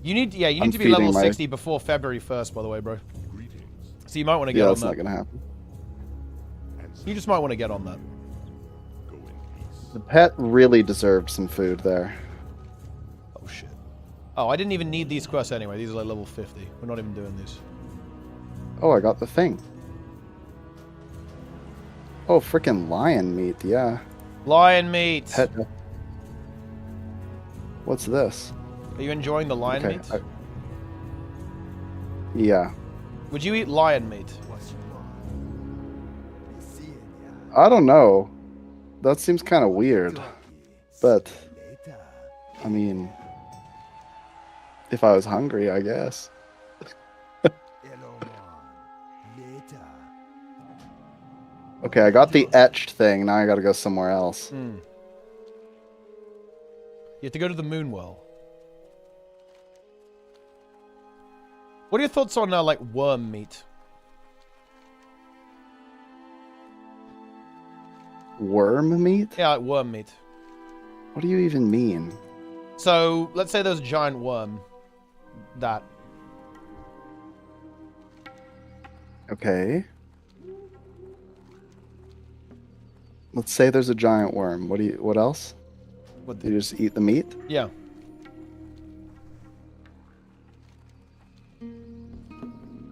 You need to be level 60 before February 1st, by the way, bro. So you might want to get on that. Yeah, that's not gonna happen. You just might want to get on that. The pet really deserved some food there. Oh shit. Oh, I didn't even need these quests anyway. These are like level 50. We're not even doing these. Oh, I got the thing. Oh, freaking lion meat, yeah. Lion meat. Pet. What's this? Are you enjoying the lion meat? Yeah. Would you eat lion meat? I don't know. That seems kind of weird. But, I mean, if I was hungry, I guess. Okay, I got the etched thing. Now I gotta go somewhere else. You have to go to the Moonwell. What are your thoughts on, like, worm meat? Worm meat? Yeah, like worm meat. What do you even mean? So, let's say there's a giant worm. That. Okay. Let's say there's a giant worm. What else? Do you just eat the meat? Yeah.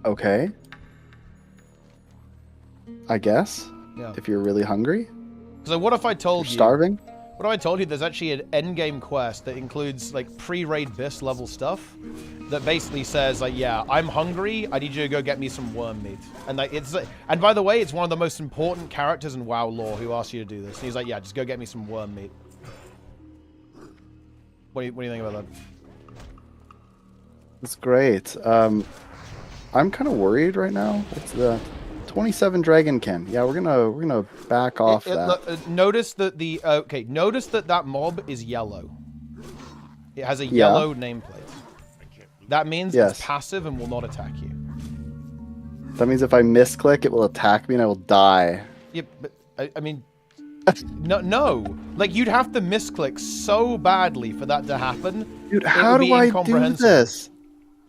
Okay. I guess. Yeah. If you're really hungry. So what if I told you... Starving? What if I told you there's actually an endgame quest that includes, like, pre-raid bis level stuff that basically says, like, yeah, I'm hungry, I need you to go get me some worm meat. And, like, it's... And by the way, it's one of the most important characters in WoW lore who asked you to do this. And he's like, yeah, just go get me some worm meat. What do you think about that? That's great. I'm kind of worried right now. It's the 27 Dragonkin. Yeah, we're gonna back off that. Notice that the notice that mob is yellow. It has a yellow nameplate. That means it's passive and will not attack you. That means if I misclick, it will attack me and I will die. Yeah, but I mean, no. Like, you'd have to misclick so badly for that to happen. Dude, how do I do this?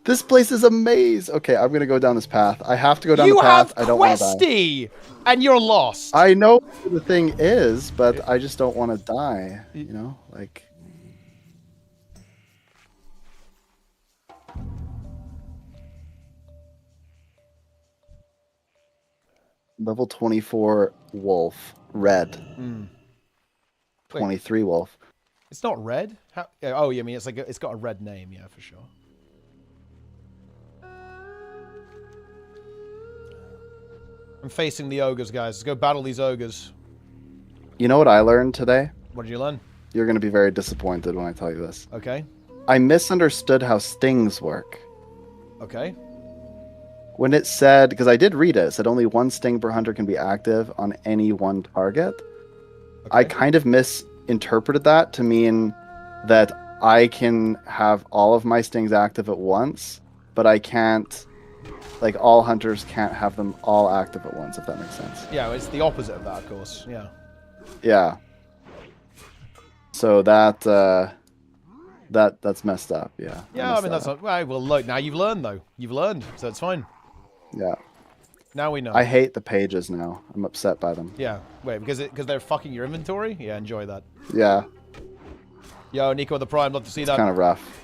This place is a maze. Okay, I'm gonna go down this path. I have to go down the path. I don't want to die. And you're lost. I know what the thing is, but I just don't want to die. You know, like. Level 24 wolf, red. 23 wolf. It's not red. How? Oh, yeah, I mean, it's like it's got a red name, yeah, for sure. I'm facing the ogres, guys. Let's go battle these ogres. You know what I learned today? What did you learn? You're going to be very disappointed when I tell you this. Okay. I misunderstood how stings work. Okay. When it said, because I did read it, it said only one sting per hunter can be active on any one target. Okay. I kind of misinterpreted that to mean that I can have all of my stings active at once, but I can't... Like, all hunters can't have them all active at once, if that makes sense. Yeah, it's the opposite of that, of course. Yeah. Yeah. So that's messed up, yeah. Yeah, I mean, that's not... Right, well, look, now you've learned, though. You've learned, so it's fine. Yeah. Now we know. I hate the pages now. I'm upset by them. Yeah. Wait, because they're fucking your inventory? Yeah, enjoy that. Yeah. Yo, Nico the Prime, love to see that. It's kind of rough.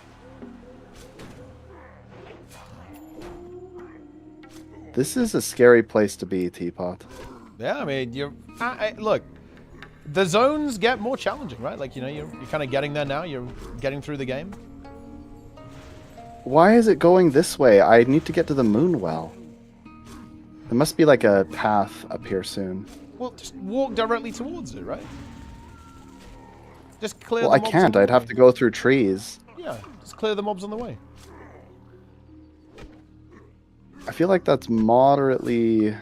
This is a scary place to be, Teapot. Yeah, I mean, look, the zones get more challenging, right? Like, you know, you're kind of getting there now. You're getting through the game. Why is it going this way? I need to get to the Moonwell. There must be like a path up here soon. Well, just walk directly towards it, right? Just clear the mobs. Well, I can't. I'd have to go through trees. Yeah, just clear the mobs on the way. I feel like that's moderately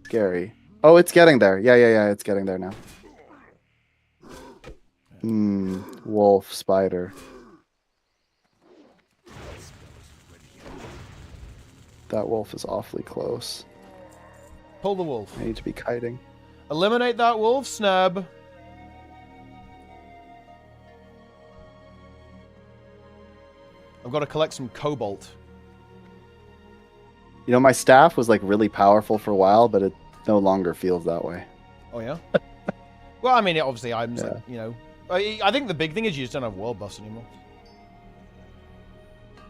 scary. Oh, it's getting there. Yeah, it's getting there now. Wolf, spider. That wolf is awfully close. Pull the wolf. I need to be kiting. Eliminate that wolf, Snub. I've got to collect some cobalt. You know, my staff was like really powerful for a while, but it no longer feels that way. Oh, yeah? Well, I mean, obviously, I'm just, like, you know... I think the big thing is you just don't have world buffs anymore.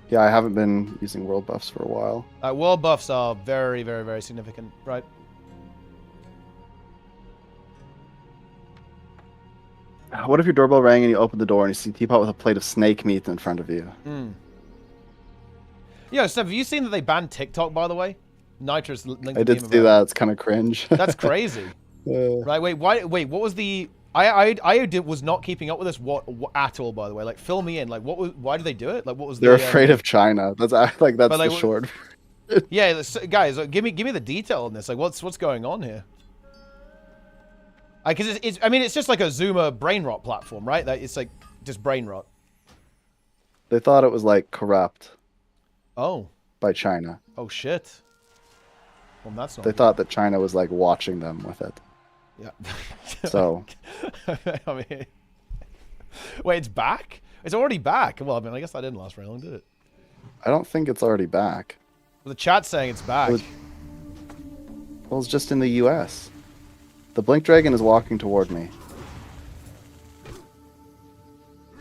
Yeah, I haven't been using world buffs for a while. World buffs are very, very, very significant, right? What if your doorbell rang and you open the door and you see Teapot with a plate of snake meat in front of you? Yeah, so have you seen that they banned TikTok, by the way? Nitrous linked I did see that. It's kind of cringe. That's crazy. Right, wait, what was the... I was not keeping up with this at all, by the way. Like, fill me in. Like, why did they do it? Like, what was They're afraid of China. That's like the short. Yeah, guys, give me the detail on this. Like, what's going on here? Because I mean, it's just like a Zoomer brain rot platform, right? That it's like just brain rot. They thought it was like corrupt. Oh. By China. Oh shit. Well, that's not. They thought that China was like watching them with it. Yeah. So. I mean, wait, it's back? It's already back. Well, I mean, I guess that didn't last very long, did it? I don't think it's already back. Well, the chat's saying it's back. Well, it's just in the U.S. The Blink Dragon is walking toward me.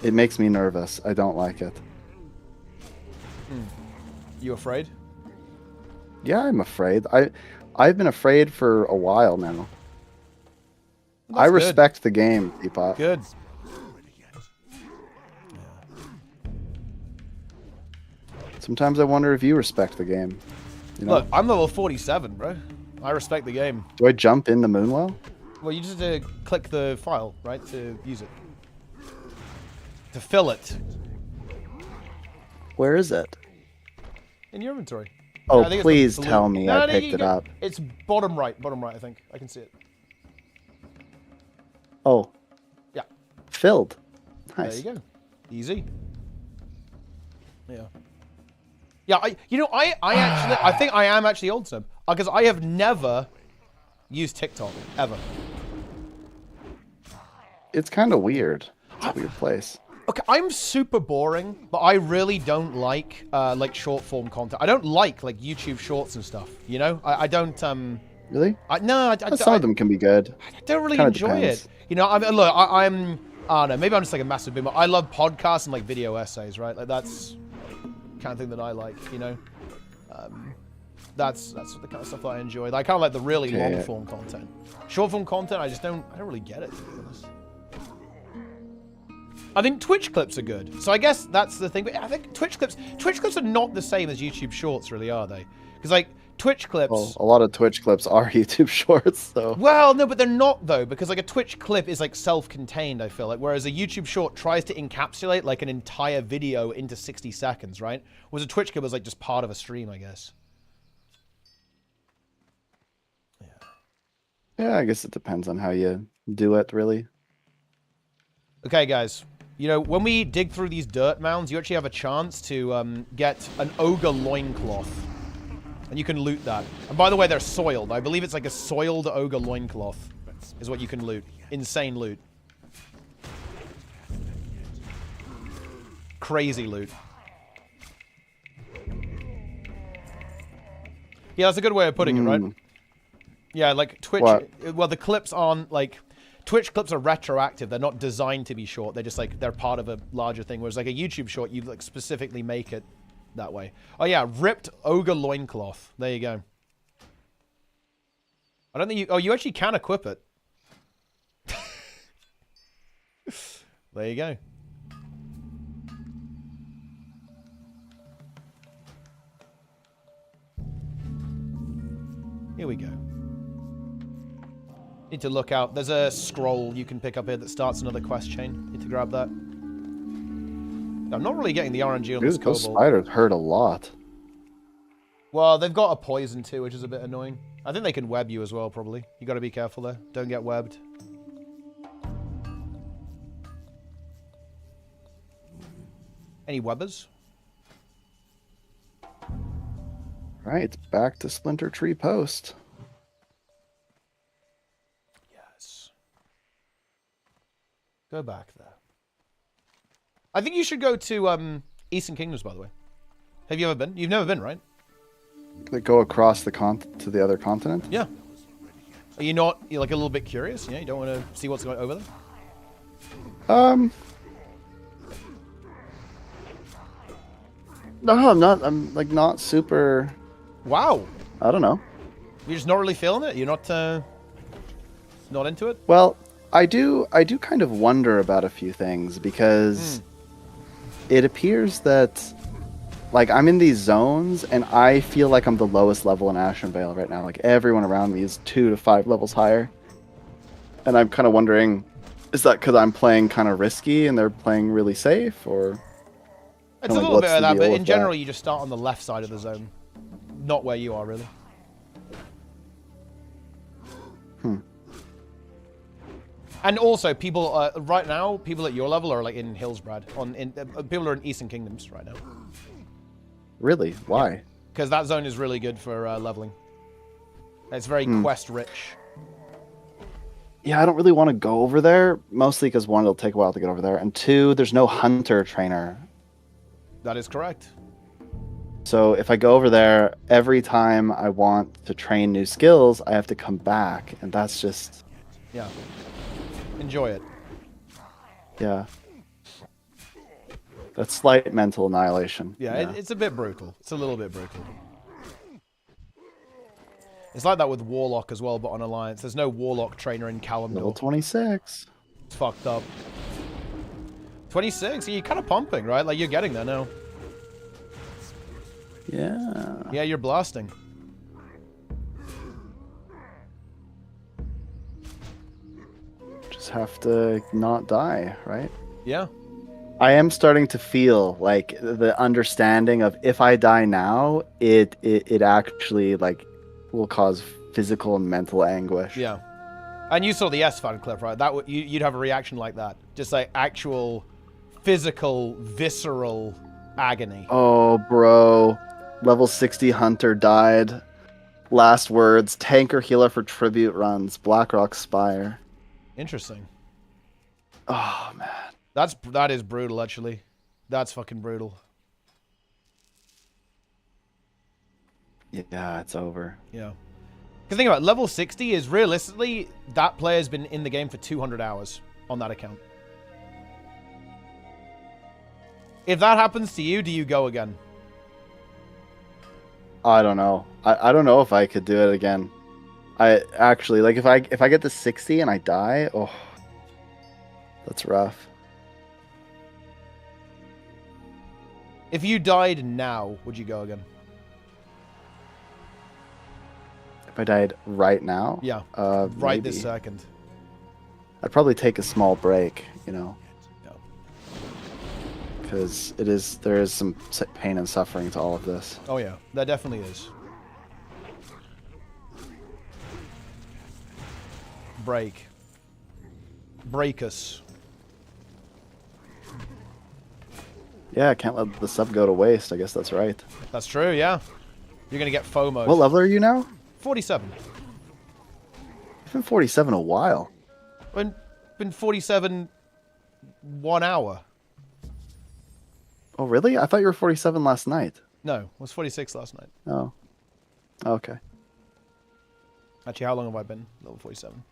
It makes me nervous. I don't like it. You afraid? Yeah, I'm afraid. I've been afraid for a while now. That's I respect the game, Teapot. Good. Sometimes I wonder if you respect the game. You know? Look, I'm level 47, bro. I respect the game. Do I jump in the Moonwell? Well, you just click the file, right, to use it. To fill it. Where is it? In your inventory. Oh, I think please it's tell me I picked it up. It's bottom right, I think. I can see it. Oh. Yeah. Filled. Nice. There you go. Easy. Yeah. Yeah, I think I am actually old, Seb. Because I have never used TikTok, ever. It's kind of weird. It's a weird place. Okay, I'm super boring, but I really don't like short form content. I don't like YouTube shorts and stuff. You know, I don't. Really? No, some of them can be good. I don't really Kinda enjoy depends. it. You know, I don't know. Maybe I'm just like a massive boomer. I love podcasts and like video essays, right? Like that's the kind of thing that I like. You know, that's the kind of stuff that I enjoy. I kind of like the really long form content. Short form content, I don't really get it, to be honest. I think Twitch clips are good. So I guess that's the thing. But I think Twitch clips are not the same as YouTube shorts, really, are they? Because like Twitch clips. Well, a lot of Twitch clips are YouTube shorts, so. Well, no, but they're not though, because like a Twitch clip is like self-contained. I feel like, whereas a YouTube short tries to encapsulate like an entire video into 60 seconds, right? Whereas a Twitch clip is like just part of a stream, I guess. Yeah, I guess it depends on how you do it, really. Okay, guys. You know, when we dig through these dirt mounds, you actually have a chance to get an ogre loincloth. And you can loot that. And by the way, they're soiled. I believe it's like a soiled ogre loincloth is what you can loot. Insane loot. Crazy loot. Yeah, that's a good way of putting it, right? Yeah, like Twitch... What? Well, the clips aren't like... Twitch clips are retroactive. They're not designed to be short. They're just like, they're part of a larger thing. Whereas like a YouTube short, you like specifically make it that way. Oh yeah, ripped ogre loincloth. There you go. I don't think you... Oh, you actually can equip it. There you go. Here we go. Need to look out. There's a scroll you can pick up here that starts another quest chain. Need to grab that. I'm not really getting the RNG on this Dude, those kobold. spiders hurt a lot. Well, they've got a poison too, which is a bit annoying. I think they can web you as well, probably. You got to be careful there. Don't get webbed. Any webbers? Right, back to Splinter Tree Post. Yes. Go back there. I think you should go to Eastern Kingdoms, by the way. Have you ever been? You've never been, right? They go across the to the other continent? Yeah. Are you not, you're like a little bit curious? Yeah, you don't want to see what's going over there? No, I'm not. I'm like not super. Wow. I don't know. You're just not really feeling it? You're not not into it? Well, I do kind of wonder about a few things because it appears that like I'm in these zones and I feel like I'm the lowest level in Ashenvale right now. Like everyone around me is 2 to 5 levels higher. And I'm kind of wondering, is that because I'm playing kind of risky and they're playing really safe, or? It's a little bit of that, but in general, you just start on the left side of the zone. Not where you are, really. And also, people right now, people at your level are like in Hillsbrad. People are in Eastern Kingdoms right now. Really? Why? Because that zone is really good for leveling. It's very quest rich. Yeah, I don't really want to go over there, mostly because one, it'll take a while to get over there, and two, there's no hunter trainer. That is correct. So if I go over there, every time I want to train new skills, I have to come back, and that's just... Yeah. Enjoy it. Yeah. That's slight mental annihilation. Yeah, it's a bit brutal. It's a little bit brutal. It's like that with Warlock as well, but on Alliance. There's no Warlock trainer in Kalimdor. Level 26. It's fucked up. 26? You're kind of pumping, right? Like, you're getting there now. Yeah. Yeah, you're blasting. Just have to not die, right? Yeah. I am starting to feel like the understanding of if I die now, it actually like will cause physical and mental anguish. Yeah. And you saw the S-Fan clip, right? That you'd have a reaction like that. Just like actual physical, visceral agony. Oh, bro. Level 60 Hunter died. Last words, tanker healer for tribute runs. Blackrock Spire. Interesting. Oh, man. That is brutal, actually. That's fucking brutal. Yeah, it's over. Yeah. Because think about it, level 60 is realistically, that player's been in the game for 200 hours on that account. If that happens to you, do you go again? I don't know. I don't know if I could do it again. I actually, like, if I get to 60 and I die, oh, that's rough. If you died now, would you go again? If I died right now? Yeah, right maybe. this second. I'd probably take a small break, you know. Because there is some pain and suffering to all of this. Oh yeah, there definitely is. Break. Break us. Yeah, I can't let the sub go to waste. I guess that's right. That's true, yeah. You're gonna get FOMO. What level are you now? 47. I've been 47 a while. Been 47 1 hour. Oh, really? I thought you were 47 last night. No, I was 46 last night. Oh. Okay. Actually, how long have I been level 47?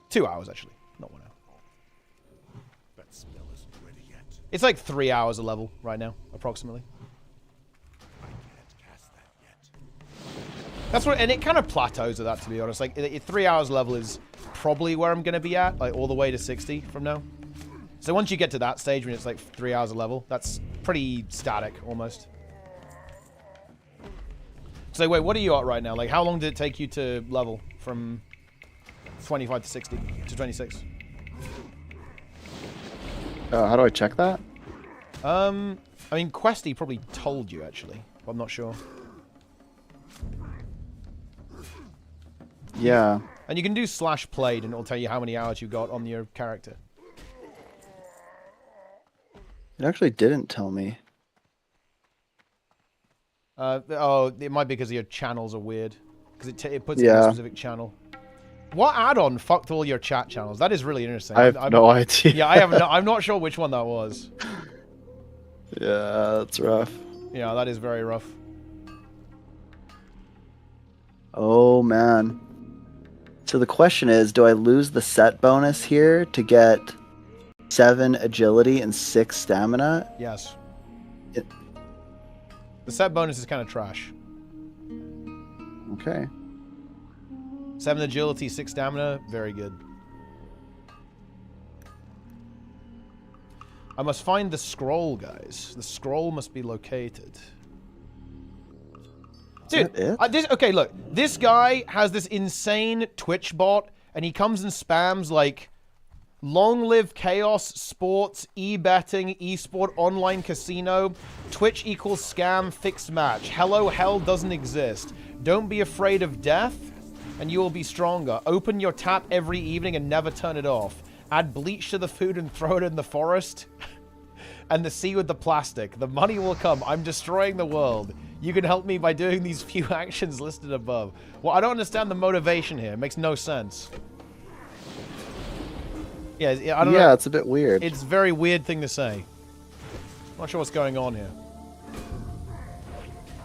2 hours, actually. Not 1 hour. That spell isn't ready yet. It's like 3 hours a level right now, approximately. That's what, and it kind of plateaus at that, to be honest. Like, 3 hours level is probably where I'm going to be at, like all the way to 60 from now. So once you get to that stage when it's like 3 hours a level, that's pretty static, almost. So wait, what are you at right now? Like, how long did it take you to level from 25 to 60 to 26? How do I check that? I mean, Questy probably told you, actually, but I'm not sure. Yeah. And you can do /played, and it'll tell you how many hours you got on your character. It actually didn't tell me. Oh, it might be because your channels are weird. Because it puts it in a specific channel. What add-on fucked all your chat channels? That is really interesting. I have no idea. Yeah, I have no, I'm not sure which one that was. Yeah, that's rough. Yeah, that is very rough. Oh, man. So the question is, do I lose the set bonus here to get 7 agility and 6 stamina? Yes. The set bonus is kind of trash. Okay. 7 agility, 6 stamina, very good. I must find the scroll, guys. The scroll must be located. Dude, okay, look. This guy has this insane Twitch bot, and he comes and spams, like, long live chaos, sports, e-betting, e-sport, online casino, Twitch equals scam, fixed match. Hello, hell doesn't exist. Don't be afraid of death. and you will be stronger. Open your tap every evening and never turn it off. Add bleach to the food and throw it in the forest. And the sea with the plastic. The money will come. I'm destroying the world. You can help me by doing these few actions listed above. Well, I don't understand the motivation here. It makes no sense. Yeah, I don't know. Yeah, it's a bit weird. It's a very weird thing to say. Not sure what's going on here.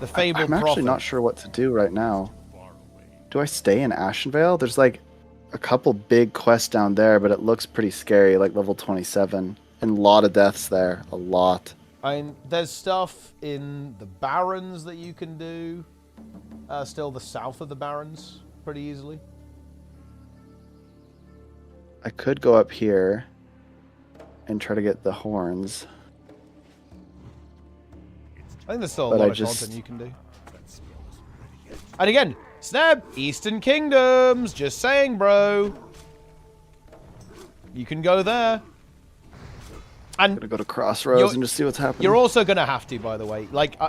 The fabled I'm actually prophet. not sure what to do right now. Do I stay in Ashenvale? There's like a couple big quests down there, but it looks pretty scary, like level 27. And a lot of deaths there. A lot. There's stuff in the Barrens that you can do. Still the south of the Barrens, pretty easily. I could go up here and try to get the horns. I think there's still a But lot I of just- content you can do. And again, Snap, Eastern Kingdoms, just saying, bro. You can go there. And I'm gonna go to Crossroads and just see what's happening. You're also gonna have to, by the way. Like,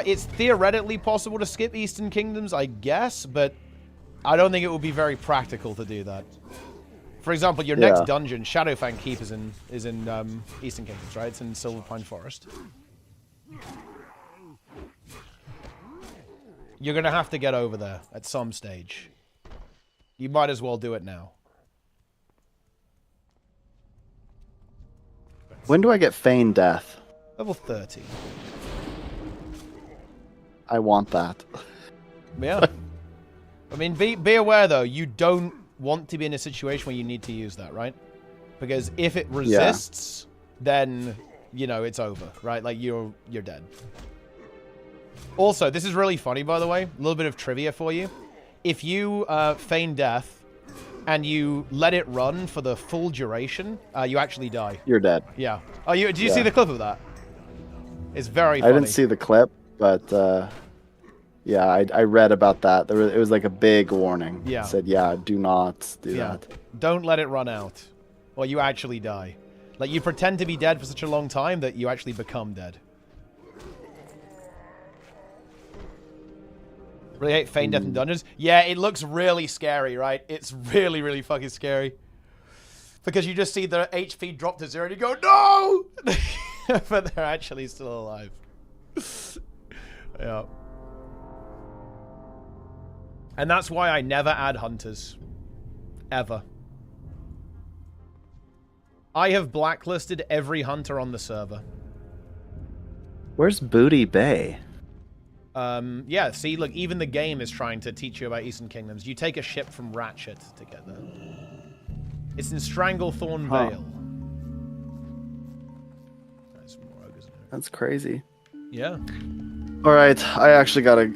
it's theoretically possible to skip Eastern Kingdoms, I guess, but I don't think it would be very practical to do that. For example, your next dungeon, Shadowfang Keep, is in Eastern Kingdoms, right? It's in Silverpine Forest. You're gonna have to get over there at some stage. You might as well do it now. When do I get Feign Death? Level 30. I want that. Yeah. I mean, be aware, though, you don't want to be in a situation where you need to use that, right? Because if it resists, then, you know, it's over, right? Like, you're dead. Also, this is really funny, by the way. A little bit of trivia for you. If you feign death and you let it run for the full duration, you actually die. You're dead. Yeah. Oh, did you see the clip of that? It's very funny. I didn't see the clip, but yeah, I read about that. It was like a big warning. Yeah. It said, yeah, do not do that. Don't let it run out, or you actually die. Like, you pretend to be dead for such a long time that you actually become dead. Really hate Feign Death in dungeons. Yeah, it looks really scary, right? It's really, really fucking scary. Because you just see the HP drop to 0 and you go, no! But they're actually still alive. Yeah. And that's why I never add hunters. Ever. I have blacklisted every hunter on the server. Where's Booty Bay? Yeah, see, look, even the game is trying to teach you about Eastern Kingdoms. You take a ship from Ratchet to get there. It's in Stranglethorn Vale. That's crazy. Yeah. All right, I gotta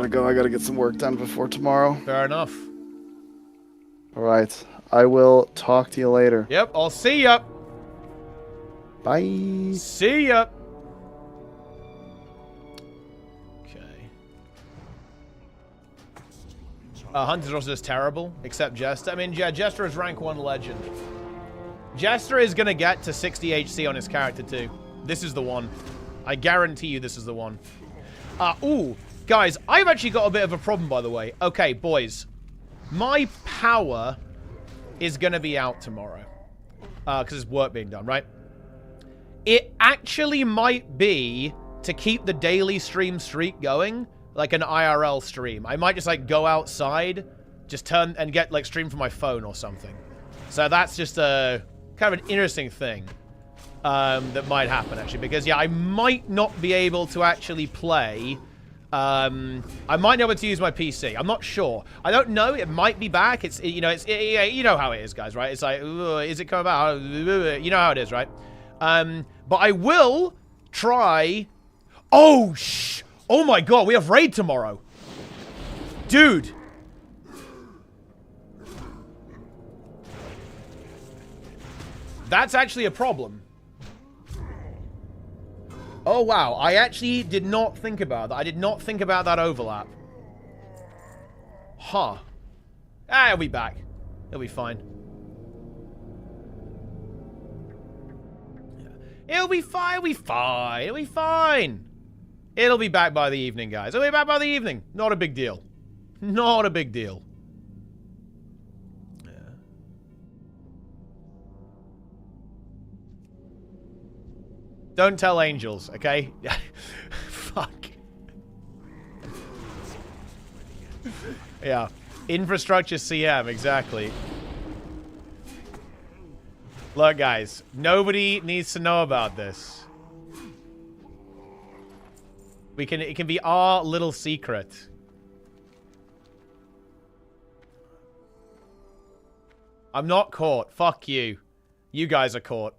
go. I gotta get some work done before tomorrow. Fair enough. All right, I will talk to you later. Yep, I'll see ya. Bye. See ya. Hunter's also just terrible, except Jester. I mean, yeah, Jester is rank 1 legend. Jester is going to get to 60 HC on his character, too. This is the one. I guarantee you this is the one. Ooh, guys, I've actually got a bit of a problem, by the way. Okay, boys. My power is going to be out tomorrow. Because there's work being done, right? It actually might be to keep the daily stream streak going. Like an IRL stream. I might just like go outside, just turn and get like stream from my phone or something. So that's just a kind of an interesting thing that might happen actually, because yeah, I might not be able to actually play. I might not be able to use my PC. I'm not sure. I don't know. It might be back. It's you know you know how it is, guys, right? It's like is it coming back? You know how it is, right? But I will try. Oh my god, we have raid tomorrow. Dude. That's actually a problem. Oh wow, I actually did not think about that. I did not think about that overlap. Huh. He'll be back. He'll be fine. It'll be fine, it'll be fine, it'll be fine. It'll be back by the evening, guys. It'll be back by the evening. Not a big deal. Not a big deal. Don't tell angels, okay? Fuck. Yeah. Infrastructure CM, exactly. Look, guys. Nobody needs to know about this. It can be our little secret. I'm not caught. Fuck you. You guys are caught.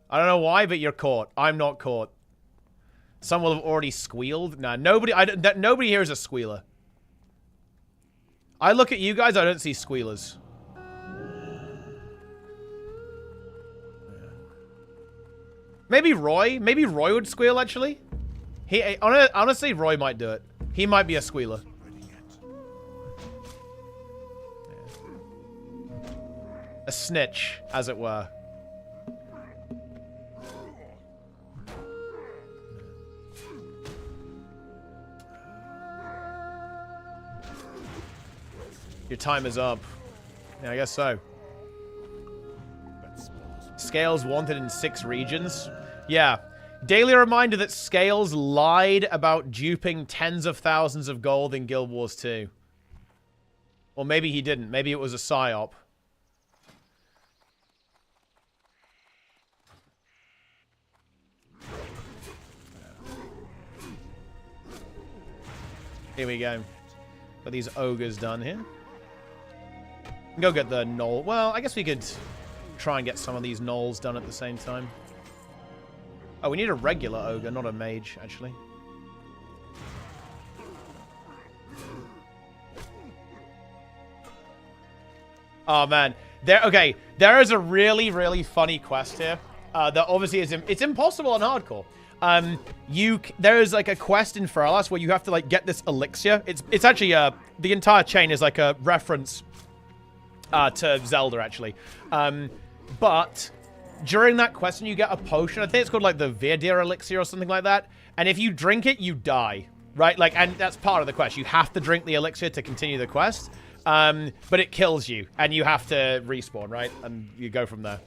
I don't know why, but you're caught. I'm not caught. Some will have already squealed. Nah, nobody here is a squealer. I look at you guys, I don't see squealers. Maybe Roy. Maybe Roy would squeal, actually. Honestly, Roy might do it. He might be a squealer. A snitch, as it were. Your time is up. Yeah, I guess so. Scales wanted in 6 regions. Yeah. Daily reminder that Scales lied about duping tens of thousands of gold in Guild Wars 2. Or maybe he didn't. Maybe it was a psyop. Here we go. Got these ogres done here. Go get the gnoll. Well, I guess we could try and get some of these gnolls done at the same time. Oh, we need a regular ogre, not a mage, actually. Oh, man. Okay, there is a really, really funny quest here. That obviously is... It's impossible on hardcore. There is like a quest in Feralas where you have to like get this elixir. It's actually the entire chain is like a reference to Zelda actually. But during that quest you get a potion. I think it's called like the Faldir elixir or something like that. And if you drink it, you die, right? Like, and that's part of the quest. You have to drink the elixir to continue the quest. But it kills you and you have to respawn, right? And you go from there.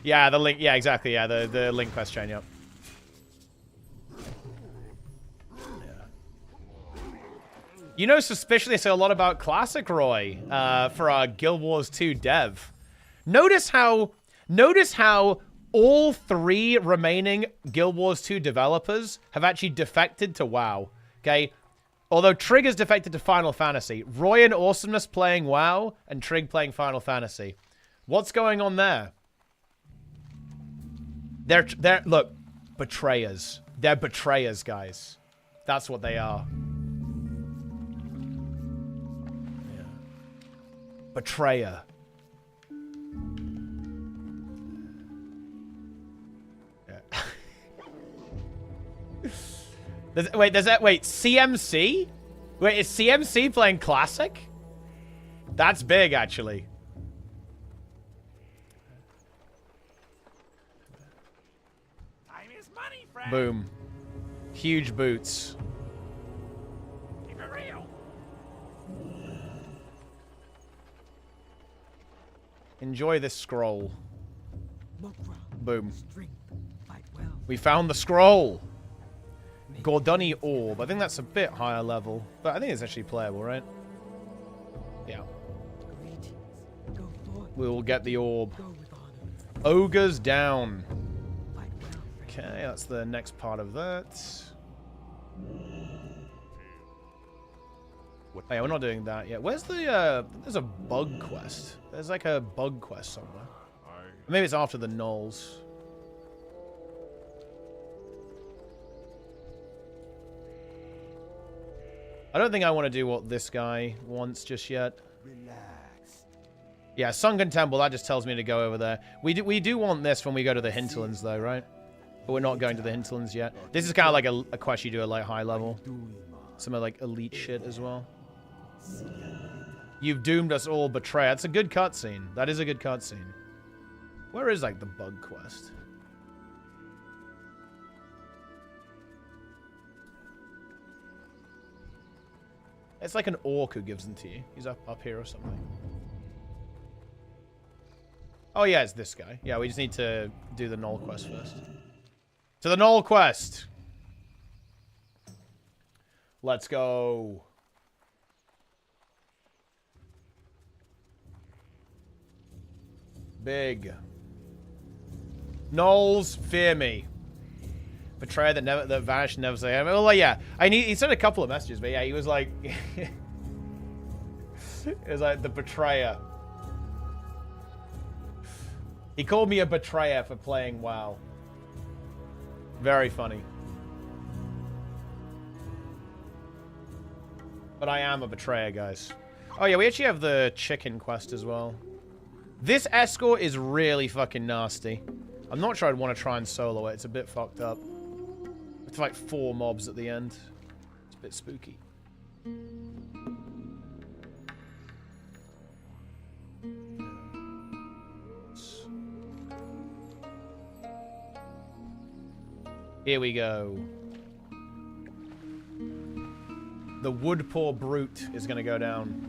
Yeah, the link. Yeah, exactly. Yeah, the link quest chain. Yep. You know, suspiciously, I say a lot about Classic Roy for our Guild Wars 2 dev. Notice how all 3 remaining Guild Wars 2 developers have actually defected to WoW. Okay, although Trig has defected to Final Fantasy, Roy and Awesomeness playing WoW, and Trig playing Final Fantasy. What's going on there? They're look, betrayers. They're betrayers, guys. That's what they are. Betrayer. Yeah. Wait, CMC? Wait, is CMC playing Classic? That's big, actually. Time is money, friend. Boom. Huge boots. Keep it real. Enjoy this scroll. Boom. We found the scroll. Gordoni Orb. I think that's a bit higher level, but I think it's actually playable, right? Yeah. We will get the orb. Ogres down. Okay, that's the next part of that. Oh, yeah, we're not doing that yet. Where's the, there's a bug quest. There's like a bug quest somewhere. Maybe it's after the gnolls. I don't think I want to do what this guy wants just yet. Relax. Yeah, Sunken Temple, that just tells me to go over there. We do want this when we go to the Hinterlands though, right? But we're not going to the Hinterlands yet. This is kind of like a quest you do at like high level. Some of like elite shit as well. You've doomed us all, betray. That's a good cutscene. That is a good cutscene. Where is like the bug quest? It's like an orc who gives them to you. He's up here or something. Oh yeah, it's this guy. Yeah, we just need to do the Knoll quest first. To the Knoll quest! Let's go. Big. Knolls, fear me. Betrayer that vanished, never say. I mean, well, yeah. He sent a couple of messages, but yeah, he was like, it was like the betrayer. He called me a betrayer for playing WoW. Very funny. But I am a betrayer, guys. Oh yeah, we actually have the chicken quest as well. This escort is really fucking nasty. I'm not sure I'd want to try and solo it. It's a bit fucked up. It's like 4 mobs at the end. It's a bit spooky. Here we go. The Woodpaw Brute is going to go down.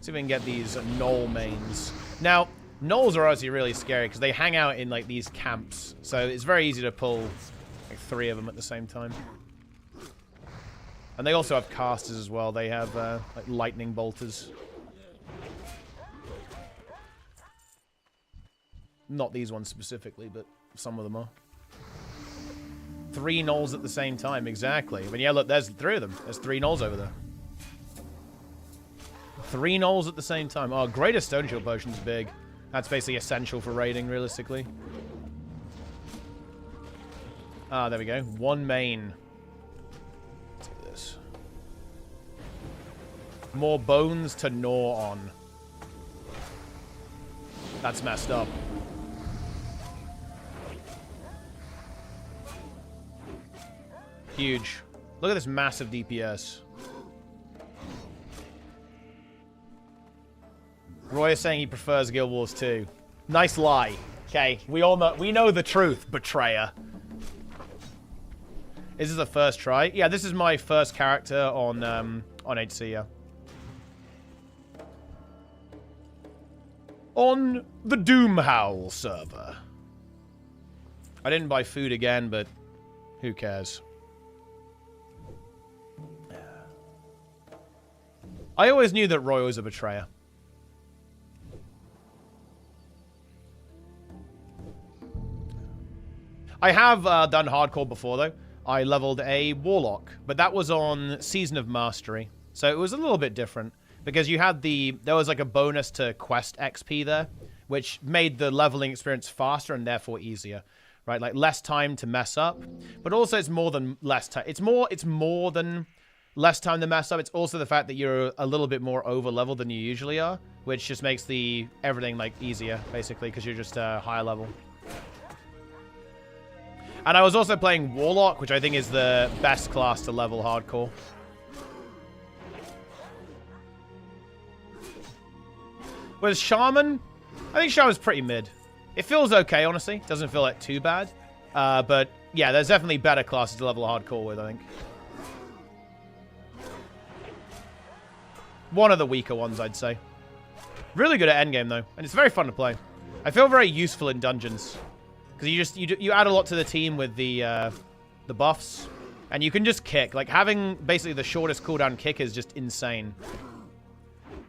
See if we can get these Knoll mains. Now, Knolls are obviously really scary because they hang out in like these camps. So it's very easy to pull like 3 of them at the same time. And they also have casters as well. They have like lightning bolters. Not these ones specifically, but some of them are. 3 Knolls at the same time, exactly. But yeah, look, there's 3 of them. There's 3 Knolls over there. 3 Knolls at the same time. Oh, Greater Stone Shield Potion's big. That's basically essential for raiding, realistically. Ah, there we go. 1 main. Let's do this. More bones to gnaw on. That's messed up. Huge. Look at this massive DPS. Roy is saying he prefers Guild Wars 2. Nice lie. Okay, we know the truth, betrayer. Is this the first try? Yeah, this is my first character on HC, yeah. On the Doomhowl server. I didn't buy food again, but who cares? I always knew that Roy was a betrayer. I have done hardcore before, though. I leveled a Warlock, but that was on Season of Mastery. So it was a little bit different, because you had there was like a bonus to quest XP there, which made the leveling experience faster and therefore easier, right? Like less time to mess up, but also it's more than less time. It's more than less time to mess up. It's also the fact that you're a little bit more over leveled than you usually are, which just makes everything like easier, basically, because you're just higher level. And I was also playing Warlock, which I think is the best class to level hardcore. With Shaman, I think Shaman's pretty mid. It feels okay, honestly. Doesn't feel like too bad. But yeah, there's definitely better classes to level hardcore with, I think. One of the weaker ones, I'd say. Really good at endgame, though. And it's very fun to play. I feel very useful in dungeons. Because you add a lot to the team with the buffs. And you can just kick. Like, having basically the shortest cooldown kick is just insane.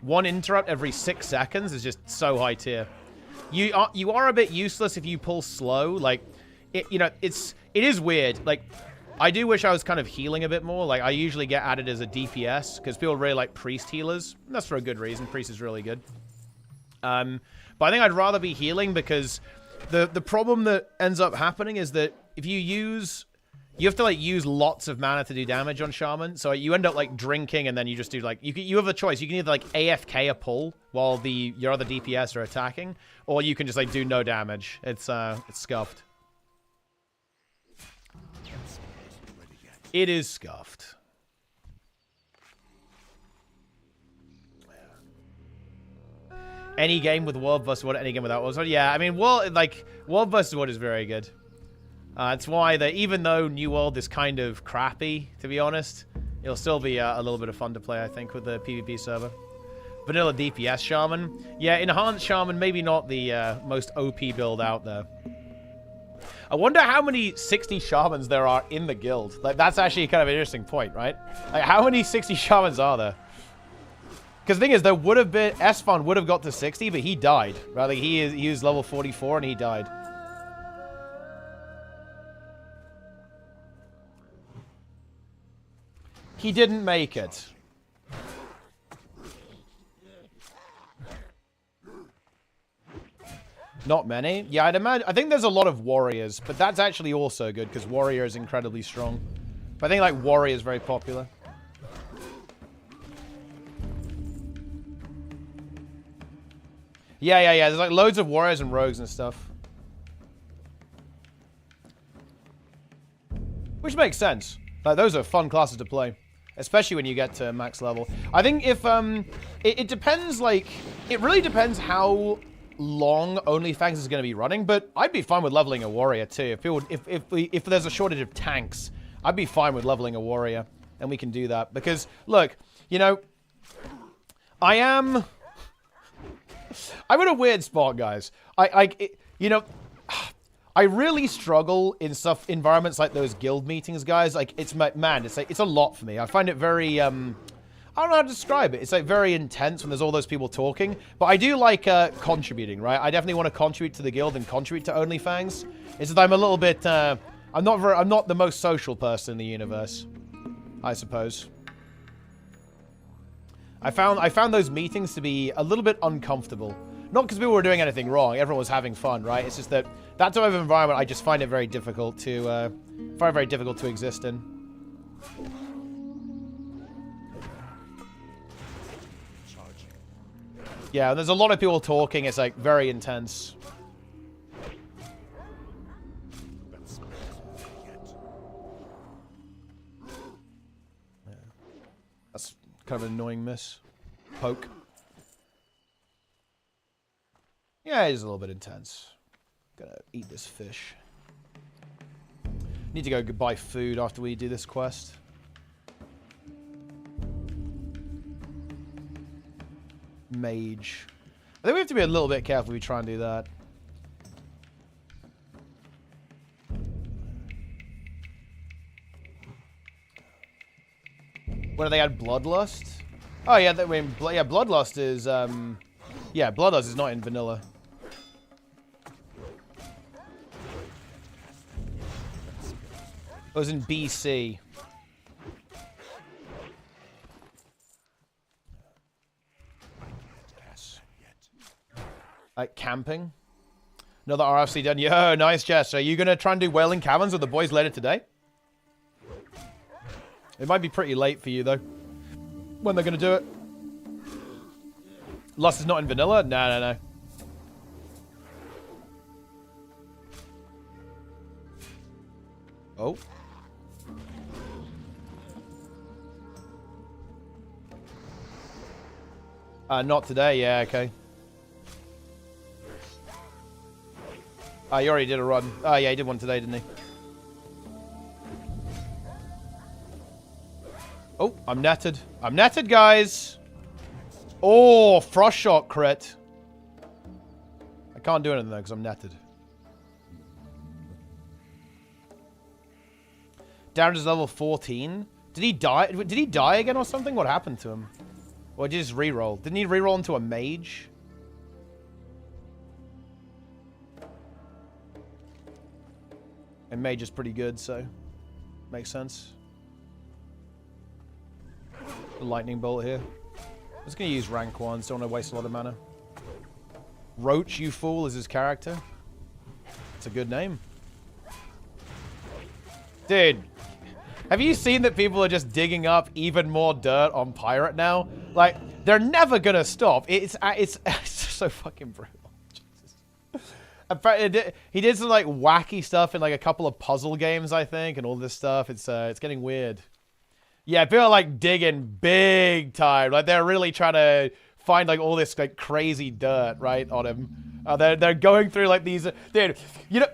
1 interrupt every 6 seconds is just so high tier. You are a bit useless if you pull slow. Like, it is weird. Like, I do wish I was kind of healing a bit more. Like, I usually get added as a DPS because people really like priest healers. And that's for a good reason. Priest is really good. But I think I'd rather be healing because the problem that ends up happening is that if you have to like use lots of mana to do damage on Shaman. So you end up like drinking and then you just do like, you have a choice. You can either like AFK a pull while your other DPS are attacking, or you can just like do no damage. It's scuffed. It is scuffed. Any game with World vs. World, any game without World vs. World. Yeah, I mean, World vs. World is very good. It's why even though New World is kind of crappy, to be honest, it'll still be a little bit of fun to play, I think, with the PvP server. Vanilla DPS Shaman. Yeah, Enhanced Shaman, maybe not the most OP build out there. I wonder how many 60 Shamans there are in the guild. Like, that's actually kind of an interesting point, right? Like, how many 60 Shamans are there? Because the thing is, there would have been... Esfon would have got to 60, but he died. Right? Like, he was level 44 and he died. He didn't make it. Not many. Yeah, I'd imagine. I think there's a lot of warriors, but that's actually also good because warrior is incredibly strong. But I think like warrior is very popular. Yeah. There's like loads of warriors and rogues and stuff. Which makes sense. Like those are fun classes to play. Especially when you get to max level. I think if, it depends, like, it really depends how long Onlyfangs is going to be running, but I'd be fine with leveling a warrior too. If there's a shortage of tanks, I'd be fine with leveling a warrior, and we can do that. Because, look, you know, I'm in a weird spot, guys. You know, I really struggle in environments like those guild meetings, guys. Like, it's a lot for me. I find it very, I don't know how to describe it. It's like very intense when there's all those people talking. But I do like contributing, right? I definitely want to contribute to the guild and contribute to Onlyfangs. It's that I'm a little bit, I'm not the most social person in the universe, I suppose. I found those meetings to be a little bit uncomfortable. Not because people were doing anything wrong. Everyone was having fun, right? It's just that type of environment I just find it very difficult to exist in. Yeah, there's a lot of people talking. It's like very intense. Yeah. That's kind of an annoying miss. Poke. Yeah, it is a little bit intense. Gotta eat this fish. Need to go buy food after we do this quest. Mage. I think we have to be a little bit careful if we try and do that. When do they add Bloodlust? Oh yeah, Bloodlust is yeah, Bloodlust is not in vanilla. It was in BC. Like camping. Another RFC done. Yo, nice, Jess. Are you going to try and do Wailing Caverns with the boys later today? It might be pretty late for you, though. When they're going to do it. Lust is not in vanilla? No. Oh. Not today. Yeah, okay. You already did a run. Oh, yeah, he did one today, didn't he? Oh, I'm netted. I'm netted, guys. Oh, Frost Shot crit. I can't do anything, though, because I'm netted. Down to level 14. Did he die? Did he die again or something? What happened to him? Or did he just reroll? Didn't he reroll into a mage? And mage is pretty good, so makes sense. The lightning bolt here. I'm just gonna use rank 1, so don't want to waste a lot of mana. Roach, you fool, is his character. It's a good name. Dude, have you seen that people are just digging up even more dirt on Pirate now? Like, they're never gonna stop. It's so fucking brutal. He did some like wacky stuff in like a couple of puzzle games, I think, and all this stuff. It's getting weird. Yeah, people are like digging big time. Like they're really trying to find like all this like crazy dirt, right, on him. They're going through like these. Dude, you know,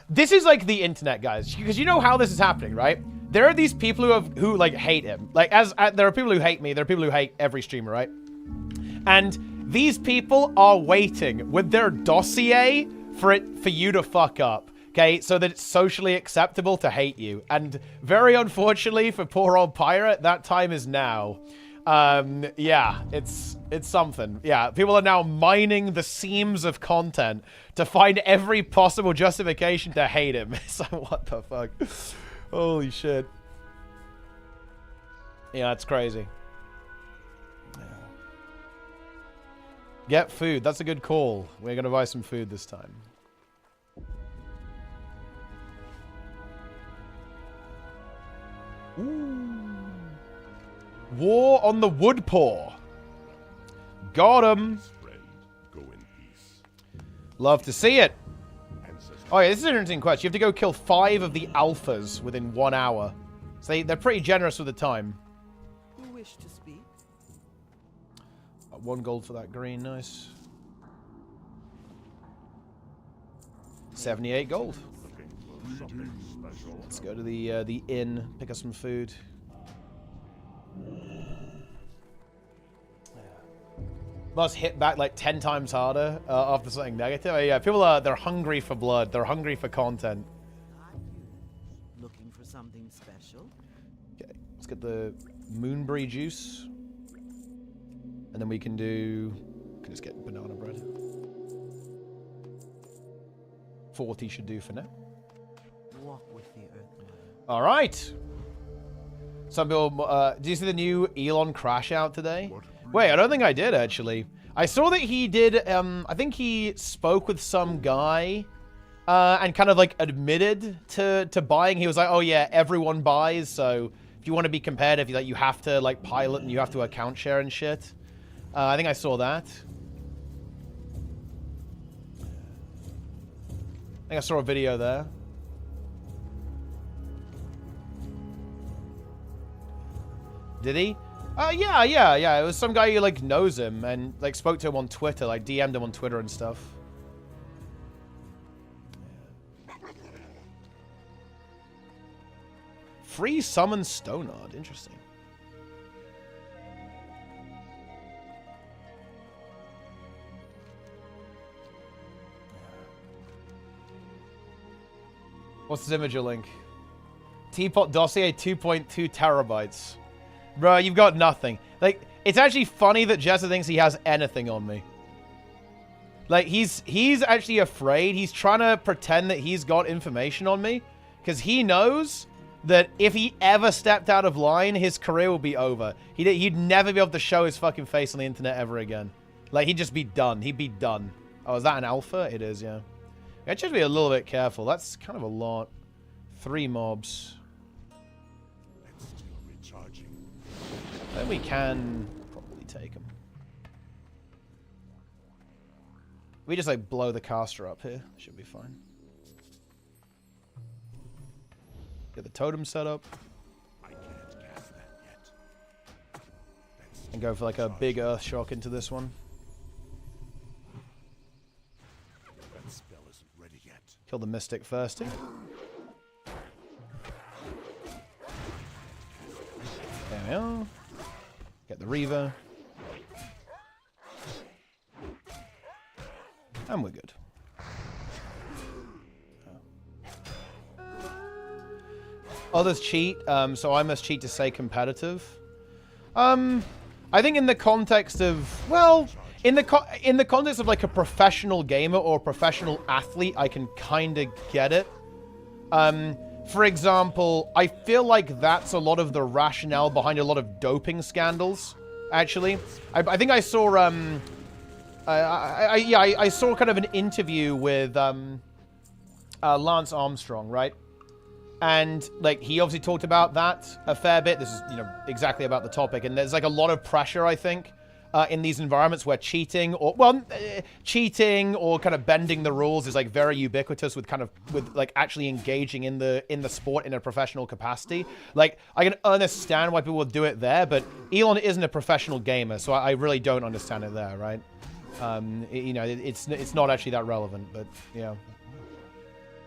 this is like the internet, guys, because you know how this is happening, right? There are these people who like hate him. Like there are people who hate me. There are people who hate every streamer, right? And these people are waiting with their dossier for you to fuck up. Okay, so that it's socially acceptable to hate you. And very unfortunately for poor old Pirate, that time is now. Yeah, it's something. Yeah, people are now mining the seams of content to find every possible justification to hate him. It's like, what the fuck? Holy shit. Yeah, it's crazy. Get food. That's a good call. We're going to buy some food this time. Ooh. War on the Woodpaw. Got him. Love to see it. Oh yeah, this is an interesting quest. You have to go kill 5 of the alphas within 1 hour. So they're pretty generous with the time. Who wish to speak? 1 gold for that green, nice. 78 gold. Let's go to the inn, pick up some food. Must hit back like 10 times harder after something negative. Yeah, people they're hungry for blood. They're hungry for content. Looking for something special? Okay, let's get the moonberry juice. And then we can just get banana bread. 40 should do for now. Walk with the earth. All right. Some people, do you see the new Elon crash out today? Wait, I don't think I did, actually. I saw that he did, I think he spoke with some guy and kind of like admitted to buying. He was like, oh yeah, everyone buys, so if you want to be competitive, you have to like pilot and you have to account share and shit. I think I saw that. I think I saw a video there. Did he? Yeah. It was some guy who like knows him and like spoke to him on Twitter, like DM'd him on Twitter and stuff. Free summon Stonard, interesting. What's this imager link? Teapot dossier 2.2 terabytes. Bro, you've got nothing. Like, it's actually funny that Jessa thinks he has anything on me. Like, he's actually afraid. He's trying to pretend that he's got information on me. Because he knows that if he ever stepped out of line, his career will be over. He'd never be able to show his fucking face on the internet ever again. Like, he'd just be done. He'd be done. Oh, is that an alpha? It is, yeah. I should be a little bit careful. That's kind of a lot. 3 mobs. Then we can probably take them. We just like blow the caster up here. Should be fine. Get the totem set up. And go for like a big earth shock into this one. Kill the mystic first. There we are. Get the Reaver. And we're good. Others cheat, so I must cheat to stay competitive. I think in the context of, well, in the context of like a professional gamer or a professional athlete, I can kind of get it. For example, I feel like that's a lot of the rationale behind a lot of doping scandals, actually. I think I saw, I saw kind of an interview with Lance Armstrong, right? And, like, he obviously talked about that a fair bit. This is, you know, exactly about the topic. And there's, like, a lot of pressure, I think, in these environments where cheating or, well, cheating or kind of bending the rules is like very ubiquitous with like actually engaging in the sport in a professional capacity. Like, I can understand why people would do it there, but Elon isn't a professional gamer, so I really don't understand it there, right? You know, it's not actually that relevant, but yeah.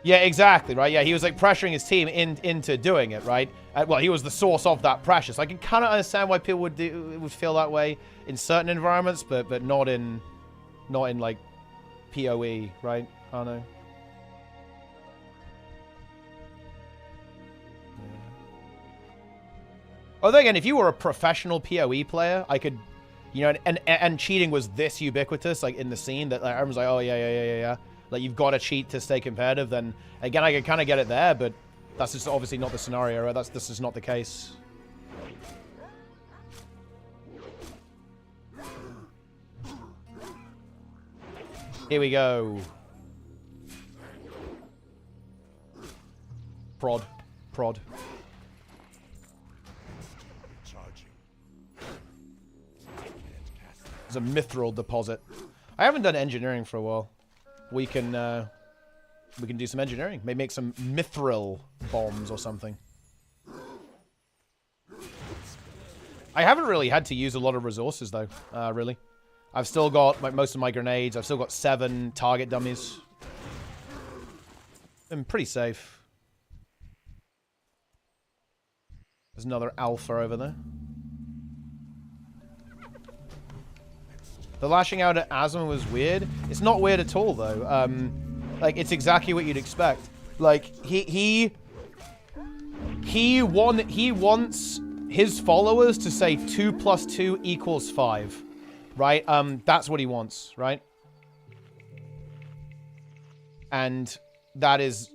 Yeah, exactly, right? Yeah, he was like pressuring his team into doing it, right? Well, he was the source of that pressure. So I can kind of understand why people would feel that way in certain environments, but not in like PoE, right? I don't know. Although again, if you were a professional PoE player, I could, you know, and cheating was this ubiquitous, like in the scene that like, everyone's like, oh yeah. Like you've got to cheat to stay competitive. Then again, I could kind of get it there, but that's just obviously not the scenario, right? This is not the case. Here we go. Prod. There's a mithril deposit. I haven't done engineering for a while. We can do some engineering. Maybe make some mithril bombs or something. I haven't really had to use a lot of resources though, really. I've still got like most of my grenades. I've still got 7 target dummies. I'm pretty safe. There's another alpha over there. The lashing out at Asma was weird. It's not weird at all, though. Like, it's exactly what you'd expect. Like, he wants his followers to say 2 + 2 = 5. Right? That's what he wants, right? And that is...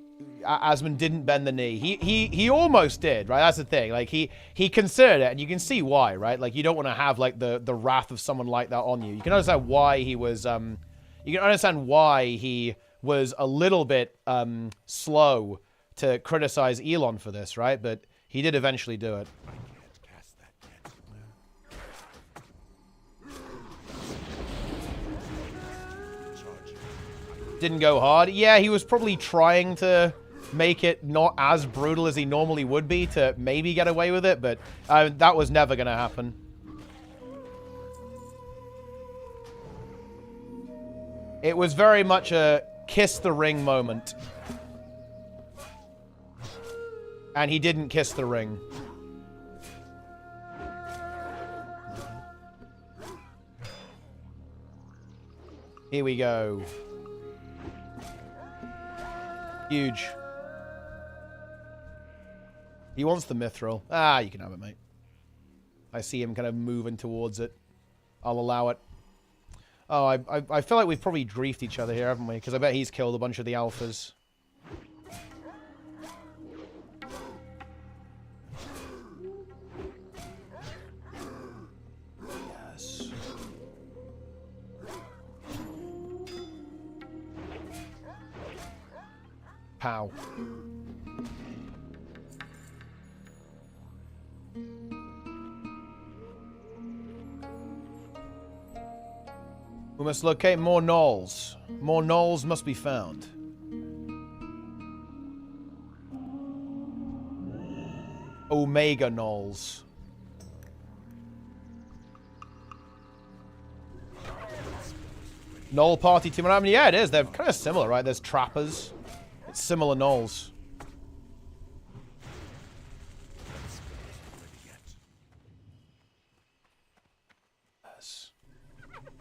Asman didn't bend the knee. He almost did, right? That's the thing. Like, he considered it, and you can see why, right? Like, you don't want to have, like, the wrath of someone like that on you. You can understand why he was, you can understand why he was a little bit, slow to criticize Elon for this, right? But he did eventually do it. Didn't go hard. Yeah, he was probably trying to make it not as brutal as he normally would be to maybe get away with it, but that was never going to happen. It was very much a kiss the ring moment. And he didn't kiss the ring. Here we go. Huge. He wants the mithril. Ah, you can have it, mate. I see him kind of moving towards it. I'll allow it. Oh, I feel like we've probably griefed each other here, haven't we? Because I bet he's killed a bunch of the alphas. Yes. Pow. We must locate more gnolls. More gnolls must be found. Omega gnolls. Gnoll party team. I mean, yeah, it is. They're kind of similar, right? There's trappers. It's similar gnolls.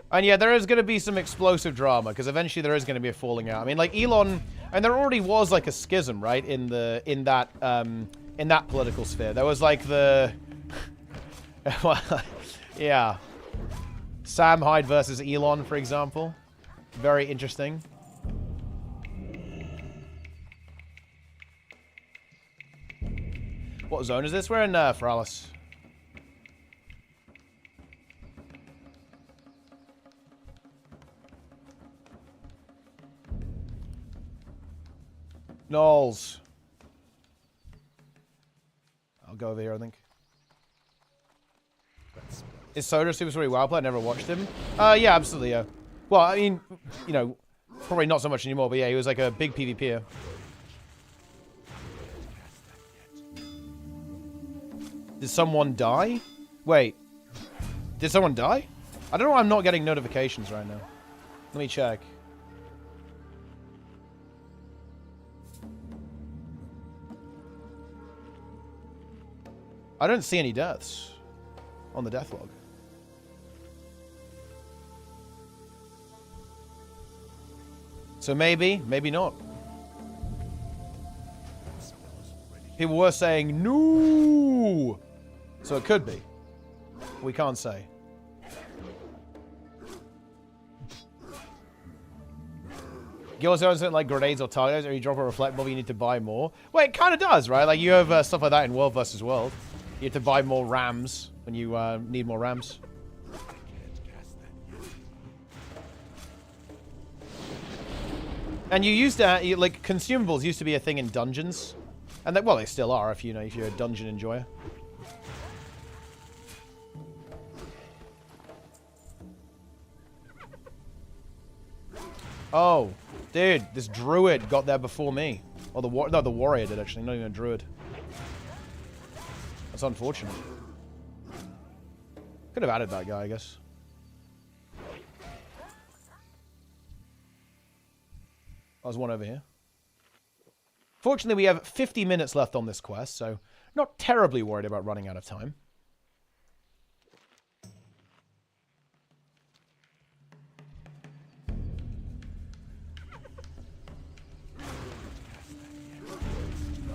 And yeah, there is going to be some explosive drama, because eventually there is going to be a falling out. I mean, like Elon, and there already was like a schism, right, in that political sphere. There was like the, yeah, Sam Hyde versus Elon, for example. Very interesting. What zone is this? We're in Feralas. Gnolls. I'll go over here, I think. Is Soda a Super Sweet WoW player? I never watched him. Yeah, absolutely, yeah. Well, I mean, you know, probably not so much anymore, but yeah, he was like a big PvPer. Did someone die? Wait. Did someone die? I don't know why I'm not getting notifications right now. Let me check. I don't see any deaths on the death log. So maybe, maybe not. People were saying, no! So it could be. We can't say. Guilds don't like grenades or targets, or you drop a reflect mob, you need to buy more. Well, it kind of does, right? Like, you have stuff like that in World vs. World. You have to buy more rams when you need more rams. And you used to, like, consumables used to be a thing in dungeons. And, well, they still are if, you know, if you're a dungeon enjoyer. Oh, dude, this druid got there before me. Or the warrior did, actually, not even a druid. That's unfortunate. Could have added that guy, I guess. There's one over here. Fortunately, we have 50 minutes left on this quest, so not terribly worried about running out of time.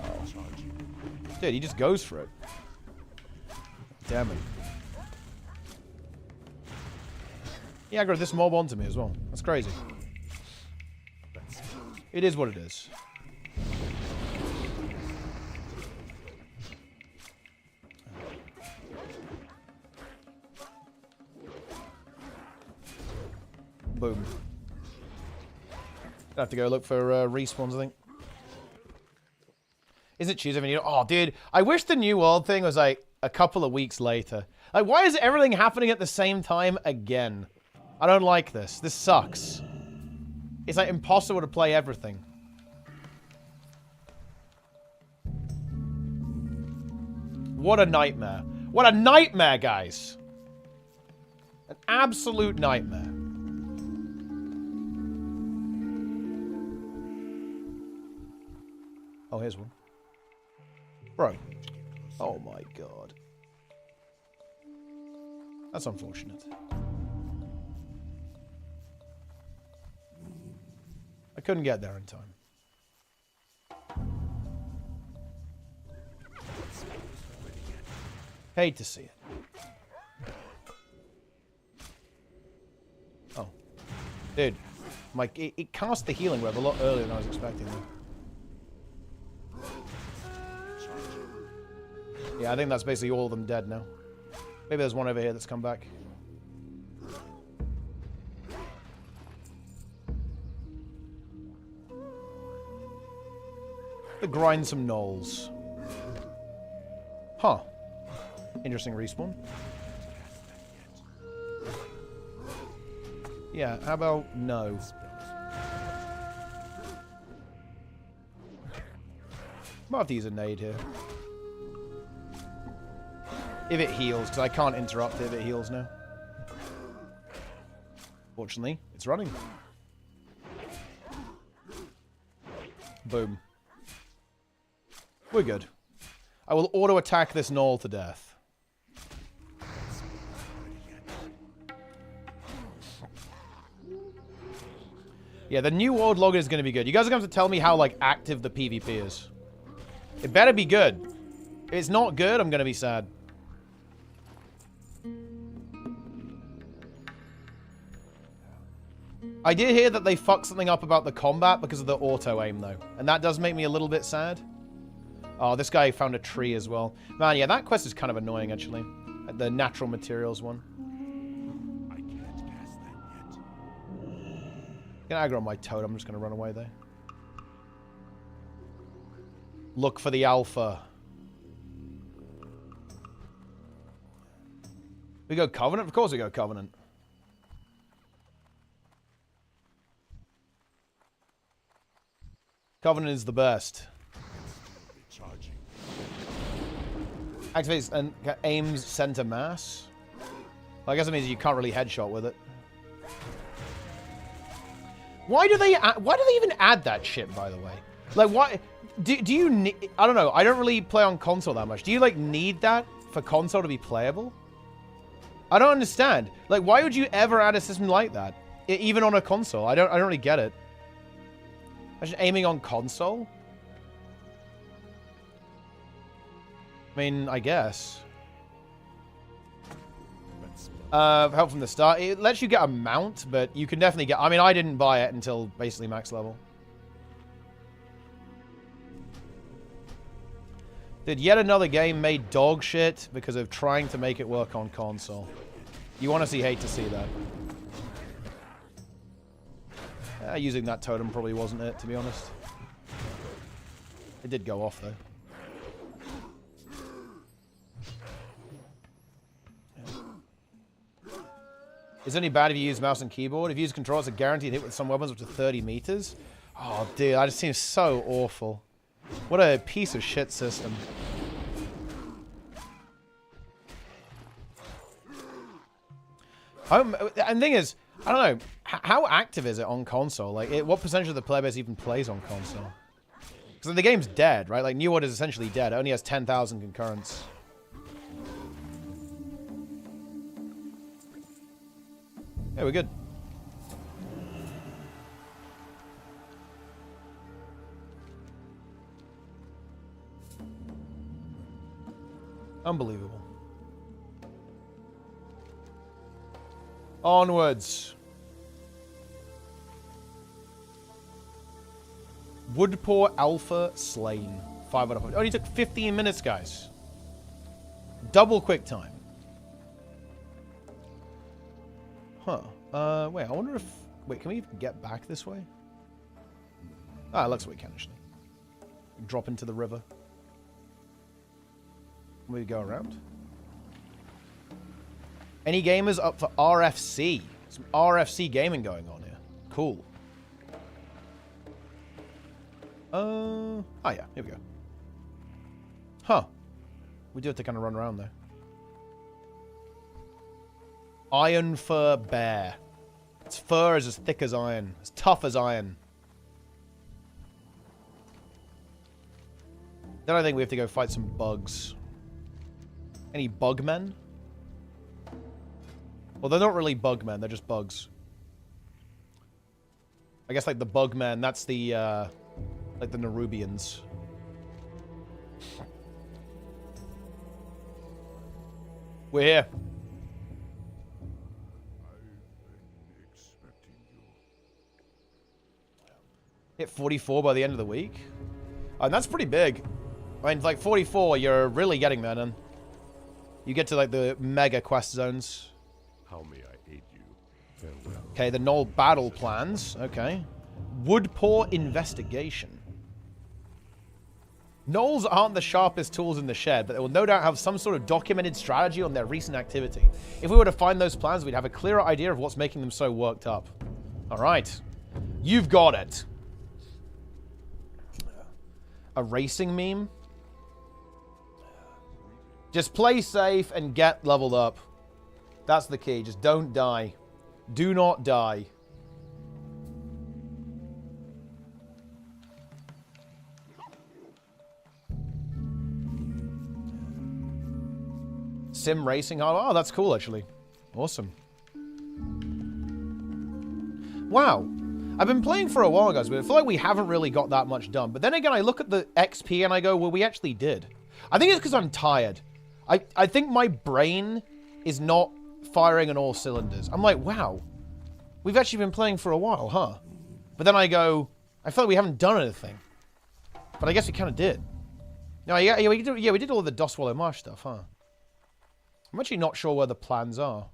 Oh. Dude, he just goes for it. Damn it. He aggroed this mob onto me as well. That's crazy. It is what it is. Boom. I have to go look for respawns, I think. Is it Tuesday? Oh, dude. I wish the New World thing was like a couple of weeks later. Like, why is everything happening at the same time again? I don't like this. This sucks. It's like impossible to play everything. What a nightmare. What a nightmare, guys. An absolute nightmare. Oh, here's one. Bro. Oh my god. That's unfortunate. I couldn't get there in time. Hate to see it. Oh. Dude. It cast the healing web a lot earlier than I was expecting. Yeah, I think that's basically all of them dead now. Maybe there's one over here that's come back. To grind some gnolls. Huh. Interesting respawn. Yeah, how about no? Might have to use a nade here. If it heals, because I can't interrupt it if it heals now. Fortunately, it's running. Boom. We're good. I will auto-attack this gnoll to death. Yeah, the new world logger is going to be good. You guys are going to have to tell me how, like, active the PvP is. It better be good. If it's not good, I'm going to be sad. I did hear that they fucked something up about the combat because of the auto-aim, though. And that does make me a little bit sad. Oh, this guy found a tree as well. Man, yeah, that quest is kind of annoying, actually. The natural materials one. I can't cast that yet. I'm gonna aggro on my toad. I'm just gonna run away, though. Look for the alpha. We go Covenant? Of course we go Covenant. Covenant is the best. Activates and aims center mass. Well, I guess it means you can't really headshot with it. Why do they even add that shit, by the way? Like, why? Do you need... I don't know. I don't really play on console that much. Do you, like, need that for console to be playable? I don't understand. Like, why would you ever add a system like that? Even on a console? I don't really get it. Imagine aiming on console? I mean, I guess. Help from the start. It lets you get a mount, but you can definitely get... I mean, I didn't buy it until basically max level. Did yet another game made dog shit because of trying to make it work on console. You honestly hate to see that. Using that totem probably wasn't it, to be honest. It did go off, though. Is it any bad if you use mouse and keyboard? If you use control, it's a guaranteed hit with some weapons up to 30 meters. Oh, dude, that just seems so awful. What a piece of shit system. And the thing is, I don't know, how active is it on console? Like, what percentage of the player base even plays on console? Because the game's dead, right? Like, New Order is essentially dead. It only has 10,000 concurrents. Yeah, we're good. Unbelievable. Onwards. Woodpaw Alpha slain. 5 out of 5. Only took 15 minutes, guys. Double quick time. Huh. Wait, I wonder if... Wait, can we even get back this way? Ah, it looks like we can, actually. Drop into the river. We go around. Any gamers up for RFC? Some RFC gaming going on here. Cool. Oh yeah, here we go. Huh. We do have to kind of run around there. Iron fur bear. Its fur is as thick as iron. As tough as iron. Then I think we have to go fight some bugs. Any bugmen? Well, they're not really bugmen, they're just bugs. I guess like the bugmen, that's the, like the Nerubians. We're here. Hit 44 by the end of the week. And that's pretty big. I mean, like 44, you're really getting there, then. You get to like the mega quest zones. How may I aid you? Farewell. Okay, the Knoll battle plans. Okay. Woodpaw investigation. Gnolls aren't the sharpest tools in the shed, but they will no doubt have some sort of documented strategy on their recent activity. If we were to find those plans, we'd have a clearer idea of what's making them so worked up. Alright. You've got it. A racing meme? Just play safe and get leveled up. That's the key. Just don't die. Do not die. Sim racing hard. Oh, that's cool, actually. Awesome. Wow. I've been playing for a while, guys, but I feel like we haven't really got that much done. But then again, I look at the XP and I go, well, we actually did. I think it's because I'm tired. I think my brain is not firing on all cylinders. I'm like, wow. We've actually been playing for a while, huh? But then I go, I feel like we haven't done anything. But I guess we kind of did. No, yeah, we did all the Dustwallow Marsh stuff, huh? I'm actually not sure where the plans are.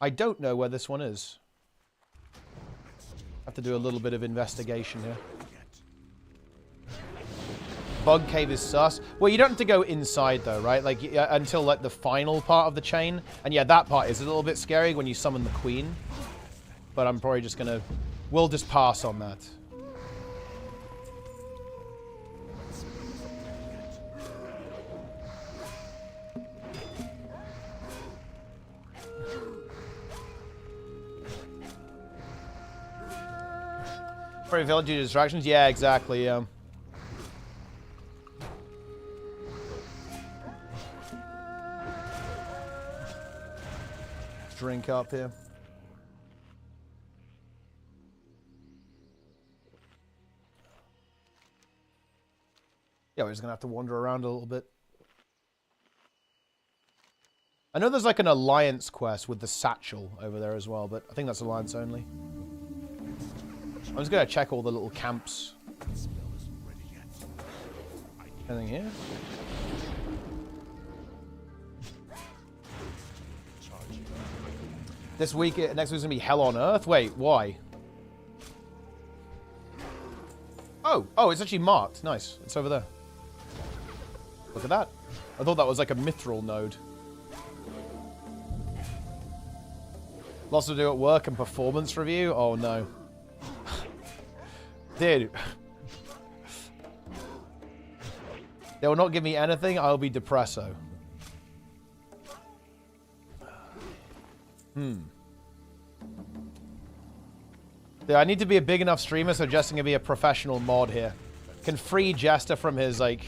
I don't know where this one is. Have to do a little bit of investigation here. Bug cave is sus. Well, you don't have to go inside though, right? Like until like the final part of the chain. And yeah, that part is a little bit scary when you summon the queen. But I'm probably just gonna... We'll just pass on that. For village distractions? Yeah, exactly, yeah. Drink up here. Yeah, we're just gonna have to wander around a little bit. I know there's like an alliance quest with the satchel over there as well, but I think that's alliance only. I'm just gonna check all the little camps. Anything here? This week, next week's gonna be Hell on Earth? Wait, why? Oh, it's actually marked. Nice. It's over there. Look at that. I thought that was like a mithril node. Lots to do at work and performance review? Oh, no. Dude. They will not give me anything. I'll be depresso. Dude, I need to be a big enough streamer so Jester can be a professional mod here. Can free Jester from his, like,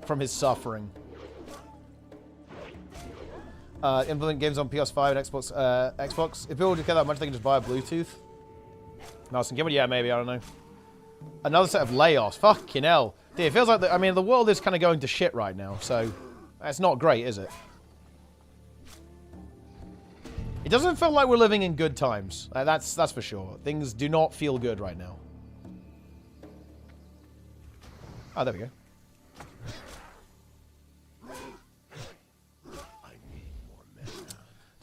from his suffering. Implement games on PS5 and Xbox. Xbox. If people care that much, they can just buy a Bluetooth. Mouse and keyboard? Yeah, maybe. I don't know. Another set of layoffs. Fucking hell. Dude, it feels like, I mean, the world is kind of going to shit right now, so that's not great, is it? It doesn't feel like we're living in good times. That's for sure. Things do not feel good right now. Oh, there we go.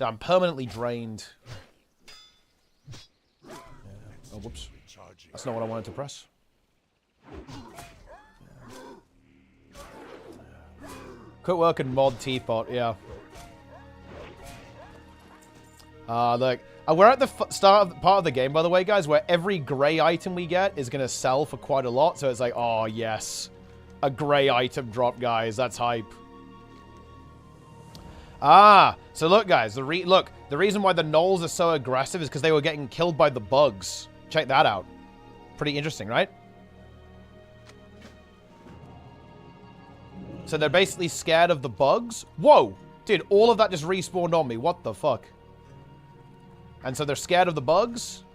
I'm permanently drained. Yeah. Oh, whoops. That's not what I wanted to press. Quit work and mod teapot, yeah. Look. We're at the start of part of the game, by the way, guys, where every grey item we get is going to sell for quite a lot. So it's like, oh, yes. A grey item drop, guys. That's hype. So look, guys. The reason why the gnolls are so aggressive is because they were getting killed by the bugs. Check that out. Pretty interesting, right? So they're basically scared of the bugs. Whoa! Dude, all of that just respawned on me. What the fuck? And so they're scared of the bugs.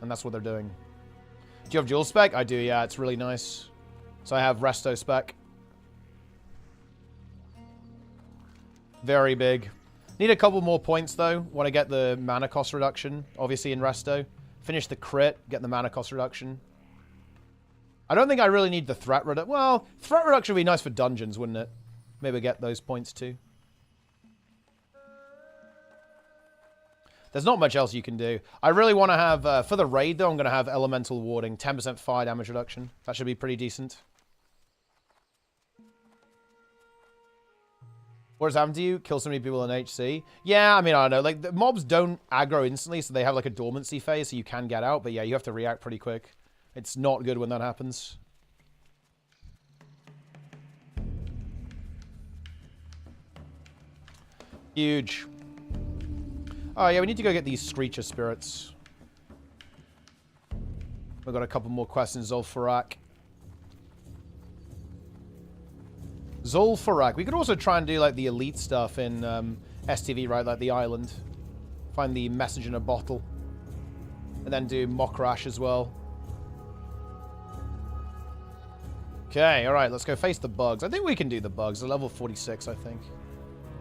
And that's what they're doing. Do you have dual spec? I do, yeah. It's really nice. So I have resto spec. Very big. Need a couple more points, though. Want to get the mana cost reduction, obviously, in resto. Finish the crit, get the mana cost reduction. I don't think I really need the threat reduction. Well, threat reduction would be nice for dungeons, wouldn't it? Maybe get those points, too. There's not much else you can do. I really want to have, for the raid, though, I'm going to have elemental warding. 10% fire damage reduction. That should be pretty decent. What has happened to you? Kill so many people in HC? Yeah, I mean, I don't know. Like, the mobs don't aggro instantly, so they have, like, a dormancy phase, so you can get out. But, yeah, you have to react pretty quick. It's not good when that happens. Huge. Oh, yeah, we need to go get these Screecher Spirits. We've got a couple more questions, Zul'Farrak. Zul'Farrak. We could also try and do, like, the elite stuff in STV, right? Like the island. Find the message in a bottle. And then do Mokrash as well. Okay, alright, let's go face the bugs. I think we can do the bugs. They're level 46, I think.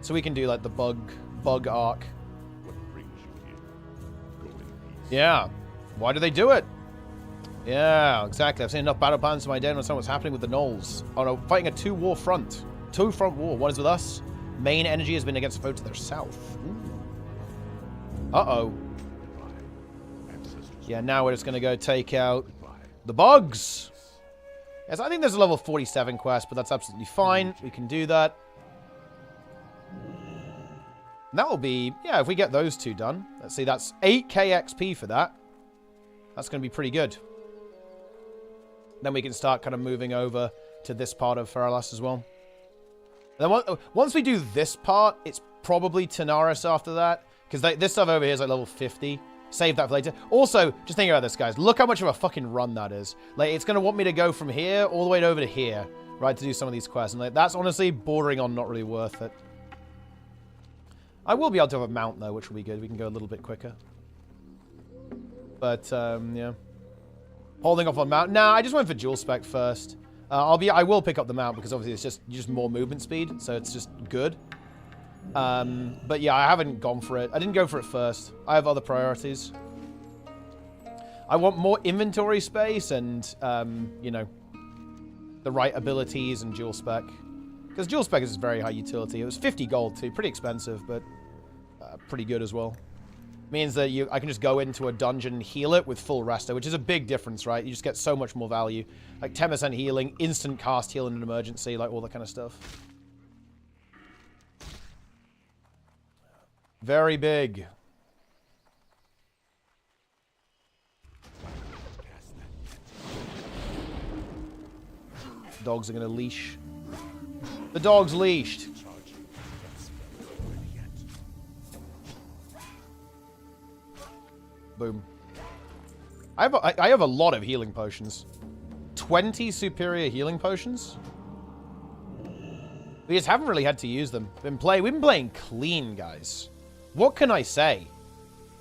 So we can do, like, the bug arc. Yeah. Why do they do it? Yeah, exactly. I've seen enough battle plans in my day to understand what's happening with the gnolls. Oh no, fighting a two-war front. Two-front war. One is with us. Main energy has been against the foe to their south. Ooh. Uh-oh. Yeah, now we're just going to go take out the bugs. Yes, I think there's a level 47 quest, but that's absolutely fine. We can do that. And that will be, yeah, if we get those two done. Let's see, that's 8k XP for that. That's going to be pretty good. Then we can start kind of moving over to this part of Feralas as well. And then once we do this part, it's probably Tanaris after that. Because this stuff over here is like level 50. Save that for later. Also, just thinking about this, guys. Look how much of a fucking run that is. Like, it's going to want me to go from here all the way over to here, right, to do some of these quests. And like, that's honestly bordering on not really worth it. I will be able to have a mount, though, which will be good. We can go a little bit quicker. But, yeah. Holding off on mount. Nah, I just went for dual spec first. I will pick up the mount because obviously it's just more movement speed, so it's just good. But yeah, I haven't gone for it. I didn't go for it first. I have other priorities. I want more inventory space and, you know, the right abilities and dual spec. Because dual spec is very high utility. It was 50 gold too. Pretty expensive, but pretty good as well. Means that I can just go into a dungeon and heal it with full resto, which is a big difference, right? You just get so much more value. Like 10% healing, instant cast heal in an emergency, like all that kind of stuff. Very big. Dogs are going to leash. The dog's leashed. Boom. I have a lot of healing potions. 20 superior healing potions. We just haven't really had to use them. We've been playing clean, guys. What can I say?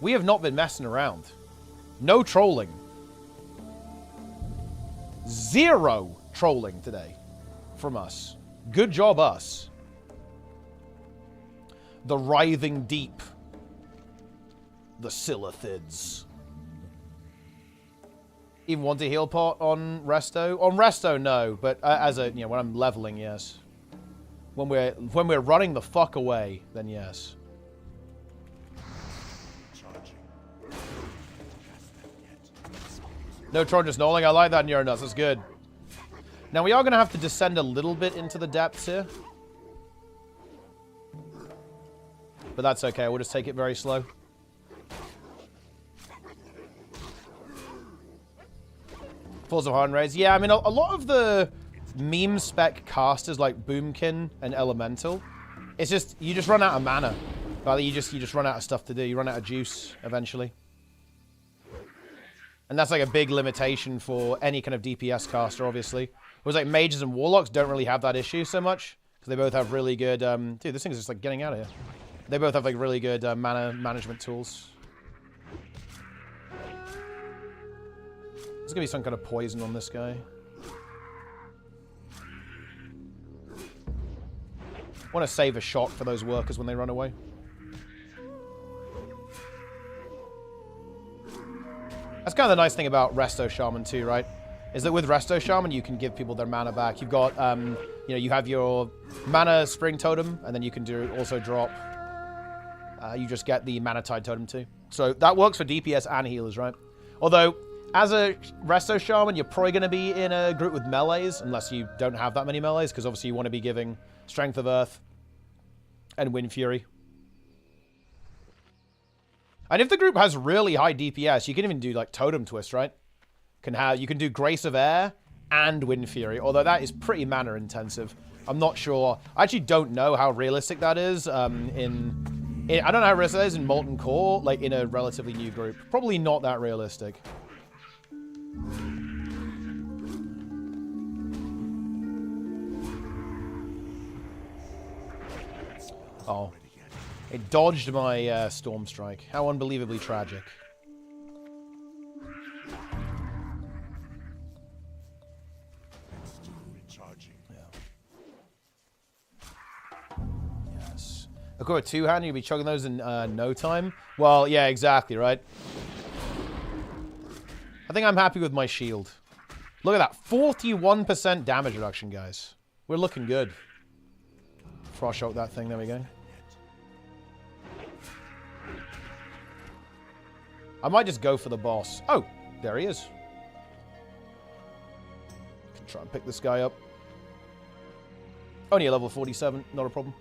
We have not been messing around. No trolling. 0 trolling today from us. Good job, us. The writhing deep. The Silithids. Even want a heal pot on resto? On resto, no. But as a, you know, when I'm leveling, yes. When we're running the fuck away, then yes. No Tron just knolling. I like that in your nuts. That's good. Now we are going to have to descend a little bit into the depths here. But that's okay. We'll just take it very slow. Falls of Harden Raids. Yeah, I mean, a lot of the meme spec casters like Boomkin and Elemental, it's just, you just run out of mana. Like, you just run out of stuff to do. You run out of juice eventually. And that's like a big limitation for any kind of DPS caster, obviously. Whereas like mages and warlocks don't really have that issue so much. Because they both have really good... dude, this thing is just like getting out of here. They both have like really good mana management tools. There's gonna be some kind of poison on this guy. Want to save a shot for those workers when they run away. That's kind of the nice thing about Resto Shaman too, right? Is that with Resto Shaman, you can give people their mana back. You've got, you know, you have your mana spring totem, and then you can also drop. You just get the mana tide totem too. So that works for DPS and healers, right? Although, as a Resto Shaman, you're probably going to be in a group with melees, unless you don't have that many melees, because obviously you want to be giving Strength of Earth and Wind Fury. And if the group has really high DPS, you can even do like Totem Twist, right? You can do Grace of Air and Wind Fury, although that is pretty mana intensive. I'm not sure. I actually don't know how realistic that is I don't know how realistic that is in Molten Core, like in a relatively new group. Probably not that realistic. Oh. It dodged my Storm Strike. How unbelievably tragic. Yes. I've got a two-hand, you'll be chugging those in no time? Well, yeah, exactly, right? I think I'm happy with my shield. Look at that. 41% damage reduction, guys. We're looking good. Frost shock that thing. There we go. I might just go for the boss. Oh, there he is. Can try and pick this guy up. Only a level 47. Not a problem.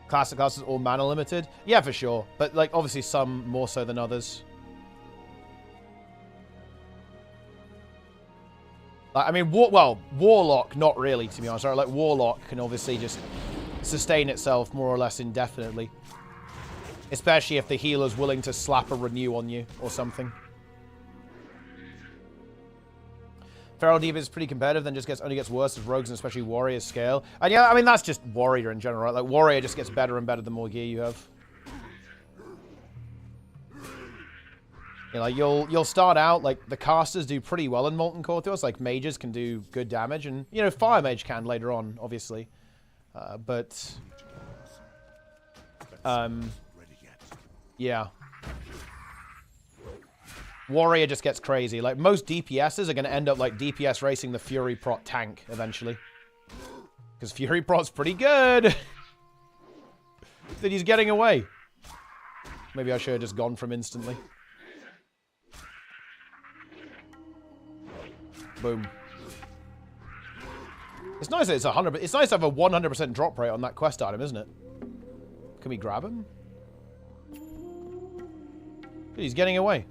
Classic classes all mana limited? Yeah, for sure. But, like, obviously some more so than others. I mean, Warlock, not really, to be honest. Right? Like, Warlock can obviously just sustain itself more or less indefinitely. Especially if the healer's willing to slap a renew on you or something. Feral Diva is pretty competitive, then just only gets worse as rogues and especially warriors scale. And yeah, I mean, that's just warrior in general, right? Like, warrior just gets better and better the more gear you have. You know, you'll start out, like, the casters do pretty well in Molten Core to us. Like, mages can do good damage, and, you know, Fire Mage can later on, obviously. Yeah. Warrior just gets crazy. Like, most DPSs are going to end up, like, DPS racing the Fury Prot tank, eventually. Because Fury Prot's pretty good! That he's getting away. Maybe I should have just gone from instantly. Boom. It's nice that it's 100%. It's nice to have a 100% drop rate on that quest item, isn't it? Can we grab him? Dude, he's getting away.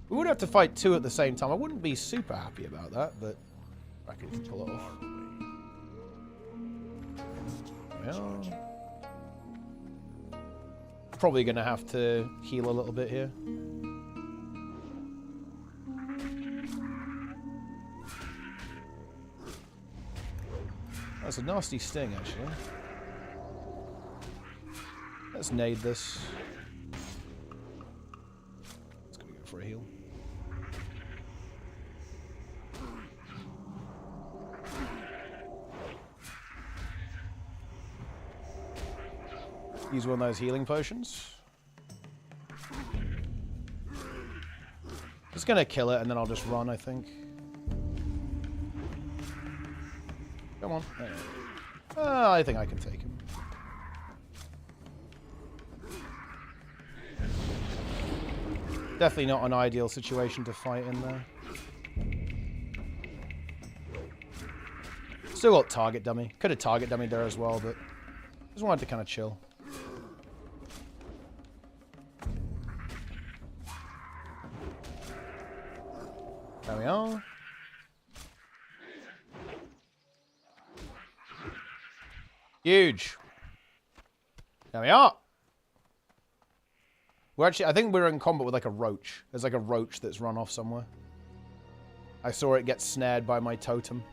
We would have to fight two at the same time. I wouldn't be super happy about that, but I can pull it off. Yeah. Probably going to have to heal a little bit here. That's a nasty sting, actually. Let's nade this. Let's go for a heal. Use one of those healing potions. Just gonna kill it and then I'll just run, I think. Come on. I think I can take him. Definitely not an ideal situation to fight in there. Still got target dummy. Could have target dummied there as well, but just wanted to kind of chill. There we are. Huge. There we are. We're actually, I think we're in combat with like a roach. There's like a roach that's run off somewhere. I saw it get snared by my totem.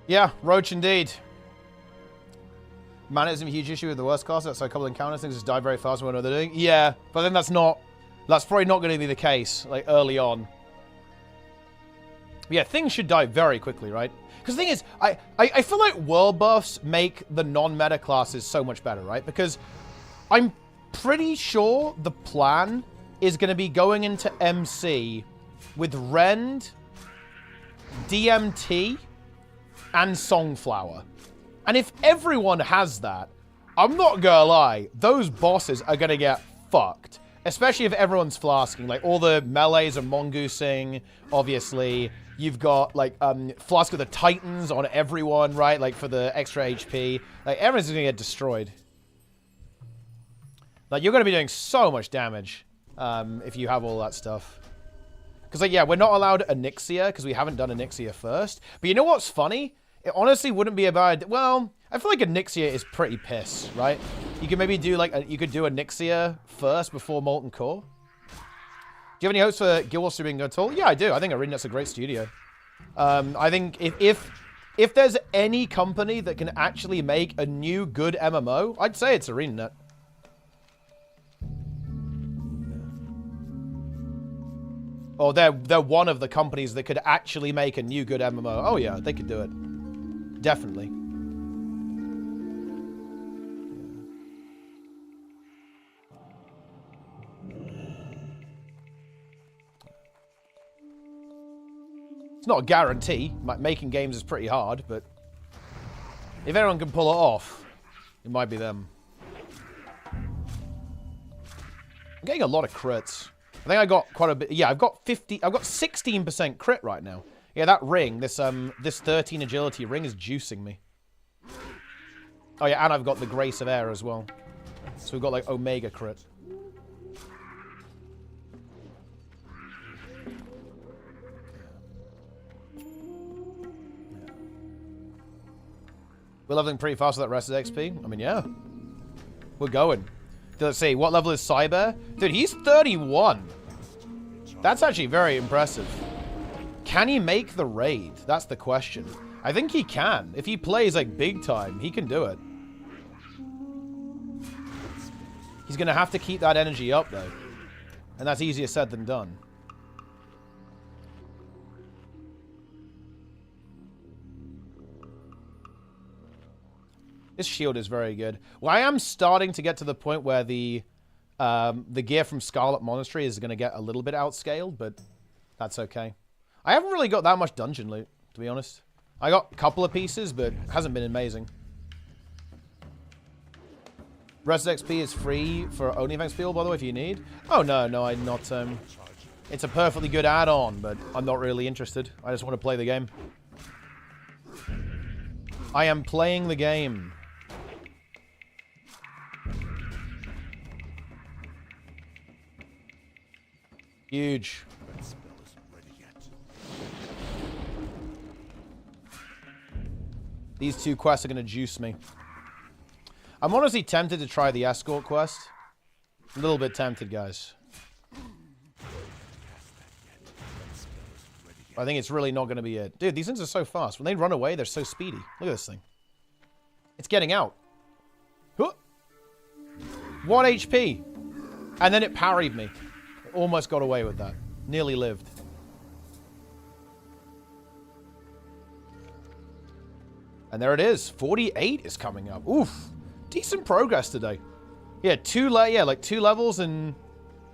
Yeah, roach indeed. Man, it's a huge issue with the worst class. That's a couple of encounters. Things just die very fast when we know what they're doing. Yeah, but then that's probably not going to be the case, like, early on. Yeah, things should die very quickly, right? Because the thing is, I feel like world buffs make the non-meta classes so much better, right? Because I'm pretty sure the plan is going to be going into MC with Rend, DMT, and Songflower. And if everyone has that, I'm not gonna lie, those bosses are gonna get fucked. Especially if everyone's flasking. Like, all the melees are mongoosing, obviously. You've got, like, Flask of the Titans on everyone, right? Like, for the extra HP. Like, everyone's gonna get destroyed. Like, you're gonna be doing so much damage if you have all that stuff. Because, like, yeah, we're not allowed Onyxia, because we haven't done Onyxia first. But you know what's funny? It honestly wouldn't be a bad... Well, I feel like Onyxia is pretty piss, right? You could maybe do, like, you could do Onyxia first before Molten Core. Do you have any hopes for Guild Wars to being good at all? Yeah, I do. I think ArenaNet's a great studio. I think if there's any company that can actually make a new good MMO, I'd say it's ArenaNet. Or they're one of the companies that could actually make a new good MMO. Oh yeah, they could do it. Definitely. It's not a guarantee. Making games is pretty hard, but if everyone can pull it off, it might be them. I'm getting a lot of crits. I think I got quite a bit. Yeah, I've got 16% crit right now. Yeah, that ring, this 13 agility ring is juicing me. Oh yeah, and I've got the Grace of Air as well. So we've got like Omega crit. We're leveling pretty fast with that rested XP. I mean, yeah. We're going. Let's see, what level is Cyber? Dude, he's 31. That's actually very impressive. Can he make the raid? That's the question. I think he can. If he plays, like, big time, he can do it. He's going to have to keep that energy up, though. And that's easier said than done. This shield is very good. Well, I am starting to get to the point where the gear from Scarlet Monastery is going to get a little bit outscaled, but that's okay. I haven't really got that much dungeon loot, to be honest. I got a couple of pieces, but it hasn't been amazing. Rested XP is free for Onlyfangs people, by the way, if you need. Oh, no, I'm not. It's a perfectly good add-on, but I'm not really interested. I just want to play the game. I am playing the game. Huge. These two quests are going to juice me. I'm honestly tempted to try the escort quest. A little bit tempted, guys. I think it's really not going to be it. Dude, these things are so fast. When they run away, they're so speedy. Look at this thing. It's getting out. 1 HP. And then it parried me. Almost got away with that. Nearly lived. And there it is. 48 is coming up. Oof. Decent progress today. Yeah, like 2 levels in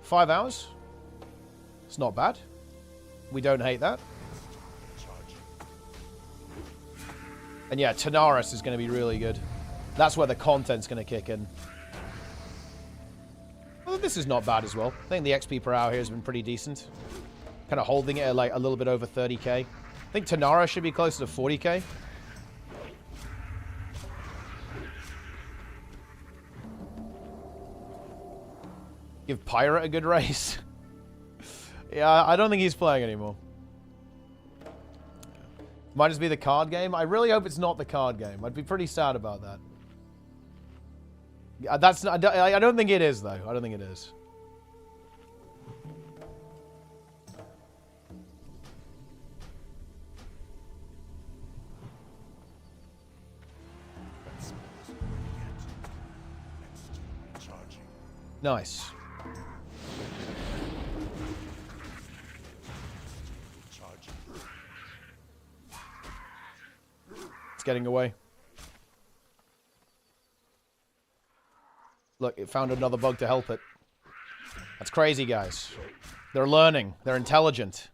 5 hours. It's not bad. We don't hate that. And yeah, Tanaris is going to be really good. That's where the content's going to kick in. Well, this is not bad as well. I think the XP per hour here has been pretty decent. Kind of holding it at like a little bit over 30k. I think Tanaris should be closer to 40k. Give Pirate a good race. Yeah, I don't think he's playing anymore. Might just be the card game. I really hope it's not the card game. I'd be pretty sad about that. That's not, I don't think it is, though. I don't think it is. Nice. It's getting away. Look, it found another bug to help it. That's crazy, guys. They're learning. They're intelligent.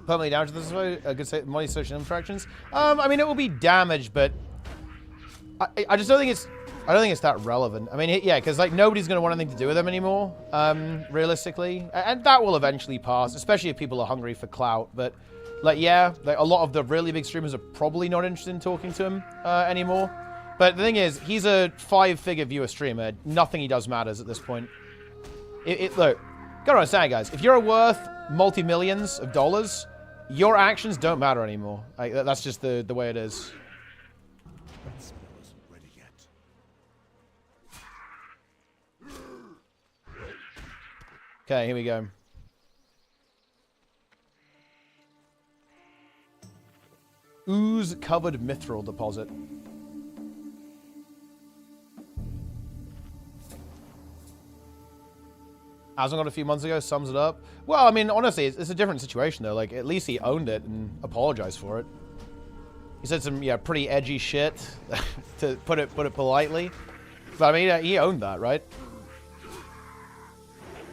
Permanently damaged this way. A good say money social interactions. I mean, it will be damaged, but I just don't think it's. I don't think it's that relevant. I mean, yeah, because like nobody's going to want anything to do with them anymore, realistically, and that will eventually pass, especially if people are hungry for clout. But like, yeah, like a lot of the really big streamers are probably not interested in talking to him anymore. But the thing is, he's a 5-figure viewer streamer. Nothing he does matters at this point. Look, gotta understand, guys. If you're worth multi-millions of dollars, your actions don't matter anymore. Like, that's just the way it is. Okay, here we go. Ooze-covered mithril deposit. Aslan got a few months ago, sums it up. Well, I mean, honestly, it's a different situation, though. Like, at least he owned it and apologized for it. He said some, yeah, pretty edgy shit, to put it politely. But, I mean, he owned that, right?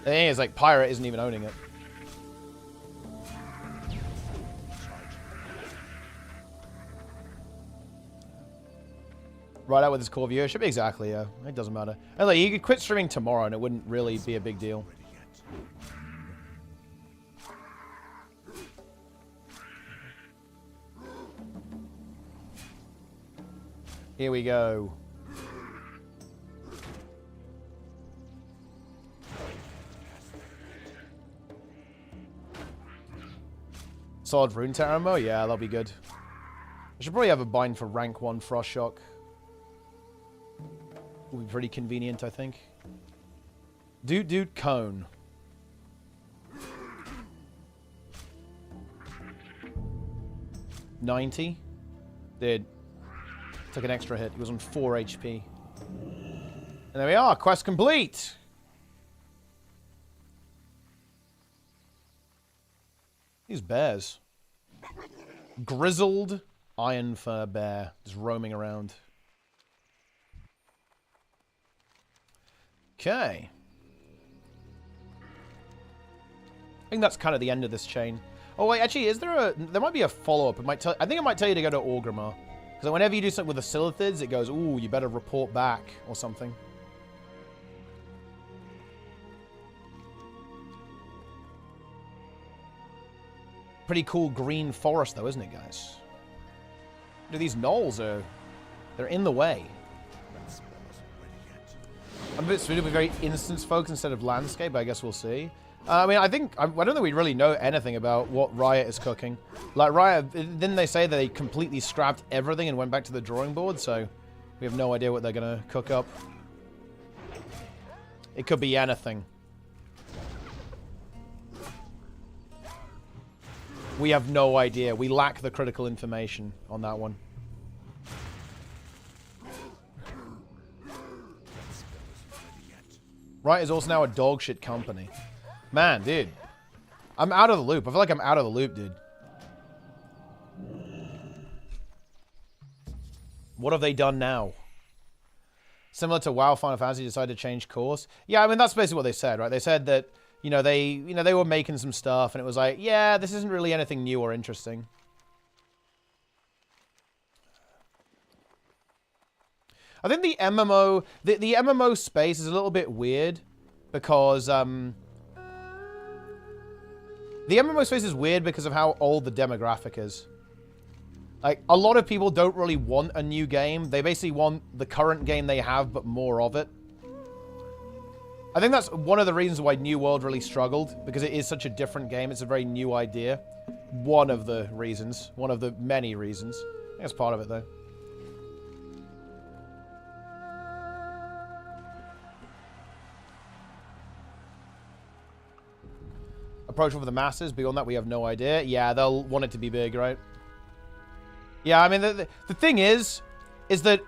The thing is, like, Pirate isn't even owning it. Right out with his core viewership? Exactly, yeah. It doesn't matter. And like, he could quit streaming tomorrow and it wouldn't really be a big deal. Here we go. Solid Rune Terror ammo? Yeah, that'll be good. I should probably have a bind for rank 1 Frost Shock. Will be pretty convenient, I think. Dude Cone. $90. Did. Took an extra hit. He was on 4 HP. And there we are. Quest complete. These bears. Grizzled iron fur bear. Just roaming around. Okay. I think that's kind of the end of this chain. Oh wait, actually, is there a... There might be a follow-up. It might tell... I think it might tell you to go to Ogre. Because whenever you do something with the Silithids, it goes, ooh, you better report back, or something. Pretty cool green forest, though, isn't it, guys? Dude, these gnolls are... They're in the way. I'm a bit sweet to be very instance-focused instead of landscape, I guess we'll see. I mean, I don't think we really know anything about what Riot is cooking. Like, Riot, didn't they say that they completely scrapped everything and went back to the drawing board? So, we have no idea what they're going to cook up. It could be anything. We have no idea. We lack the critical information on that one. Riot is also now a dog shit company. Man, dude. I'm out of the loop. I feel like I'm out of the loop, dude. What have they done now? Similar to WoW, Final Fantasy decided to change course. Yeah, I mean, that's basically what they said, right? They said that, they were making some stuff, and it was like, yeah, this isn't really anything new or interesting. I think the MMO, the MMO space is a little bit weird because, the MMO space is weird because of how old the demographic is. Like, a lot of people don't really want a new game. They basically want the current game they have, but more of it. I think that's one of the reasons why New World really struggled, because it is such a different game. It's a very new idea. One of the reasons. One of the many reasons. I think that's part of it, though. Approachable for the masses. Beyond that, we have no idea. Yeah, they'll want it to be big, right? Yeah, I mean, the thing is that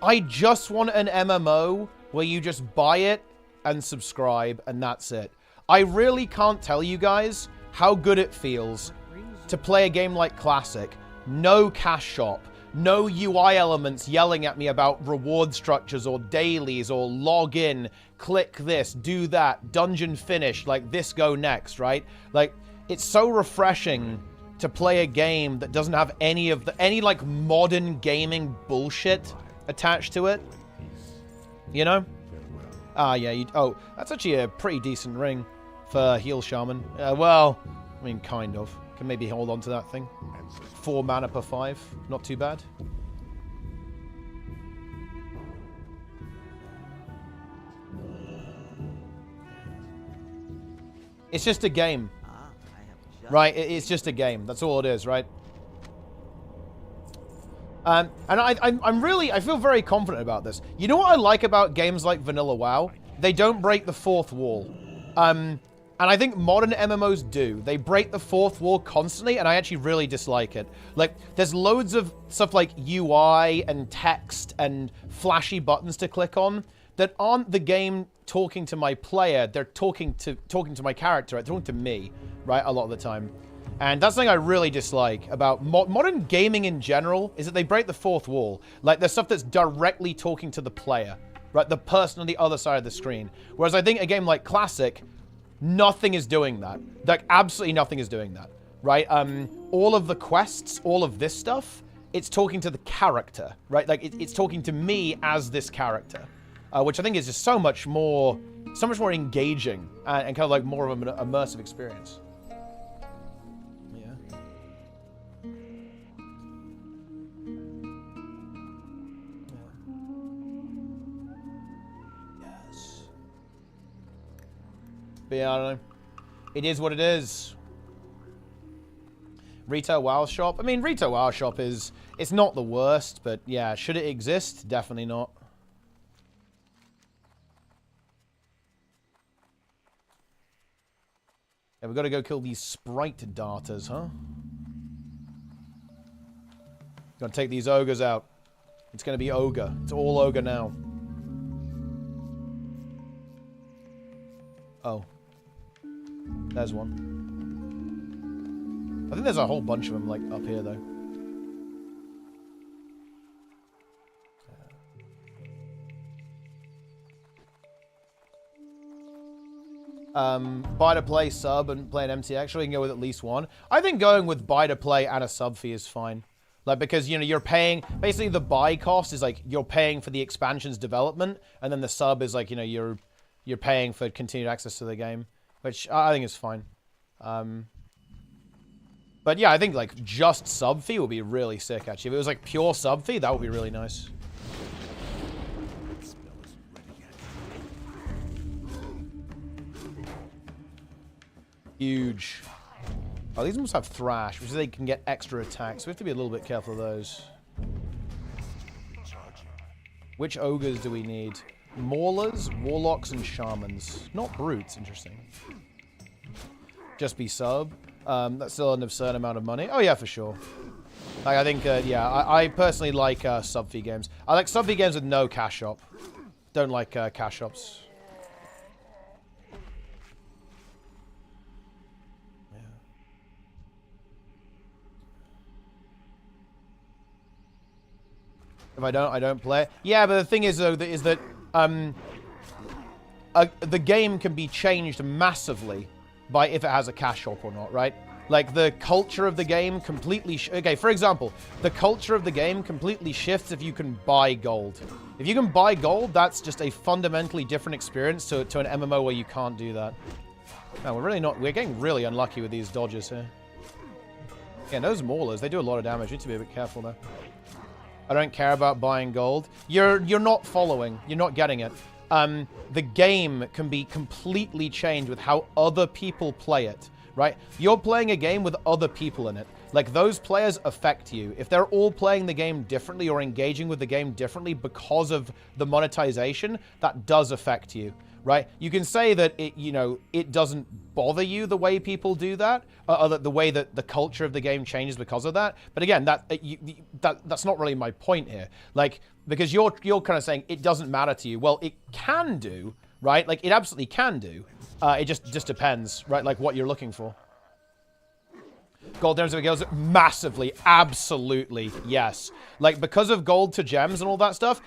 I just want an MMO where you just buy it and subscribe, and that's it. I really can't tell you guys how good it feels to play a game like Classic. No cash shop. No UI elements yelling at me about reward structures or dailies or log in, click this, do that, dungeon finish, like this go next, right? Like, it's so refreshing to play a game that doesn't have any like modern gaming bullshit attached to it. You know? Ah, yeah, oh, that's actually a pretty decent ring for heal Shaman. Well, I mean, kind of. Can maybe hold on to that thing. 4 mana per 5. Not too bad. It's just a game. Right? It's just a game. That's all it is, right? And I feel very confident about this. You know what I like about games like Vanilla WoW? They don't break the fourth wall. And I think modern MMOs do. They break the fourth wall constantly, and I actually really dislike it. Like, there's loads of stuff like UI and text and flashy buttons to click on that aren't the game talking to my player. They're talking to my character. They're talking to me, right, a lot of the time. And that's something I really dislike about modern gaming in general, is that they break the fourth wall. Like, there's stuff that's directly talking to the player, right, the person on the other side of the screen. Whereas I think a game like Classic, nothing is doing that. Like, absolutely nothing is doing that, right? All of the quests, all of this stuff, it's talking to the character, right? Like, it's talking to me as this character, which I think is just so much more engaging and kind of like more of an immersive experience. Yeah. Yes. But yeah, I don't know. It is what it is. Retail WoW shop. I mean, retail WoW shop is... It's not the worst, but yeah, should it exist? Definitely not. Yeah, we've got to go kill these sprite darters, huh? Gotta take these ogres out. It's gonna be ogre. It's all ogre now. Oh. There's one. I think there's a whole bunch of them, like, up here, though. Buy to play, sub, and play an MTX. We can go with at least one. I think going with buy to play and a sub fee is fine. Like, because, you know, you're paying... Basically, the buy cost is, like, you're paying for the expansion's development, and then the sub is, like, you know, you're paying for continued access to the game, which I think is fine. But, yeah, I think, like, just sub fee would be really sick, actually. If it was, like, pure sub fee, that would be really nice. Huge. Oh, these must have thrash, which is they can get extra attacks. So we have to be a little bit careful of those. Which ogres do we need? Maulers, warlocks, and shamans. Not brutes, interesting. Just be sub. That's still an absurd amount of money. Oh yeah, for sure. Like, I think, yeah, I personally like sub fee games. I like sub fee games with no cash shop. Don't like cash shops. If I don't play it. Yeah, but the thing is, though, is that the game can be changed massively by if it has a cash shop or not, right? Like, the culture of the game completely... okay, for example, the culture of the game completely shifts if you can buy gold. If you can buy gold, that's just a fundamentally different experience to an MMO where you can't do that. No, we're really not... We're getting really unlucky with these dodges here. Yeah, those maulers, they do a lot of damage. You need to be a bit careful, though. I don't care about buying gold. You're not following. You're not getting it. The game can be completely changed with how other people play it, right? You're playing a game with other people in it. Like, those players affect you. If they're all playing the game differently or engaging with the game differently because of the monetization, that does affect you, right? You can say that it, you know, it doesn't bother you the way people do that, or the way that the culture of the game changes because of that. But again, that's not really my point here. Like, because you're kind of saying it doesn't matter to you. Well, it can do, right? Like, it absolutely can do. It just depends, right? Like, what you're looking for. Gold damage goes massively, absolutely, yes. Like, because of gold to gems and all that stuff,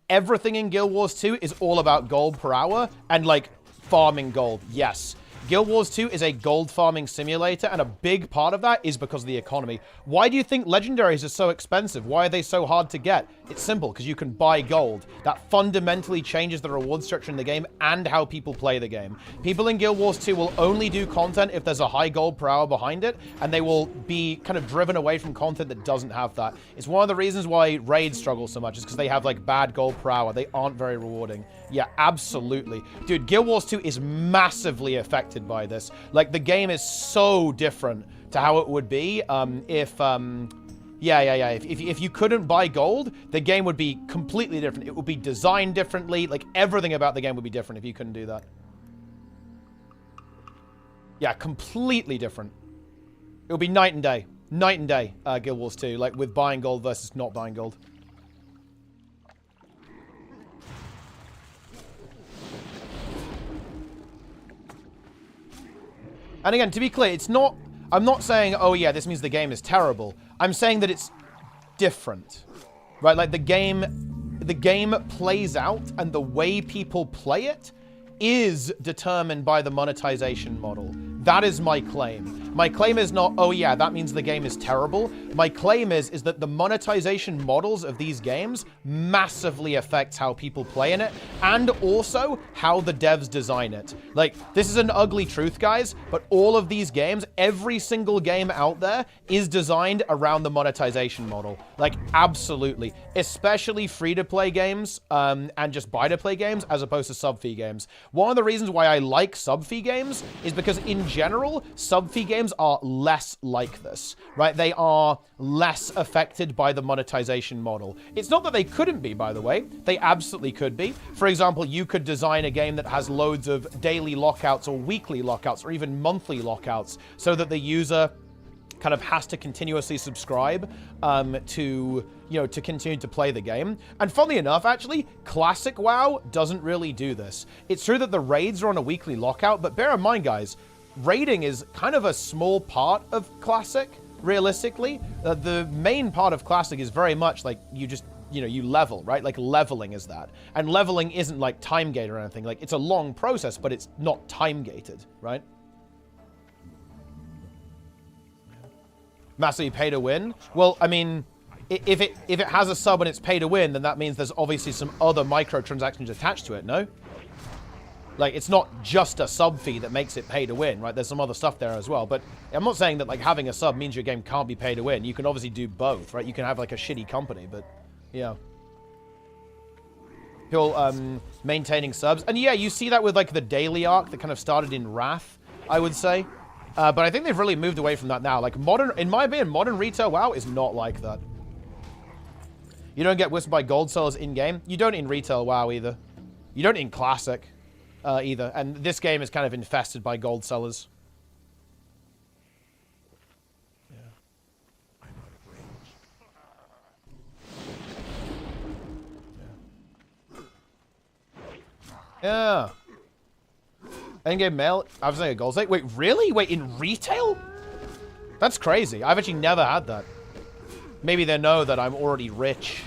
everything in Guild Wars 2 is all about gold per hour and, like, farming gold, yes. Guild Wars 2 is a gold farming simulator, and a big part of that is because of the economy. Why do you think legendaries are so expensive? Why are they so hard to get? It's simple, because you can buy gold. That fundamentally changes the reward structure in the game and how people play the game. People in Guild Wars 2 will only do content if there's a high gold per hour behind it, and they will be kind of driven away from content that doesn't have that. It's one of the reasons why raids struggle so much, is because they have, like, bad gold per hour. They aren't very rewarding. Yeah, absolutely. Dude, Guild Wars 2 is massively affected by this. Like, the game is so different to how it would be if you couldn't buy gold, the game would be completely different. It would be designed differently. Like, everything about the game would be different if you couldn't do that. Yeah, completely different. It would be night and day. Night and day, Guild Wars 2, like, with buying gold versus not buying gold. And again, to be clear, it's not... I'm not saying, oh yeah, this means the game is terrible. I'm saying that it's different. Right? Like, the game plays out, and the way people play it is determined by the monetization model. That is my claim. My claim is not, oh yeah, that means the game is terrible. My claim is that the monetization models of these games massively affects how people play in it, and also how the devs design it. Like, this is an ugly truth, guys, but all of these games, every single game out there is designed around the monetization model. Like, absolutely. Especially free-to-play games, and just buy-to-play games, as opposed to sub-fee games. One of the reasons why I like sub-fee games is because, in general, sub-fee games games are less like this, right? They are less affected by the monetization model. It's not that they couldn't be, by the way. They absolutely could be. For example, you could design a game that has loads of daily lockouts or weekly lockouts or even monthly lockouts so that the user kind of has to continuously subscribe to continue to play the game. And funnily enough, actually, Classic WoW doesn't really do this. It's true that the raids are on a weekly lockout, but bear in mind, guys, raiding is kind of a small part of Classic, realistically. The main part of Classic is very much like you level, right? Like leveling is that. And leveling isn't like time gated or anything. Like it's a long process, but it's not time gated, right? Massively pay to win? Well, I mean, if it has a sub and it's pay to win, then that means there's obviously some other microtransactions attached to it, no? Like, it's not just a sub fee that makes it pay to win, right? There's some other stuff there as well. But I'm not saying that, like, having a sub means your game can't be pay to win. You can obviously do both, right? You can have, like, a shitty company, but, yeah. People maintaining subs. And, yeah, you see that with, like, the daily arc that kind of started in Wrath, I would say. But I think they've really moved away from that now. Like, in my opinion, modern retail WoW is not like that. You don't get whistled by gold sellers in-game. You don't in retail WoW either. You don't in Classic either. And this game is kind of infested by gold sellers. Yeah. Endgame mail, I was saying a gold stake. Wait, really? Wait, in retail? That's crazy. I've actually never had that. Maybe they know that I'm already rich.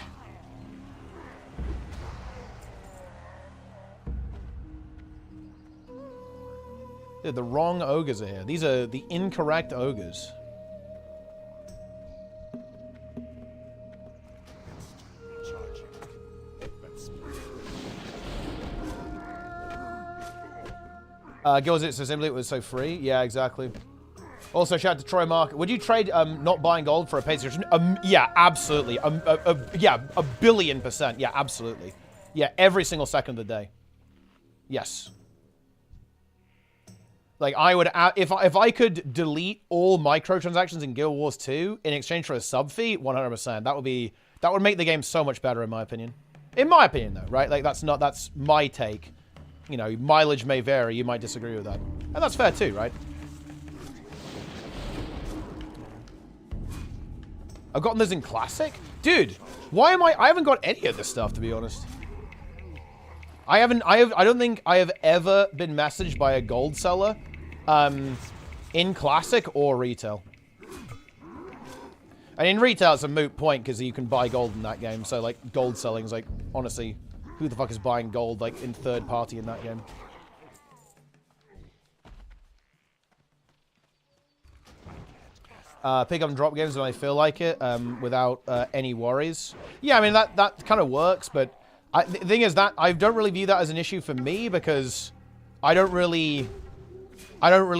Dude, the wrong ogres are here. These are the incorrect ogres. Girls, it so simply, it was so free. Yeah, exactly. Also, shout out to Troy Mark. Would you trade not buying gold for a paid subscription? Yeah, absolutely. Yeah, 1,000,000,000%. Yeah, absolutely. Yeah, every single second of the day. Yes. Like, I would, if I could delete all microtransactions in Guild Wars 2 in exchange for a sub fee, 100%. That would make the game so much better, in my opinion. In my opinion, though, right? Like, that's my take. You know, mileage may vary. You might disagree with that. And that's fair too, right? I've gotten this in Classic? Dude, why am I haven't got any of this stuff, to be honest. I don't think I have ever been messaged by a gold seller in Classic or retail. And in retail, it's a moot point because you can buy gold in that game. So, like, gold selling is like, honestly, who the fuck is buying gold, like, in third party in that game? Pick up and drop games when I feel like it, without any worries. Yeah, I mean, that kind of works, but the thing is that I don't really view that as an issue for me because I don't really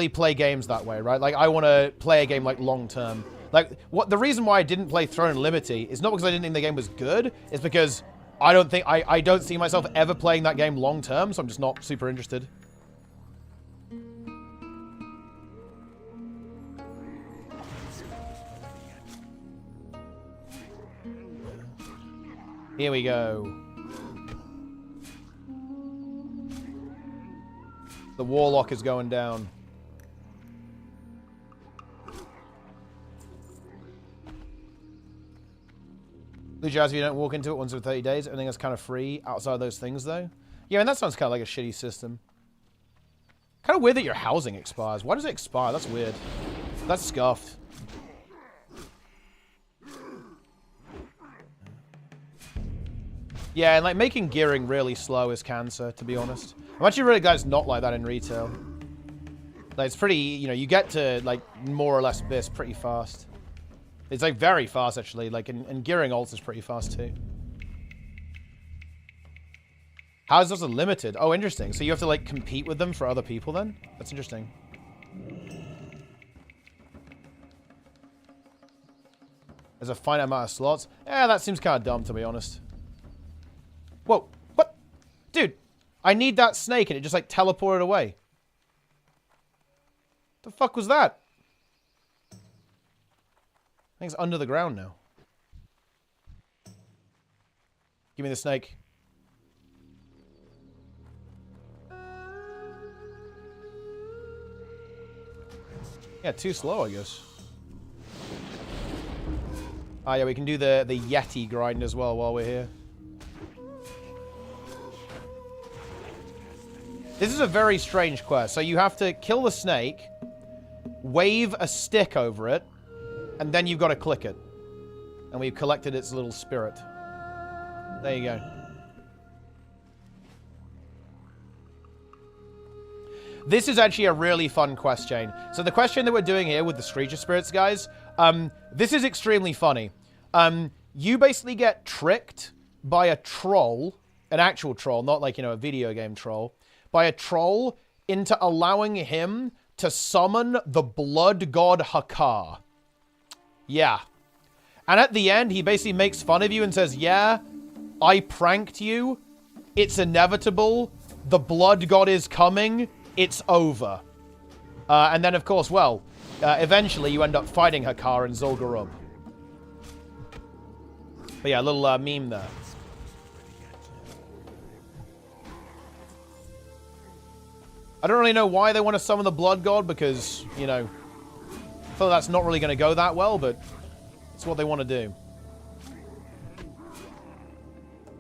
play games that way, right? Like, I want to play a game, like, long-term. Like, the reason why I didn't play Throne and Liberty is not because I didn't think the game was good, it's because I don't see myself ever playing that game long term, so I'm just not super interested. Here we go. The Warlock is going down. Blue Jazz, if you don't walk into it once every 30 days, everything is kind of free outside of those things, though. Yeah, and that sounds kind of like a shitty system. Kind of weird that your housing expires. Why does it expire? That's weird. That's scuffed. Yeah, and like making gearing really slow is cancer, to be honest. I'm actually really glad it's not like that in retail. Like, it's pretty, you know, you get to like more or less abyss pretty fast. It's like very fast actually, like, and gearing ults is pretty fast too. How is this limited? Oh, interesting. So you have to like compete with them for other people then? That's interesting. There's a finite amount of slots. Yeah, that seems kind of dumb, to be honest. Whoa, what? Dude, I need that snake and it just like teleported away. The fuck was that? think it's under the ground now. Give me the snake. Yeah, too slow, I guess. Ah, yeah, we can do the Yeti grind as well while we're here. This is a very strange quest. So you have to kill the snake, wave a stick over it, and then you've got to click it. And we've collected its little spirit. There you go. This is actually a really fun quest chain. So the quest chain that we're doing here with the Screecher Spirits, guys, this is extremely funny. You basically get tricked by a troll, an actual troll, not like, you know, a video game troll, by a troll into allowing him to summon the blood god Hakar. Yeah. And at the end, he basically makes fun of you and says, yeah, I pranked you. It's inevitable. The blood god is coming. It's over. And then, of course, well, eventually you end up fighting Hakar and Zul'Gurub. But yeah, a little meme there. I don't really know why they want to summon the blood god, because, you know, I feel that's not really going to go that well, but it's what they want to do.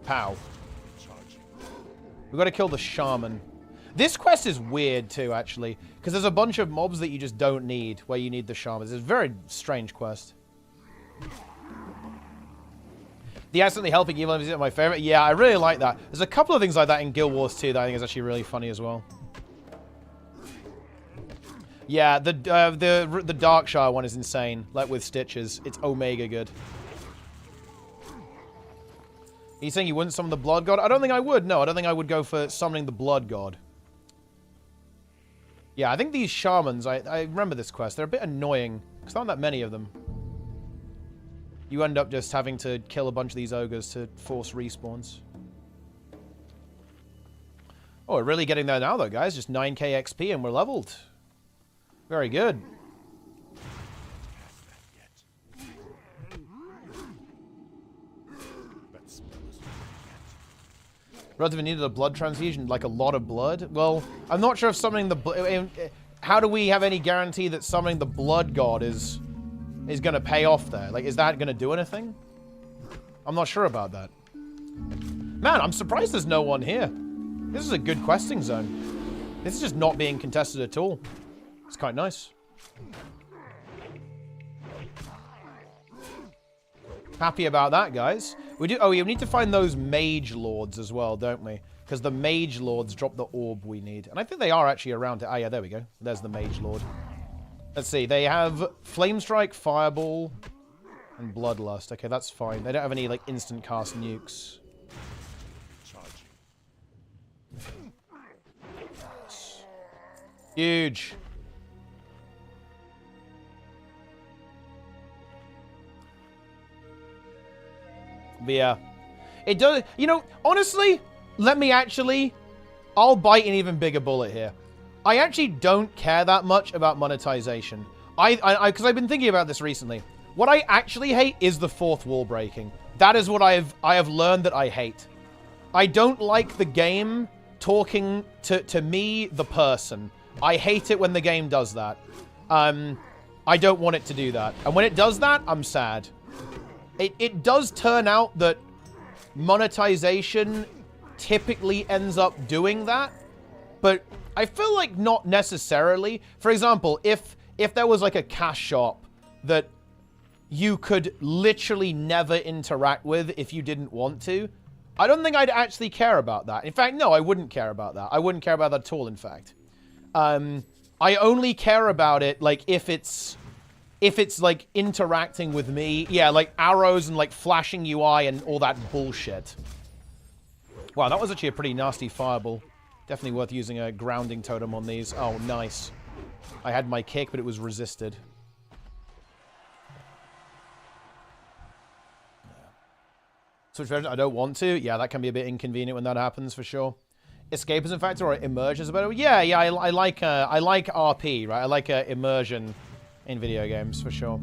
Pow. We've got to kill the Shaman. This quest is weird too, actually, because there's a bunch of mobs that you just don't need where you need the Shamans. It's a very strange quest. The accidentally helping evil is my favorite. Yeah, I really like that. There's a couple of things like that in Guild Wars 2 that I think is actually really funny as well. Yeah, the Darkshire one is insane, like with stitches. It's omega good. Are you saying you wouldn't summon the Blood God? I don't think I would. No, I don't think I would go for summoning the Blood God. Yeah, I think these Shamans, I remember this quest. They're a bit annoying, because there aren't that many of them. You end up just having to kill a bunch of these ogres to force respawns. Oh, we're really getting there now, though, guys. Just 9k XP and we're leveled. Very good. Relatively needed a blood transfusion, like a lot of blood. Well, I'm not sure if summoning the... How do we have any guarantee that summoning the blood god is going to pay off there? Like, is that going to do anything? I'm not sure about that. Man, I'm surprised there's no one here. This is a good questing zone. This is just not being contested at all. It's quite nice. Happy about that, guys. We do. Oh, we need to find those mage lords as well, don't we? Because the mage lords drop the orb we need, and I think they are actually around. Ah, yeah, there we go. There's the mage lord. Let's see. They have flame strike, fireball, and bloodlust. Okay, that's fine. They don't have any like instant cast nukes. Huge. But yeah, it does. You know, honestly, I'll bite an even bigger bullet here. I actually don't care that much about monetization. Because I've been thinking about this recently. What I actually hate is the fourth wall breaking. That is what I have learned that I hate. I don't like the game talking to me, the person. I hate it when the game does that. I don't want it to do that. And when it does that, I'm sad. It does turn out that monetization typically ends up doing that, but I feel like not necessarily. For example, if there was like a cash shop that you could literally never interact with if you didn't want to, I don't think I'd actually care about that. In fact, no, I wouldn't care about that. I wouldn't care about that at all, in fact. I only care about it like if it's like interacting with me. Yeah, like arrows and like flashing UI and all that bullshit. Wow, that was actually a pretty nasty fireball. Definitely worth using a grounding totem on these. Oh, nice. I had my kick, but it was resisted. Switch version, I don't want to. Yeah, that can be a bit inconvenient when that happens, for sure. Escapism factor or immersion is a better... Yeah, I like RP, right? I like immersion in video games, for sure.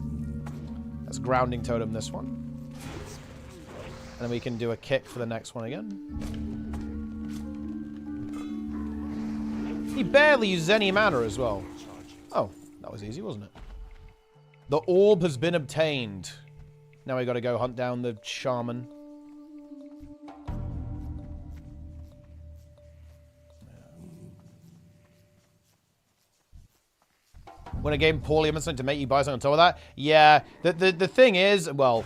Let's grounding totem this one. And then we can do a kick for the next one again. He barely uses any mana as well. Oh, that was easy, wasn't it? The orb has been obtained. Now we got to go hunt down the shaman. Win a game poorly, I'm to make you buy something on top of that. Yeah, the thing is, well,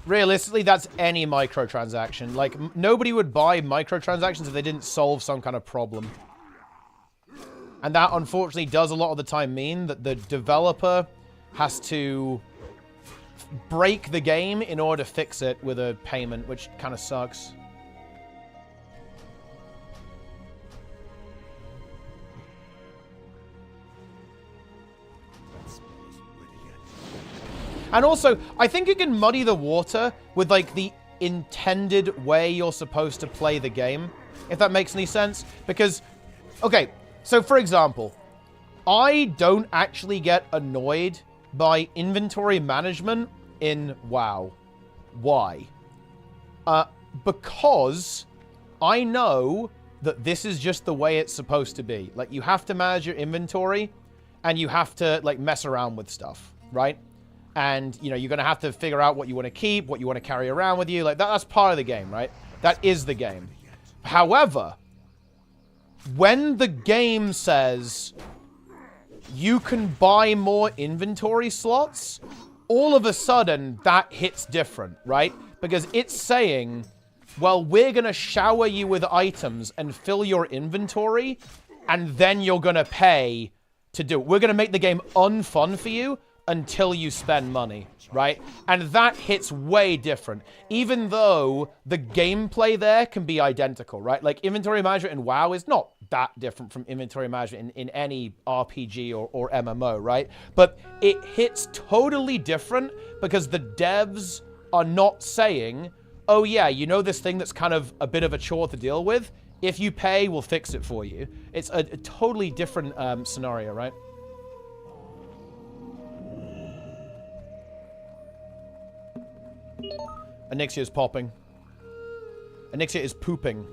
realistically, that's any microtransaction. Like, nobody would buy microtransactions if they didn't solve some kind of problem. And that, unfortunately, does a lot of the time mean that the developer has to break the game in order to fix it with a payment, which kind of sucks. And also, I think it can muddy the water with, like, the intended way you're supposed to play the game, if that makes any sense. Because, okay, so for example, I don't actually get annoyed by inventory management in WoW. Why? Because I know that this is just the way it's supposed to be. Like, you have to manage your inventory, and you have to, like, mess around with stuff, right? And, you know, you're going to have to figure out what you want to keep, what you want to carry around with you. Like, that's part of the game, right? That is the game. However, when the game says you can buy more inventory slots, all of a sudden that hits different, right? Because it's saying, well, we're going to shower you with items and fill your inventory, and then you're going to pay to do it. We're going to make the game unfun for you until you spend money, right? And that hits way different, even though the gameplay there can be identical, right? Like, inventory management in WoW is not that different from inventory management in any RPG or MMO, right? But it hits totally different because the devs are not saying, oh yeah, you know this thing that's kind of a bit of a chore to deal with? If you pay, we'll fix it for you. It's a totally different scenario, right? Anixia is popping. Anixia is pooping.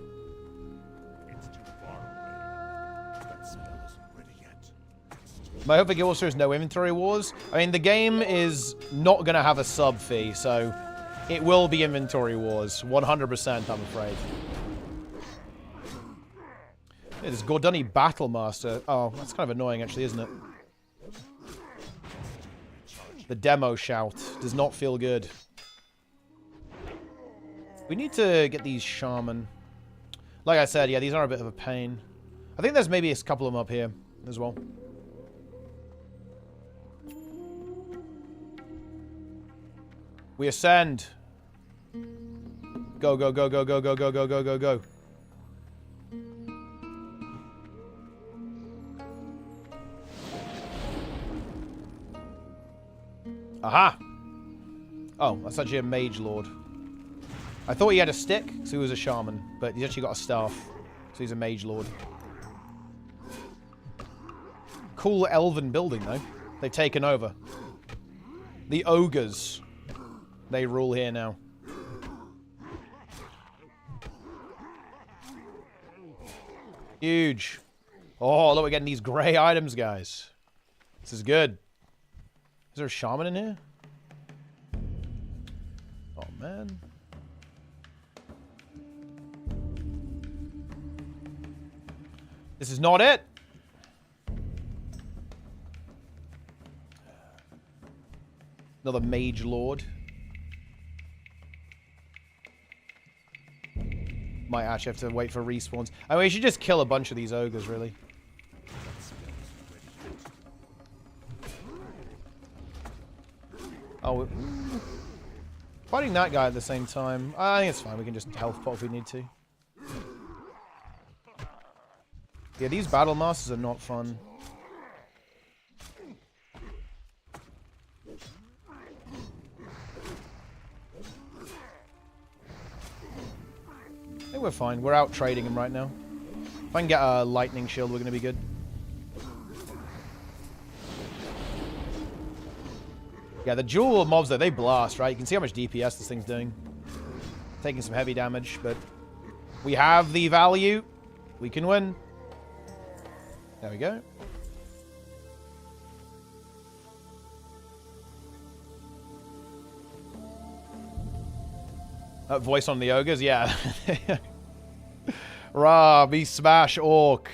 My hope for Guild Wars is no inventory wars. I mean, the game is not going to have a sub fee, so it will be inventory wars. 100%, I'm afraid. It is Gordani Battlemaster. Oh, that's kind of annoying, actually, isn't it? The demo shout does not feel good. We need to get these shaman. Like I said, yeah, these are a bit of a pain. I think there's maybe a couple of them up here as well. We ascend. Go, go, go, go, go, go, go, go, go, go, go. Aha! Oh, that's actually a mage lord. I thought he had a stick, so he was a shaman, but he's actually got a staff, so he's a mage lord. Cool elven building, though. They've taken over. The ogres. They rule here now. Huge. Oh, look, we're getting these grey items, guys. This is good. Is there a shaman in here? Oh, man. This is not it. Another mage lord. Might actually have to wait for respawns. I mean, we should just kill a bunch of these ogres, really. Oh, fighting that guy at the same time. I think it's fine. We can just health pot if we need to. Yeah, these battle masters are not fun. I think we're fine. We're out trading him right now. If I can get a lightning shield, we're going to be good. Yeah, the dual mobs, though, they blast, right? You can see how much DPS this thing's doing. Taking some heavy damage, but we have the value. We can win. There we go. Voice on the ogres, yeah. Rah, me smash orc.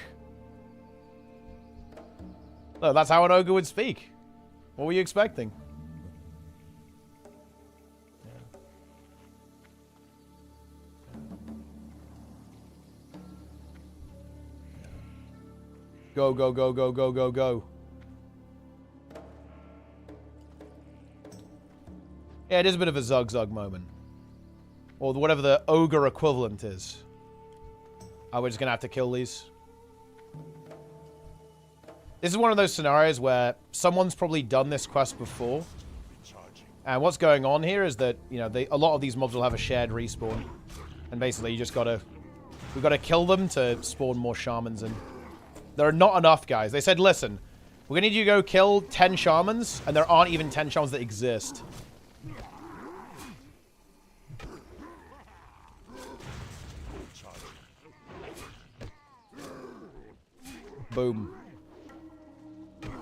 Look, that's how an ogre would speak. What were you expecting? Go, go, go, go, go, go, go. Yeah, it is a bit of a zug-zug moment. Or whatever the ogre equivalent is. Oh, we're just going to have to kill these. This is one of those scenarios where someone's probably done this quest before. And what's going on here is that, you know, a lot of these mobs will have a shared respawn. And basically, you just gotta... We've got to kill them to spawn more shamans in. There are not enough, guys. They said, listen, we're going to need you to go kill 10 shamans, and there aren't even 10 shamans that exist. Boom.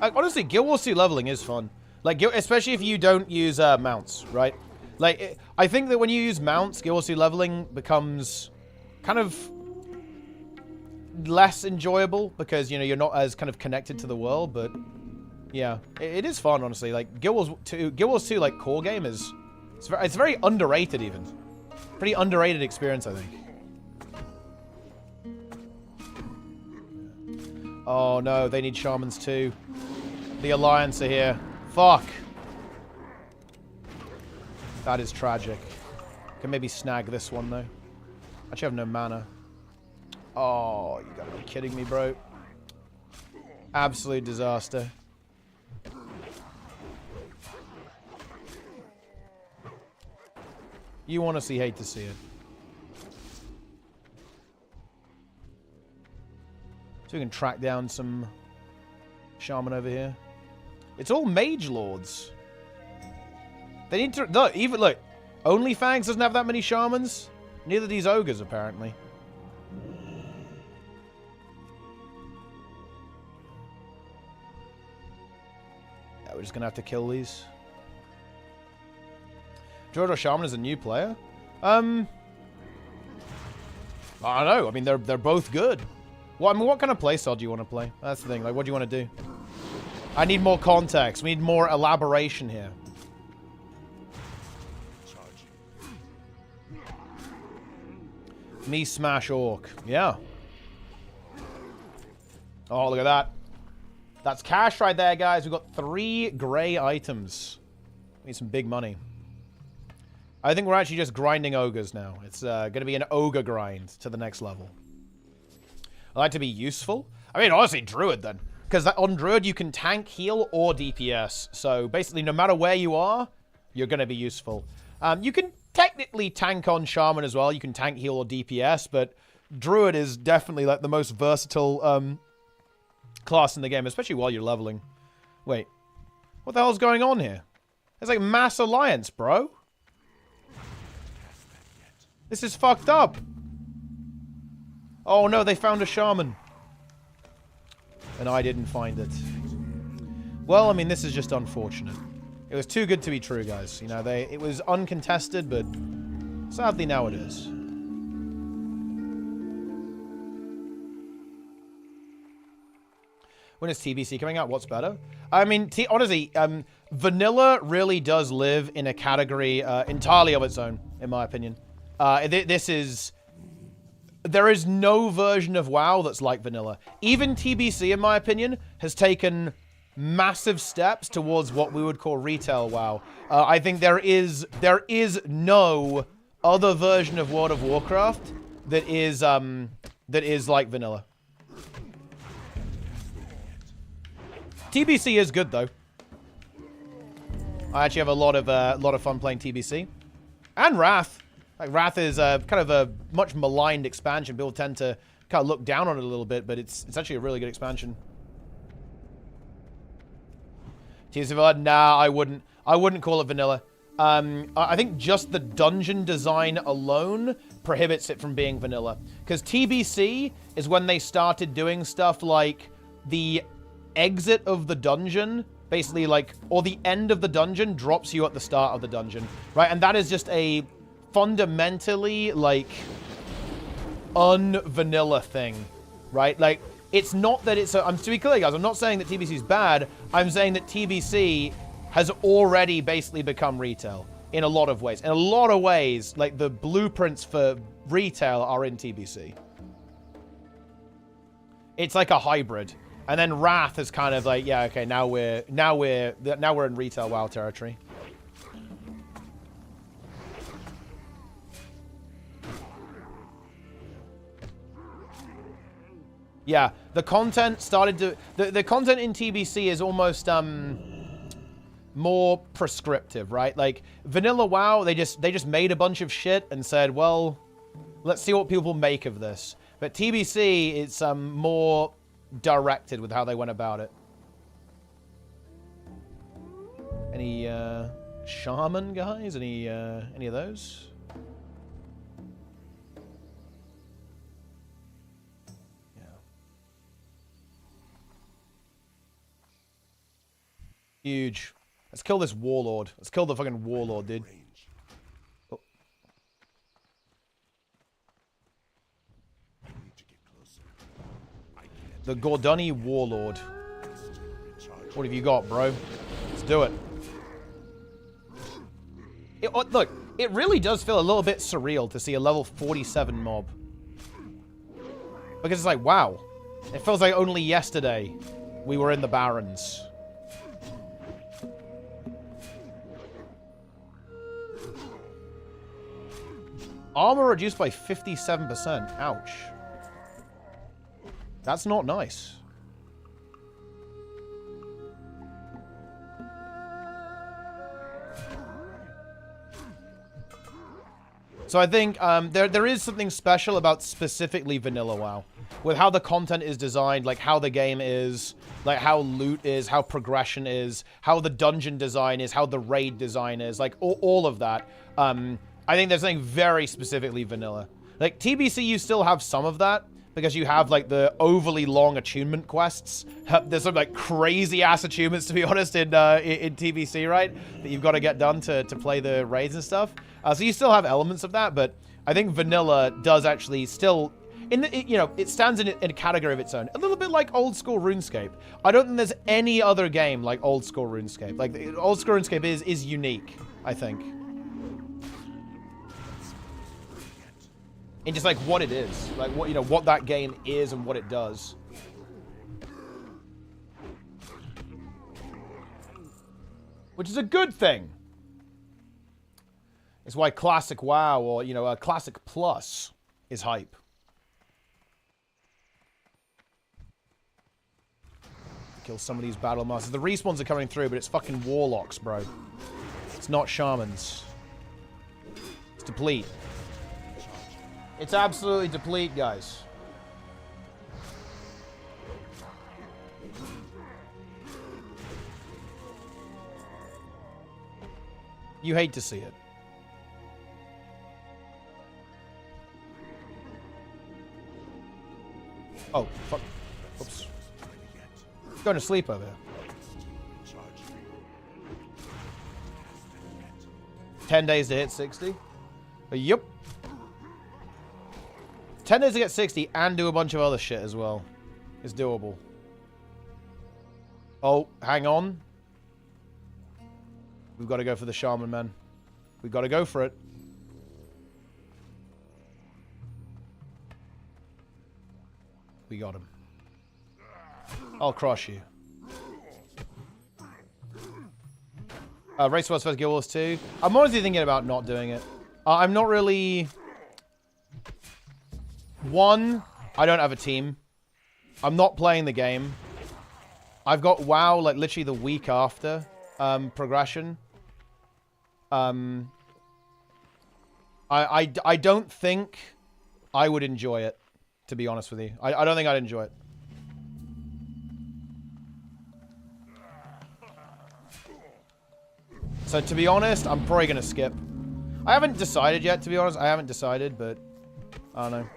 Honestly, Guild Wars 2 leveling is fun. Like, especially if you don't use mounts, right? Like, I think that when you use mounts, Guild Wars 2 leveling becomes kind of less enjoyable because, you know, you're not as kind of connected to the world, but yeah, it is fun, honestly. Like, Guild Wars 2, like, core game is... It's very underrated, even. Pretty underrated experience, I think. Oh, no, they need shamans, too. The Alliance are here. Fuck. That is tragic. Can maybe snag this one, though. Actually, I have no mana. Oh, you gotta be kidding me, bro. Absolute disaster. You want to see, hate to see it. So we can track down some shaman over here. It's all mage lords. They need to... Look, even... Look. Onlyfangs doesn't have that many shamans. Neither these ogres, apparently. Yeah, we're just gonna have to kill these. Jojo Shaman is a new player? I don't know. I mean, they're both good. Well, I mean, what kind of playstyle do you want to play? That's the thing. Like, what do you want to do? I need more context. We need more elaboration here. Me smash orc. Yeah. Oh, look at that. That's cash right there, guys. We've got 3 gray items. We need some big money. I think we're actually just grinding ogres now. It's going to be an ogre grind to the next level. I like to be useful. I mean, honestly, Druid then. Because on Druid, you can tank, heal, or DPS. So basically, no matter where you are, you're going to be useful. You can technically tank on Shaman as well. You can tank, heal, or DPS. But Druid is definitely like the most versatile class in the game, especially while you're leveling. Wait. What the hell's going on here? It's like mass alliance, bro. This is fucked up. Oh no, they found a shaman. And I didn't find it. Well, I mean, this is just unfortunate. It was too good to be true, guys. You know, it was uncontested, but sadly now it is. When is TBC coming out? What's better? I mean, honestly, vanilla really does live in a category entirely of its own, in my opinion. There is no version of WoW that's like vanilla. Even TBC, in my opinion, has taken massive steps towards what we would call retail WoW. I think there is no other version of World of Warcraft that is like vanilla. TBC is good though. I actually have a lot of fun playing TBC and Wrath. Like, Wrath is kind of a much maligned expansion. People tend to kind of look down on it a little bit, but it's actually a really good expansion. Tears of Blood? Nah, I wouldn't. I wouldn't call it vanilla. I think just the dungeon design alone prohibits it from being vanilla. Because TBC is when they started doing stuff like the exit of the dungeon, basically like, or the end of the dungeon drops you at the start of the dungeon, right? And that is just a fundamentally, like, un-vanilla thing, right? Like, it's not that it's to be clear, guys, I'm not saying that TBC is bad. I'm saying that TBC has already basically become retail in a lot of ways. In a lot of ways, like, the blueprints for retail are in TBC. It's like a hybrid. And then Wrath is kind of like, yeah, okay, now we're in retail WoW territory. Yeah, the content started to... The content in TBC is almost more prescriptive, right? Like, vanilla WoW, they just made a bunch of shit and said, well, let's see what people make of this. But TBC, it's more directed with how they went about it. Any Shaman guys? Any of those? Huge. Let's kill this warlord. Let's kill the fucking warlord, dude. Oh. The Gordoni warlord. What have you got, bro? Let's do it. Look, it really does feel a little bit surreal to see a level 47 mob. Because it's like, wow. It feels like only yesterday we were in the Barrens. Armor reduced by 57%. Ouch. That's not nice. So I think there is something special about specifically vanilla WoW. With how the content is designed, like how the game is, like how loot is, how progression is, how the dungeon design is, how the raid design is, like all of that. I think there's something very specifically vanilla. Like, TBC, you still have some of that, because you have, like, the overly long attunement quests. There's some, like, crazy-ass attunements, to be honest, in TBC, right? That you've got to get done to play the raids and stuff. So you still have elements of that, but I think vanilla does actually still... it stands in a category of its own. A little bit like old-school RuneScape. I don't think there's any other game like old-school RuneScape. Like, old-school RuneScape is unique, I think. In just, like, what it is. Like, what that game is and what it does. Which is a good thing. It's why Classic WoW or, Classic Plus is hype. Kill some of these battle masters. The respawns are coming through, but it's fucking warlocks, bro. It's not shamans. It's deplete. It's absolutely deplete, guys. You hate to see it. Oh, fuck. Oops. Going to sleep over here. 10 days to hit 60? Yep. 10 days to get 60 and do a bunch of other shit as well. It's doable. Oh, hang on. We've got to go for the Shaman, man. We've got to go for it. We got him. I'll crush you. Race Wars vs. Guild Wars 2. I'm honestly thinking about not doing it. I'm not really... One, I don't have a team. I'm not playing the game. I've got WoW, like, literally the week after progression. I don't think I would enjoy it, to be honest with you. I don't think I'd enjoy it. So to be honest, I'm probably going to skip. I haven't decided yet, to be honest. I haven't decided, but I don't know.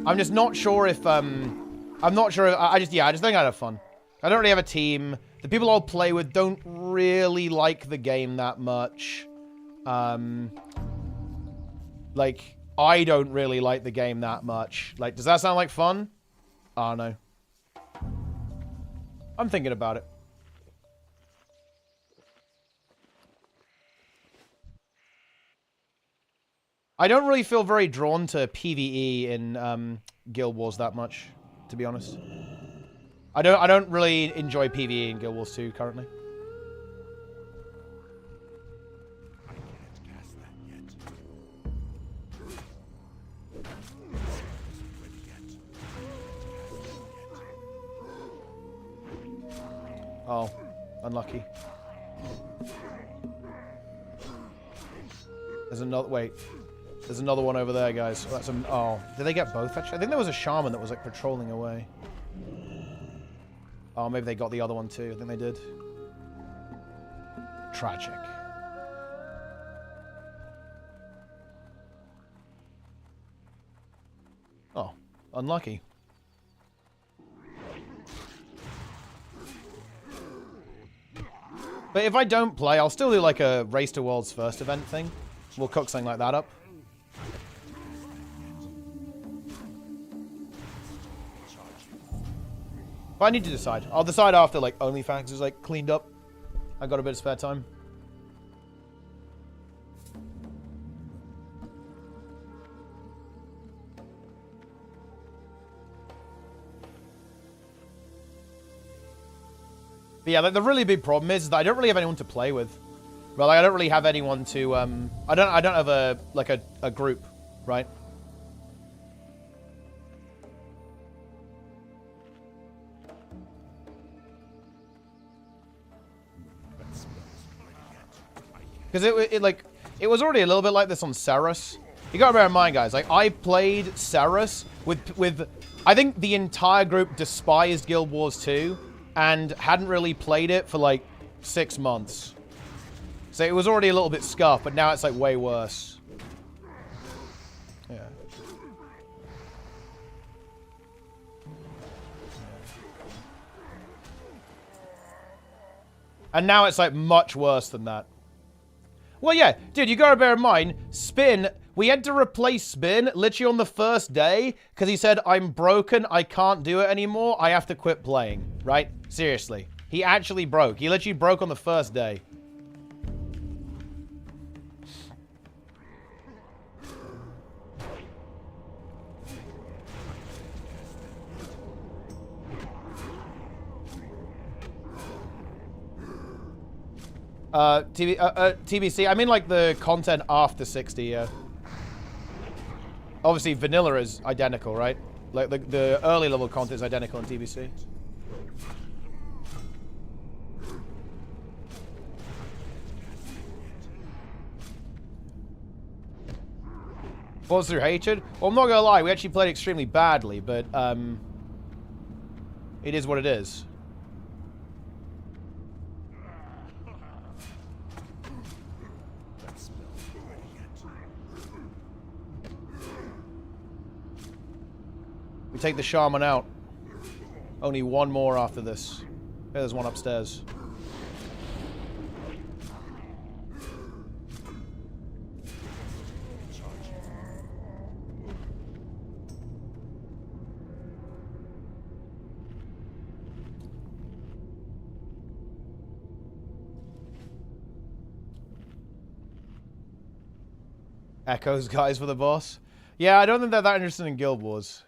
I'm just not sure if, I'm not sure. I just think I'd have fun. I don't really have a team. The people I'll play with don't really like the game that much. Like, I don't really like the game that much. Like, does that sound like fun? I don't know. I'm thinking about it. I don't really feel very drawn to PvE in Guild Wars that much, to be honest. I don't really enjoy PvE in Guild Wars 2 currently. Oh, unlucky. There's another. Wait. There's another one over there, guys. Oh, that's a, oh, did they get both, actually? I think there was a shaman that was, like, patrolling away. Oh, maybe they got the other one, too. I think they did. Tragic. Oh, unlucky. But if I don't play, I'll still do, like, a Race to World's First event thing. We'll cook something like that up. But I need to decide. I'll decide after, like, Onlyfangs is, like, cleaned up. I got a bit of spare time. But yeah, like, the really big problem is that I don't really have anyone to play with. Well, like, I don't really have anyone to, I don't have a, like, a group, right? Because it was already a little bit like this on Ceres. You gotta bear in mind, guys, like, I played Ceres with, I think the entire group despised Guild Wars 2 and hadn't really played it for, like, 6 months. So it was already a little bit scuffed, but now it's, like, way worse. Yeah. And now it's, like, much worse than that. Well, yeah, dude, you gotta bear in mind, Spin, we had to replace Spin literally on the first day because he said, I'm broken, I can't do it anymore, I have to quit playing, right? Seriously. He actually broke. He literally broke on the first day. TBC, I mean, like, the content after 60, yeah. Obviously, vanilla is identical, right? Like, the early level content is identical in TBC. Falls through hatred? Well, I'm not gonna lie, we actually played extremely badly, but, it is what it is. We take the shaman out. Only one more after this. There's one upstairs. Echoes guys for the boss. Yeah, I don't think they're that interested in Guild Wars.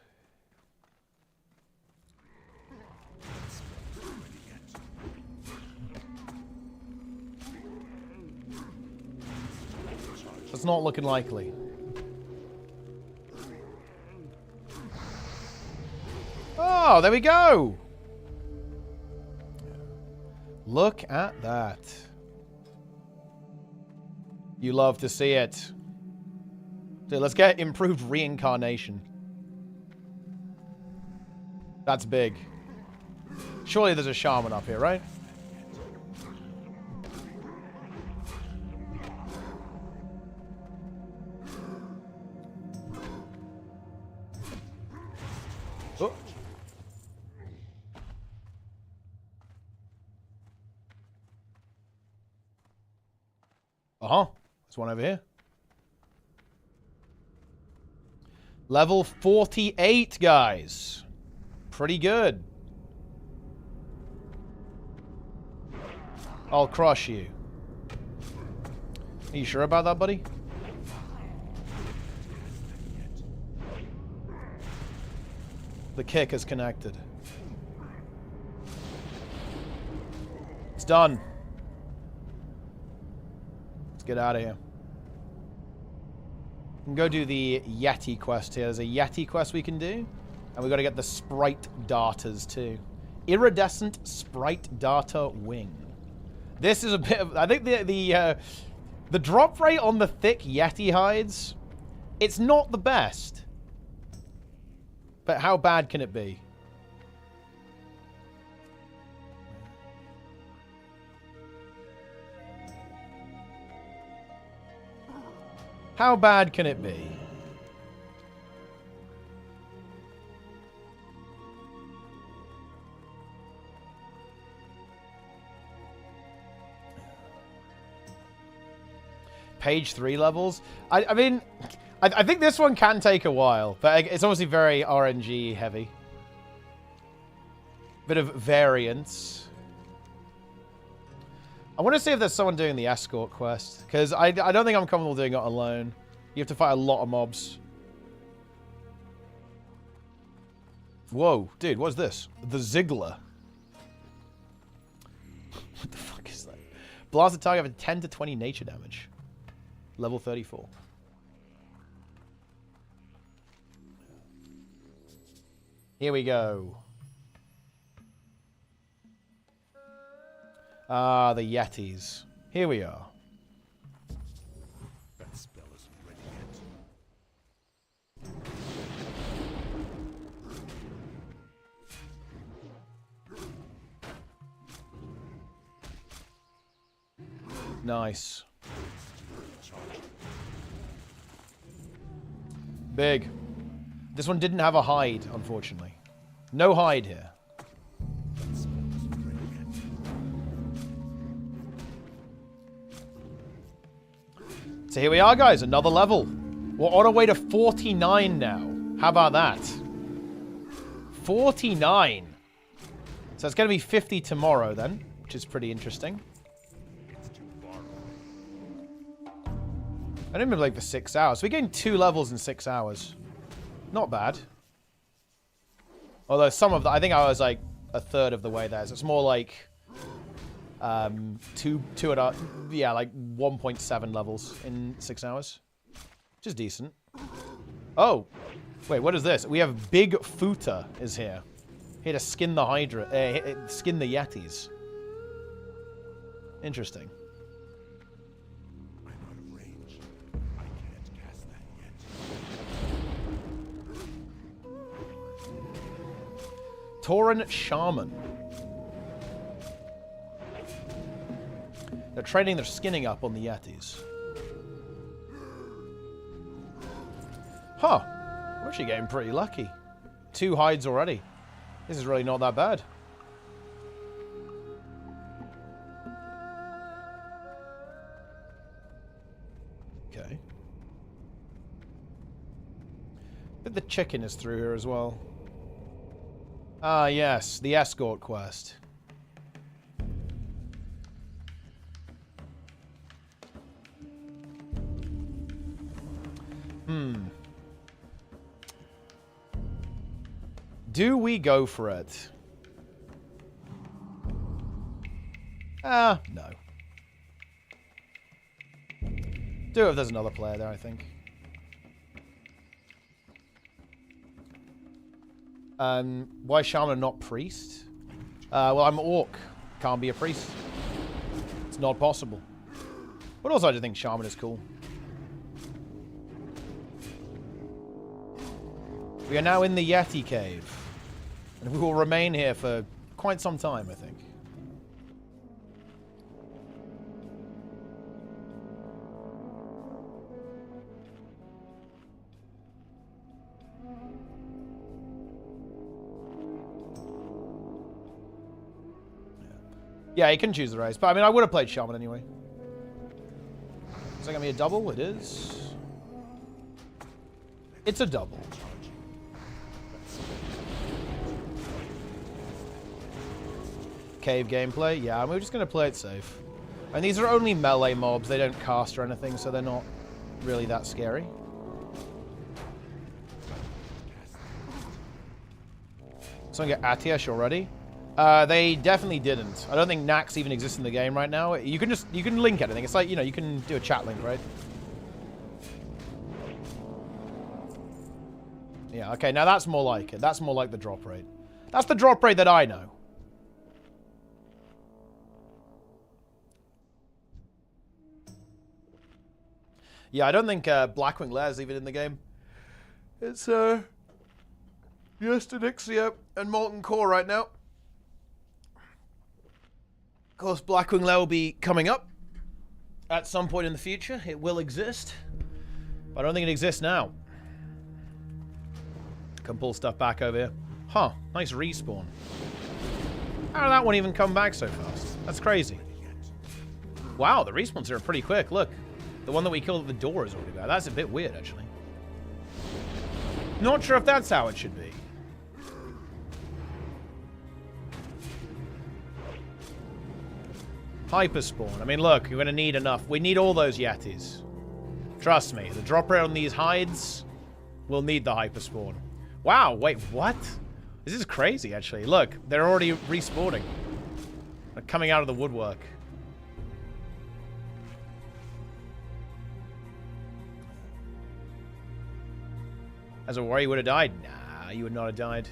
It's not looking likely. Oh, there we go. Look at that. You love to see it. So let's get improved reincarnation. That's big. Surely there's a shaman up here, right? Oh. Uh-huh. There's one over here. Level 48, guys. Pretty good. I'll crush you. Are you sure about that, buddy? The kick is connected. It's done. Let's get out of here. We can go do the Yeti quest here. There's a Yeti quest we can do. And we got to get the Sprite Darters too. Iridescent Sprite Darter Wing. This is a bit of... I think the drop rate on the thick Yeti hides, it's not the best. But how bad can it be? How bad can it be? Page 3 levels? I mean, I think this one can take a while, but it's obviously very RNG heavy. Bit of variance. I want to see if there's someone doing the escort quest, because I don't think I'm comfortable doing it alone. You have to fight a lot of mobs. Whoa, dude, what's this? The Ziggler. What the fuck is that? Blast the target with 10 to 20 nature damage. Level 34. Here we go. Ah, the Yetis. Here we are. That spell isn't ready yet. Nice. Big. This one didn't have a hide, unfortunately. No hide here. So here we are, guys. Another level. We're on our way to 49 now. How about that? 49. So it's going to be 50 tomorrow then, which is pretty interesting. I didn't even like for 6 hours. So we're getting 2 levels in 6 hours. Not bad. Although some of the... I think I was like a third of the way there. So it's more like... yeah, like 1.7 levels in 6 hours. Which is decent. Oh! Wait, what is this? We have Big Foota is here. Here to skin the Hydra... skin the Yetis. Interesting. Tauren Shaman. They're training their skinning up on the Yetis. Huh. We're actually getting pretty lucky. 2 hides already. This is really not that bad. Okay. But the chicken is through here as well. Ah, yes. The escort quest. Do we go for it? Ah, no. Do it if there's another player there, I think. Why Shaman not priest? Well, I'm an orc. Can't be a priest. It's not possible. But also I just think Shaman is cool. We are now in the Yeti cave. And we will remain here for quite some time, I think. Yeah, you can choose the race, but I mean, I would have played Shaman anyway. Is that gonna be a double? It is. It's a double. Cave gameplay? Yeah, we're just gonna play it safe. And these are only melee mobs, they don't cast or anything, so they're not really that scary. Someone get Atiesh already? They definitely didn't. I don't think Nax even exists in the game right now. You can link anything. It's like, you know, you can do a chat link, right? Yeah, okay, now that's more like it. That's more like the drop rate. That's the drop rate that I know. Yeah, I don't think Blackwing Lair's even in the game. It's Yestanixia and Molten Core right now. Of course, Blackwing Lair will be coming up at some point in the future. It will exist, but I don't think it exists now. Can pull stuff back over here. Huh, nice respawn. How did that one even come back so fast? That's crazy. Wow, the respawns here are pretty quick. Look, the one that we killed at the door is already back. That's a bit weird, actually. Not sure if that's how it should be. Hyperspawn. I mean, look, you're going to need enough. We need all those Yetis. Trust me, the drop rate on these hides will need the hyperspawn. Wow, wait, what? This is crazy, actually. Look, they're already respawning. They're coming out of the woodwork. As a warrior, you would have died? Nah, you would not have died.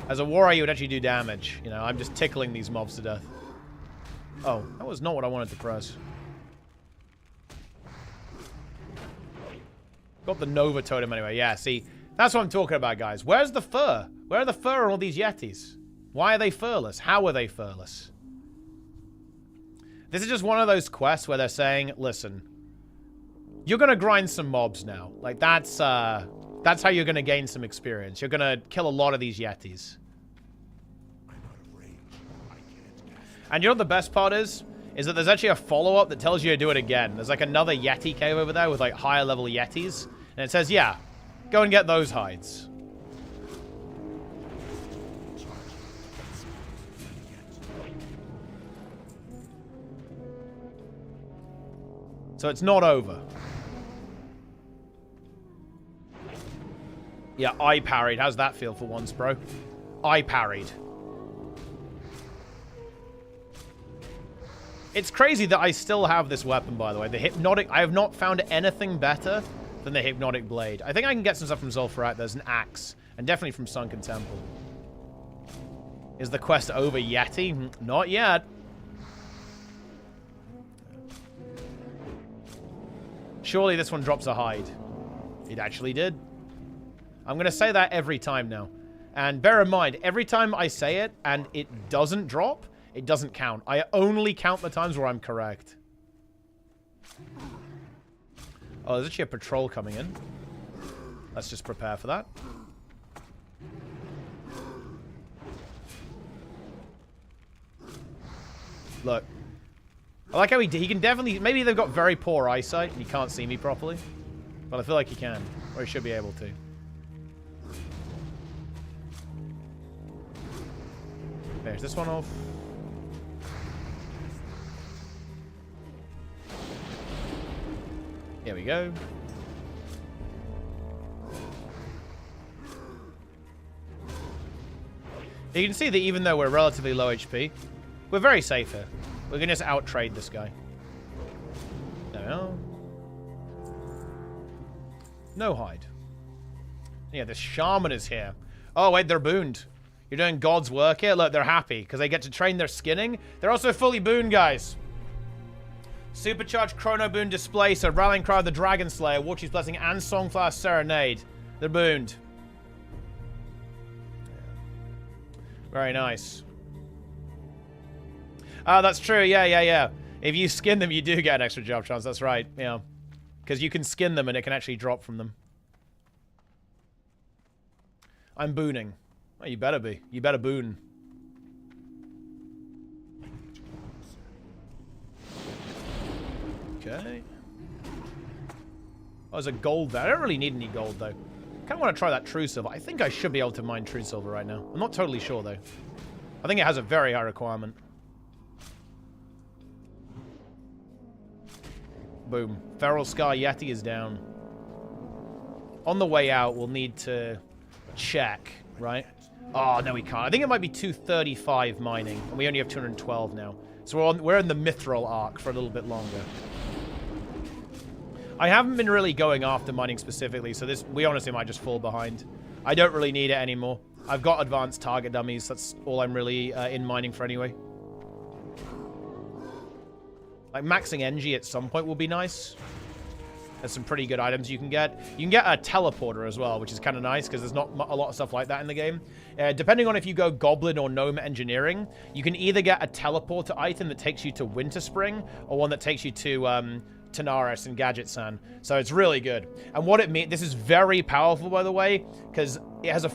As a warrior, you would actually do damage. You know, I'm just tickling these mobs to death. Oh, that was not what I wanted to press. Got the Nova Totem anyway. Yeah, see, that's what I'm talking about, guys. Where's the fur? Where are the fur on all these Yetis? Why are they furless? How are they furless? This is just one of those quests where they're saying, listen, you're going to grind some mobs now. Like, that's how you're going to gain some experience. You're going to kill a lot of these Yetis. And you know what the best part is? Is that there's actually a follow-up that tells you to do it again. There's like another Yeti cave over there with like higher level Yetis. And it says, yeah, go and get those hides. So it's not over. Yeah, I parried. How's that feel for once, bro? I parried. It's crazy that I still have this weapon, by the way. The Hypnotic... I have not found anything better than the Hypnotic Blade. I think I can get some stuff from Zul'Farrak. There's an axe. And definitely from Sunken Temple. Is the quest over, Yeti? Not yet. Surely this one drops a hide. It actually did. I'm going to say that every time now. And bear in mind, every time I say it and it doesn't drop, it doesn't count. I only count the times where I'm correct. Oh, there's actually a patrol coming in. Let's just prepare for that. Look. I like how he can definitely... Maybe they've got very poor eyesight and he can't see me properly. But I feel like he can. Or he should be able to. There's this one off. Here we go. You can see that even though we're relatively low HP, we're very safe here. We're going to just out-trade this guy. No. No hide. Yeah, the Shaman is here. Oh, wait, they're booned. You're doing God's work here? Look, they're happy because they get to train their skinning. They're also fully booned, guys. Supercharged Chrono Boon Displacer, Rallying Cry of the Dragon Slayer, Watchy's Blessing, and Songflower Serenade. They're booned. Very nice. Oh, that's true. Yeah. If you skin them, you do get an extra drop chance. That's right. Yeah. Because you can skin them and it can actually drop from them. I'm booning. Oh, you better be. You better boon. Okay. Oh, there's a gold there. I don't really need any gold, though. I kind of want to try that true silver. I think I should be able to mine true silver right now. I'm not totally sure, though. I think it has a very high requirement. Boom. Feral Scar Yeti is down. On the way out, we'll need to check, right? Oh, no, we can't. I think it might be 235 mining, and we only have 212 now. So we're in the Mithril arc for a little bit longer. I haven't been really going after mining specifically, so we honestly might just fall behind. I don't really need it anymore. I've got advanced target dummies. That's all I'm really in mining for anyway. Like, maxing NG at some point will be nice. There's some pretty good items you can get. You can get a teleporter as well, which is kind of nice because there's not a lot of stuff like that in the game. Depending on if you go Goblin or Gnome Engineering, you can either get a teleporter item that takes you to Winterspring or one that takes you to Tanaris and Gadget-san. So it's really good. And what it means, this is very powerful, by the way, because it has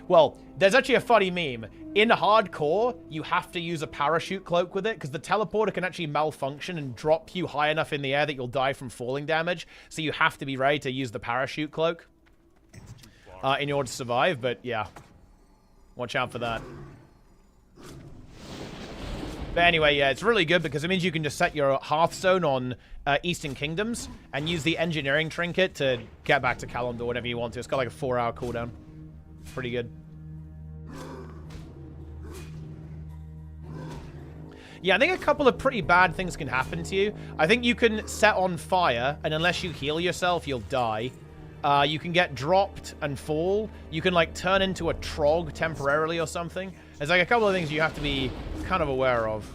well, there's actually a funny meme. In hardcore, you have to use a parachute cloak with it because the teleporter can actually malfunction and drop you high enough in the air that you'll die from falling damage. So you have to be ready to use the parachute cloak in order to survive. But yeah, watch out for that. But anyway, yeah, it's really good because it means you can just set your Hearthstone on Eastern Kingdoms and use the engineering trinket to get back to Kalimdor whenever you want to. It's got like a 4-hour cooldown. Pretty good. Yeah, I think a couple of pretty bad things can happen to you. I think you can set on fire, and unless you heal yourself, you'll die. You can get dropped and fall. You can, like, turn into a trog temporarily or something. There's, like, a couple of things you have to be kind of aware of.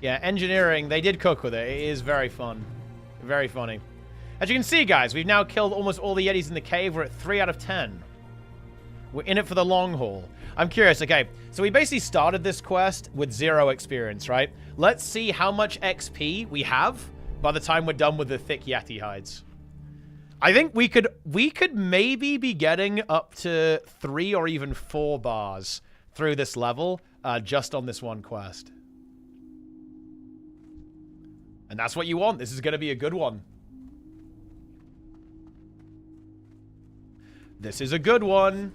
Yeah, engineering, they did cook with it. It is very fun. Very funny. As you can see, guys, we've now killed almost all the Yetis in the cave. We're at 3 out of 10. We're in it for the long haul. I'm curious, okay, so we basically started this quest with 0 experience, right? Let's see how much XP we have by the time we're done with the thick Yeti hides. I think we could maybe be getting up to 3 or even 4 bars through this level just on this one quest. And that's what you want. This is going to be a good one. This is a good one.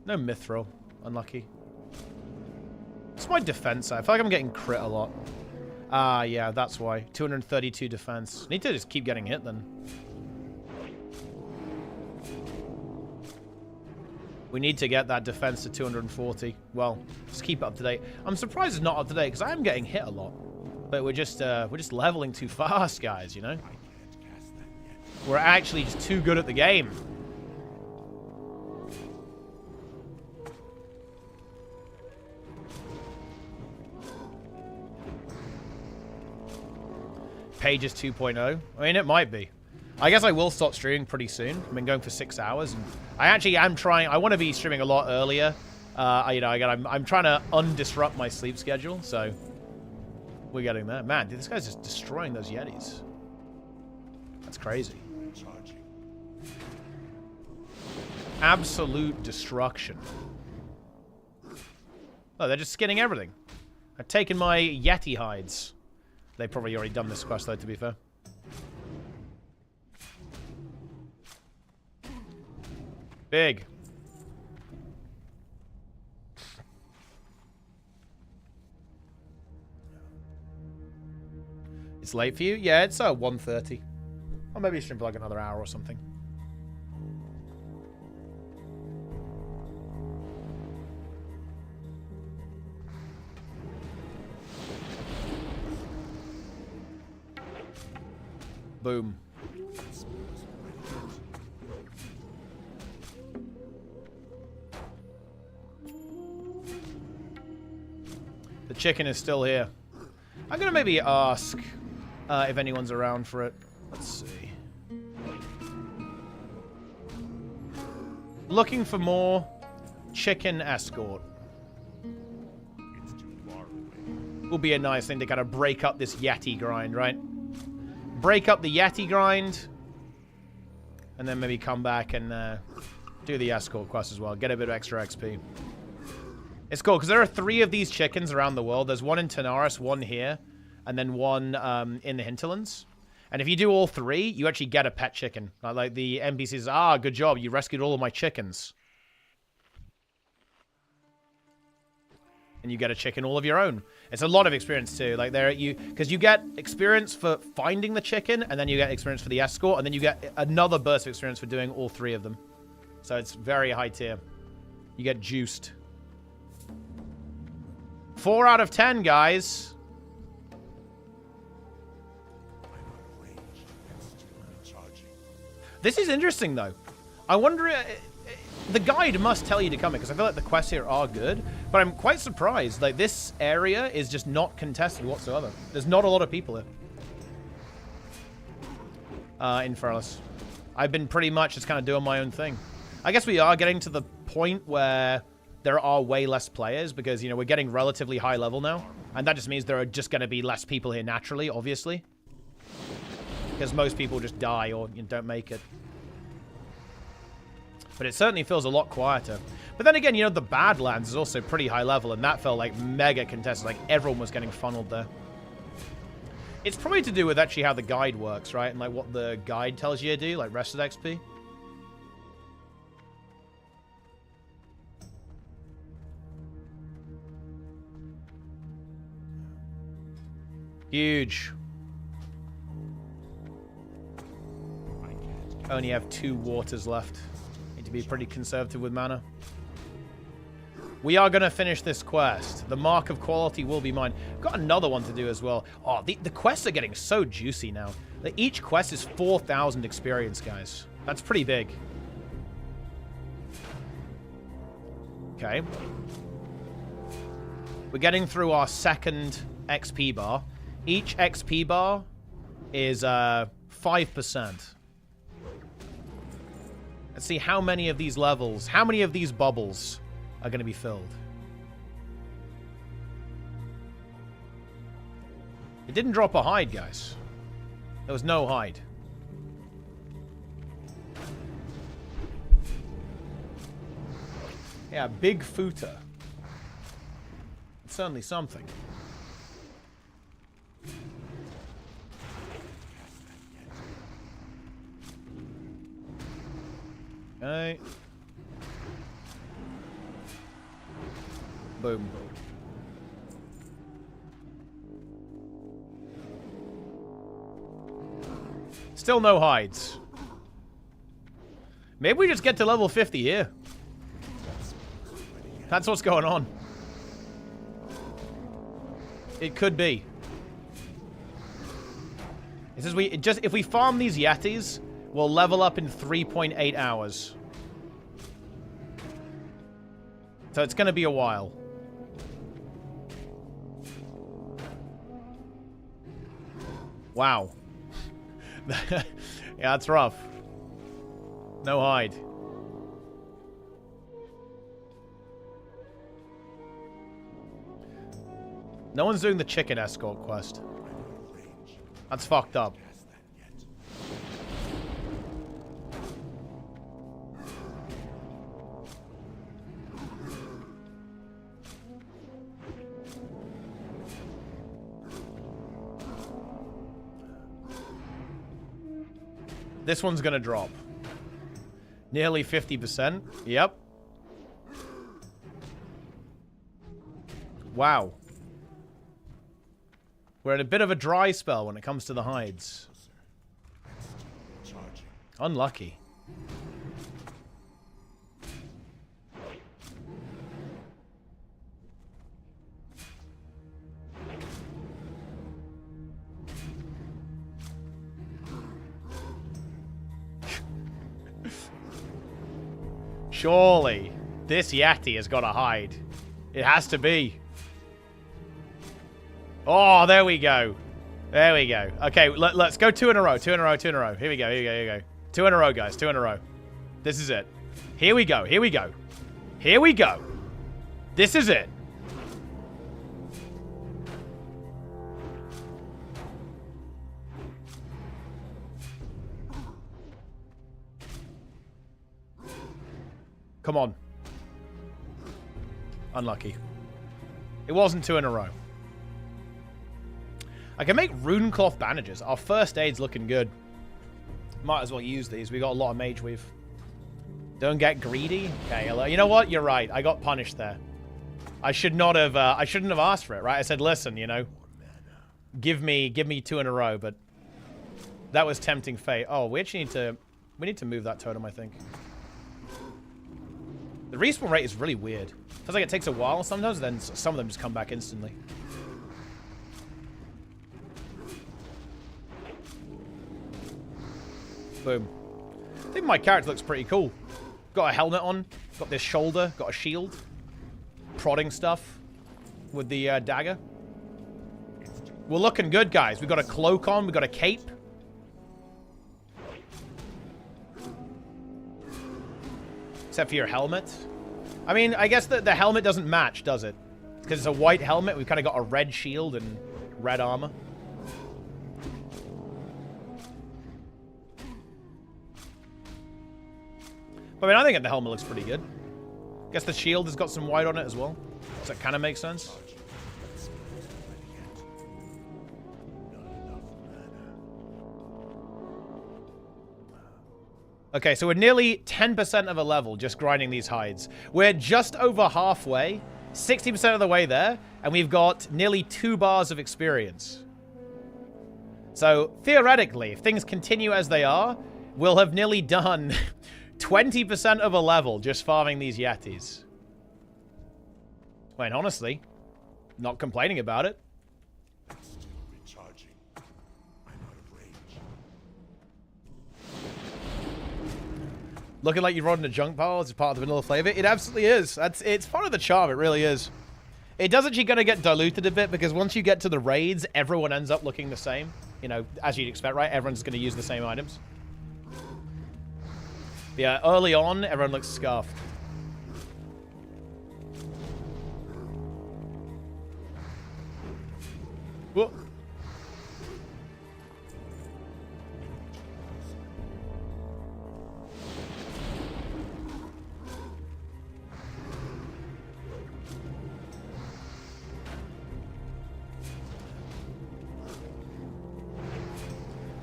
No mithril. Unlucky. What's my defense? I feel like I'm getting crit a lot. Ah, yeah, that's why. 232 defense. Need to just keep getting hit then. We need to get that defense to 240. Well, just keep it up to date. I'm surprised it's not up to date because I am getting hit a lot. But we're just leveling too fast, guys, you know? We're actually just too good at the game. Pages 2.0. I mean, it might be. I guess I will stop streaming pretty soon. I've been going for 6 hours, and I actually am trying. I want to be streaming a lot earlier. You know, I'm trying to undisrupt my sleep schedule, so we're getting there. Man, dude, this guy's just destroying those Yetis. That's crazy. Absolute destruction. Oh, they're just skinning everything. I've taken my Yeti hides. They've probably already done this quest, though, to be fair. Big. It's late for you? Yeah, it's 1:30. Or maybe stream for like another hour or something. Boom. The chicken is still here. I'm gonna maybe ask if anyone's around for it. Let's see. Looking for more chicken escort. Will be a nice thing to kind of break up this Yeti grind, right? Break up the Yeti grind, and then maybe come back and do the escort quest as well. Get a bit of extra XP. It's cool, because there are 3 of these chickens around the world. There's one in Tanaris, one here, and then one in the Hinterlands. And if you do all 3, you actually get a pet chicken. Like the NPC says, ah, good job, you rescued all of my chickens. And you get a chicken all of your own. It's a lot of experience too. Like because you get experience for finding the chicken, and then you get experience for the escort, and then you get another burst of experience for doing all 3 of them. So it's very high tier. You get juiced. 4 out of 10, guys. This is interesting, though. I wonder... the guide must tell you to come in, because I feel like the quests here are good, but I'm quite surprised. Like, this area is just not contested whatsoever. There's not a lot of people here. In Feralas. I've been pretty much just kind of doing my own thing. I guess we are getting to the point where there are way less players, because, you know, we're getting relatively high level now, and that just means there are just going to be less people here naturally, obviously. Because most people just die or don't make it. But it certainly feels a lot quieter. But then again, you know, the Badlands is also pretty high level, and that felt like mega contested. Like, everyone was getting funneled there. It's probably to do with actually how the guide works, right? And, like, what the guide tells you to do, like rested XP. Huge. Only have 2 waters left. Need to be pretty conservative with mana. We are going to finish this quest. The mark of quality will be mine. Got another one to do as well. Oh, the quests are getting so juicy now. Like, each quest is 4,000 experience, guys. That's pretty big. Okay. We're getting through our second XP bar. Each XP bar is 5%. Let's see how many of these levels, how many of these bubbles are going to be filled. It didn't drop a hide, guys. There was no hide. Yeah, big footer. It's certainly something. Okay. Boom. Still no hides. Maybe we just get to level 50 here. That's what's going on. It could be. It says if we farm these Yetis, we'll level up in 3.8 hours. So it's going to be a while. Wow. Yeah, that's rough. No hide. No one's doing the chicken escort quest. That's fucked up. This one's gonna drop. Nearly 50%. Yep. Wow. We're at a bit of a dry spell when it comes to the hides. Unlucky. Surely, this Yeti has got to hide. It has to be. Oh, there we go. There we go. Okay, let's go 2 in a row. 2 in a row, 2 in a row. Here we go, here we go, here we go. 2 in a row, guys. 2 in a row. This is it. Here we go, here we go. Here we go. This is it. Come on. Unlucky. It wasn't 2 in a row. I can make rune cloth bandages. Our first aid's looking good. Might as well use these. We got a lot of mage weave. Don't get greedy. Okay, you know what? You're right. I got punished there. I should not have. I shouldn't have asked for it, right? I said, listen, you know, give me 2 in a row, but that was tempting fate. Oh, we actually need to move that totem, I think. The respawn rate is really weird. Feels like it takes a while sometimes, then some of them just come back instantly. Boom. I think my character looks pretty cool. Got a helmet on, got this shoulder, got a shield. Prodding stuff with the dagger. We're looking good, guys. We got a cloak on, we got a cape. Except for your helmet. I mean, I guess the helmet doesn't match, does it? Because it's a white helmet, we've kind of got a red shield and red armor. I mean, I think the helmet looks pretty good. Guess the shield has got some white on it as well. Does that kind of make sense? Okay, so we're nearly 10% of a level just grinding these hides. We're just over halfway, 60% of the way there, and we've got nearly 2 bars of experience. So, theoretically, if things continue as they are, we'll have nearly done 20% of a level just farming these Yetis. Wait, honestly, not complaining about it. Looking like you're running a junk pile as part of the vanilla flavor. It absolutely is. It's part of the charm. It really is. It does actually going to get diluted a bit because once you get to the raids, everyone ends up looking the same. You know, as you'd expect, right? Everyone's going to use the same items. Yeah, early on, everyone looks scuffed. Whoa.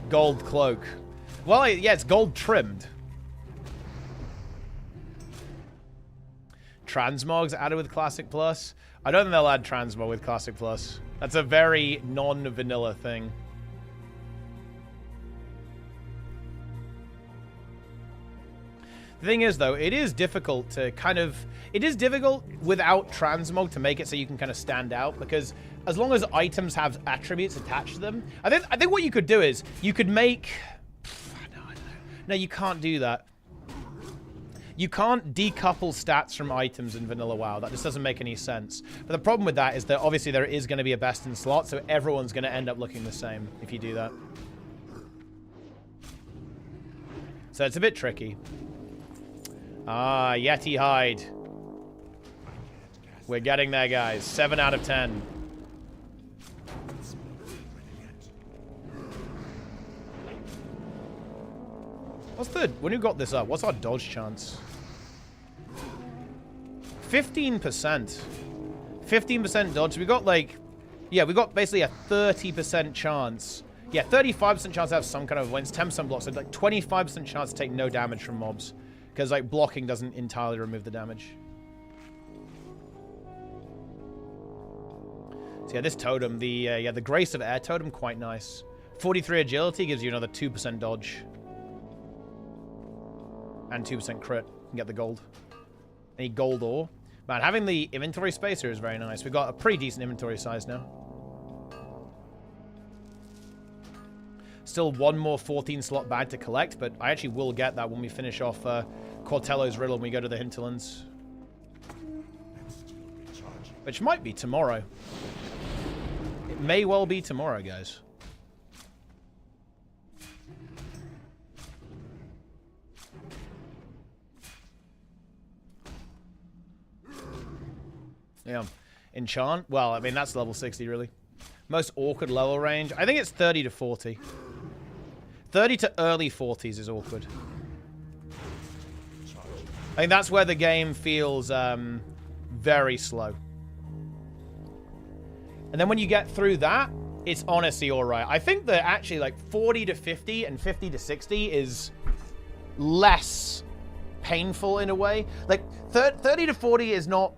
Gold cloak. Well, yeah, it's gold trimmed. Transmogs added with Classic Plus. I don't think they'll add Transmog with Classic Plus. That's a very non-vanilla thing. The thing is, though, it is difficult to kind of... It is difficult without Transmog to make it so you can kind of stand out, because as long as items have attributes attached to them... I think what you could do is, you could make... No, you can't do that. You can't decouple stats from items in Vanilla WoW. That just doesn't make any sense. But the problem with that is that obviously there is going to be a best in slot, so everyone's going to end up looking the same if you do that. So it's a bit tricky. Ah, Yeti hide. We're getting there, guys. 7 out of 10. When you got this up, what's our dodge chance? 15%. 15% dodge. We got like, yeah, we got basically a 30% chance. Yeah, 35% chance to have some kind of wins, 10% block, so like 25% chance to take no damage from mobs. Because like blocking doesn't entirely remove the damage. So yeah, this totem, the Grace of Air totem, quite nice. 43 agility gives you another 2% dodge. And 2% crit. You can get the gold. Any gold ore. Man, having the inventory space here is very nice. We've got a pretty decent inventory size now. Still one more 14-slot bag to collect, but I actually will get that when we finish off Cortello's Riddle and we go to the Hinterlands. Which might be tomorrow. It may well be tomorrow, guys. Yeah. Enchant? Well, I mean, that's level 60, really. Most awkward level range? I think it's 30 to 40. 30 to early 40s is awkward. I think that's where the game feels very slow. And then when you get through that, it's honestly alright. I think that actually like 40 to 50 and 50 to 60 is less painful in a way. Like 30 to 40 is not...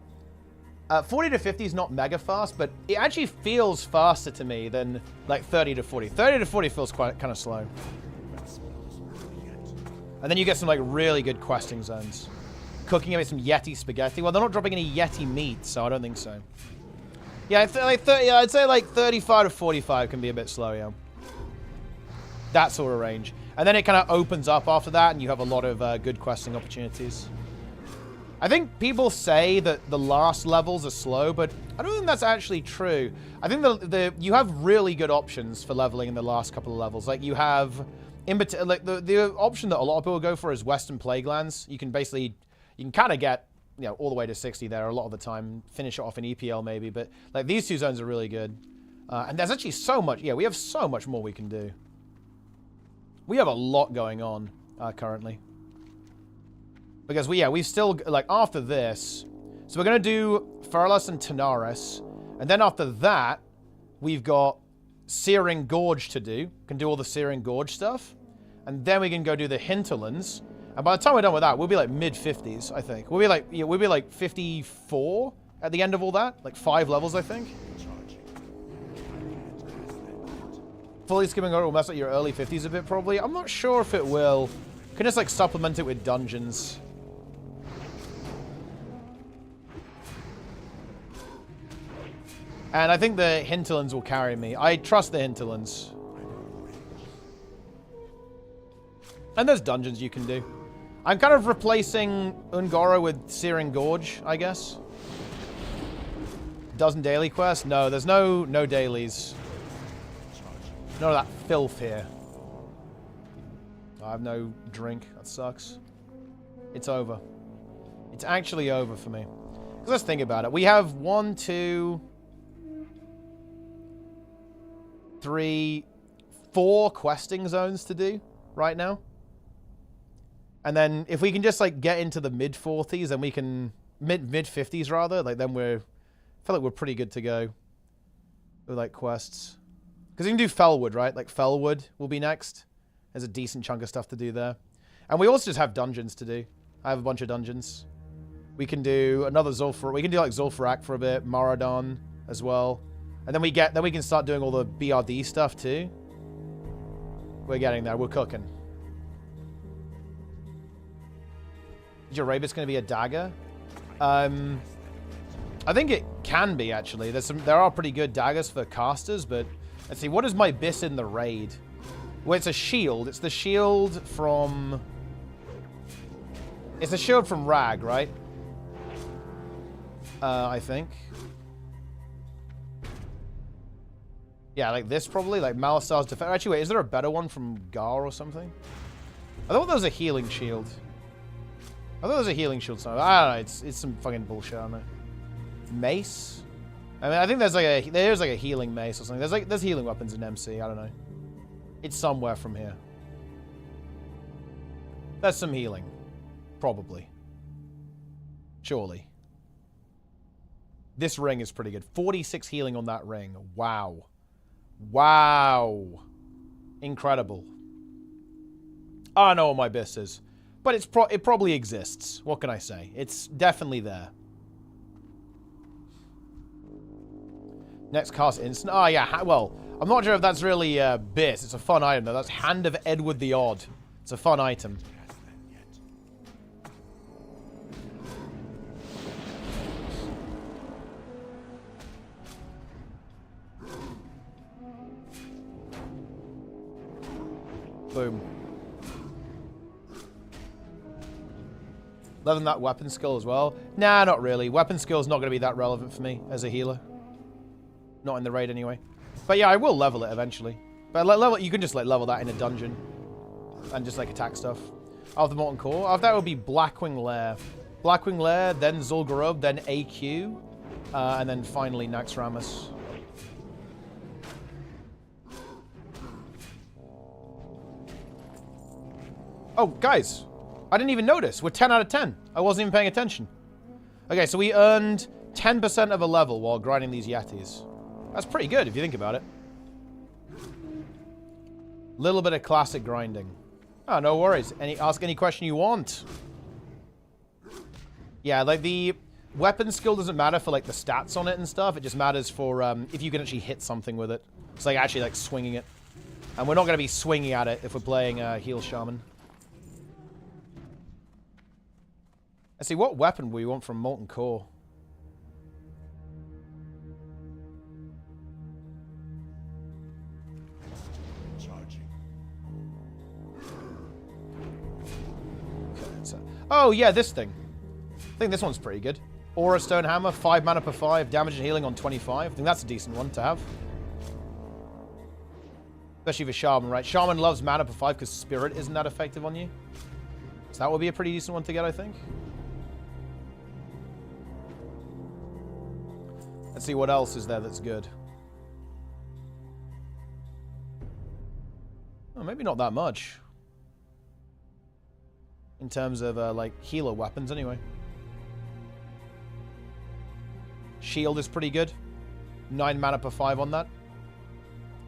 40 to 50 is not mega fast, but it actually feels faster to me than like 30 to 40. 30 to 40 feels quite kind of slow. And then you get some like really good questing zones. Cooking maybe some Yeti spaghetti. Well, they're not dropping any Yeti meat, so I don't think so. Yeah, I'd say like 35 to 45 can be a bit slow, yeah. That sort of range. And then it kind of opens up after that, and you have a lot of good questing opportunities. I think people say that the last levels are slow, but I don't think that's actually true. I think you have really good options for leveling in the last couple of levels. Like you have, like the option that a lot of people go for is Western Plaguelands. You can basically, you can kind of get, you know, all the way to 60 there a lot of the time. Finish it off in EPL maybe, but like these two zones are really good. And there's actually so much. Yeah, we have so much more we can do. We have a lot going on currently. Because we've still, like, after this, so we're going to do Feralas and Tanaris, and then after that, we've got Searing Gorge to do. Can do all the Searing Gorge stuff, and then we can go do the Hinterlands, and by the time we're done with that, we'll be like mid-50s, I think. We'll be like 54 at the end of all that, like 5 levels, I think. Fully skipping over will mess up your early 50s a bit, probably. I'm not sure if it will. Can just, like, supplement it with dungeons. And I think the Hinterlands will carry me. I trust the Hinterlands. And there's dungeons you can do. I'm kind of replacing Ungoro with Searing Gorge, I guess. Dozen daily quests? No, there's no dailies. None of that filth here. I have no drink. That sucks. It's over. It's actually over for me. Because let's think about it. We have 1, 2... 3, 4 questing zones to do right now. And then if we can just like get into the mid-40s, then we can mid-50s rather, like then I feel like we're pretty good to go with like quests. Because you can do Fellwood, right? Like Fellwood will be next. There's a decent chunk of stuff to do there. And we also just have dungeons to do. I have a bunch of dungeons. We can do another Zul'Farrak. We can do like Zul'Farrak for a bit, Maradon as well. And then we can start doing all the BRD stuff too. We're getting there. We're cooking. Is your Rabus going to be a dagger? I think it can be actually. There are pretty good daggers for casters, but let's see. What is my bis in the raid? Well, it's a shield. It's the shield from. It's a shield from Rag, right? I think. Yeah, like this probably, like Malisar's defense. Actually, wait, is there a better one from Gar or something? I thought there was a healing shield. I thought there was a healing shield somewhere. I don't know, it's some fucking bullshit, I don't know. Mace? I mean, I think there's like a healing mace or something. There's healing weapons in MC, I don't know. It's somewhere from here. There's some healing. Probably. Surely. This ring is pretty good. 46 healing on that ring. Wow. Wow. Incredible. I don't know what my bis is. But it probably exists. What can I say? It's definitely there. Next cast instant. Oh, yeah. Well, I'm not sure if that's really bis. It's a fun item, though. That's Hand of Edward the Odd. It's a fun item. Boom. Leveling that weapon skill as well. Nah, not really. Weapon skill is not going to be that relevant for me as a healer. Not in the raid anyway. But yeah, I will level it eventually. But level, you can just like level that in a dungeon and just like attack stuff. After Molten Core, after that would be Blackwing Lair. Blackwing Lair, then Zul'Gurub, then AQ, and then finally Naxxramas. Oh, guys, I didn't even notice. We're 10 out of 10. I wasn't even paying attention. Okay, so we earned 10% of a level while grinding these Yetis. That's pretty good if you think about it. Little bit of classic grinding. Oh, no worries. Ask any question you want. Yeah, like the weapon skill doesn't matter for like the stats on it and stuff. It just matters for if you can actually hit something with it. It's like actually like swinging it. And we're not going to be swinging at it if we're playing Heal Shaman. Let's see, what weapon we want from Molten Core? Oh, yeah, this thing. I think this one's pretty good. Aura Stone Hammer, 5 mana per 5, damage and healing on 25. I think that's a decent one to have. Especially for Shaman, right? Shaman loves mana per 5 because Spirit isn't that effective on you. So that would be a pretty decent one to get, I think. Let's see what else is there that's good. Oh, maybe not that much. In terms of, like, healer weapons, anyway. Shield is pretty good. 9 mana per 5 on that.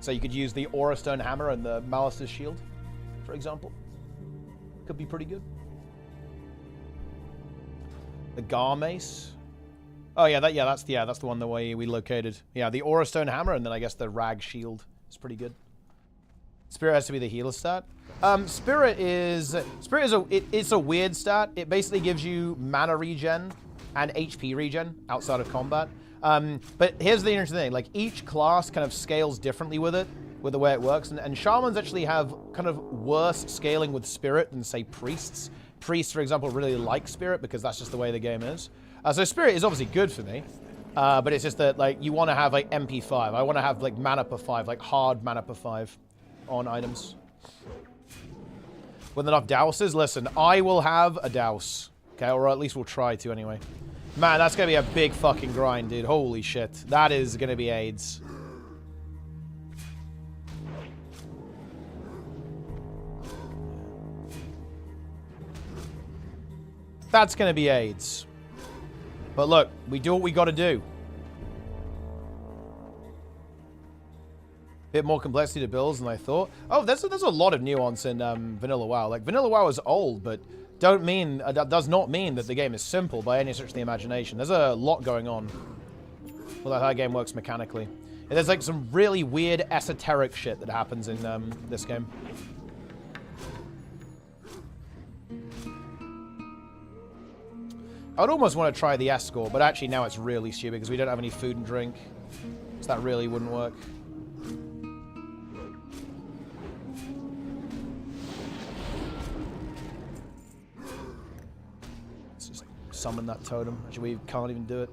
So you could use the Aura Stone Hammer and the Malice's Shield, for example. Could be pretty good. The Gar Mace. Oh, yeah, that's the one the way we located. Yeah, the Aura Stone Hammer, and then I guess the Rag Shield is pretty good. Spirit has to be the healer stat. Spirit is a weird stat. It basically gives you mana regen and HP regen outside of combat. But here's the interesting thing. Like, each class kind of scales differently with it, with the way it works. And Shamans actually have kind of worse scaling with Spirit than, say, Priests. Priests, for example, really like Spirit because that's just the way the game is. So Spirit is obviously good for me. But it's just that, like, you want to have, like, MP5. I want to have, like, mana per 5, like, hard mana per 5 on items. With enough douses, listen, I will have a douse. Okay, or at least we'll try to anyway. Man, that's going to be a big fucking grind, dude. Holy shit. That is going to be AIDS. That's going to be AIDS. But look, we do what we got to do. Bit more complexity to builds than I thought. Oh, there's a lot of nuance in Vanilla WoW. Like, Vanilla WoW is old, but that does not mean that the game is simple by any stretch of the imagination. There's a lot going on with how the game works mechanically. And there's like some really weird esoteric shit that happens in this game. I'd almost want to try the escort, but actually now it's really stupid because we don't have any food and drink. So that really wouldn't work. Let's just summon that totem. Actually, we can't even do it.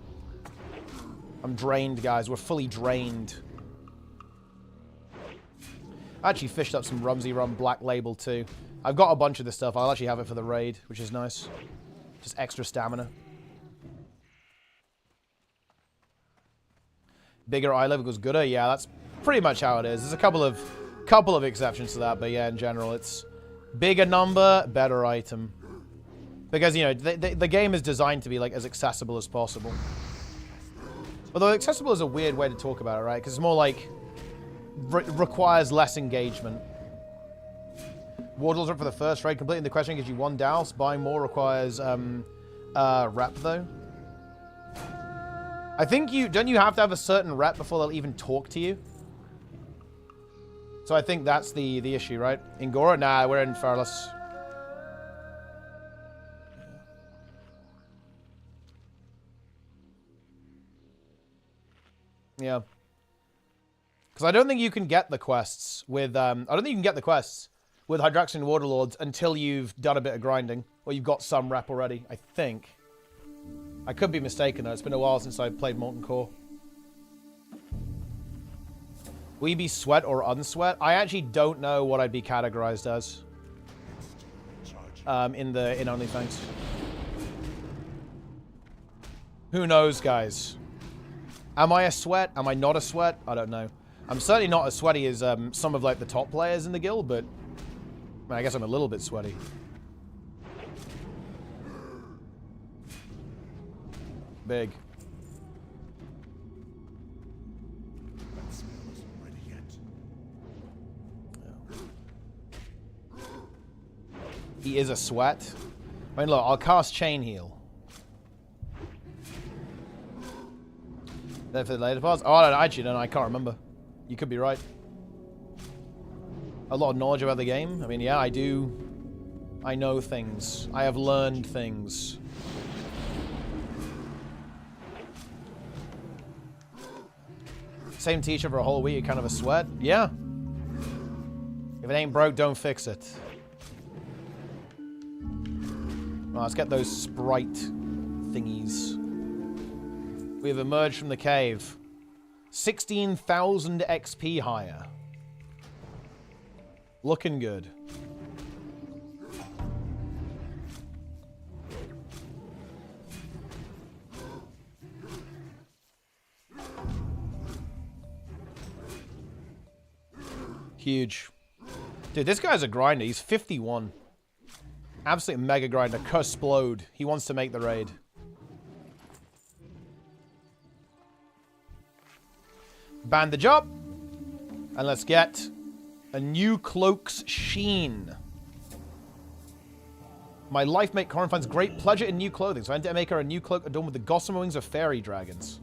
I'm drained, guys. We're fully drained. I actually fished up some Rumsey Rum Black Label too. I've got a bunch of this stuff. I'll actually have it for the raid, which is nice. Just extra stamina. Bigger eye level goes gooder. Yeah, that's pretty much how it is. There's a couple of exceptions to that, but yeah, in general, it's bigger number, better item. Because, you know, the game is designed to be like as accessible as possible. Although accessible is a weird way to talk about it, right? Because it's more like requires less engagement. Wardles up for the first raid. Completing the question gives you 1 douse. Buying more requires rep, though. I think don't you have to have a certain rep before they'll even talk to you? So I think that's the issue, right? In Gora? Nah, we're in Feralas. Yeah. Because I don't think you can get the quests with with Hydraxian Waterlords until you've done a bit of grinding. Or you've got some rep already, I think. I could be mistaken though. It's been a while since I played Molten Core. Will you be sweat or unsweat? I actually don't know what I'd be categorized as. In Onlyfangs. Who knows, guys? Am I a sweat? Am I not a sweat? I don't know. I'm certainly not as sweaty as some of like the top players in the guild, but I guess I'm a little bit sweaty. Big. He is a sweat. I mean, look, I'll cast Chain Heal. Then for the later parts? Oh, I actually don't know. I can't remember. You could be right. A lot of knowledge about the game. I mean, yeah, I do. I know things. I have learned things. Same teacher for a whole week, you're kind of a sweat? Yeah. If it ain't broke, don't fix it. Well, let's get those sprite thingies. We have emerged from the cave. 16,000 XP higher. Looking good. Huge. Dude, this guy's a grinder. He's 51. Absolute mega grinder. Cursplode. He wants to make the raid. Bandage up. And let's get a new cloak's sheen. My life mate Corin finds great pleasure in new clothing, so I need to make her a new cloak adorned with the gossamer wings of fairy dragons.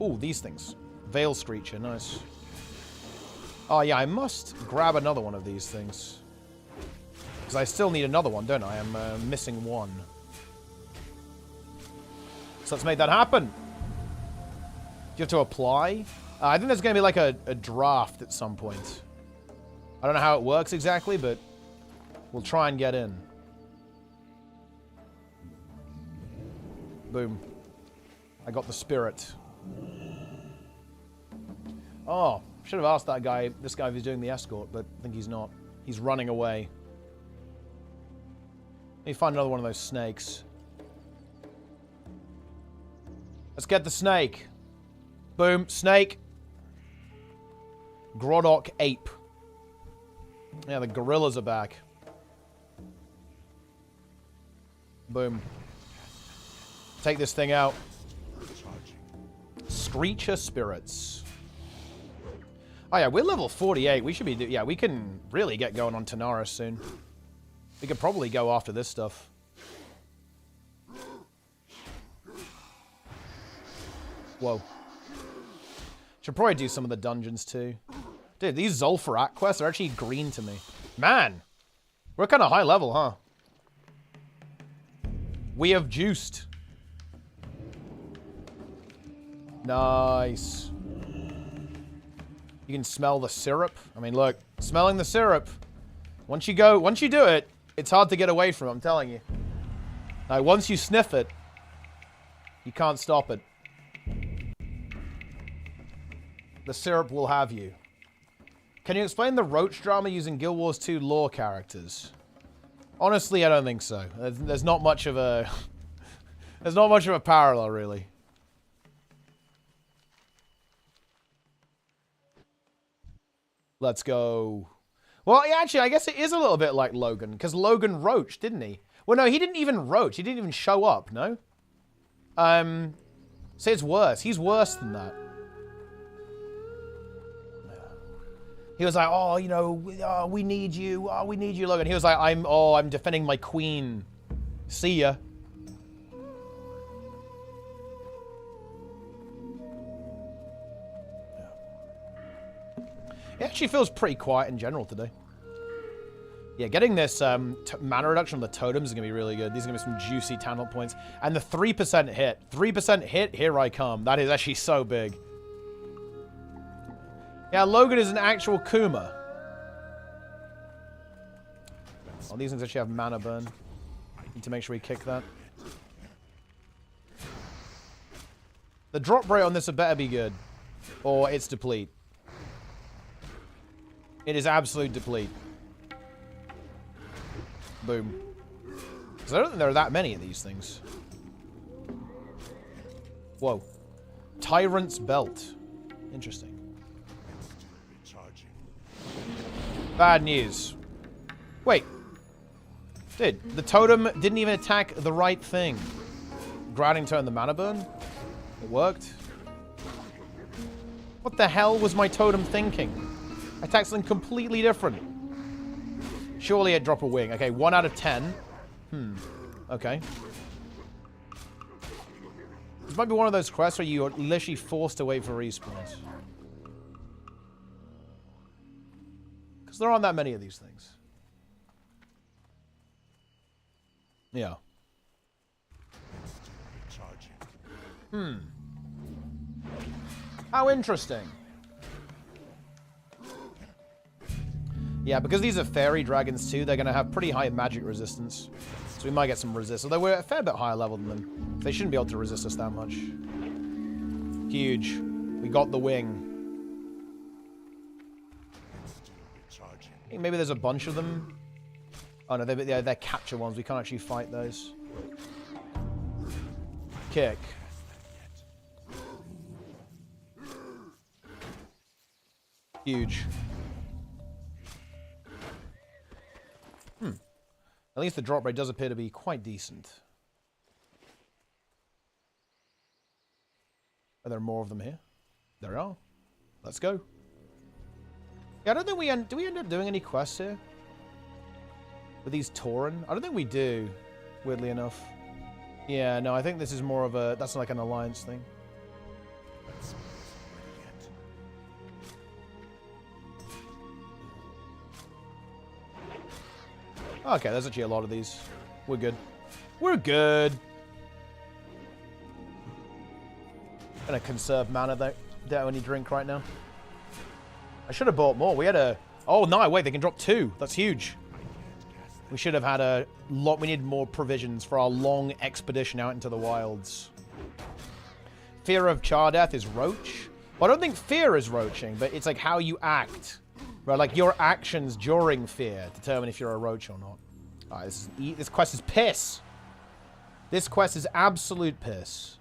Ooh, these things. Veil Screecher, nice. Oh yeah, I must grab another one of these things. Because I still need another one, don't I? I'm missing one. So let's make that happen. Do you have to apply? I think there's going to be like a draft at some point. I don't know how it works exactly, but we'll try and get in. Boom. I got the spirit. Oh, should have asked that guy, this guy who's doing the escort, but I think he's not. He's running away. Let me find another one of those snakes. Let's get the snake. Boom, snake. Grodok ape. Yeah, the gorillas are back. Boom. Take this thing out. Screecher spirits. Oh yeah, we're level 48. We should be... Yeah, we can really get going on Tanara soon. We could probably go after this stuff. Whoa. Should probably do some of the dungeons too. Dude, these Zul'Farrak quests are actually green to me. Man! We're kind of high level, huh? We have juiced. Nice. You can smell the syrup. I mean, look, smelling the syrup. Once you do it, it's hard to get away from it, I'm telling you. Like, once you sniff it, you can't stop it. The syrup will have you. Can you explain the roach drama using Guild Wars 2 lore characters? Honestly, I don't think so. There's not much of a... There's not much of a parallel, really. Let's go. Well, yeah, actually, I guess it is a little bit like Logan, because Logan roached, didn't he? Well, no, he didn't even roach. He didn't even show up, no? So it's worse. He's worse than that. He was like, oh, you know, oh, we need you. Oh, we need you, Logan. He was like, I'm defending my queen. See ya. It actually feels pretty quiet in general today. Yeah, getting this mana reduction on the totems is going to be really good. These are going to be some juicy talent points. And the 3% hit. 3% hit, here I come. That is actually so big. Yeah, Logan is an actual Kuma. Oh, these things actually have mana burn. Need to make sure we kick that. The drop rate on this had better be good. Or it's deplete. It is absolute deplete. Boom. Because I don't think there are that many of these things. Whoa. Tyrant's Belt. Interesting. Bad news. Wait. Dude, the totem didn't even attack the right thing. Grinding turn the mana burn? It worked. What the hell was my totem thinking? I attacked something completely different. Surely it'd drop a wing. Okay, 1 out of 10. Okay. This might be one of those quests where you're literally forced to wait for respawns. Because there aren't that many of these things. Yeah. How interesting. Yeah, because these are fairy dragons too, they're going to have pretty high magic resistance. So we might get some resist. Although we're a fair bit higher level than them. They shouldn't be able to resist us that much. Huge. We got the wing. I think maybe there's a bunch of them. Oh no, they're capture ones. We can't actually fight those. Kick. Huge. At least the drop rate does appear to be quite decent. Are there more of them here? There are. Let's go. Yeah, I don't think do we end up doing any quests here? With these Tauren? I don't think we do, weirdly enough. Yeah, no, I think this is more of a... That's like an alliance thing. Okay, there's actually a lot of these. We're good. We're good. Gonna conserve mana though. Don't only drink right now. I should have bought more. We had a... Oh, no, wait, they can drop 2. That's huge. We should have had a lot... We need more provisions for our long expedition out into the wilds. Fear of Chardeath is roach. Well, I don't think fear is roaching, but it's like how you act. Right, like your actions during fear determine if you're a roach or not. Alright, this quest is piss. This quest is absolute piss.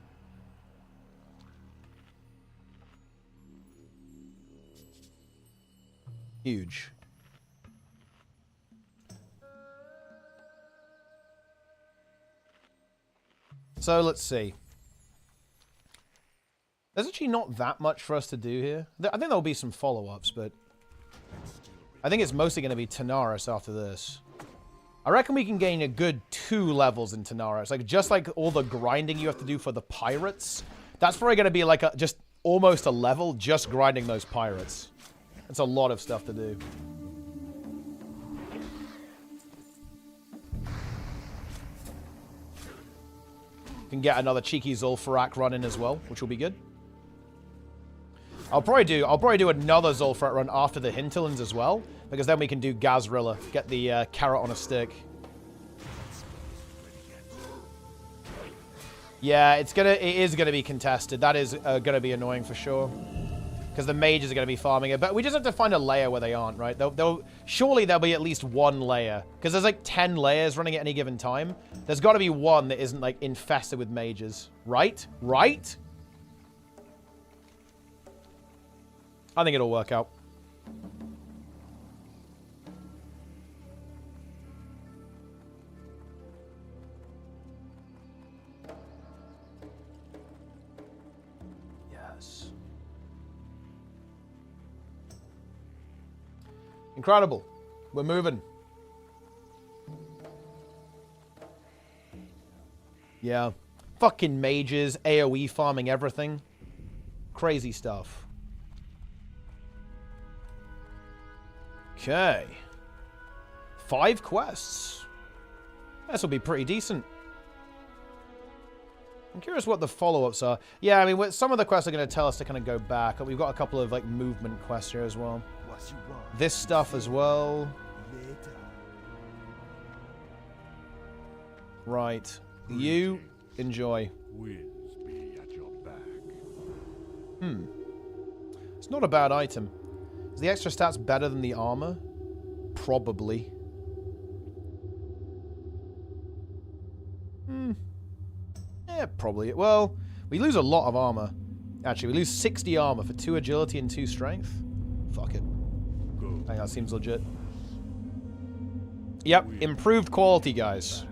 Huge. So let's see. There's actually not that much for us to do here. I think there'll be some follow-ups, but I think it's mostly going to be Tanaris after this. I reckon we can gain a good 2 levels in Tanaris. Like, just like all the grinding you have to do for the pirates. That's probably going to be like just almost a level just grinding those pirates. That's a lot of stuff to do. Can get another cheeky Zul'Farrak run in as well, which will be good. I'll probably do another Zul'Farrak run after the Hinterlands as well, because then we can do Gazrilla, get the carrot on a stick. Yeah, it is gonna be contested. That is gonna be annoying for sure, because the mages are gonna be farming it. But we just have to find a layer where they aren't, right? Surely there'll be at least one layer, because there's like 10 layers running at any given time. There's got to be one that isn't like infested with mages, right? Right? I think it'll work out. Yes. Incredible. We're moving. Yeah. Fucking mages, AoE farming everything. Crazy stuff. Okay. 5 quests. This will be pretty decent. I'm curious what the follow-ups are. Yeah, I mean, some of the quests are going to tell us to kind of go back. We've got a couple of, like, movement quests here as well. This stuff as well. Right. You enjoy. It's not a bad item. Is the extra stats better than the armor? Probably. Yeah, probably. Well, we lose a lot of armor. Actually, we lose 60 armor for 2 agility and 2 strength. Fuck it. I think that seems legit. Yep, improved quality, guys.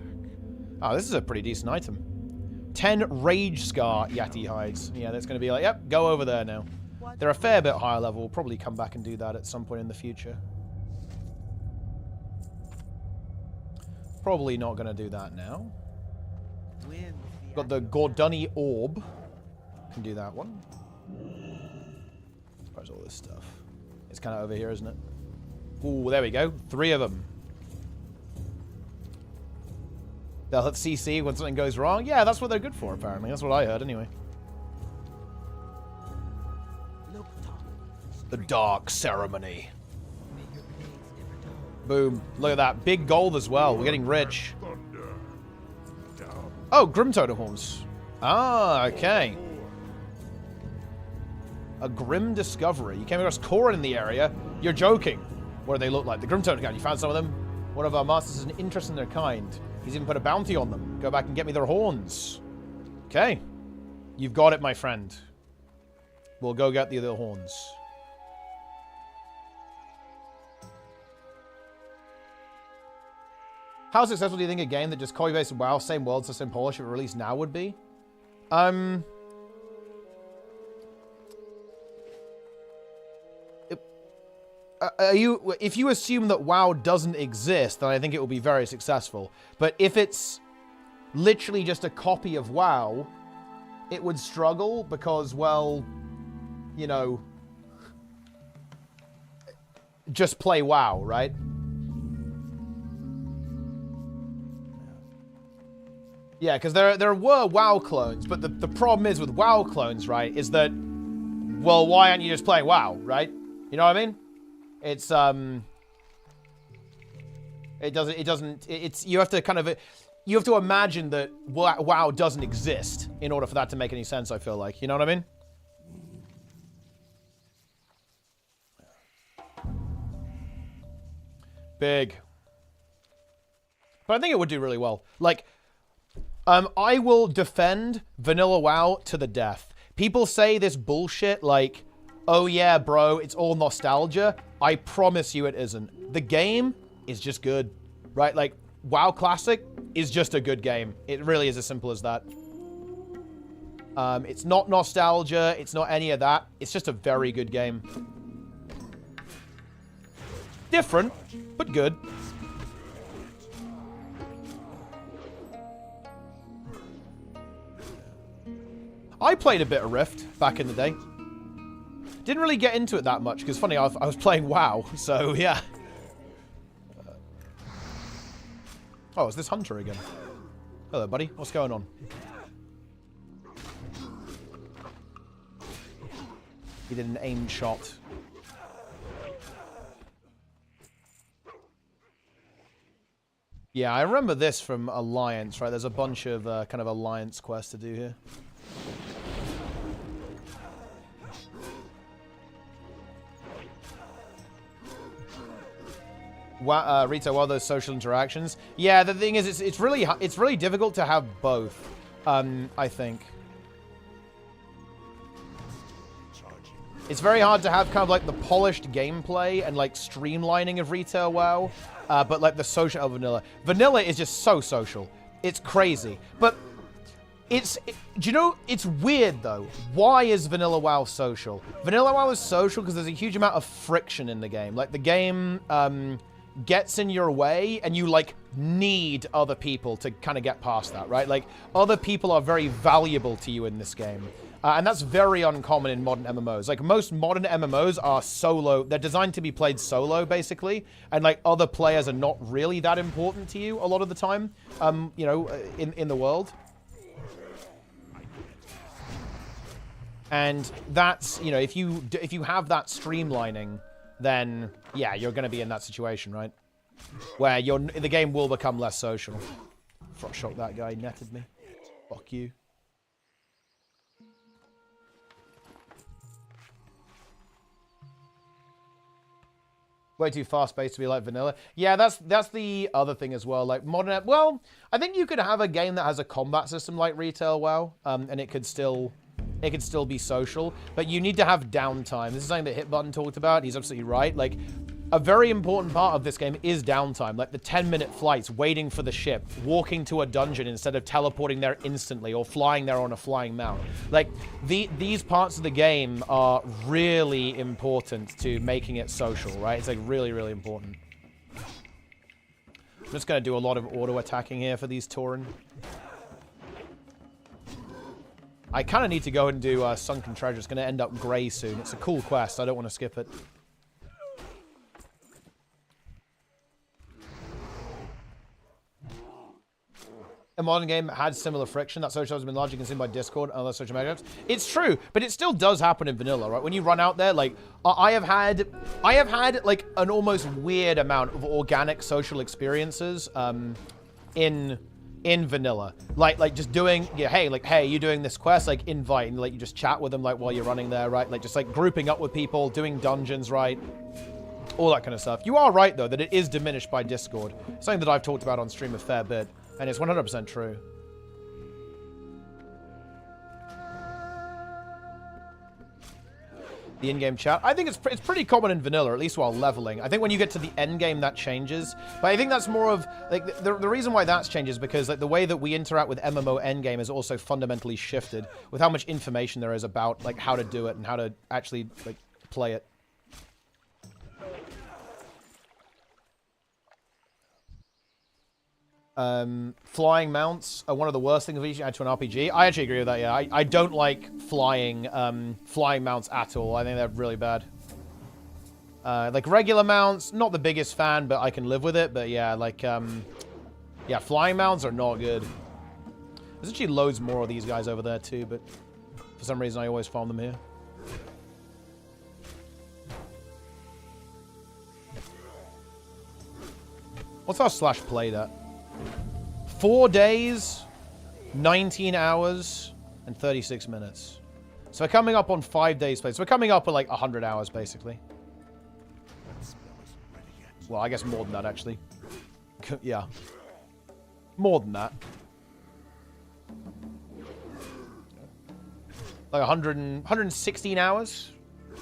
Oh, this is a pretty decent item. 10 Rage Scar Yeti hides. Yeah, that's going to be like, yep, go over there now. They're a fair bit higher level. We'll probably come back and do that at some point in the future. Probably not going to do that now. Got the Gordani Orb. Can do that one. Where's all this stuff? It's kind of over here, isn't it? Ooh, there we go. 3 of them. They'll hit CC when something goes wrong. Yeah, that's what they're good for, apparently. That's what I heard, anyway. The Dark Ceremony. Boom. Look at that. Big gold as well. We're getting rich. Oh, Grim Totem Horns. Ah, okay. A Grim Discovery. You came across Corin in the area. You're joking. What do they look like? The Grim Totem Kind. You found some of them? One of our masters is an interest in their kind. He's even put a bounty on them. Go back and get me their horns. Okay. You've got it, my friend. We'll go get the other horns. How successful do you think a game that just copy-pasted WoW, same world, so same polish, if it released now would be? If you assume that WoW doesn't exist, then I think it will be very successful. But if it's literally just a copy of WoW, it would struggle because, well, you know, just play WoW, right? Yeah, because there were WoW clones, but the problem is with WoW clones, right, is that, well, why aren't you just playing WoW, right? You know what I mean? It's, you have to kind of, you have to imagine that WoW doesn't exist in order for that to make any sense, I feel like. You know what I mean? Big. But I think it would do really well. Like, I will defend vanilla WoW to the death. People say this bullshit like, oh yeah, bro, it's all nostalgia. I promise you it isn't. The game is just good, right? Like, WoW Classic is just a good game. It really is as simple as that. It's not nostalgia. It's not any of that. It's just a very good game. Different, but good. I played a bit of Rift back in the day. Didn't really get into it that much, because funny, I was playing WoW, so yeah. Oh, it's this hunter again. Hello, buddy. What's going on? He did an aimed shot. Yeah, I remember this from Alliance, right? There's a bunch of kind of Alliance quests to do here. Rita, what are those social interactions? Yeah, the thing is, it's really difficult to have both. I think it's very hard to have kind of like the polished gameplay and like streamlining of retail WoW, but like the social of vanilla. Vanilla is just so social. It's crazy, but do you know, it's weird though. Why is vanilla WoW social? Vanilla WoW is social because there's a huge amount of friction in the game. Like the game gets in your way and you like need other people to kind of get past that, right? Like other people are very valuable to you in this game. And that's very uncommon in modern MMOs. Like most modern MMOs are solo. They're designed to be played solo basically. And like other players are not really that important to you a lot of the time, you know, in the world. And that's, you know, if you have that streamlining, then yeah, you're going to be in that situation, right? Where the game will become less social. Front shot that guy, netted me. Fuck you. Way too fast-paced to be like vanilla. Yeah, that's the other thing as well. Like modern, well, I think you could have a game that has a combat system like Retail WoW, and it could still be social. But you need to have downtime. This is something that Hitbutton talked about. He's absolutely right. Like, a very important part of this game is downtime. Like the 10-minute flights, waiting for the ship, walking to a dungeon instead of teleporting there instantly, or flying there on a flying mount. Like, these parts of the game are really important to making it social, right? It's like really, really important. I'm just going to do a lot of auto-attacking here for these Tauren. I kind of need to go and do Sunken Treasure. It's going to end up grey soon. It's a cool quest. I don't want to skip it. A modern game had similar friction. That social has been largely consumed by Discord and other social media apps. It's true, but it still does happen in vanilla, right? When you run out there, like, I have had like an almost weird amount of organic social experiences in vanilla. Like just doing, yeah, hey, you're doing this quest, like invite, and like you just chat with them like while you're running there, right? Like just like grouping up with people, doing dungeons, right? All that kind of stuff. You are right though that it is diminished by Discord. Something that I've talked about on stream a fair bit. And it's 100% true. The in-game chat. I think it's pretty common in vanilla, at least while leveling. I think when you get to the end game, that changes. But I think that's more of like the reason why that's changes because like the way that we interact with MMO endgame has also fundamentally shifted with how much information there is about like how to do it and how to actually like play it. Flying mounts are one of the worst things we should add to an RPG. I actually agree with that, yeah. I don't like flying mounts at all. I think they're really bad. Like regular mounts, not the biggest fan, but I can live with it. But yeah, like, yeah, flying mounts are not good. There's actually loads more of these guys over there too, but for some reason I always farm them here. What's our slash played at? 4 days, 19 hours, and 36 minutes. So we're coming up on 5 days played. So we're coming up on like 100 hours, basically. Well, I guess more than that, actually. Yeah. More than that. Like 116 hours.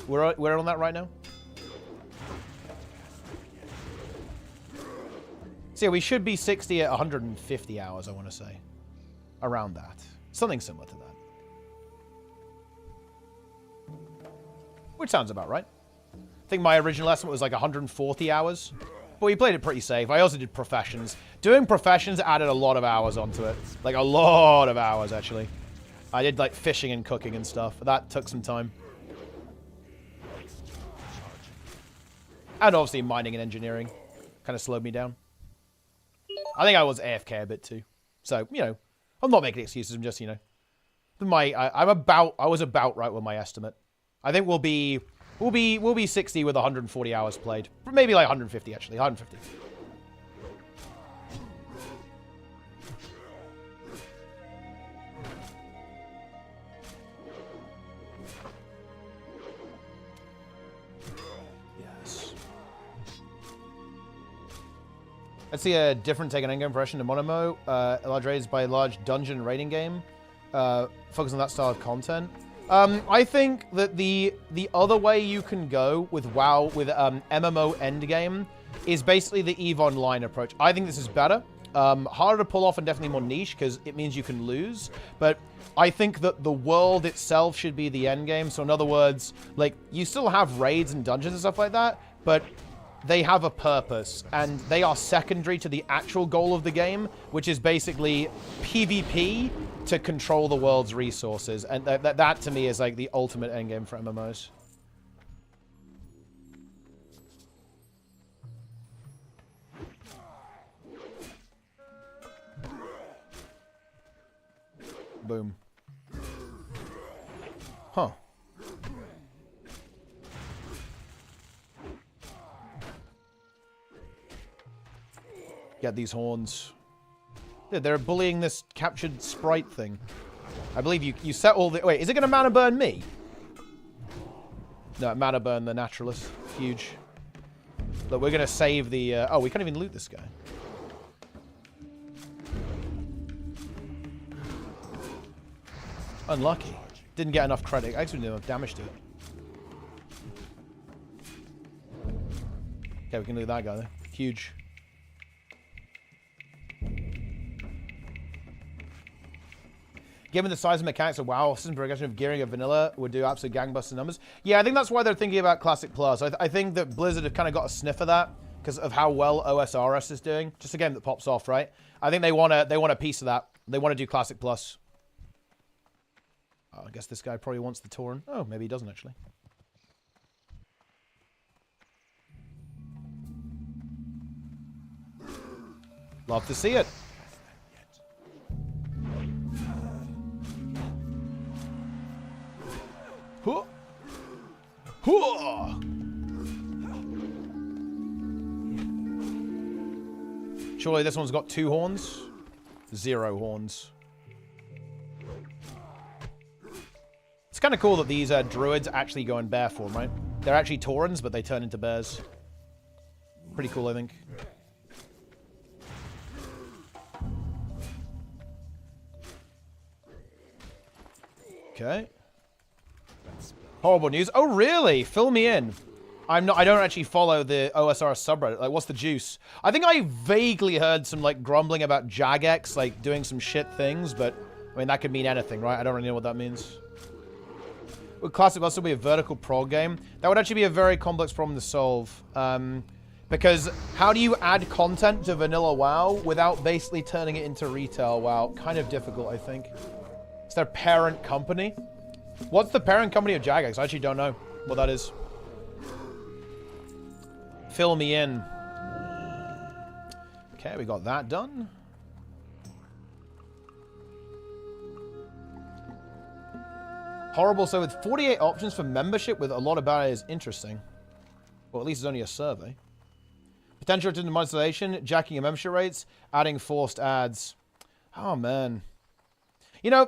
We're on that right now. So yeah, we should be 60 at 150 hours, I want to say. Around that. Something similar to that. Which sounds about right. I think my original estimate was like 140 hours. But we played it pretty safe. I also did professions. Doing professions added a lot of hours onto it. Like a lot of hours, actually. I did like fishing and cooking and stuff. That took some time. And obviously mining and engineering kind of slowed me down. I think I was AFK a bit too. So, you know, I'm not making excuses. I'm just, you know, I was about right with my estimate. I think we'll be 60 with 140 hours played. Maybe like 150 actually, 150. Let's see a different take on endgame progression to Monomo. Large raids by a large dungeon raiding game. Focus on that style of content. I think that the other way you can go with WoW, with MMO endgame, is basically the EVE Online approach. I think this is better. Harder to pull off and definitely more niche because it means you can lose. But I think that the world itself should be the endgame. So in other words, like, you still have raids and dungeons and stuff like that, but they have a purpose, and they are secondary to the actual goal of the game, which is basically PvP to control the world's resources. And that to me is like the ultimate endgame for MMOs. Boom. Huh. Get these horns. Dude, they're bullying this captured sprite thing. I believe you set all the... Wait, is it going to mana burn me? No, mana burn the naturalist. Huge. Look, we're going to save the... oh, we can't even loot this guy. Unlucky. Didn't get enough credit. Actually did enough damage to it. Okay, we can loot that guy there. Huge. Given the size and mechanics of WoW, system progression of gearing of vanilla would do absolute gangbuster numbers. Yeah, I think that's why they're thinking about Classic Plus. I think that Blizzard have kind of got a sniff of that because of how well OSRS is doing. Just a game that pops off, right? I think they want a piece of that. They want to do Classic Plus. Oh, I guess this guy probably wants the Tauren. Oh, maybe he doesn't actually. Love to see it. Huh. Huh. Surely this one's got 2 horns? 0 horns. It's kind of cool that these druids actually go in bear form, right? They're actually Taurens, but they turn into bears. Pretty cool, I think. Okay. Horrible news. Oh, really? Fill me in. I don't actually follow the OSR subreddit. Like, what's the juice? I think I vaguely heard some, like, grumbling about Jagex, like, doing some shit things, but, I mean, that could mean anything, right? I don't really know what that means. Would Classic also be a vertical prog game? That would actually be a very complex problem to solve. Because how do you add content to vanilla WoW without basically turning it into retail WoW? Kind of difficult, I think. It's their parent company. What's the parent company of Jagex? I actually don't know what that is. Fill me in. Okay, we got that done. Horrible. So with 48 options for membership with a lot about it is interesting. Well, at least it's only a survey. Potential to monetization, jacking your membership rates, adding forced ads. Oh, man. You know,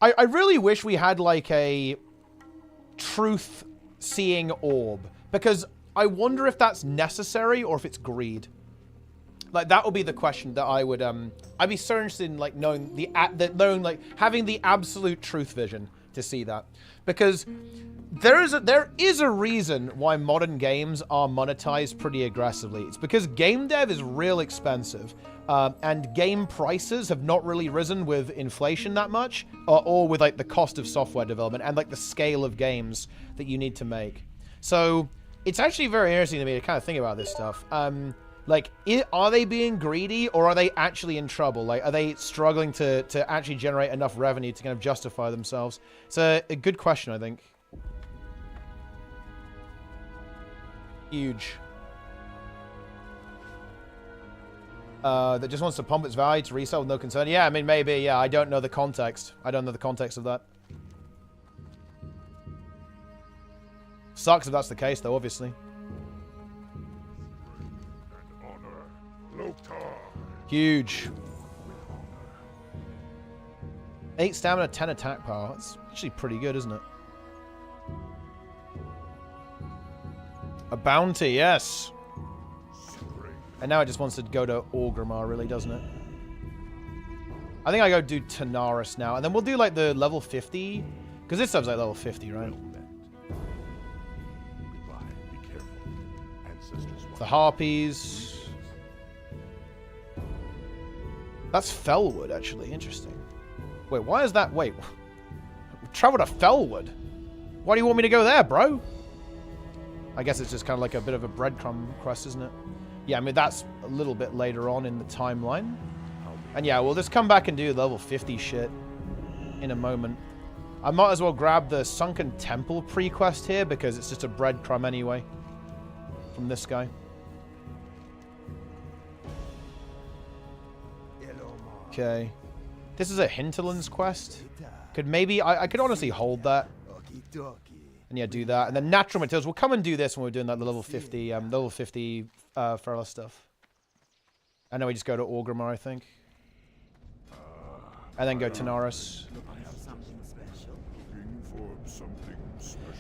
I really wish we had, like, a truth-seeing orb. Because I wonder if that's necessary or if it's greed. Like, that would be the question that I would, I'd be so interested in, like, knowing having the absolute truth vision to see that. Because there is a reason why modern games are monetized pretty aggressively. It's because game dev is real expensive. And game prices have not really risen with inflation that much, or with, like, the cost of software development and, like, the scale of games that you need to make. So it's actually very interesting to me to kind of think about this stuff. Like, are they being greedy, or are they actually in trouble? Like, are they struggling to actually generate enough revenue to kind of justify themselves? It's a good question, I think. Huge. That just wants to pump its value to resell with no concern. Yeah, I mean, maybe. Yeah, I don't know the context. I don't know the context of that. Sucks if that's the case, though, obviously. Huge. 8 stamina, 10 attack power. That's actually pretty good, isn't it? A bounty, yes. And now it just wants to go to Orgrimmar, really, doesn't it? I think I go do Tanaris now. And then we'll do, like, the level 50. Because this stuff's, like, level 50, right? The Harpies. That's Fellwood, actually. Interesting. Wait, why is that? Wait. Travel to Fellwood? Why do you want me to go there, bro? I guess it's just kind of like a bit of a breadcrumb quest, isn't it? Yeah, I mean, that's a little bit later on in the timeline. And yeah, we'll just come back and do level 50 shit in a moment. I might as well grab the Sunken Temple pre-quest here because it's just a breadcrumb anyway from this guy. Okay. This is a Hinterlands quest. Could maybe... I could honestly hold that. And yeah, do that. And then Natural Materials. We'll come and do this when we're doing that level 50, Feralas stuff. And then we just go to Orgrimmar, I think. and then go Tanaris.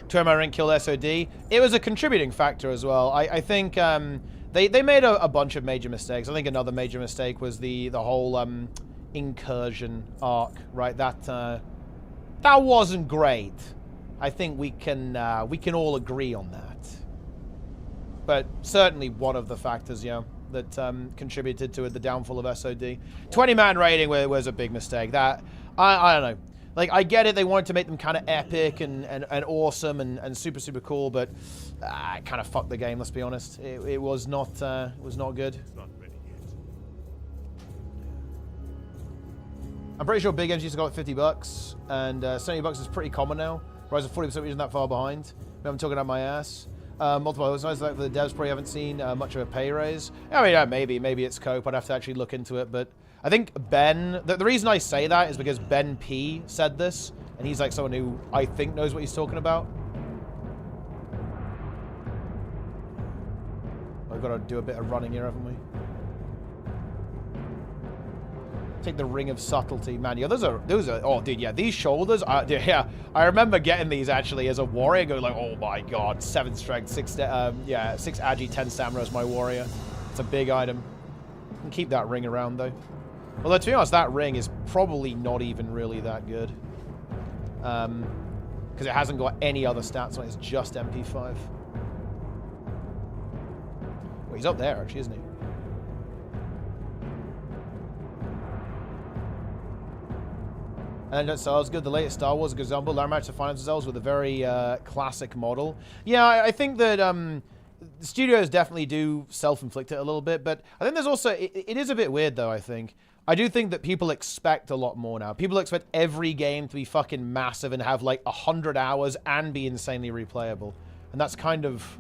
Turmo Rink killed SOD. It was a contributing factor as well. I think they made a bunch of major mistakes. I think another major mistake was the whole incursion arc, right? That wasn't great. I think we can all agree on that. But certainly one of the factors, yeah, that contributed to the downfall of SOD. 20-man raiding was a big mistake. That I don't know. Like, I get it, they wanted to make them kind of epic and awesome and super, super cool, but it kind of fucked the game, let's be honest. It was not good. I'm pretty sure big games used to go like $50, and $70 is pretty common now. Rise of 40% isn't that far behind. Maybe I'm talking out my ass. Multiple host nights, like for the devs, probably haven't seen much of a pay raise. I mean, maybe it's Cope. I'd have to actually look into it, but I think Ben, the reason I say that is because Ben P said this, and he's like someone who I think knows what he's talking about. We've got to do a bit of running here, haven't we? Take the Ring of Subtlety. Man, yeah, those are, oh, dude, yeah, these shoulders, yeah, I remember getting these actually as a warrior, going like, oh my god, 7 strength, 6 agi, 10 stamina as my warrior. It's a big item. I can keep that ring around, though. Although, to be honest, that ring is probably not even really that good. Because it hasn't got any other stats on it, it's just MP5. Well, he's up there, actually, isn't he? And it sounds good. The latest Star Wars example, Lara managed to finance themselves with a very classic model. Yeah, I think that the studios definitely do self-inflict it a little bit, but I think there's also, it is a bit weird though, I think. I do think that people expect a lot more now. People expect every game to be fucking massive and have like 100 hours and be insanely replayable. And that's kind of,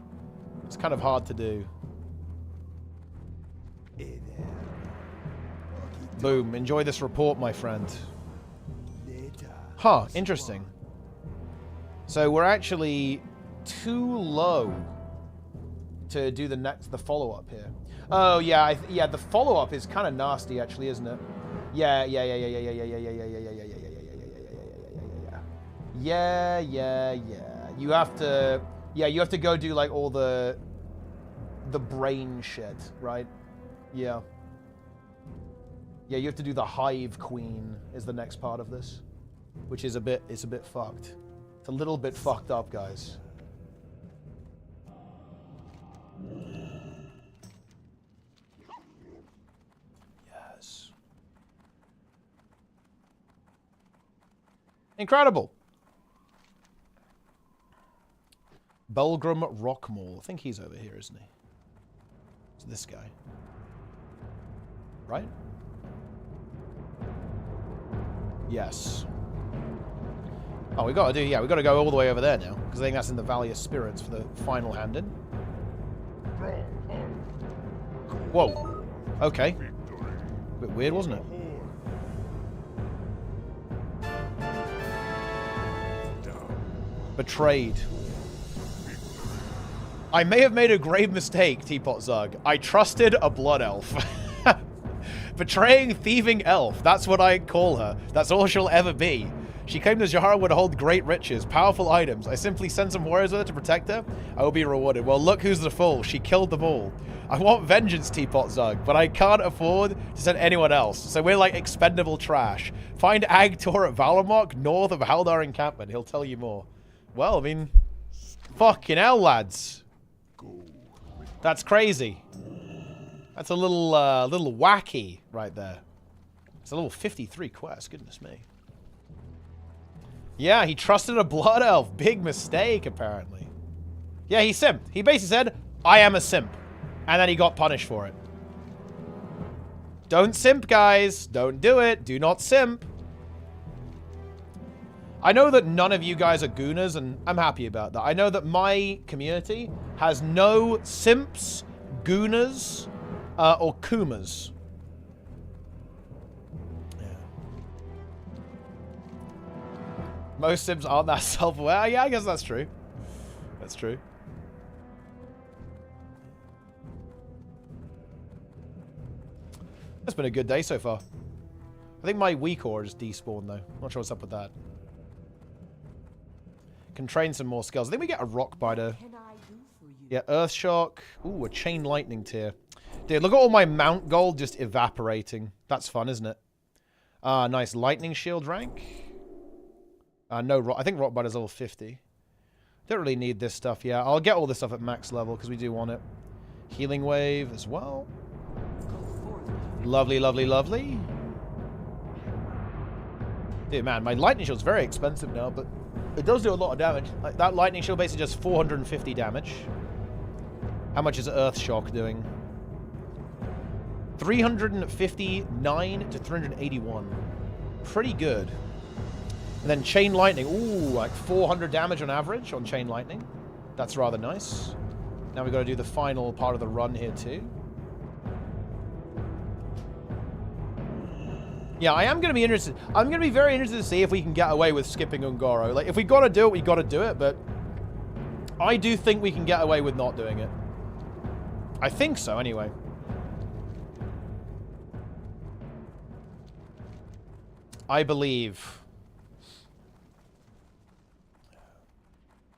it's kind of hard to do. Boom. Enjoy this report, my friend. Huh, interesting. So we're actually too low to do the follow-up here. Oh yeah, yeah. The follow-up is kind of nasty, actually, isn't it? Yeah. You have to go do like all the brain shit, right? Yeah. Yeah, you have to do the Hive Queen is the next part of this, which is a bit fucked. It's a little bit fucked up, guys. Yes. Incredible. Belgrum Rockmall. I think he's over here, isn't he? It's this guy. Right? Yes. Oh, we got to go all the way over there now, because I think that's in the Valley of Spirits for the final hand-in. Whoa. Okay. A bit weird, wasn't it? Betrayed. I may have made a grave mistake, Teapot Zug. I trusted a blood elf. Betraying, thieving elf. That's what I call her. That's all she'll ever be. She claimed the Jahara would hold great riches, powerful items. I simply sent some warriors with her to protect her. I will be rewarded. Well, look who's the fool. She killed them all. I want vengeance, Teapot Zug, but I can't afford to send anyone else. So we're like expendable trash. Find Agtor at Valamok, north of Haldar encampment. He'll tell you more. Well, I mean, fucking hell, lads. That's crazy. That's a little wacky right there. It's a little 53 quest, goodness me. Yeah, he trusted a blood elf. Big mistake, apparently. Yeah, he simped. He basically said, I am a simp. And then he got punished for it. Don't simp, guys. Don't do it. Do not simp. I know that none of you guys are gooners, and I'm happy about that. I know that my community has no simps, gooners, or kumas. Yeah. Most simps aren't that self-aware. Yeah, I guess that's true. That's true. It's been a good day so far. I think my weak ore just despawned, though. Not sure what's up with that. Can train some more skills. I think we get a rock biter. Yeah, earth shock. Ooh, a chain lightning tier. Dude, look at all my mount gold just evaporating. That's fun, isn't it? Nice lightning shield rank. No rock. I think rock biter's level 50. Don't really need this stuff. Yeah, I'll get all this stuff at max level because we do want it. Healing wave as well. Lovely, lovely, lovely. Dude, man, my lightning shield's very expensive now, but it does do a lot of damage. Like, that lightning shield basically does 450 damage. How much is Earth Shock doing? 359 to 381. Pretty good. And then Chain Lightning. Ooh, like 400 damage on average on Chain Lightning. That's rather nice. Now we've got to do the final part of the run here too. Yeah, I am going to be interested. I'm going to be very interested to see if we can get away with skipping Ungoro. Like, if we got to do it, we got to do it, but I do think we can get away with not doing it. I think so, anyway. I believe.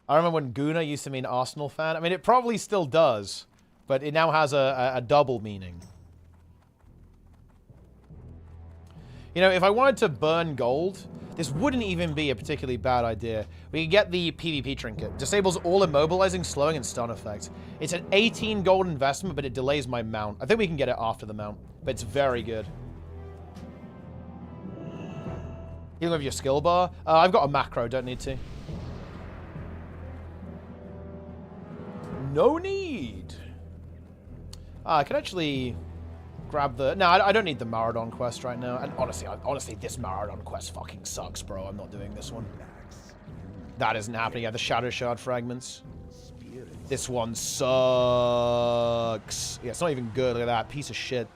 I remember when Guna used to mean Arsenal fan. I mean, it probably still does, but it now has a double meaning. You know, if I wanted to burn gold, this wouldn't even be a particularly bad idea. We could get the PvP trinket. Disables all immobilizing, slowing, and stun effects. It's an 18 gold investment, but it delays my mount. I think we can get it after the mount, but it's very good. Healing with your skill bar. I've got a macro, don't need to. No need. I can actually grab the... No, I don't need the Maradon quest right now. And honestly, this Maradon quest fucking sucks, bro. I'm not doing this one. That isn't happening. Yeah, the Shadow Shard fragments. This one sucks. Yeah, it's not even good. Look at that. Piece of shit.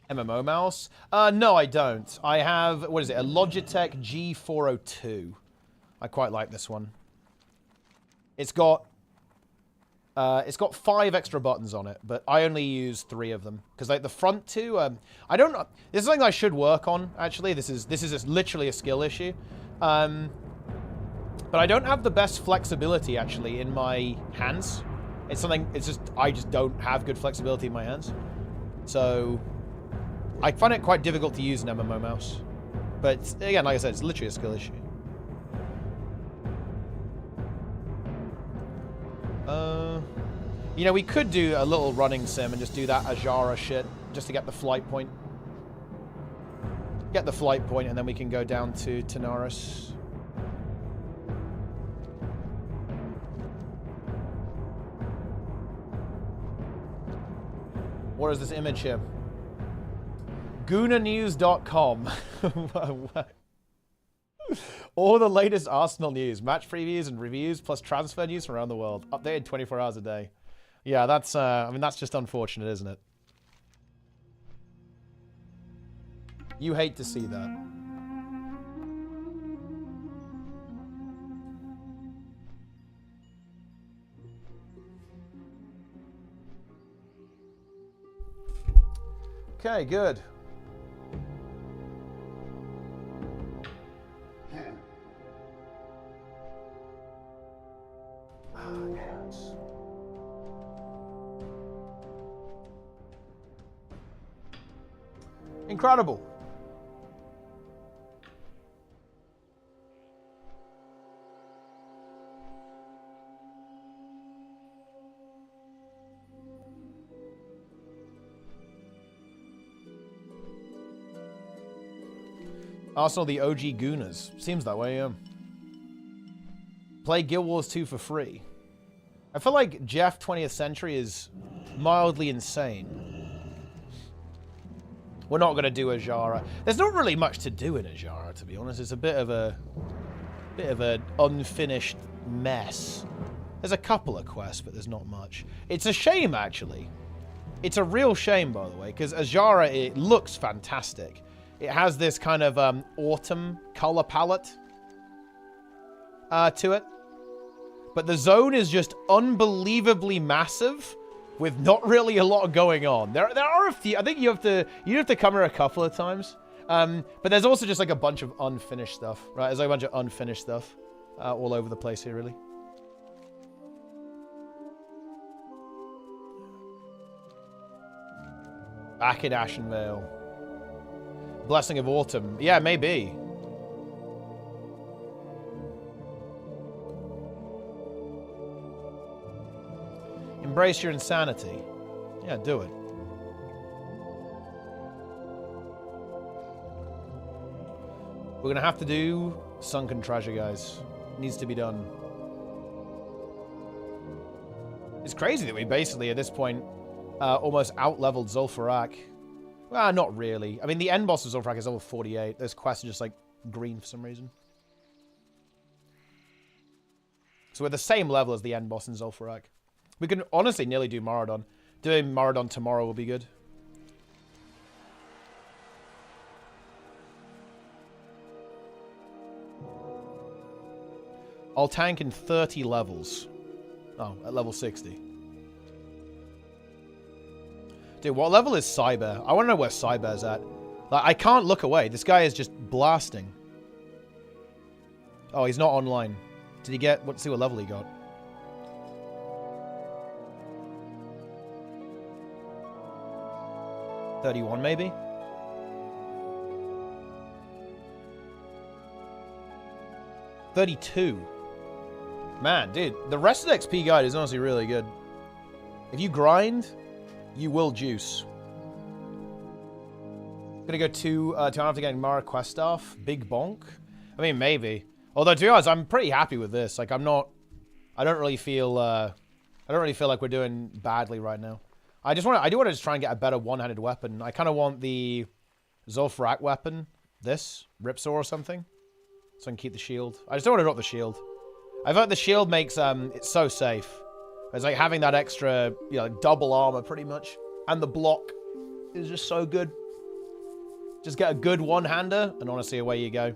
MMO mouse? No, I don't. I have, what is it, a Logitech G402. I quite like this one. It's got 5 extra buttons on it, but I only use 3 of them. Because like the front 2, I don't know. This is something I should work on, actually. This is literally a skill issue. But I don't have the best flexibility, actually, in my hands. I just don't have good flexibility in my hands. So I find it quite difficult to use an MMO mouse. But again, like I said, it's literally a skill issue. You know, we could do a little running sim and just do that Ajara shit, just to get the flight point. Get the flight point, and then we can go down to Tanaris. What is this image here? GunaNews.com. All the latest Arsenal news, match previews and reviews, plus transfer news from around the world. Updated 24 hours a day. Yeah, that's, I mean, that's just unfortunate, isn't it? You hate to see that. Okay, good. Yes. Incredible. Arsenal, the OG Gooners. Seems that way, yeah. Play Guild Wars 2 for free. I feel like Jeff 20th Century is mildly insane. We're not going to do Ajara. There's not really much to do in Ajara, to be honest. It's a bit of an unfinished mess. There's a couple of quests, but there's not much. It's a shame, actually. It's a real shame, by the way, because Ajara, it looks fantastic. It has this kind of autumn color palette to it. But the zone is just unbelievably massive with not really a lot going on. There are a few. I think you have to come here a couple of times. But there's also just like a bunch of unfinished stuff, right? There's like a bunch of unfinished stuff all over the place here, really. Back in Ashenvale. Blessing of Autumn. Yeah, maybe. Embrace your insanity. Yeah, do it. We're gonna have to do Sunken Treasure, guys. It needs to be done. It's crazy that we basically, at this point, almost out-leveled Zul'Farrak. Well, not really. I mean, the end boss of Zul'Farrak is level 48. This quest is just, like, green for some reason. So we're the same level as the end boss in Zul'Farrak. We can honestly nearly do Maradon. Doing Maradon tomorrow will be good. I'll tank in 30 levels. Oh, at level 60. Dude, what level is Cyber? I want to know where Cyber's at. Like, I can't look away. This guy is just blasting. Oh, he's not online. Did he get... Let's see what level he got. $31, maybe? $32. Man, dude, the rest of the XP guide is honestly really good. If you grind, you will juice. Gonna go to after getting Mara quest staff. Big bonk. I mean, maybe. Although, to be honest, I'm pretty happy with this. Like, I don't really feel like we're doing badly right now. I do want to just try and get a better one-handed weapon. I kind of want the Zul'Farrak weapon, this Ripsaw or something, so I can keep the shield. I just don't want to drop the shield. I thought the shield makes it so safe. It's like having that extra, you know, like double armor pretty much, and the block is just so good. Just get a good one-hander, and honestly, away you go.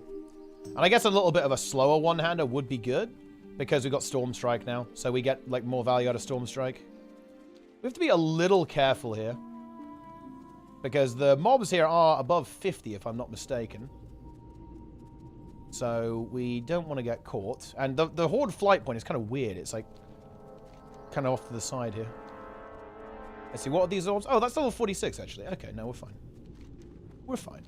And I guess a little bit of a slower one-hander would be good, because we've got Storm Strike now, so we get like more value out of Storm Strike. We have to be a little careful here, because the mobs here are above 50, if I'm not mistaken. So we don't want to get caught. And the Horde flight point is kind of weird. It's like kind of off to the side here. Let's see, what are these orbs? Oh, that's level 46, actually. Okay, no, we're fine. We're fine.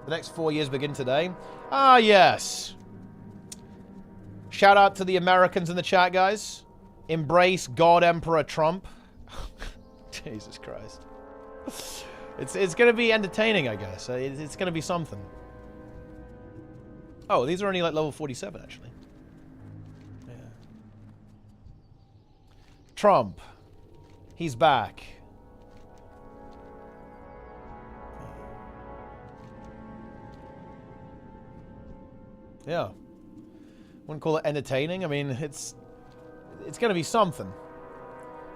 The next 4 years begin today. Ah, yes. Shout out to the Americans in the chat, guys. Embrace God Emperor Trump. Jesus Christ. It's going to be entertaining, I guess. It's going to be something. Oh, these are only like level 47, actually. Yeah. Trump. He's back. Yeah. Wouldn't call it entertaining. I mean, it's going to be something.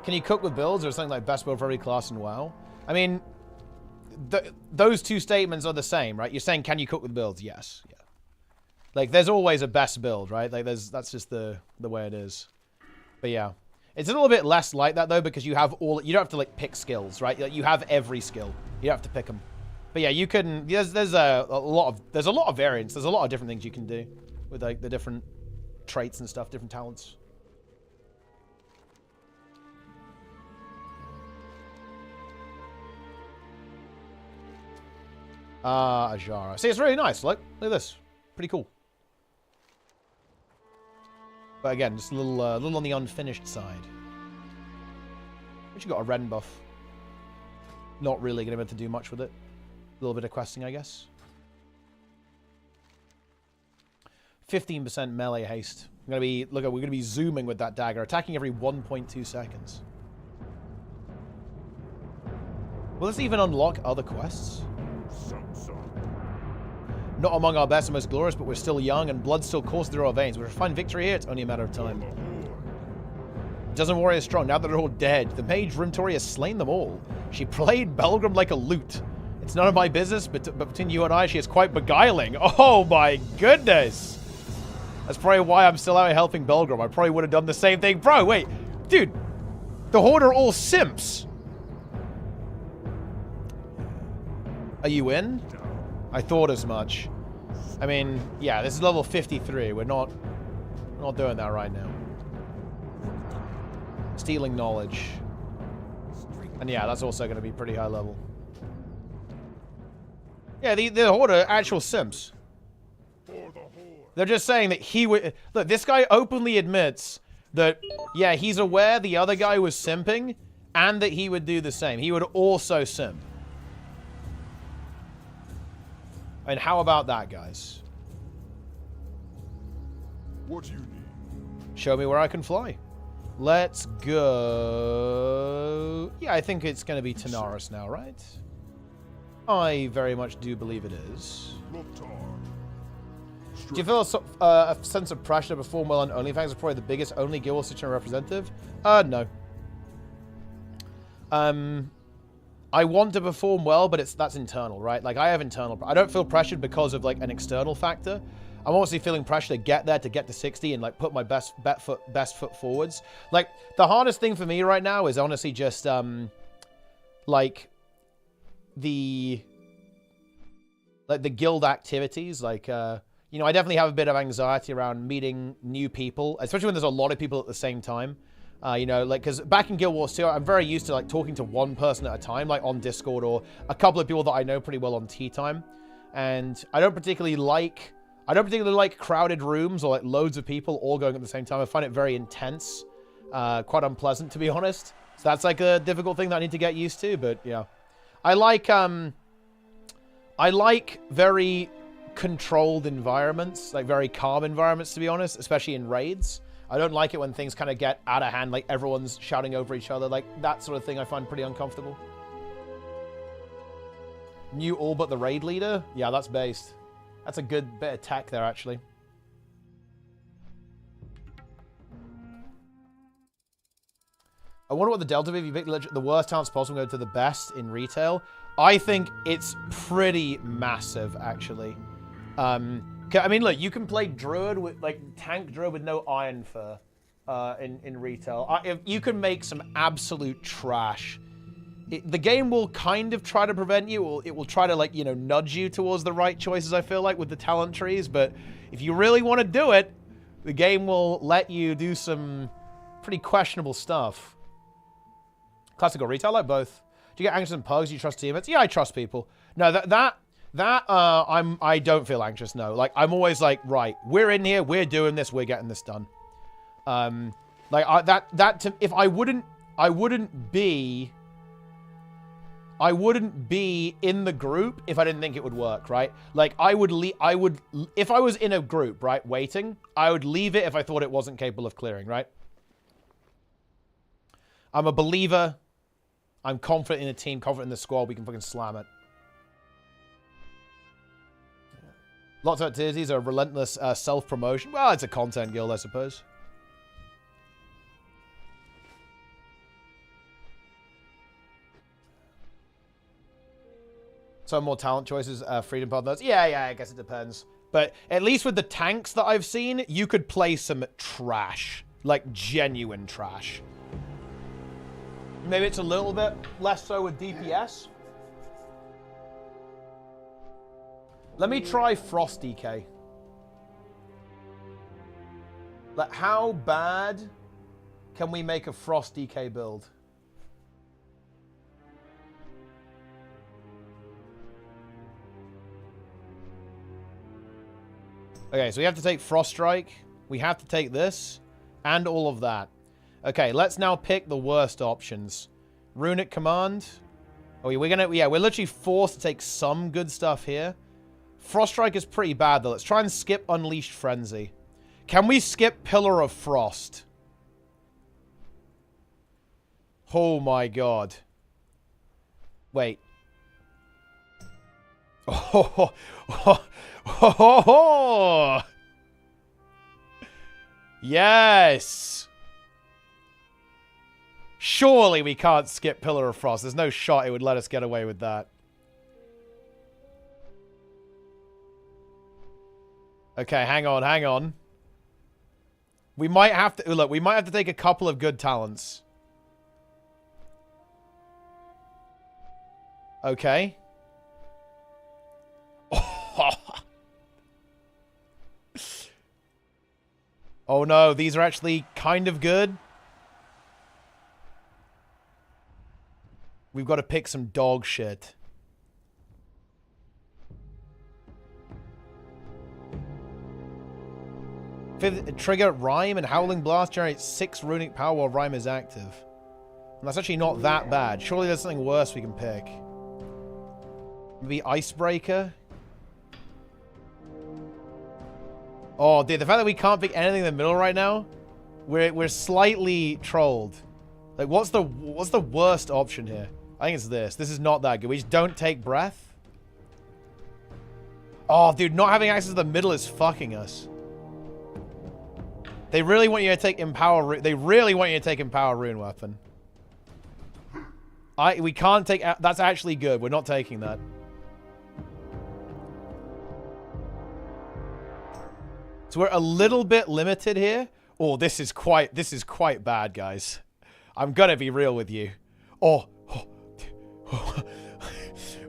Can you cook with builds or something like best build for every class in WoW? I mean, those two statements are the same, right? You're saying, can you cook with builds? Yes. Yeah. Like, there's always a best build, right? Like, that's just the way it is. But yeah. It's a little bit less like that, though, because you have you don't have to, like, pick skills, right? Like, you have every skill. You don't have to pick them. But yeah, you can, there's a lot of variance. There's a lot of different things you can do with, like, the different traits and stuff, different talents. Ajara. See, it's really nice. Look at this. Pretty cool. But again, just a little on the unfinished side. Which you got a Ren buff. Not really going to be able to do much with it. A little bit of questing, I guess. 15% melee haste. We're going to be zooming with that dagger, attacking every 1.2 seconds. Will this even unlock other quests? Not among our best and most glorious, but we're still young and blood still courses through our veins. We'll find victory here, it's only a matter of time. Doesn't warrior strong, now that they're all dead. The mage Rimtori has slain them all. She played Belgrim like a lute. It's none of my business, but between you and I, she is quite beguiling. Oh my goodness! That's probably why I'm still out here helping Belgrom. I probably would have done the same thing. Bro, wait. Dude, the Horde are all simps. Are you in? I thought as much. I mean, yeah, this is level 53. We're not doing that right now. Stealing knowledge. And yeah, that's also going to be pretty high level. Yeah, the Horde are actual simps. They're just saying that he would... Look, this guy openly admits that, yeah, he's aware the other guy was simping and that he would do the same. He would also simp. And how about that, guys? What do you need? Show me where I can fly. Let's go... Yeah, I think it's going to be Tanaris now, right? I very much do believe it is. Do you feel a sense of pressure to perform well on Onlyfangs is probably the biggest only guild situation representative? No. I want to perform well, but that's internal, right? Like, I have internal... I don't feel pressured because of, like, an external factor. I'm obviously feeling pressure to get there, to get to 60 and, like, put my best foot forwards. Like, the hardest thing for me right now is honestly just, like, the guild activities. Like, you know, I definitely have a bit of anxiety around meeting new people, especially when there's a lot of people at the same time. You know, like, because back in Guild Wars 2, I'm very used to, like, talking to one person at a time, like, on Discord, or a couple of people that I know pretty well on tea time. And I don't particularly like crowded rooms or, like, loads of people all going at the same time. I find it very intense, quite unpleasant, to be honest. So that's, like, a difficult thing that I need to get used to, but, yeah. I like very controlled environments, like, very calm environments, to be honest, especially in raids. I don't like it when things kind of get out of hand, like everyone's shouting over each other. Like, that sort of thing I find pretty uncomfortable. New all but the raid leader? Yeah, that's based. That's a good bit of tech there, actually. I wonder what the delta would be if you pick the worst talents possible and go to the best in retail. I think it's pretty massive, actually. I mean, look, you can play Druid with, like, tank Druid with no Iron Fur in retail. You can make some absolute trash. The game will kind of try to prevent you. It will try to, like, you know, nudge you towards the right choices, I feel like, with the talent trees. But if you really want to do it, the game will let you do some pretty questionable stuff. Classical retail, I like both. Do you get anxious and pugs? Do you trust teammates? Yeah, I trust people. No, I don't feel anxious, no. Like, I'm always like, right, we're in here, we're doing this, we're getting this done. If I wouldn't be in the group if I didn't think it would work, right? Like, if I was in a group, right, waiting, I would leave it if I thought it wasn't capable of clearing, right? I'm a believer. I'm confident in the team, confident in the squad. We can fucking slam it. Lots of activities are relentless self-promotion. Well, it's a content guild, I suppose. Some more talent choices, freedom pod those. Yeah, I guess it depends. But at least with the tanks that I've seen, you could play some trash. Like, genuine trash. Maybe it's a little bit less so with DPS. Let me try Frost DK. Like, how bad can we make a Frost DK build? Okay, so we have to take Frost Strike. We have to take this. And all of that. Okay, let's now pick the worst options. Runic Command. Oh, we're literally forced to take some good stuff here. Frost Strike is pretty bad, though. Let's try and skip Unleashed Frenzy. Can we skip Pillar of Frost? Oh my god. Wait. Oh, oh, oh, oh, oh. Yes. Surely we can't skip Pillar of Frost. There's no shot it would let us get away with that. Okay, hang on, hang on. We might have to look. We might have to take a couple of good talents. Okay. Oh no, these are actually kind of good. We've got to pick some dog shit. Trigger Rhyme and Howling Blast generates 6 runic power while Rhyme is active. And that's actually not that bad. Surely there's something worse we can pick. Maybe Icebreaker? Oh, dude, the fact that we can't pick anything in the middle right now, we're slightly trolled. Like, what's the worst option here? I think it's this. This is not that good. We just don't take breath. Oh, dude, not having access to the middle is fucking us. They really want you to take Empower. They really want you to take Empower Rune Weapon. We can't take. That's actually good. We're not taking that. So we're a little bit limited here. Oh, this is quite bad, guys. I'm gonna be real with you. We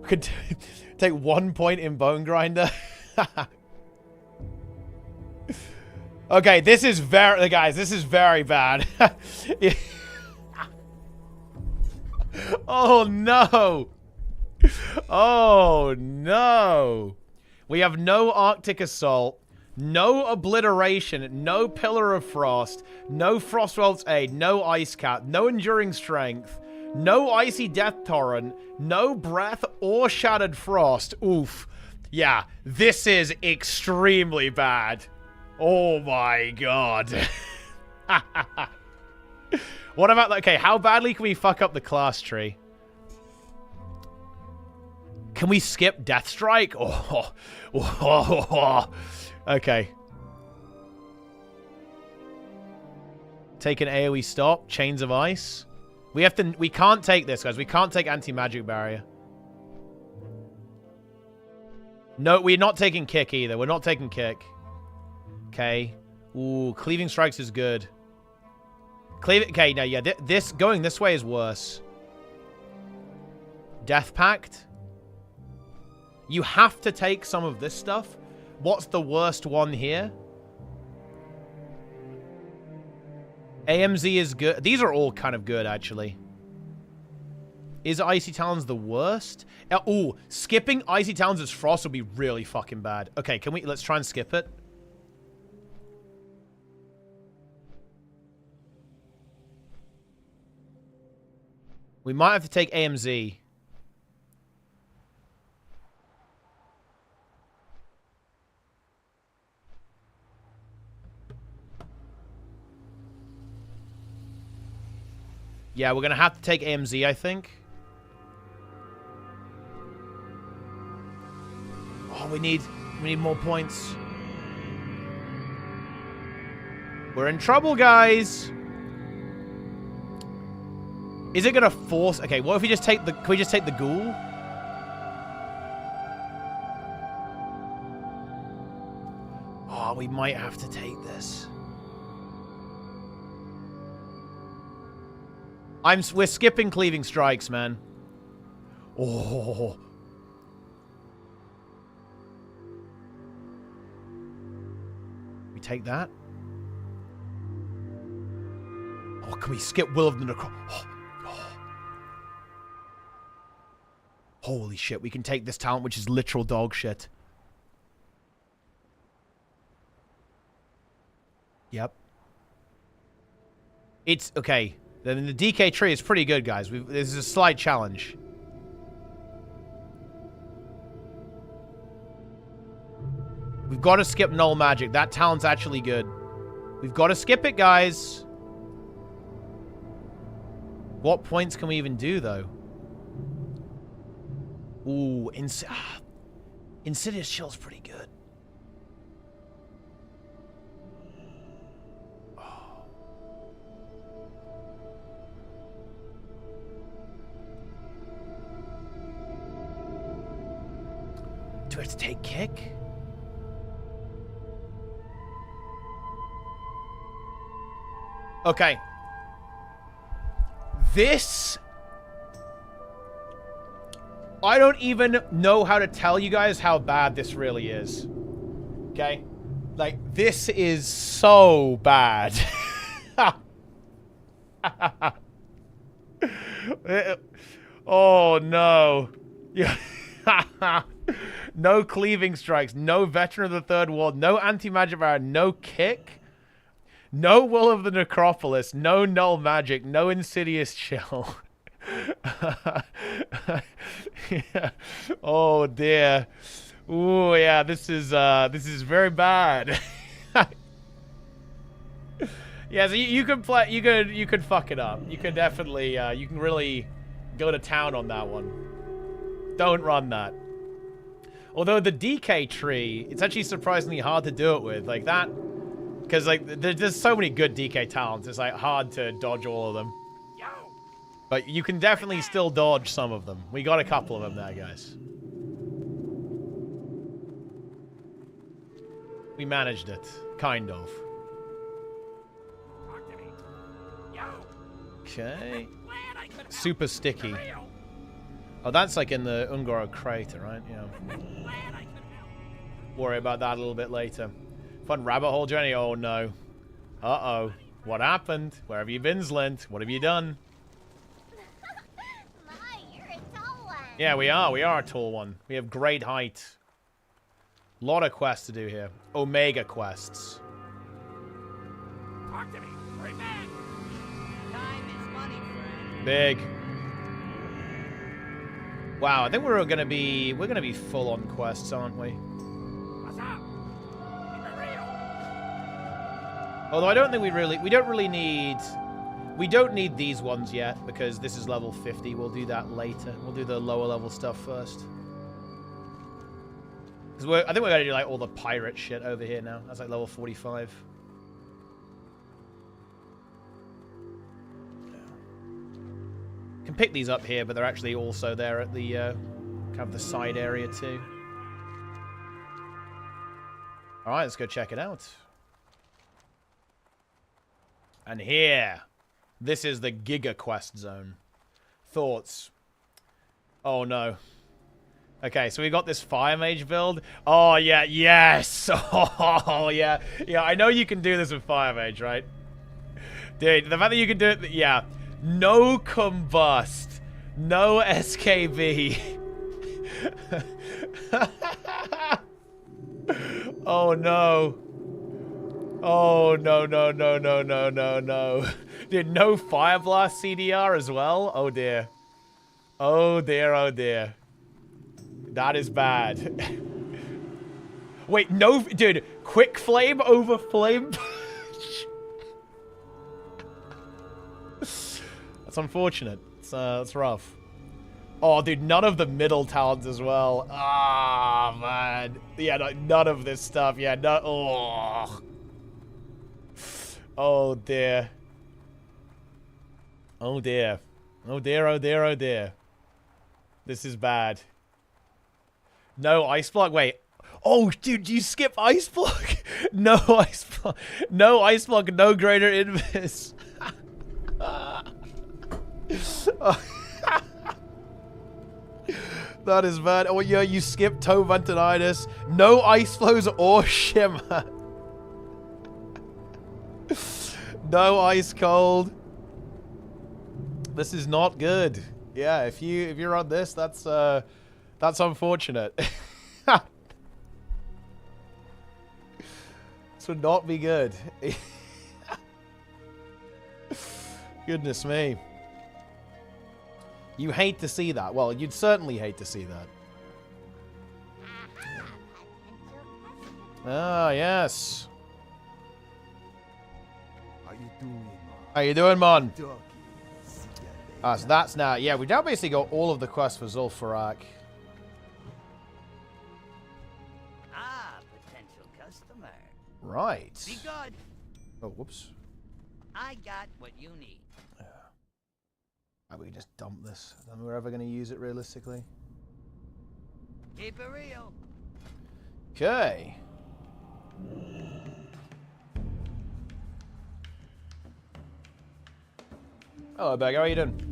could take 1 point in Bone Grinder. Okay, this is very, guys, this is very bad. Oh no. Oh no. We have no Arctic Assault, no Obliteration, no Pillar of Frost, no Frostwelt's Aid, no Ice Cap, no Enduring Strength, no Icy Death Torrent, no Breath or Shattered Frost. Oof. Yeah, this is extremely bad. Oh my god. What about, okay, how badly can we fuck up the class tree? Can we skip Death Strike? Oh. Okay. Take an AoE stop. Chains of Ice. We can't take this, guys. We can't take Anti-Magic Barrier. No, we're not taking Kick either. We're not taking Kick. Okay. Ooh, Cleaving Strikes is good. Okay, no, yeah, this going this way is worse. Death Pact. You have to take some of this stuff. What's the worst one here? AMZ is good. These are all kind of good, actually. Is Icy Talons the worst? Ooh, skipping Icy Talons as Frost would be really fucking bad. Okay, let's try and skip it. We might have to take AMZ. Yeah, we're gonna have to take AMZ, I think. Oh, we need more points. We're in trouble, guys. Is it gonna force? Okay, what if we just take the? Can we just take the ghoul? Oh, we might have to take this. We're skipping Cleaving Strikes, man. Oh. We take that. Oh, can we skip Will of the Necro? Oh. Holy shit, we can take this talent, which is literal dog shit. Yep. It's, okay. Then the DK tree is pretty good, guys. This is a slight challenge. We've got to skip Null Magic. That talent's actually good. We've got to skip it, guys. What points can we even do, though? Ooh, Insidious Chill's pretty good. Oh. Do we have to take Kick? Okay. This... I don't even know how to tell you guys how bad this really is. Okay? Like, this is so bad. Oh, no. Yeah. No cleaving strikes, no veteran of the third ward, no anti-magic barrier, no kick, no will of the necropolis, no null magic, no insidious chill. Yeah. Oh dear. Ooh, yeah, this is very bad. Yeah, so you could play, you could fuck it up. You could definitely, you can really go to town on that one. Don't run that. Although the DK tree, it's actually surprisingly hard to do it with. Like that, because like there's so many good DK talents, it's like hard to dodge all of them. But you can definitely still dodge some of them. We got a couple of them there, guys. We managed it, kind of. Okay. Super sticky. Oh, that's like in the Ungoro crater, right? Yeah. Worry about that a little bit later. Fun rabbit hole journey? Oh, no. Uh-oh. What happened? Where have you been, Zlint? What have you done? Yeah, we are. We are a tall one. We have great height. A lot of quests to do here. Omega quests. Talk to me. Right back. Time is money, friend. Big. Wow, I think we're gonna be full on quests, aren't we? What's up? Keep it real. Although I don't think we don't need these ones yet because this is level 50. We'll do that later. We'll do the lower level stuff first. Because I think we're gonna do like all the pirate shit over here now. That's like level 45. Can pick these up here, but they're actually also there at the kind of the side area too. All right, let's go check it out. And here, this is the Giga Quest zone. Thoughts? Oh no. Okay, so we got this Fire Mage build. Oh yeah, yes. Oh yeah, yeah. I know you can do this with Fire Mage, right? Dude, the fact that you can do it, yeah. No combust. No SKB. Oh no. Oh no, no, no, no, no, no, no. Dude, no Fire Blast CDR as well? Oh dear. Oh dear, oh dear. That is bad. Wait, no, dude. Quick Flame over Flame Punch. That's unfortunate. It's rough. Oh, dude, none of the middle talents as well. Ah, man. Yeah, no, none of this stuff. Yeah, no. Oh. Oh, dear. Oh, dear. Oh, dear, oh, dear, oh, dear. This is bad. No Ice Block. Wait. Oh, dude, you skip Ice Block? No Ice Block. No Ice Block, no greater invis. That is bad. Oh yeah, you skip Toe Vantinitis. No Ice Flows or Shimmer. No Ice Cold. This is not good. Yeah, if you're on this, that's unfortunate. This would not be good. Goodness me. You hate to see that. Well, you'd certainly hate to see that. Ah, yes. How you doing, Mon? Ah, so that's now... Yeah, we've now basically got all of the quests for Zul'Farrak. Ah, potential customer. Right. Be good. Oh, whoops. I got what you need. How about we just dump this? Then we're ever going to use it realistically. Keep it real. Okay. Hello, Beg. How are you doing?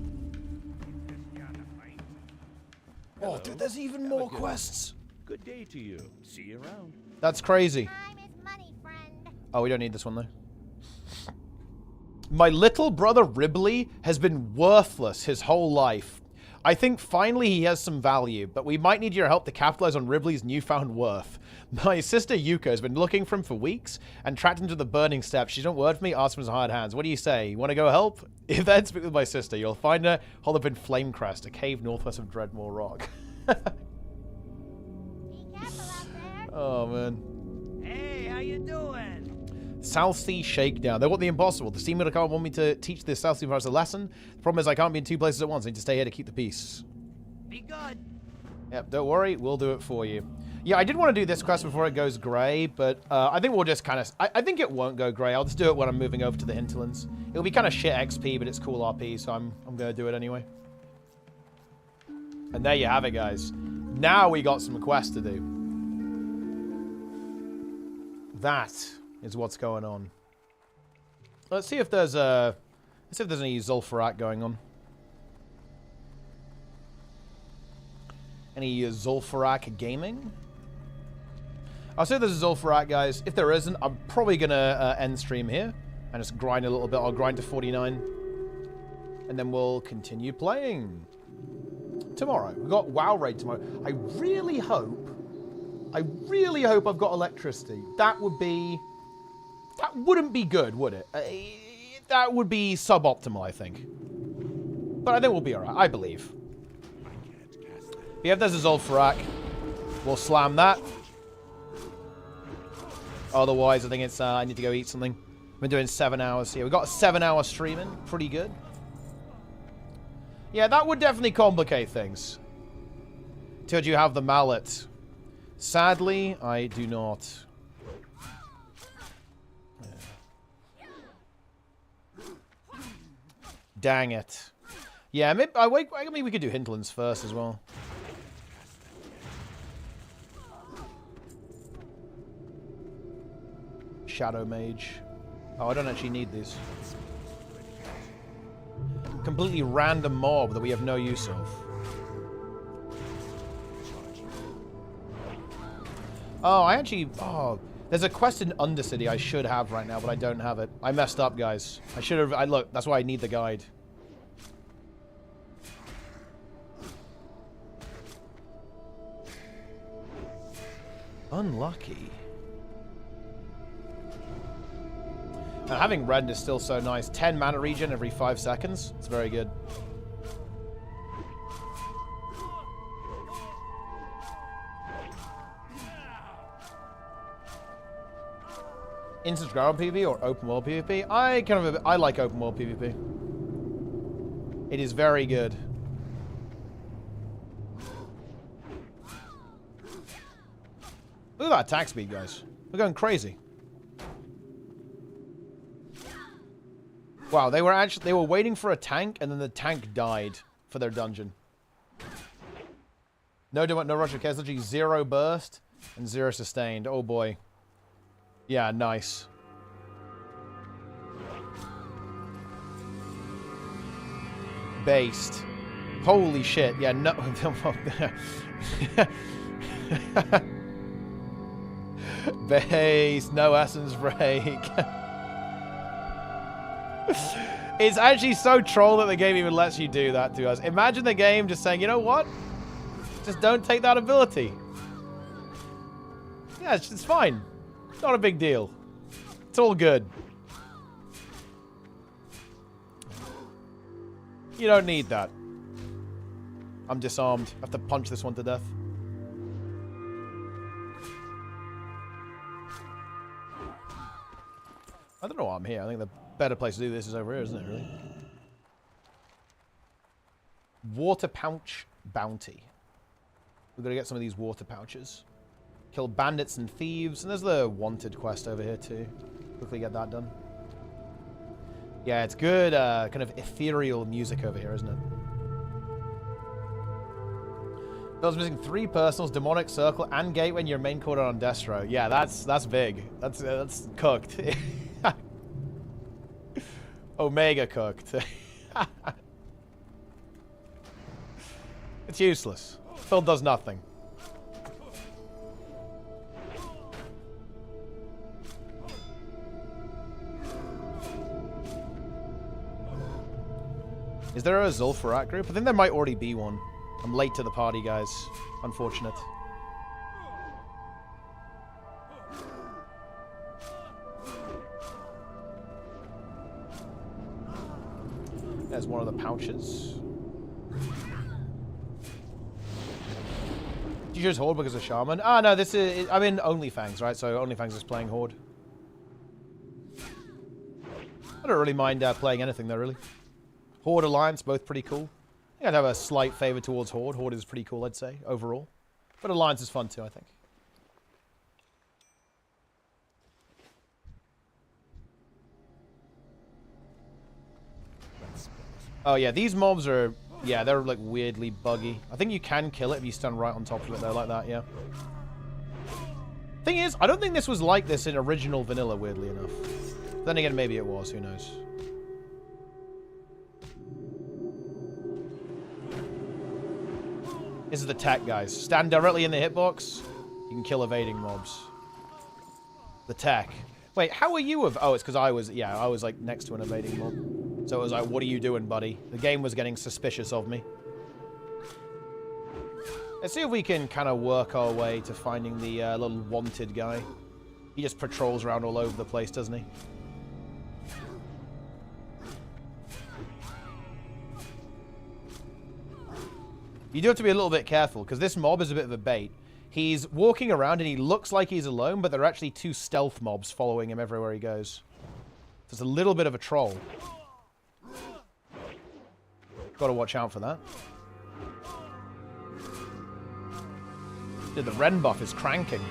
Oh, dude, there's even more quests. Good day to you. See you around. That's crazy. Oh, we don't need this one, though. My little brother Ribley has been worthless his whole life. I think finally he has some value, but we might need your help to capitalize on Ribley's newfound worth. My sister Yuka has been looking for him for weeks and tracked him to the burning steps. She don't word for me, ask for his hard hands. What do you say? You want to go help? If that's speak with my sister, you'll find her holed up in Flamecrest, a cave northwest of Dreadmore Rock. Oh, man. Hey, how you doing? South Sea Shakedown. They want the impossible. The Steam can't want me to teach this South Sea virus a lesson. The problem is I can't be in two places at once. I need to stay here to keep the peace. Be good. Yep, don't worry. We'll do it for you. Yeah, I did want to do this quest before it goes grey, but I think we'll just kind of... I think it won't go grey. I'll just do it when I'm moving over to the Hinterlands. It'll be kind of shit XP, but it's cool RP, so I'm going to do it anyway. And there you have it, guys. Now we got some quests to do. That is what's going on. Let's see if there's any Zul'Farrak going on. Any Zul'Farrak gaming? I'll say there's a Zul'Farrak, guys. If there isn't, I'm probably gonna end stream here and just grind a little bit. I'll grind to 49, and then we'll continue playing tomorrow. We've got WoW raid tomorrow. I really hope I've got electricity. That wouldn't be good, would it? That would be suboptimal, I think. But I think we'll be alright, I believe. If there's a Zul'Farrak, we'll slam that. Otherwise, I think it's, I need to go eat something. I've been doing 7 hours here. We've got a 7-hour streaming. Pretty good. Yeah, that would definitely complicate things. Did you have the mallet? Sadly, I do not. Dang it. Yeah, maybe, maybe we could do Hinterlands first as well. Shadow Mage. Oh, I don't actually need these. Completely random mob that we have no use of. Oh, I actually... Oh, there's a quest in Undercity I should have right now, but I don't have it. I messed up, guys. I should have... Look, that's why I need the guide. Unlucky. And having Rend is still so nice. 10 mana regen every 5 seconds. It's very good. Instant ground PvP or open world PvP? I like open world PvP. It is very good. Look at that attack speed, guys. We're going crazy. Wow, they were waiting for a tank, and then the tank died for their dungeon. No Russian cares, literally 0 burst and 0 sustained. Oh boy. Yeah, nice. Based. Holy shit. Yeah, no. Base. No essence break. It's actually so troll that the game even lets you do that to us. Imagine the game just saying, you know what? Just don't take that ability. Yeah, it's fine. Not a big deal. It's all good. You don't need that. I'm disarmed. I have to punch this one to death. I don't know why I'm here. I think the better place to do this is over here, isn't it, really? Water pouch bounty. We've got to get some of these water pouches. Kill bandits and thieves. And there's the wanted quest over here, too. Quickly get that done. Yeah, it's good kind of ethereal music over here, isn't it? Bill's missing 3 personals, demonic circle, and gateway in your main quarter on Destro. Yeah, that's big. That's cooked. Omega cooked. It's useless. Phil does nothing. Is there a Zul'Farrak group? I think there might already be one. I'm late to the party, guys. Unfortunate. There's one of the pouches. Did you choose Horde because of Shaman? Ah, no, this is... I'm in Onlyfangs, right? So Onlyfangs is playing Horde. I don't really mind playing anything, though, really. Horde, Alliance, both pretty cool. I think I'd have a slight favor towards Horde. Horde is pretty cool, I'd say, overall. But Alliance is fun, too, I think. Oh, yeah, these mobs are... Yeah, they're, like, weirdly buggy. I think you can kill it if you stand right on top of it, though, like that, yeah. Thing is, I don't think this was like this in original vanilla, weirdly enough. Then again, maybe it was, who knows. This is the tech, guys. Stand directly in the hitbox. You can kill evading mobs. The tech. Wait, how are you of... Oh, it's because I was... Yeah, I was, like, next to an evading mob. So it was like, what are you doing, buddy? The game was getting suspicious of me. Let's see if we can kind of work our way to finding the little wanted guy. He just patrols around all over the place, doesn't he? You do have to be a little bit careful, because this mob is a bit of a bait. He's walking around and he looks like he's alone, but there are actually 2 stealth mobs following him everywhere he goes. So it's a little bit of a troll. Got to watch out for that. Dude, the Ren buff is cranking.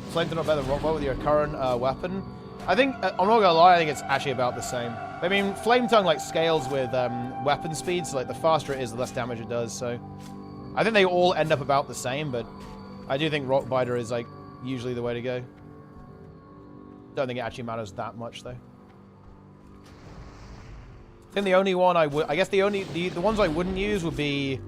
Flame to not better than Rockbow with your current weapon. I think, I'm not gonna lie, I think it's actually about the same. I mean, Flame Tongue, like, scales with weapon speed, so, like, the faster it is, the less damage it does, so... I think they all end up about the same, but I do think Rockbiter is, like, usually the way to go. Don't think it actually matters that much, though. I think the only one I would... I guess the ones I wouldn't use would be...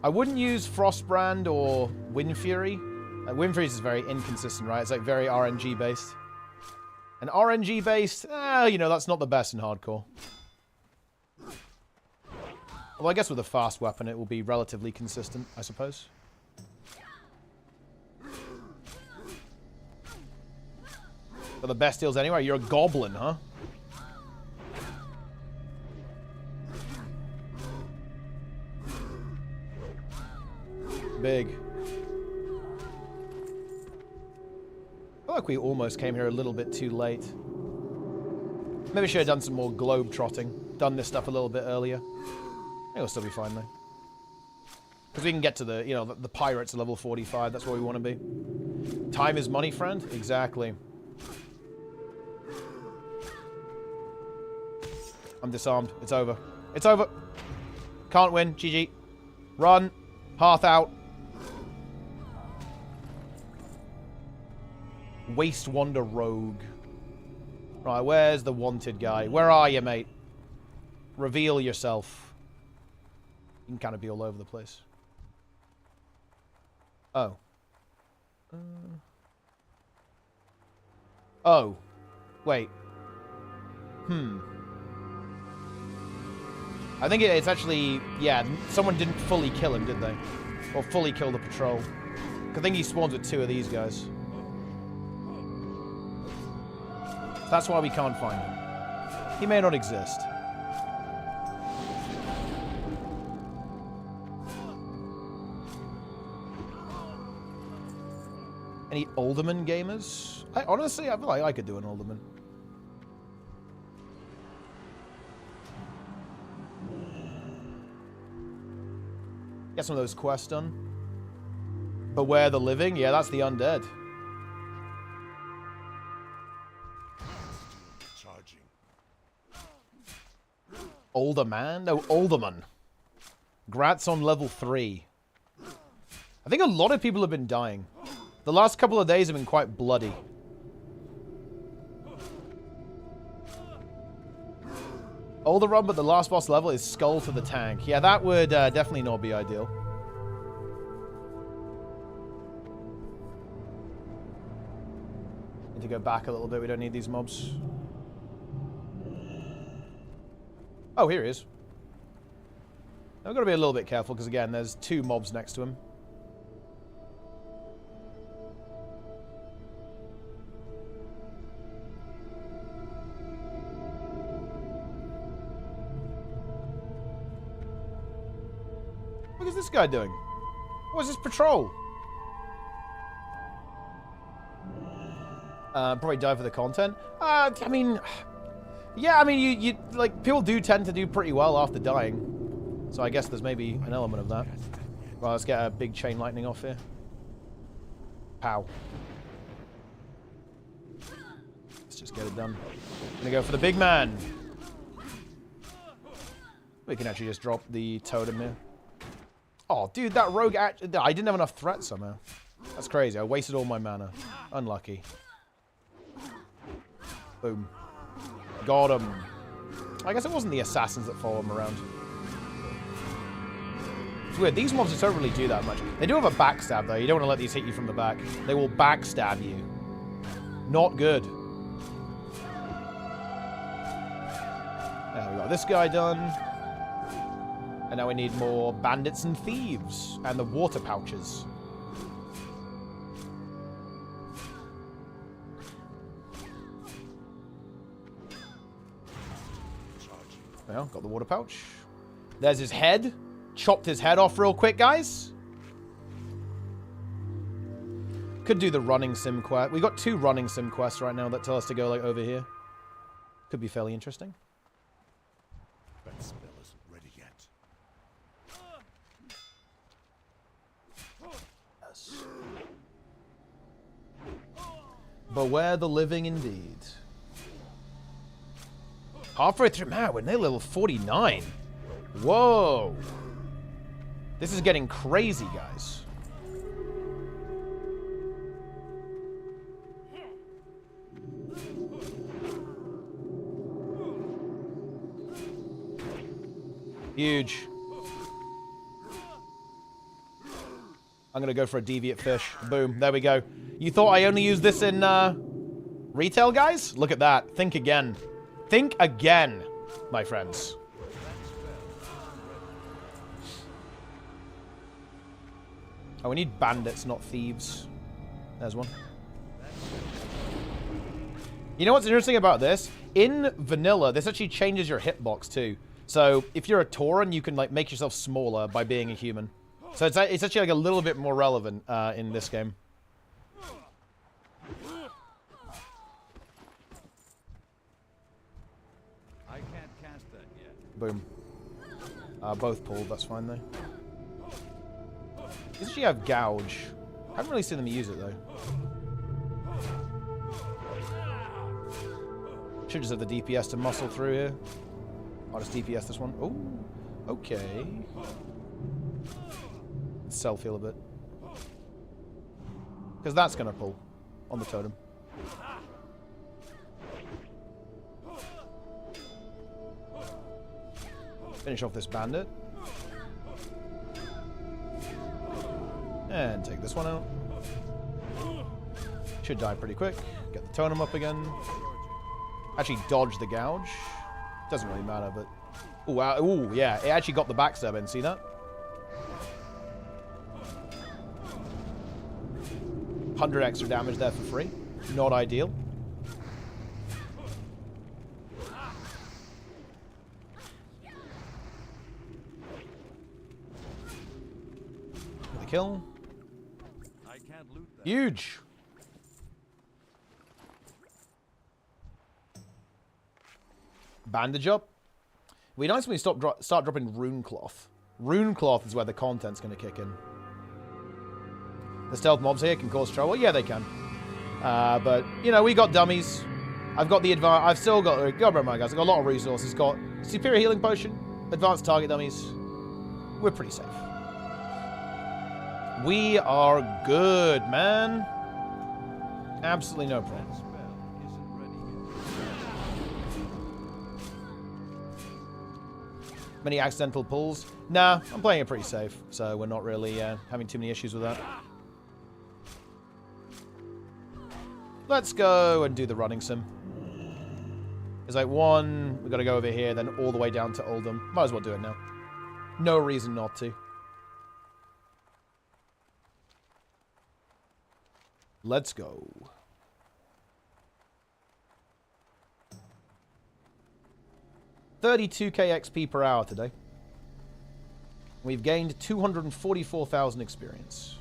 I wouldn't use Frostbrand or Wind Fury. Like, Wind Fury is very inconsistent, right? It's, like, very RNG-based. And RNG-based, you know, that's not the best in hardcore. Well, I guess with a fast weapon, it will be relatively consistent, I suppose. But the best deals anyway. You're a goblin, huh? Big. I feel like we almost came here a little bit too late. Maybe should have done some more globe trotting. Done this stuff a little bit earlier. I think it'll still be fine, though. Because we can get to the, you know, the pirates at level 45. That's where we want to be. Time is money, friend? Exactly. I'm disarmed. It's over. It's over. Can't win. GG. Run. Hearth out. Waste Wander Rogue. Right, where's the wanted guy? Where are you, mate? Reveal yourself. You can kind of be all over the place. Oh. Oh. Wait. I think it's actually... Yeah, someone didn't fully kill him, did they? Or fully kill the patrol. I think he spawns with 2 of these guys. That's why we can't find him. He may not exist. Any Alderman gamers? Honestly, I feel like I could do an Alderman. Get some of those quests done. Beware the living? Yeah, that's the undead. Older man? No, Alderman. Grats on level 3. I think a lot of people have been dying. The last couple of days have been quite bloody. Older run, but the last boss level is Skull to the Tank. Yeah, that would definitely not be ideal. Need to go back a little bit. We don't need these mobs. Oh, here he is. I've got to be a little bit careful because, again, there's 2 mobs next to him. What is this guy doing? What is this patrol? Probably die for the content. I mean, yeah, I mean, you like, people do tend to do pretty well after dying. So I guess there's maybe an element of that. Well, let's get a big chain lightning off here. Pow. Let's just get it done. Gonna go for the big man. We can actually just drop the totem here. Oh, dude, that rogue I didn't have enough threat somehow. That's crazy. I wasted all my mana. Unlucky. Boom. Got him. I guess it wasn't the assassins that follow him around. It's weird. These mobs don't really do that much. They do have a backstab, though. You don't want to let these hit you from the back. They will backstab you. Not good. There we got this guy done. And now we need more bandits and thieves. And the water pouches. Well, got the water pouch. There's his head. Chopped his head off real quick, guys. Could do the running sim quest. We got 2 running sim quests right now that tell us to go like over here. Could be fairly interesting. That spell isn't ready yet. Yes. Beware the living indeed. Halfway through, man, we're near level 49. Whoa. This is getting crazy, guys. Huge. I'm gonna go for a deviate fish. Boom, there we go. You thought I only used this in retail, guys? Look at that. Think again. Think again, my friends. Oh, we need bandits, not thieves. There's one. You know what's interesting about this? In vanilla, this actually changes your hitbox too. So if you're a Tauren, you can like make yourself smaller by being a human. So it's actually like a little bit more relevant in this game. Boom. Both pulled, that's fine though. These actually have gouge. I haven't really seen them use it though. Should just have the DPS to muscle through here. I'll just DPS this one. Oh, okay. Self-heal a bit. Because that's going to pull on the totem. Finish off this bandit. And take this one out. Should die pretty quick. Get the totem up again. Actually dodge the gouge. Doesn't really matter, but... Ooh, ooh, yeah. It actually got the backstab in. See that? 100 extra damage there for free. Not ideal. The kill. Huge. Bandage up. It'd be nice when we start dropping rune cloth. Rune cloth is where the content's going to kick in. The stealth mobs here can cause trouble. Yeah, they can. But, you know, we got dummies. I've got the advanced... I've still got... God, remember, guys. I've got a lot of resources. Got superior healing potion. Advanced target dummies. We're pretty safe. We are good, man. Absolutely no problem. Many accidental pulls? Nah, I'm playing it pretty safe, so we're not really having too many issues with that. Let's go and do the running sim. It's like one, we gotta go over here, then all the way down to Oldham. Might as well do it now. No reason not to. Let's go. $32k XP per hour today. We've gained 244,000 experience.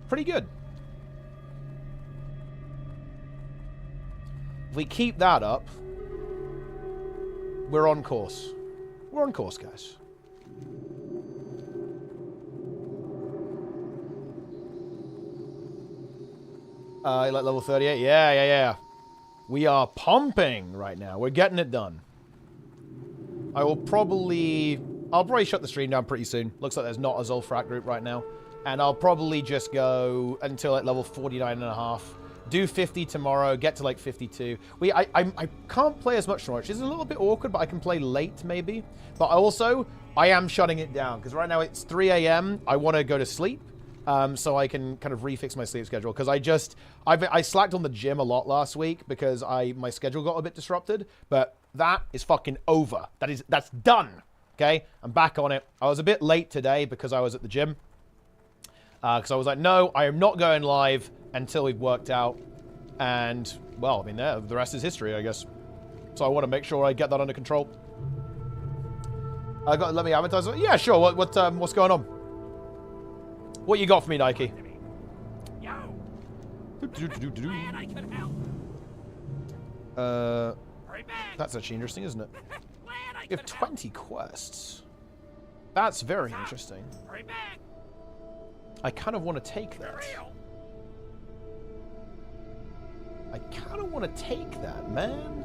Pretty good. If we keep that up, we're on course. We're on course, guys. Like level 38? Yeah. We are pumping right now. We're getting it done. I'll probably shut the stream down pretty soon. Looks like there's not a Zulfrak group right now. And I'll probably just go until like level 49.5. Do 50 tomorrow, get to like 52. I can't play as much tomorrow, which is a little bit awkward, but I can play late maybe. But I am shutting it down, because right now it's 3 a.m. I want to go to sleep, so I can kind of refix my sleep schedule. Because I slacked on the gym a lot last week because my schedule got a bit disrupted. But that is fucking over. That's done. Okay, I'm back on it. I was a bit late today because I was at the gym. Because I was like, no, I am not going live until we've worked out. And, well, I mean, the rest is history, I guess. So I want to make sure I get that under control. Let me advertise. Yeah, sure. What's going on? What you got for me, Nike? That's actually interesting, isn't it? You have 20 quests. That's very interesting. I kind of want to take that. I kind of want to take that, man.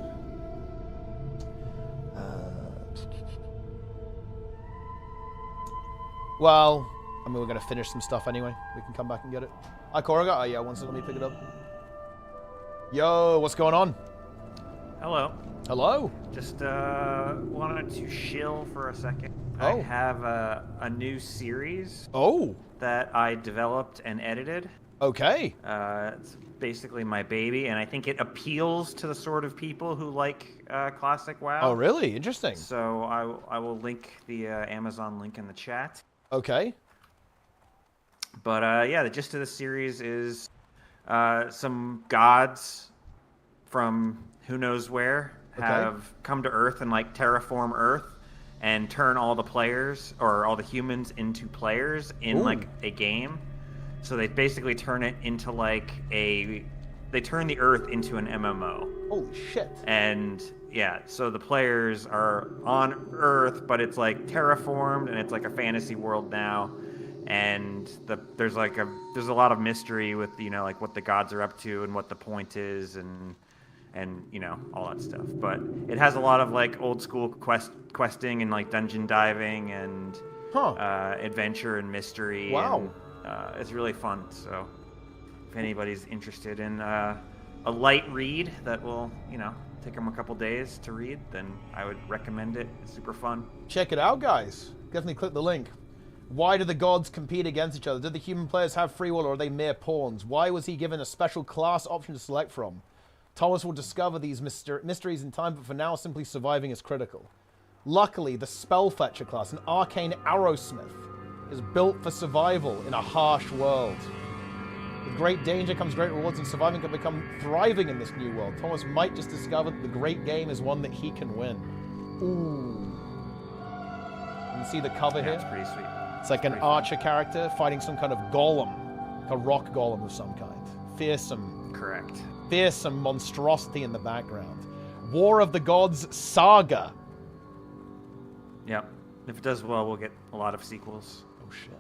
Well, I mean, we're going to finish some stuff anyway. We can come back and get it. Hi, Koraga. Oh, yeah, one second. Let me pick it up. Yo, what's going on? Hello. Hello. Just wanted to chill for a second. I have a new series. That I developed and edited. Okay. It's basically my baby, and I think it appeals to the sort of people who like classic WoW. Oh, really? Interesting. So I will link the Amazon link in the chat. Okay. But yeah, the gist of the series is some gods from who knows where have come to Earth and like terraform Earth and turn all the players or all the humans into players in like a game. So they basically turn it into like they turn the Earth into an MMO. Holy shit. And yeah, so the players are on Earth, but it's like terraformed and it's like a fantasy world now. And there's a lot of mystery with, you know, like what the gods are up to and what the point is and you know, all that stuff. But it has a lot of like old school questing and like dungeon diving and adventure and mystery. Wow. And, it's really fun. So if anybody's interested in a light read that will, you know, take them a couple days to read, then I would recommend it. It's super fun. Check it out, guys. Definitely click the link. Why do the gods compete against each other? Did the human players have free will, or are they mere pawns? Why was he given a special class option to select from? Thomas will discover these mysteries in time, but for now, simply surviving is critical. Luckily, the Spellfetcher class, an arcane arrowsmith, is built for survival in a harsh world. With great danger comes great rewards, and surviving can become thriving in this new world. Thomas might just discover that the great game is one that he can win. Ooh. You can see the cover here? It's pretty sweet. It's like an archer character fighting some kind of golem. A rock golem of some kind. Fearsome. Correct. Fearsome monstrosity in the background. War of the Gods Saga. Yep. If it does well, we'll get a lot of sequels. Oh, shit.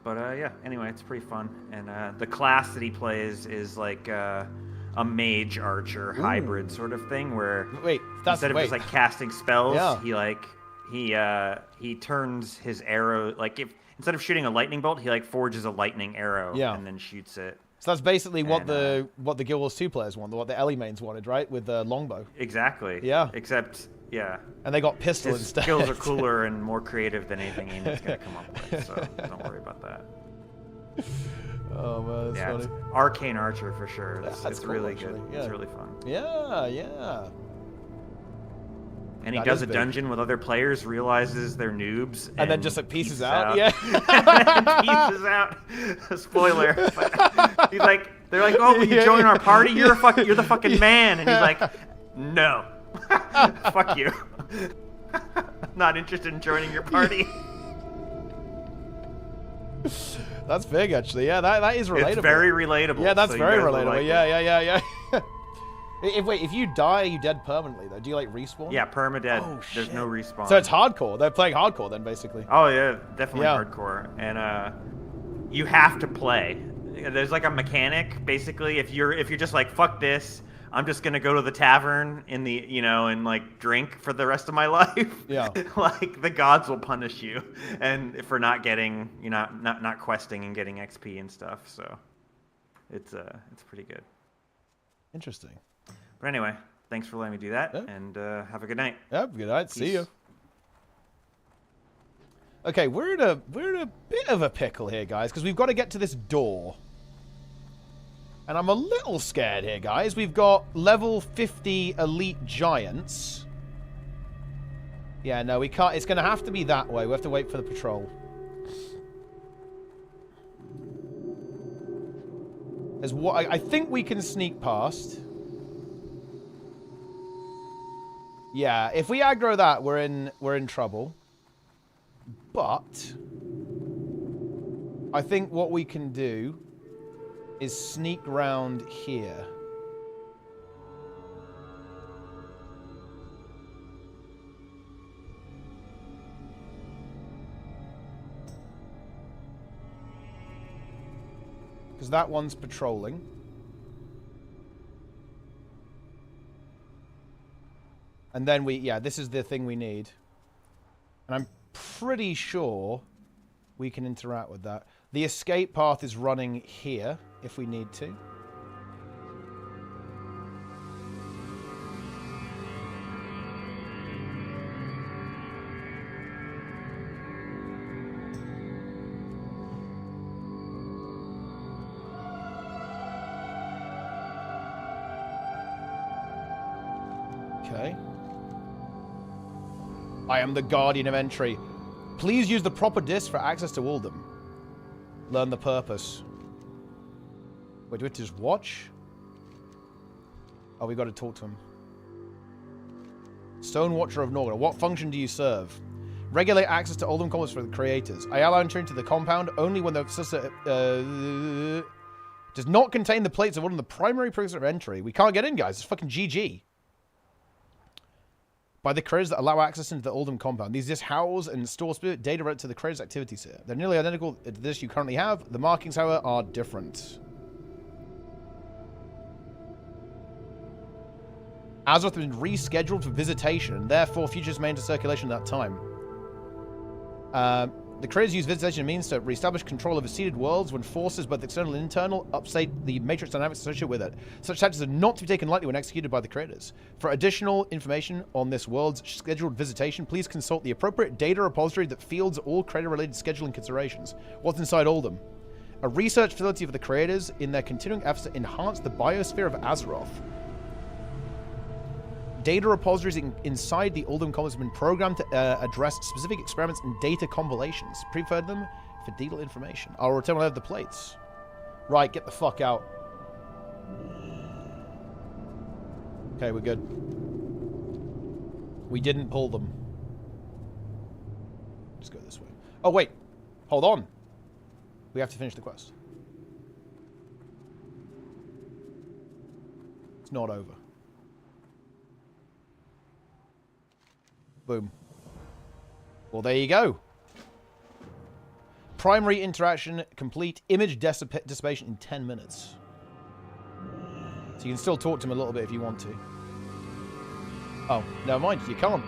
But yeah, anyway, it's pretty fun. And the class that he plays is like a mage archer hybrid sort of thing where instead of just like casting spells, he turns his arrow, like if instead of shooting a lightning bolt, he like forges a lightning arrow and then shoots it. So that's basically what the Guild Wars 2 players want, what the Ellie mains wanted, right? With the longbow. Exactly. Yeah. Except, yeah. And they got pistol His instead. skills are cooler and more creative than anything Ian's going to come up with, so don't worry about that. Oh man, that's funny. It's arcane archer for sure. It's cool, really actually. good. Yeah. It's really fun. Yeah. And he does a dungeon with other players, realizes they're noobs, and then just like pieces out. Yeah. Pieces out. Spoiler. But he's like, they're like, oh, will you join our party? You're the fucking man. And he's like, no. Fuck you. Not interested in joining your party. That's big, actually. Yeah, that is relatable. It's very relatable. Yeah, that's so very you guys will relatable. like Yeah. If you die, are you dead permanently though? Do you like respawn? Yeah, permadead. Oh, There's no respawn. So it's hardcore. They're playing hardcore then, basically. Oh yeah, definitely hardcore. And you have to play. There's like a mechanic, basically. If you're just like, fuck this, I'm just gonna go to the tavern in the and like drink for the rest of my life. Yeah. Like the gods will punish you, and for not getting not questing and getting XP and stuff. So it's pretty good. Interesting. But anyway, thanks for letting me do that, and have a good night. Yep, good night. Peace. See you. Okay, we're in a bit of a pickle here, guys, because we've got to get to this door. And I'm a little scared here, guys. We've got level 50 elite giants. Yeah, no, we can't. It's going to have to be that way. We have to wait for the patrol. There's what I think we can sneak past. Yeah, if we aggro that, we're in trouble. But I think what we can do is sneak round here. Because that one's patrolling. And then this is the thing we need. And I'm pretty sure we can interact with that. The escape path is running here, if we need to. Okay. I am the Guardian of Entry. Please use the proper disc for access to all of them. Learn the purpose. Wait, do we have to just watch? Oh, we got to talk to him. Stone Watcher of Norgor. What function do you serve? Regulate access to Oldham Commerce for the creators. I allow entry into the compound only when the does not contain the plates of one of the primary prerequisites of entry. We can't get in, guys. It's fucking GG. By the creators that allow access into the Oldham compound. These just house and store spirit data related to the creators' activities here. They're nearly identical to this you currently have. The markings, however, are different. Azeroth has been rescheduled for visitation, and therefore futures may enter circulation at that time. The creators use visitation means to reestablish control over seeded worlds when forces, both external and internal, upset the matrix dynamics associated with it. Such tactics are not to be taken lightly when executed by the creators. For additional information on this world's scheduled visitation, please consult the appropriate data repository that fields all creator-related scheduling considerations. What's inside Oldham? A research facility for the creators in their continuing efforts to enhance the biosphere of Azeroth. Data repositories inside the Oldham Commons have been programmed to address specific experiments and data compilations. Preferred them for detailed information. I'll return when I have the plates. Right, get the fuck out. Okay, we're good. We didn't pull them. Let's go this way. Oh, wait. Hold on. We have to finish the quest. It's not over. Boom. Well, there you go. Primary interaction complete. Image dissipation in 10 minutes. So you can still talk to him a little bit if you want to. Oh, never mind. You can't.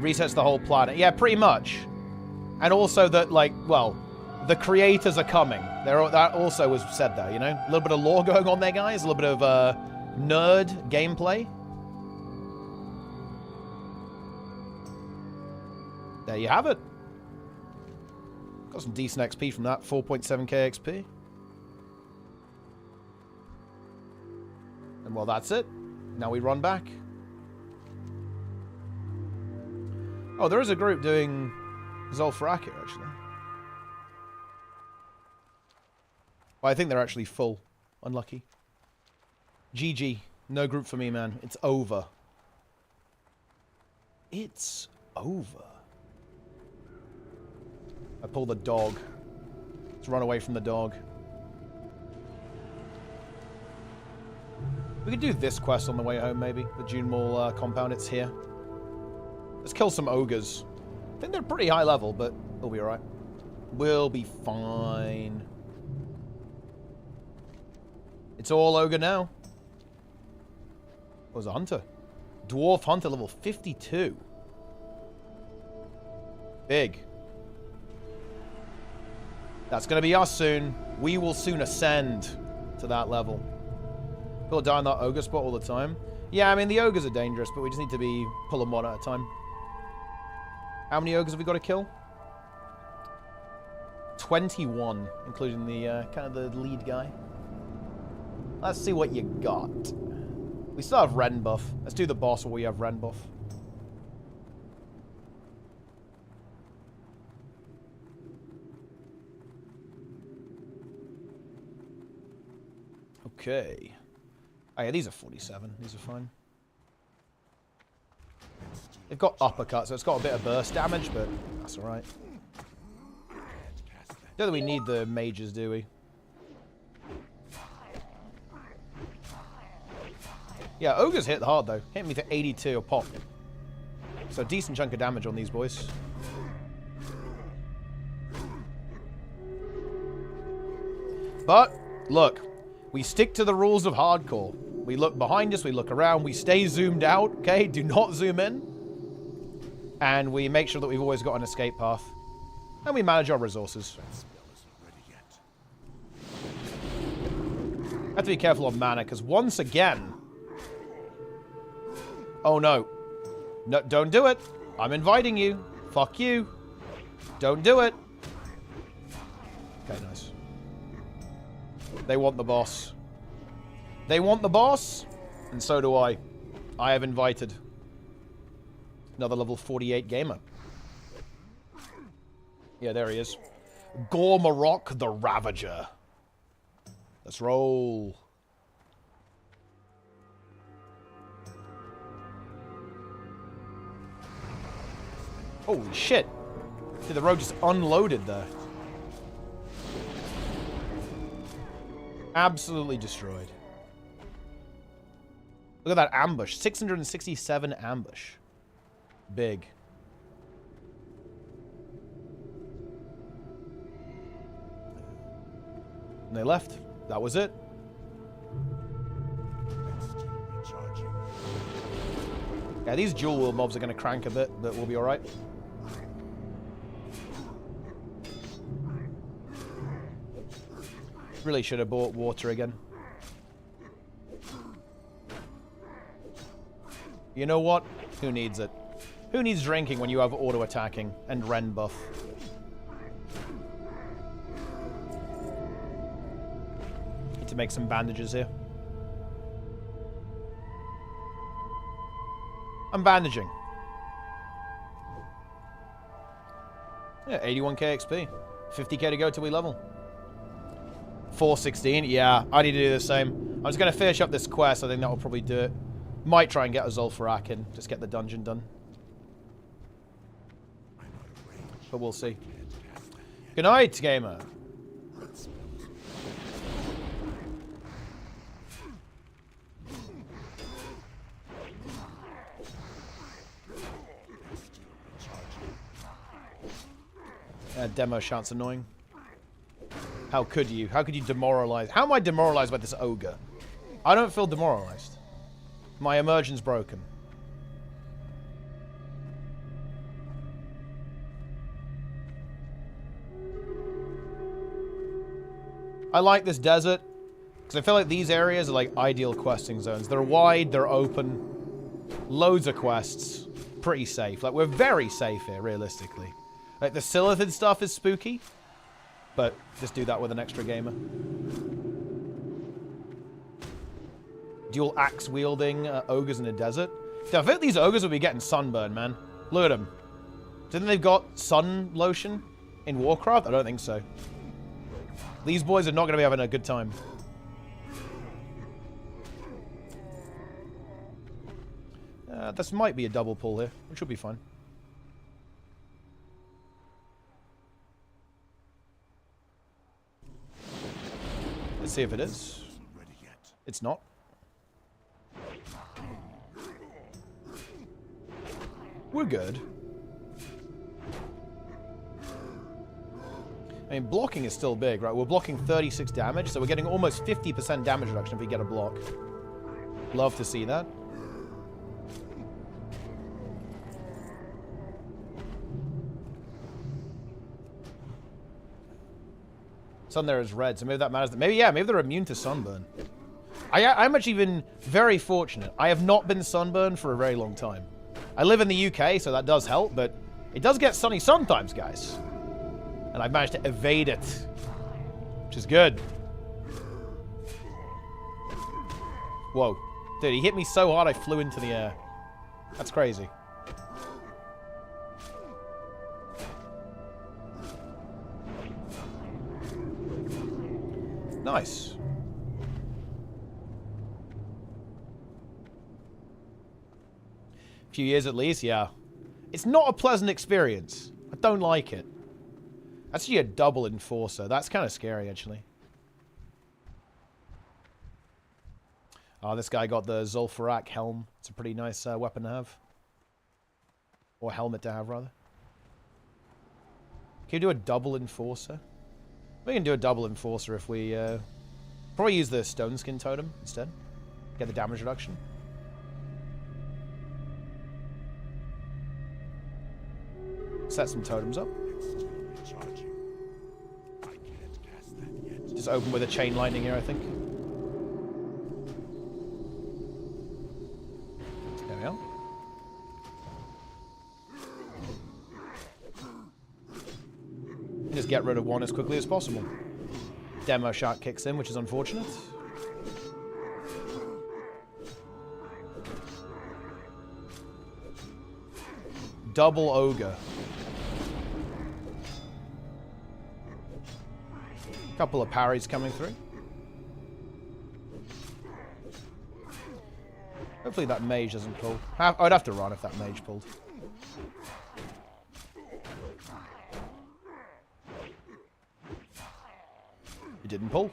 Resets the whole planet. Yeah, pretty much. And also that, like, well, The creators are coming. That also was said there, you know? A little bit of lore going on there, guys. A little bit of nerd gameplay. There you have it. Got some decent XP from that. 4.7k XP. And well, that's it. Now we run back. Oh, there is a group doing Zul'Farrakir, actually. But I think they're actually full. Unlucky. GG. No group for me, man. It's over. It's over. I pull the dog. Let's run away from the dog. We could do this quest on the way home, maybe. The June Mall compound, it's here. Let's kill some ogres. I think they're pretty high level, but we'll be alright. We'll be fine. It's all ogre now. Oh, there's a hunter. Dwarf hunter level 52. Big. That's going to be us soon. We will soon ascend to that level. People die on that ogre spot all the time. Yeah, I mean, the ogres are dangerous, but we just need to be pulling one at a time. How many ogres have we got to kill? 21, including the kind of the lead guy. Let's see what you got. We still have Ren buff. Let's do the boss where we have Ren buff. Okay. Oh yeah, these are 47. These are fine. They've got uppercut, so it's got a bit of burst damage, but that's alright. Don't think we need the mages, do we? Yeah, ogres hit hard, though. Hit me for 82 a pop. So decent chunk of damage on these boys. But, look. We stick to the rules of hardcore. We look behind us, we look around, we stay zoomed out, okay? Do not zoom in. And we make sure that we've always got an escape path. And we manage our resources. Have to be careful on mana, because once again... Oh no. No, don't do it. I'm inviting you. Fuck you. Don't do it. Okay, nice. They want the boss. They want the boss, and so do I. I have invited another level 48 gamer. Yeah, there he is. Gormarok the Ravager. Let's roll. Holy shit. Dude, the road just unloaded there. Absolutely destroyed. Look at that ambush. 667 ambush. Big. And they left. That was it. Yeah, these dual wheel mobs are going to crank a bit, but we'll be alright. Really should have bought water again. You know what? Who needs it? Who needs drinking when you have auto-attacking and Ren buff? Need to make some bandages here. I'm bandaging. Yeah, 81k XP. 50k to go till we level. 416. Yeah, I need to do the same. I'm just going to finish up this quest. I think that will probably do it. Might try and get a Zul'Farrakir in. Just get the dungeon done. But we'll see. Good night, gamer. Demo shout's annoying. How could you? How could you demoralize? How am I demoralized by this ogre? I don't feel demoralized. My immersion's broken. I like this desert, because I feel like these areas are like ideal questing zones. They're wide, they're open, loads of quests, pretty safe. Like, we're very safe here, realistically. Like, the Silithid stuff is spooky, but just do that with an extra gamer. Dual axe-wielding ogres in the desert. I think these ogres will be getting sunburn, man. Look at them. Do you think they've got sun lotion in Warcraft? I don't think so. These boys are not going to be having a good time. This might be a double pull here, which will be fun. Let's see if it is. It's not. We're good. I mean, blocking is still big, right? We're blocking 36 damage, so we're getting almost 50% damage reduction if we get a block. Love to see that. Sun there is red, so maybe that matters. Maybe, yeah, maybe they're immune to sunburn. I'm actually been very fortunate. I have not been sunburned for a very long time. I live in the UK, so that does help, but it does get sunny sometimes, guys. And I've managed to evade it, which is good. Whoa. Dude, he hit me so hard I flew into the air. That's crazy. Nice. Few years at least, yeah. It's not a pleasant experience. I don't like it. That's actually a double enforcer. That's kind of scary, actually. Oh, this guy got the Zul'Farrak helm. It's a pretty nice weapon to have. Or helmet to have, rather. Can you do a double enforcer? We can do a double enforcer if we... probably use the stone skin totem instead. Get the damage reduction. Set some totems up. Just open with a chain lightning here, I think. There we are. Just get rid of one as quickly as possible. Demo shark kicks in, which is unfortunate. Double ogre. Couple of parries coming through. Hopefully that mage doesn't pull. I'd have to run if that mage pulled. It didn't pull.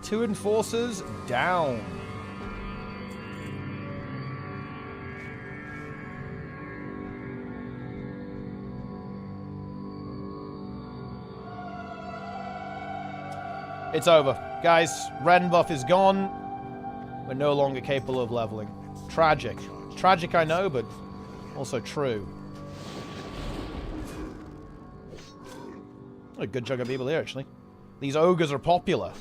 2 enforcers down. It's over. Guys, Ren buff is gone. We're no longer capable of leveling. Tragic. Tragic, I know, but also true. A good chunk of people here, actually. These ogres are popular.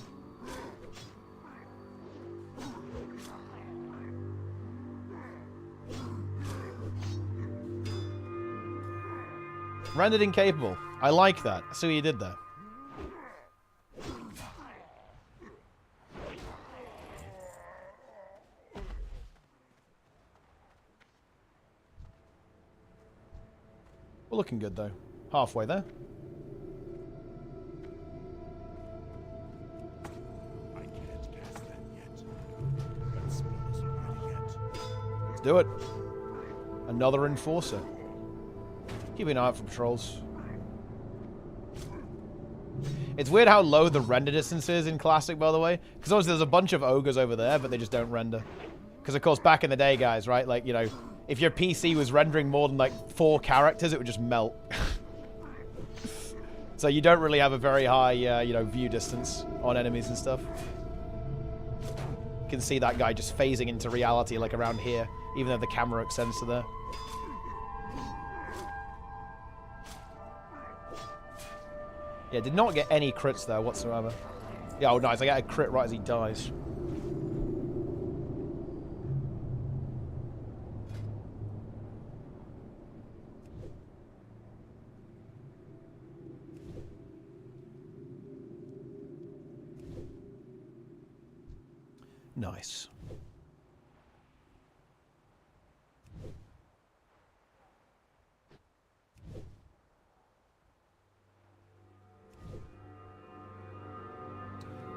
Rendered incapable. I like that. I see what you did there. We're looking good, though. Halfway there. Let's do it. Another enforcer. Keep an eye out for patrols. It's weird how low the render distance is in Classic, by the way. Because obviously there's a bunch of ogres over there, but they just don't render. Because, of course, back in the day, guys, right? Like, you know, if your PC was rendering more than, like, 4 characters, it would just melt. So you don't really have a very high, you know, view distance on enemies and stuff. You can see that guy just phasing into reality, like, around here, even though the camera extends to there. Yeah, did not get any crits there whatsoever. Yeah, oh nice, I get a crit right as he dies. Nice.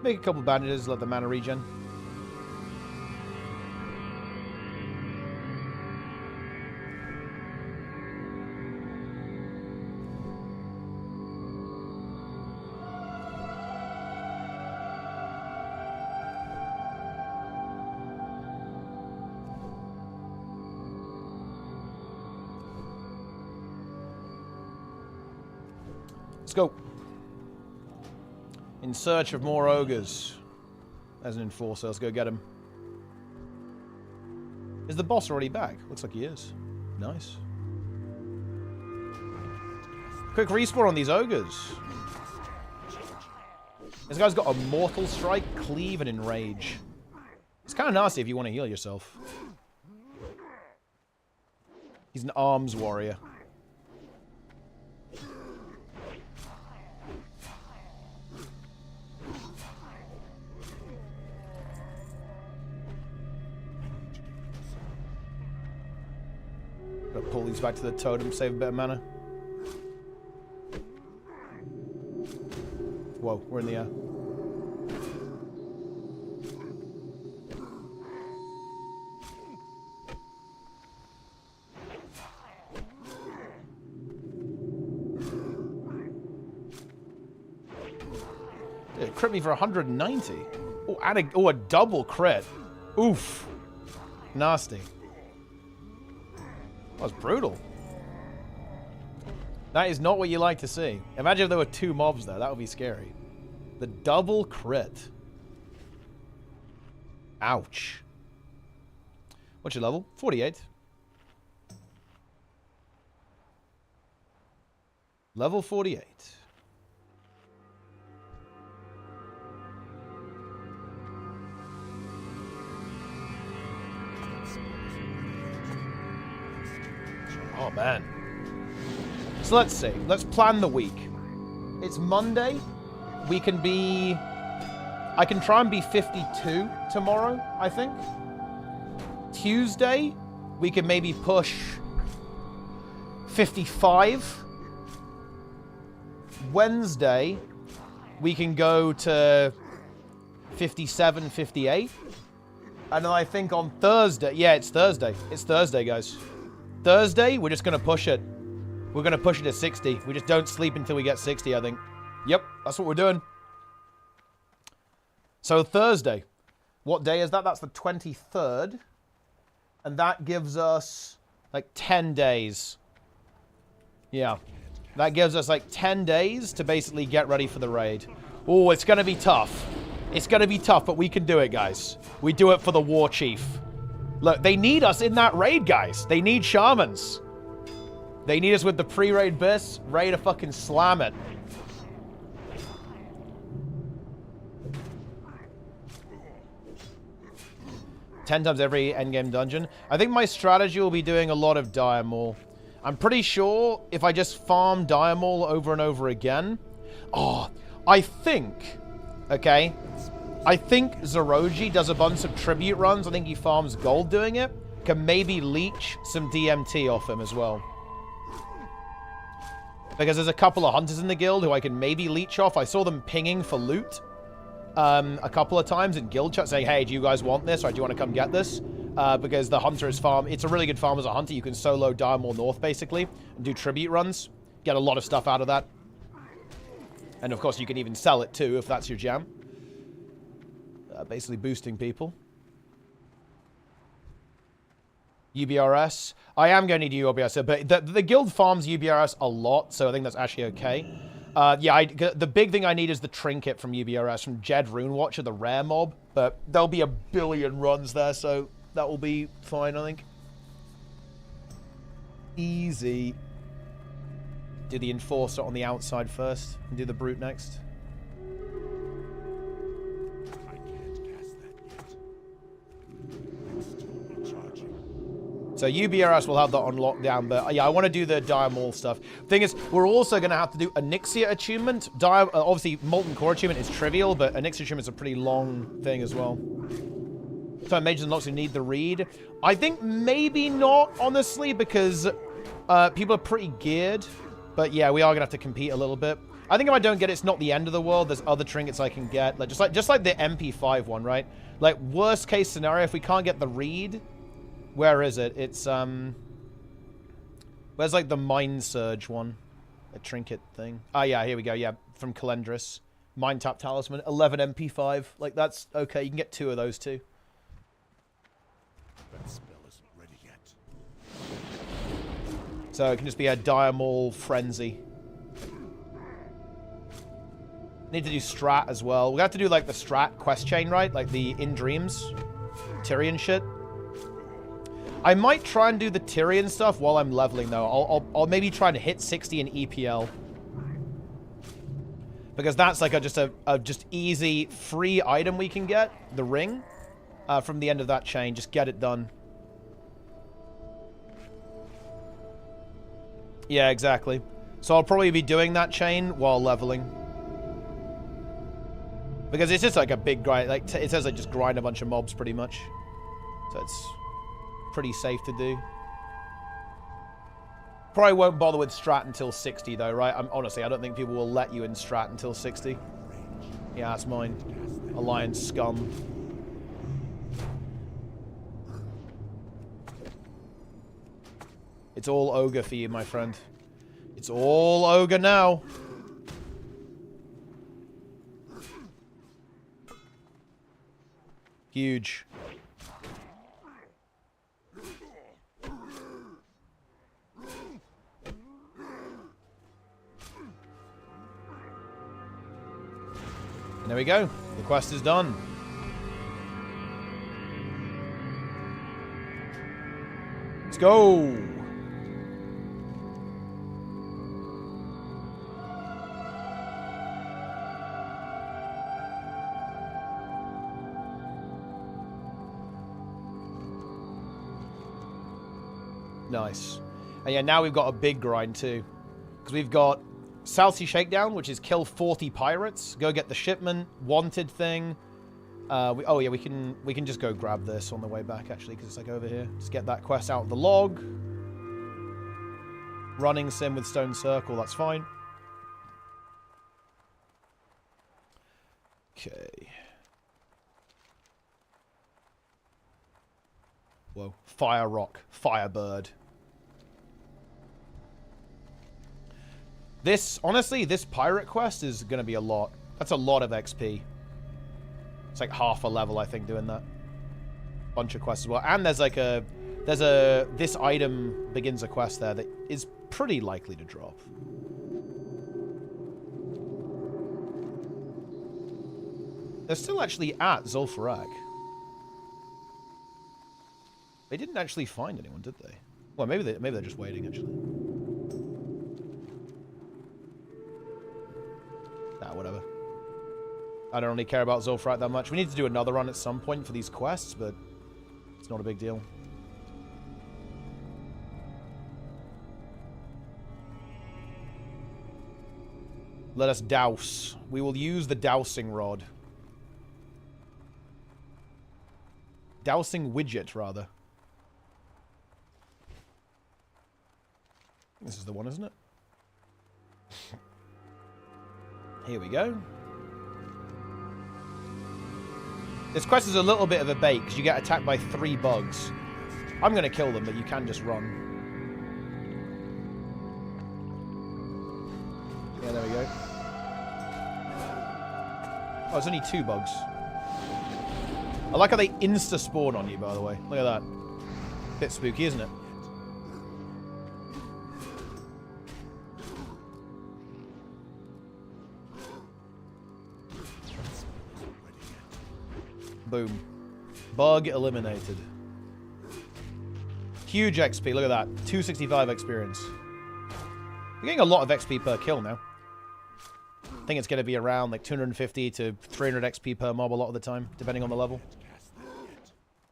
Make a couple bandages, let the mana regen. Let's go. In search of more ogres. As an enforcer, let's go get him. Is the boss already back? Looks like he is. Nice. Quick respawn on these ogres. This guy's got a Mortal Strike, Cleave, and Enrage. It's kind of nasty if you want to heal yourself. He's an arms warrior. Gotta pull these back to the totem, save a bit of mana. Whoa, we're in the air. It crit me for 190. Oh, and a double crit. Oof. Nasty. That was brutal. That is not what you like to see. Imagine if there were two mobs there. That would be scary. The double crit. Ouch. What's your level? 48. Level 48. Oh, man. So let's see. Let's plan the week. It's Monday. We can be... I can try and be 52 tomorrow, I think. Tuesday, we can maybe push 55. Wednesday, we can go to 57, 58. And then I think on Thursday... Yeah, it's Thursday. It's Thursday, guys. Thursday, we're just going to push it. We're going to push it to 60. We just don't sleep until we get 60, I think. Yep, that's what we're doing. So Thursday. What day is that? That's the 23rd. And that gives us like 10 days. Yeah. That gives us like 10 days to basically get ready for the raid. Oh, it's going to be tough. It's going to be tough, but we can do it, guys. We do it for the war chief. Look, they need us in that raid, guys. They need shamans. They need us with the pre-raid bis, ready to fucking slam it. Ten times every endgame dungeon. I think my strategy will be doing a lot of Diamol. I'm pretty sure if I just farm Diamol over and over again... Oh, I think... Okay. I think Zeroji does a bunch of tribute runs. I think he farms gold doing it. Can maybe leech some DMT off him as well. Because there's a couple of hunters in the guild who I can maybe leech off. I saw them pinging for loot a couple of times in guild chat saying, hey, do you guys want this? Or do you want to come get this? Because the hunter is farm. It's a really good farm as a hunter. You can solo Diamol North, basically, and do tribute runs. Get a lot of stuff out of that. And, of course, you can even sell it, too, if that's your jam. Basically boosting people. UBRS. I am going to need UBRS, but the guild farms UBRS a lot, so I think that's actually okay. Yeah, the big thing I need is the trinket from UBRS, from Jed Runewatcher, the rare mob, but there'll be a billion runs there, so that will be fine, I think. Easy. Do the Enforcer on the outside first, and do the Brute next. So UBRS will have that on lockdown, but yeah, I want to do the Dire Maul stuff. Thing is, we're also going to have to do Onyxia attunement. Obviously, Molten Core attunement is trivial, but Onyxia attunement is a pretty long thing as well. So Mages and Locks who need the read. I think maybe not, honestly, because people are pretty geared. But yeah, we are going to have to compete a little bit. I think if I don't get it, it's not the end of the world. There's other trinkets I can get. Just like the MP5 one, right? Like, worst case scenario, if we can't get the read... Where is it? It's, where's, like, the Mind Surge one? A trinket thing. Ah, yeah, here we go. Yeah, from Calendris. Mind Tap Talisman. 11 MP5. Like, that's okay. You can get 2 of those, too. That spell isn't ready yet. So it can just be a Dire Maul Frenzy. Need to do Strat as well. We have to do, like, the Strat quest chain, right? Like, the In Dreams. Tyrion shit. I might try and do the Tyrion stuff while I'm leveling, though. I'll maybe try and hit 60 in EPL. Because that's like just easy, free item we can get. The ring. From the end of that chain. Just get it done. Yeah, exactly. So I'll probably be doing that chain while leveling. Because it's just like a big grind. Like, it says like just grind a bunch of mobs pretty much. So it's... pretty safe to do. Probably won't bother with strat until 60 though, right? Honestly, I don't think people will let you in strat until 60. Yeah, that's mine. Alliance scum. It's all ogre for you, my friend. It's all ogre now. Huge. And there we go. The quest is done. Let's go. Nice. And yeah, now we've got a big grind too. Because we've got South Sea Shakedown, which is kill 40 pirates. Go get the shipment, wanted thing. Oh yeah, we can just go grab this on the way back actually, because it's like over here. Just get that quest out of the log. Running sim with Stone Circle, that's fine. Okay. Whoa, Fire Rock, Firebird. This, honestly, this pirate quest is going to be a lot. That's a lot of XP. It's like half a level, I think, doing that. Bunch of quests as well. And there's like this item begins a quest there that is pretty likely to drop. They're still actually at Zul'Farrak. They didn't actually find anyone, did they? Well, maybe they're just waiting, actually. Nah, whatever. I don't really care about Zul'Farrak that much. We need to do another run at some point for these quests, but it's not a big deal. Let us douse. We will use the dowsing rod. Dowsing widget, rather. This is the one, isn't it? Here we go. This quest is a little bit of a bait, because you get attacked by 3 bugs. I'm going to kill them, but you can just run. Yeah, there we go. Oh, it's only 2 bugs. I like how they insta-spawn on you, by the way. Look at that. Bit spooky, isn't it? Boom. Bug eliminated. Huge XP. Look at that. 265 experience. We're getting a lot of XP per kill now. I think it's going to be around like 250 to 300 XP per mob a lot of the time, depending on the level.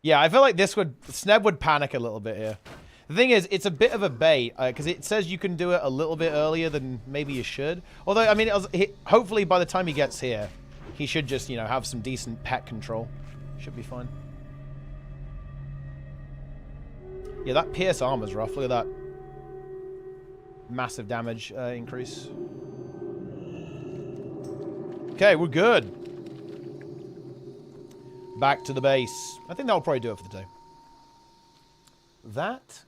Yeah, I feel like Sneb would panic a little bit here. The thing is, it's a bit of a bait, because it says you can do it a little bit earlier than maybe you should. Although, I mean, hopefully by the time he gets here, he should just, you know, have some decent pet control. Should be fine. Yeah, that pierce armor's rough. Look at that. Massive damage increase. Okay, we're good. Back to the base. I think that'll probably do it for the day. That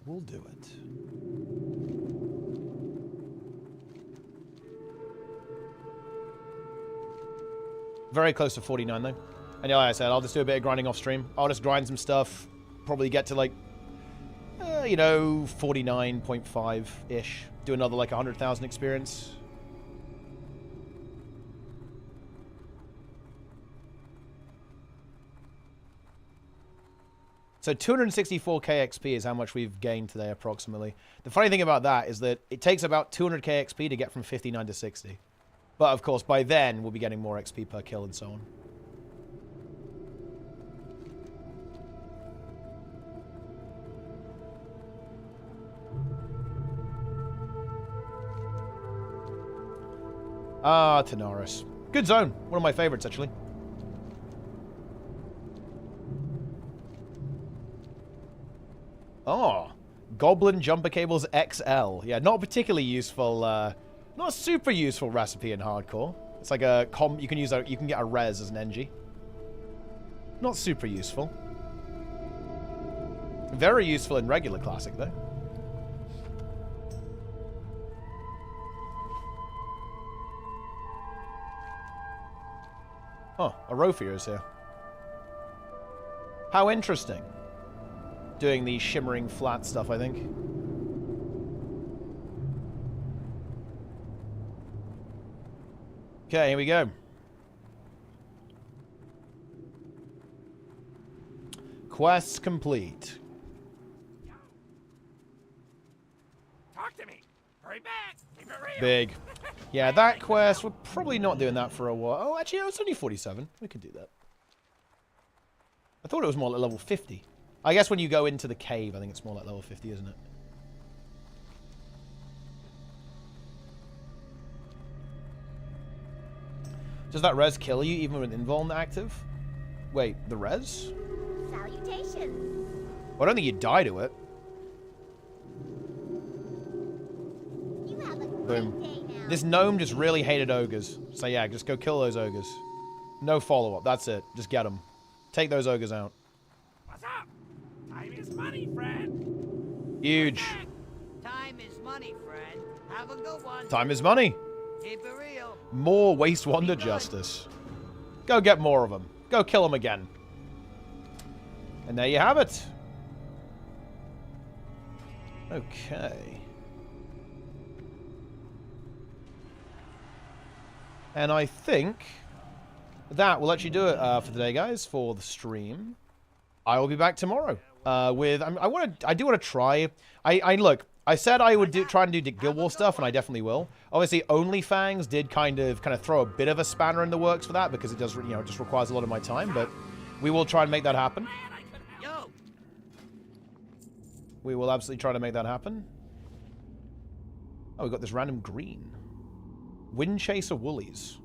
will do it. Very close to 49 though. And yeah, like I said, I'll just do a bit of grinding off stream. I'll just grind some stuff. Probably get to like, you know, 49.5-ish. Do another like 100,000 experience. So 264k XP is how much we've gained today, approximately. The funny thing about that is that it takes about 200k XP to get from 59 to 60. But, of course, by then, we'll be getting more XP per kill and so on. Ah, Tanaris. Good zone. One of my favorites, actually. Oh, Goblin Jumper Cables XL. Yeah, not particularly useful, not a super useful recipe in hardcore. It's like a you can get a res as an NG. Not super useful. Very useful in regular classic though. Oh, a Rofia is here. How interesting. Doing the shimmering flat stuff, I think. Okay, here we go. Quests complete. Talk to me. Hurry back. Keep it real. Big. Yeah, that quest, we're probably not doing that for a while. Oh, actually, no, it's only 47. We could do that. I thought it was more like level 50. I guess when you go into the cave, I think it's more like level 50, isn't it? Does that res kill you even with invuln active? Wait, the res? Salutations. Well, I don't think you die to it. You have a Boom. day now. This gnome just really hated ogres. So yeah, just go kill those ogres. No follow-up. That's it. Just get them. Take those ogres out. What's up? Time is money, friend. Huge. Time is money, friend. Have a good one. Time is money. Keep it real. More Waste Wonder justice. Go get more of them. Go kill them again. And there you have it. Okay. And I think that will actually do it for today, guys, for the stream. I will be back tomorrow with. I do want to try. Look. I said I would try and do Guild War stuff, and I definitely will. Obviously, Onlyfangs did kind of throw a bit of a spanner in the works for that because it does, it just requires a lot of my time. But we will try and make that happen. We will absolutely try to make that happen. Oh, we got this random green. Windchaser Woolies.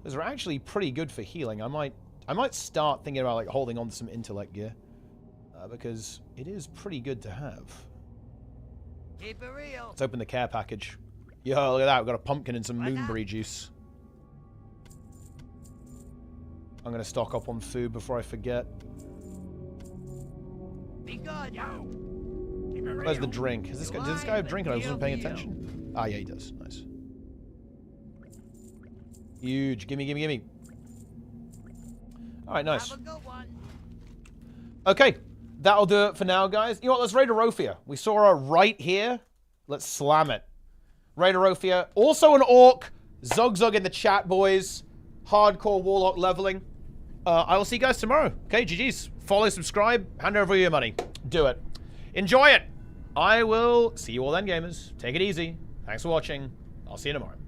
Those are actually pretty good for healing. I might start thinking about like holding on to some intellect gear because it is pretty good to have. Keep it real. Let's open the care package. Yo, look at that. We've got a pumpkin and some moonberry juice. I'm going to stock up on food before I forget. Be good, yo. Keep it real. Where's the drink? Does this guy have drink and I wasn't paying attention? Ah, yeah, he does. Nice. Huge. Gimme, gimme, gimme. Alright, nice. Have a good one. Okay. That'll do it for now, guys. You know what? Let's raid Arofia. We saw her right here. Let's slam it. Raid Arofia. Also an orc. Zug in the chat, boys. Hardcore warlock leveling. I will see you guys tomorrow. Okay, GG's. Follow, subscribe, hand over your money. Do it. Enjoy it. I will see you all then, gamers. Take it easy. Thanks for watching. I'll see you tomorrow.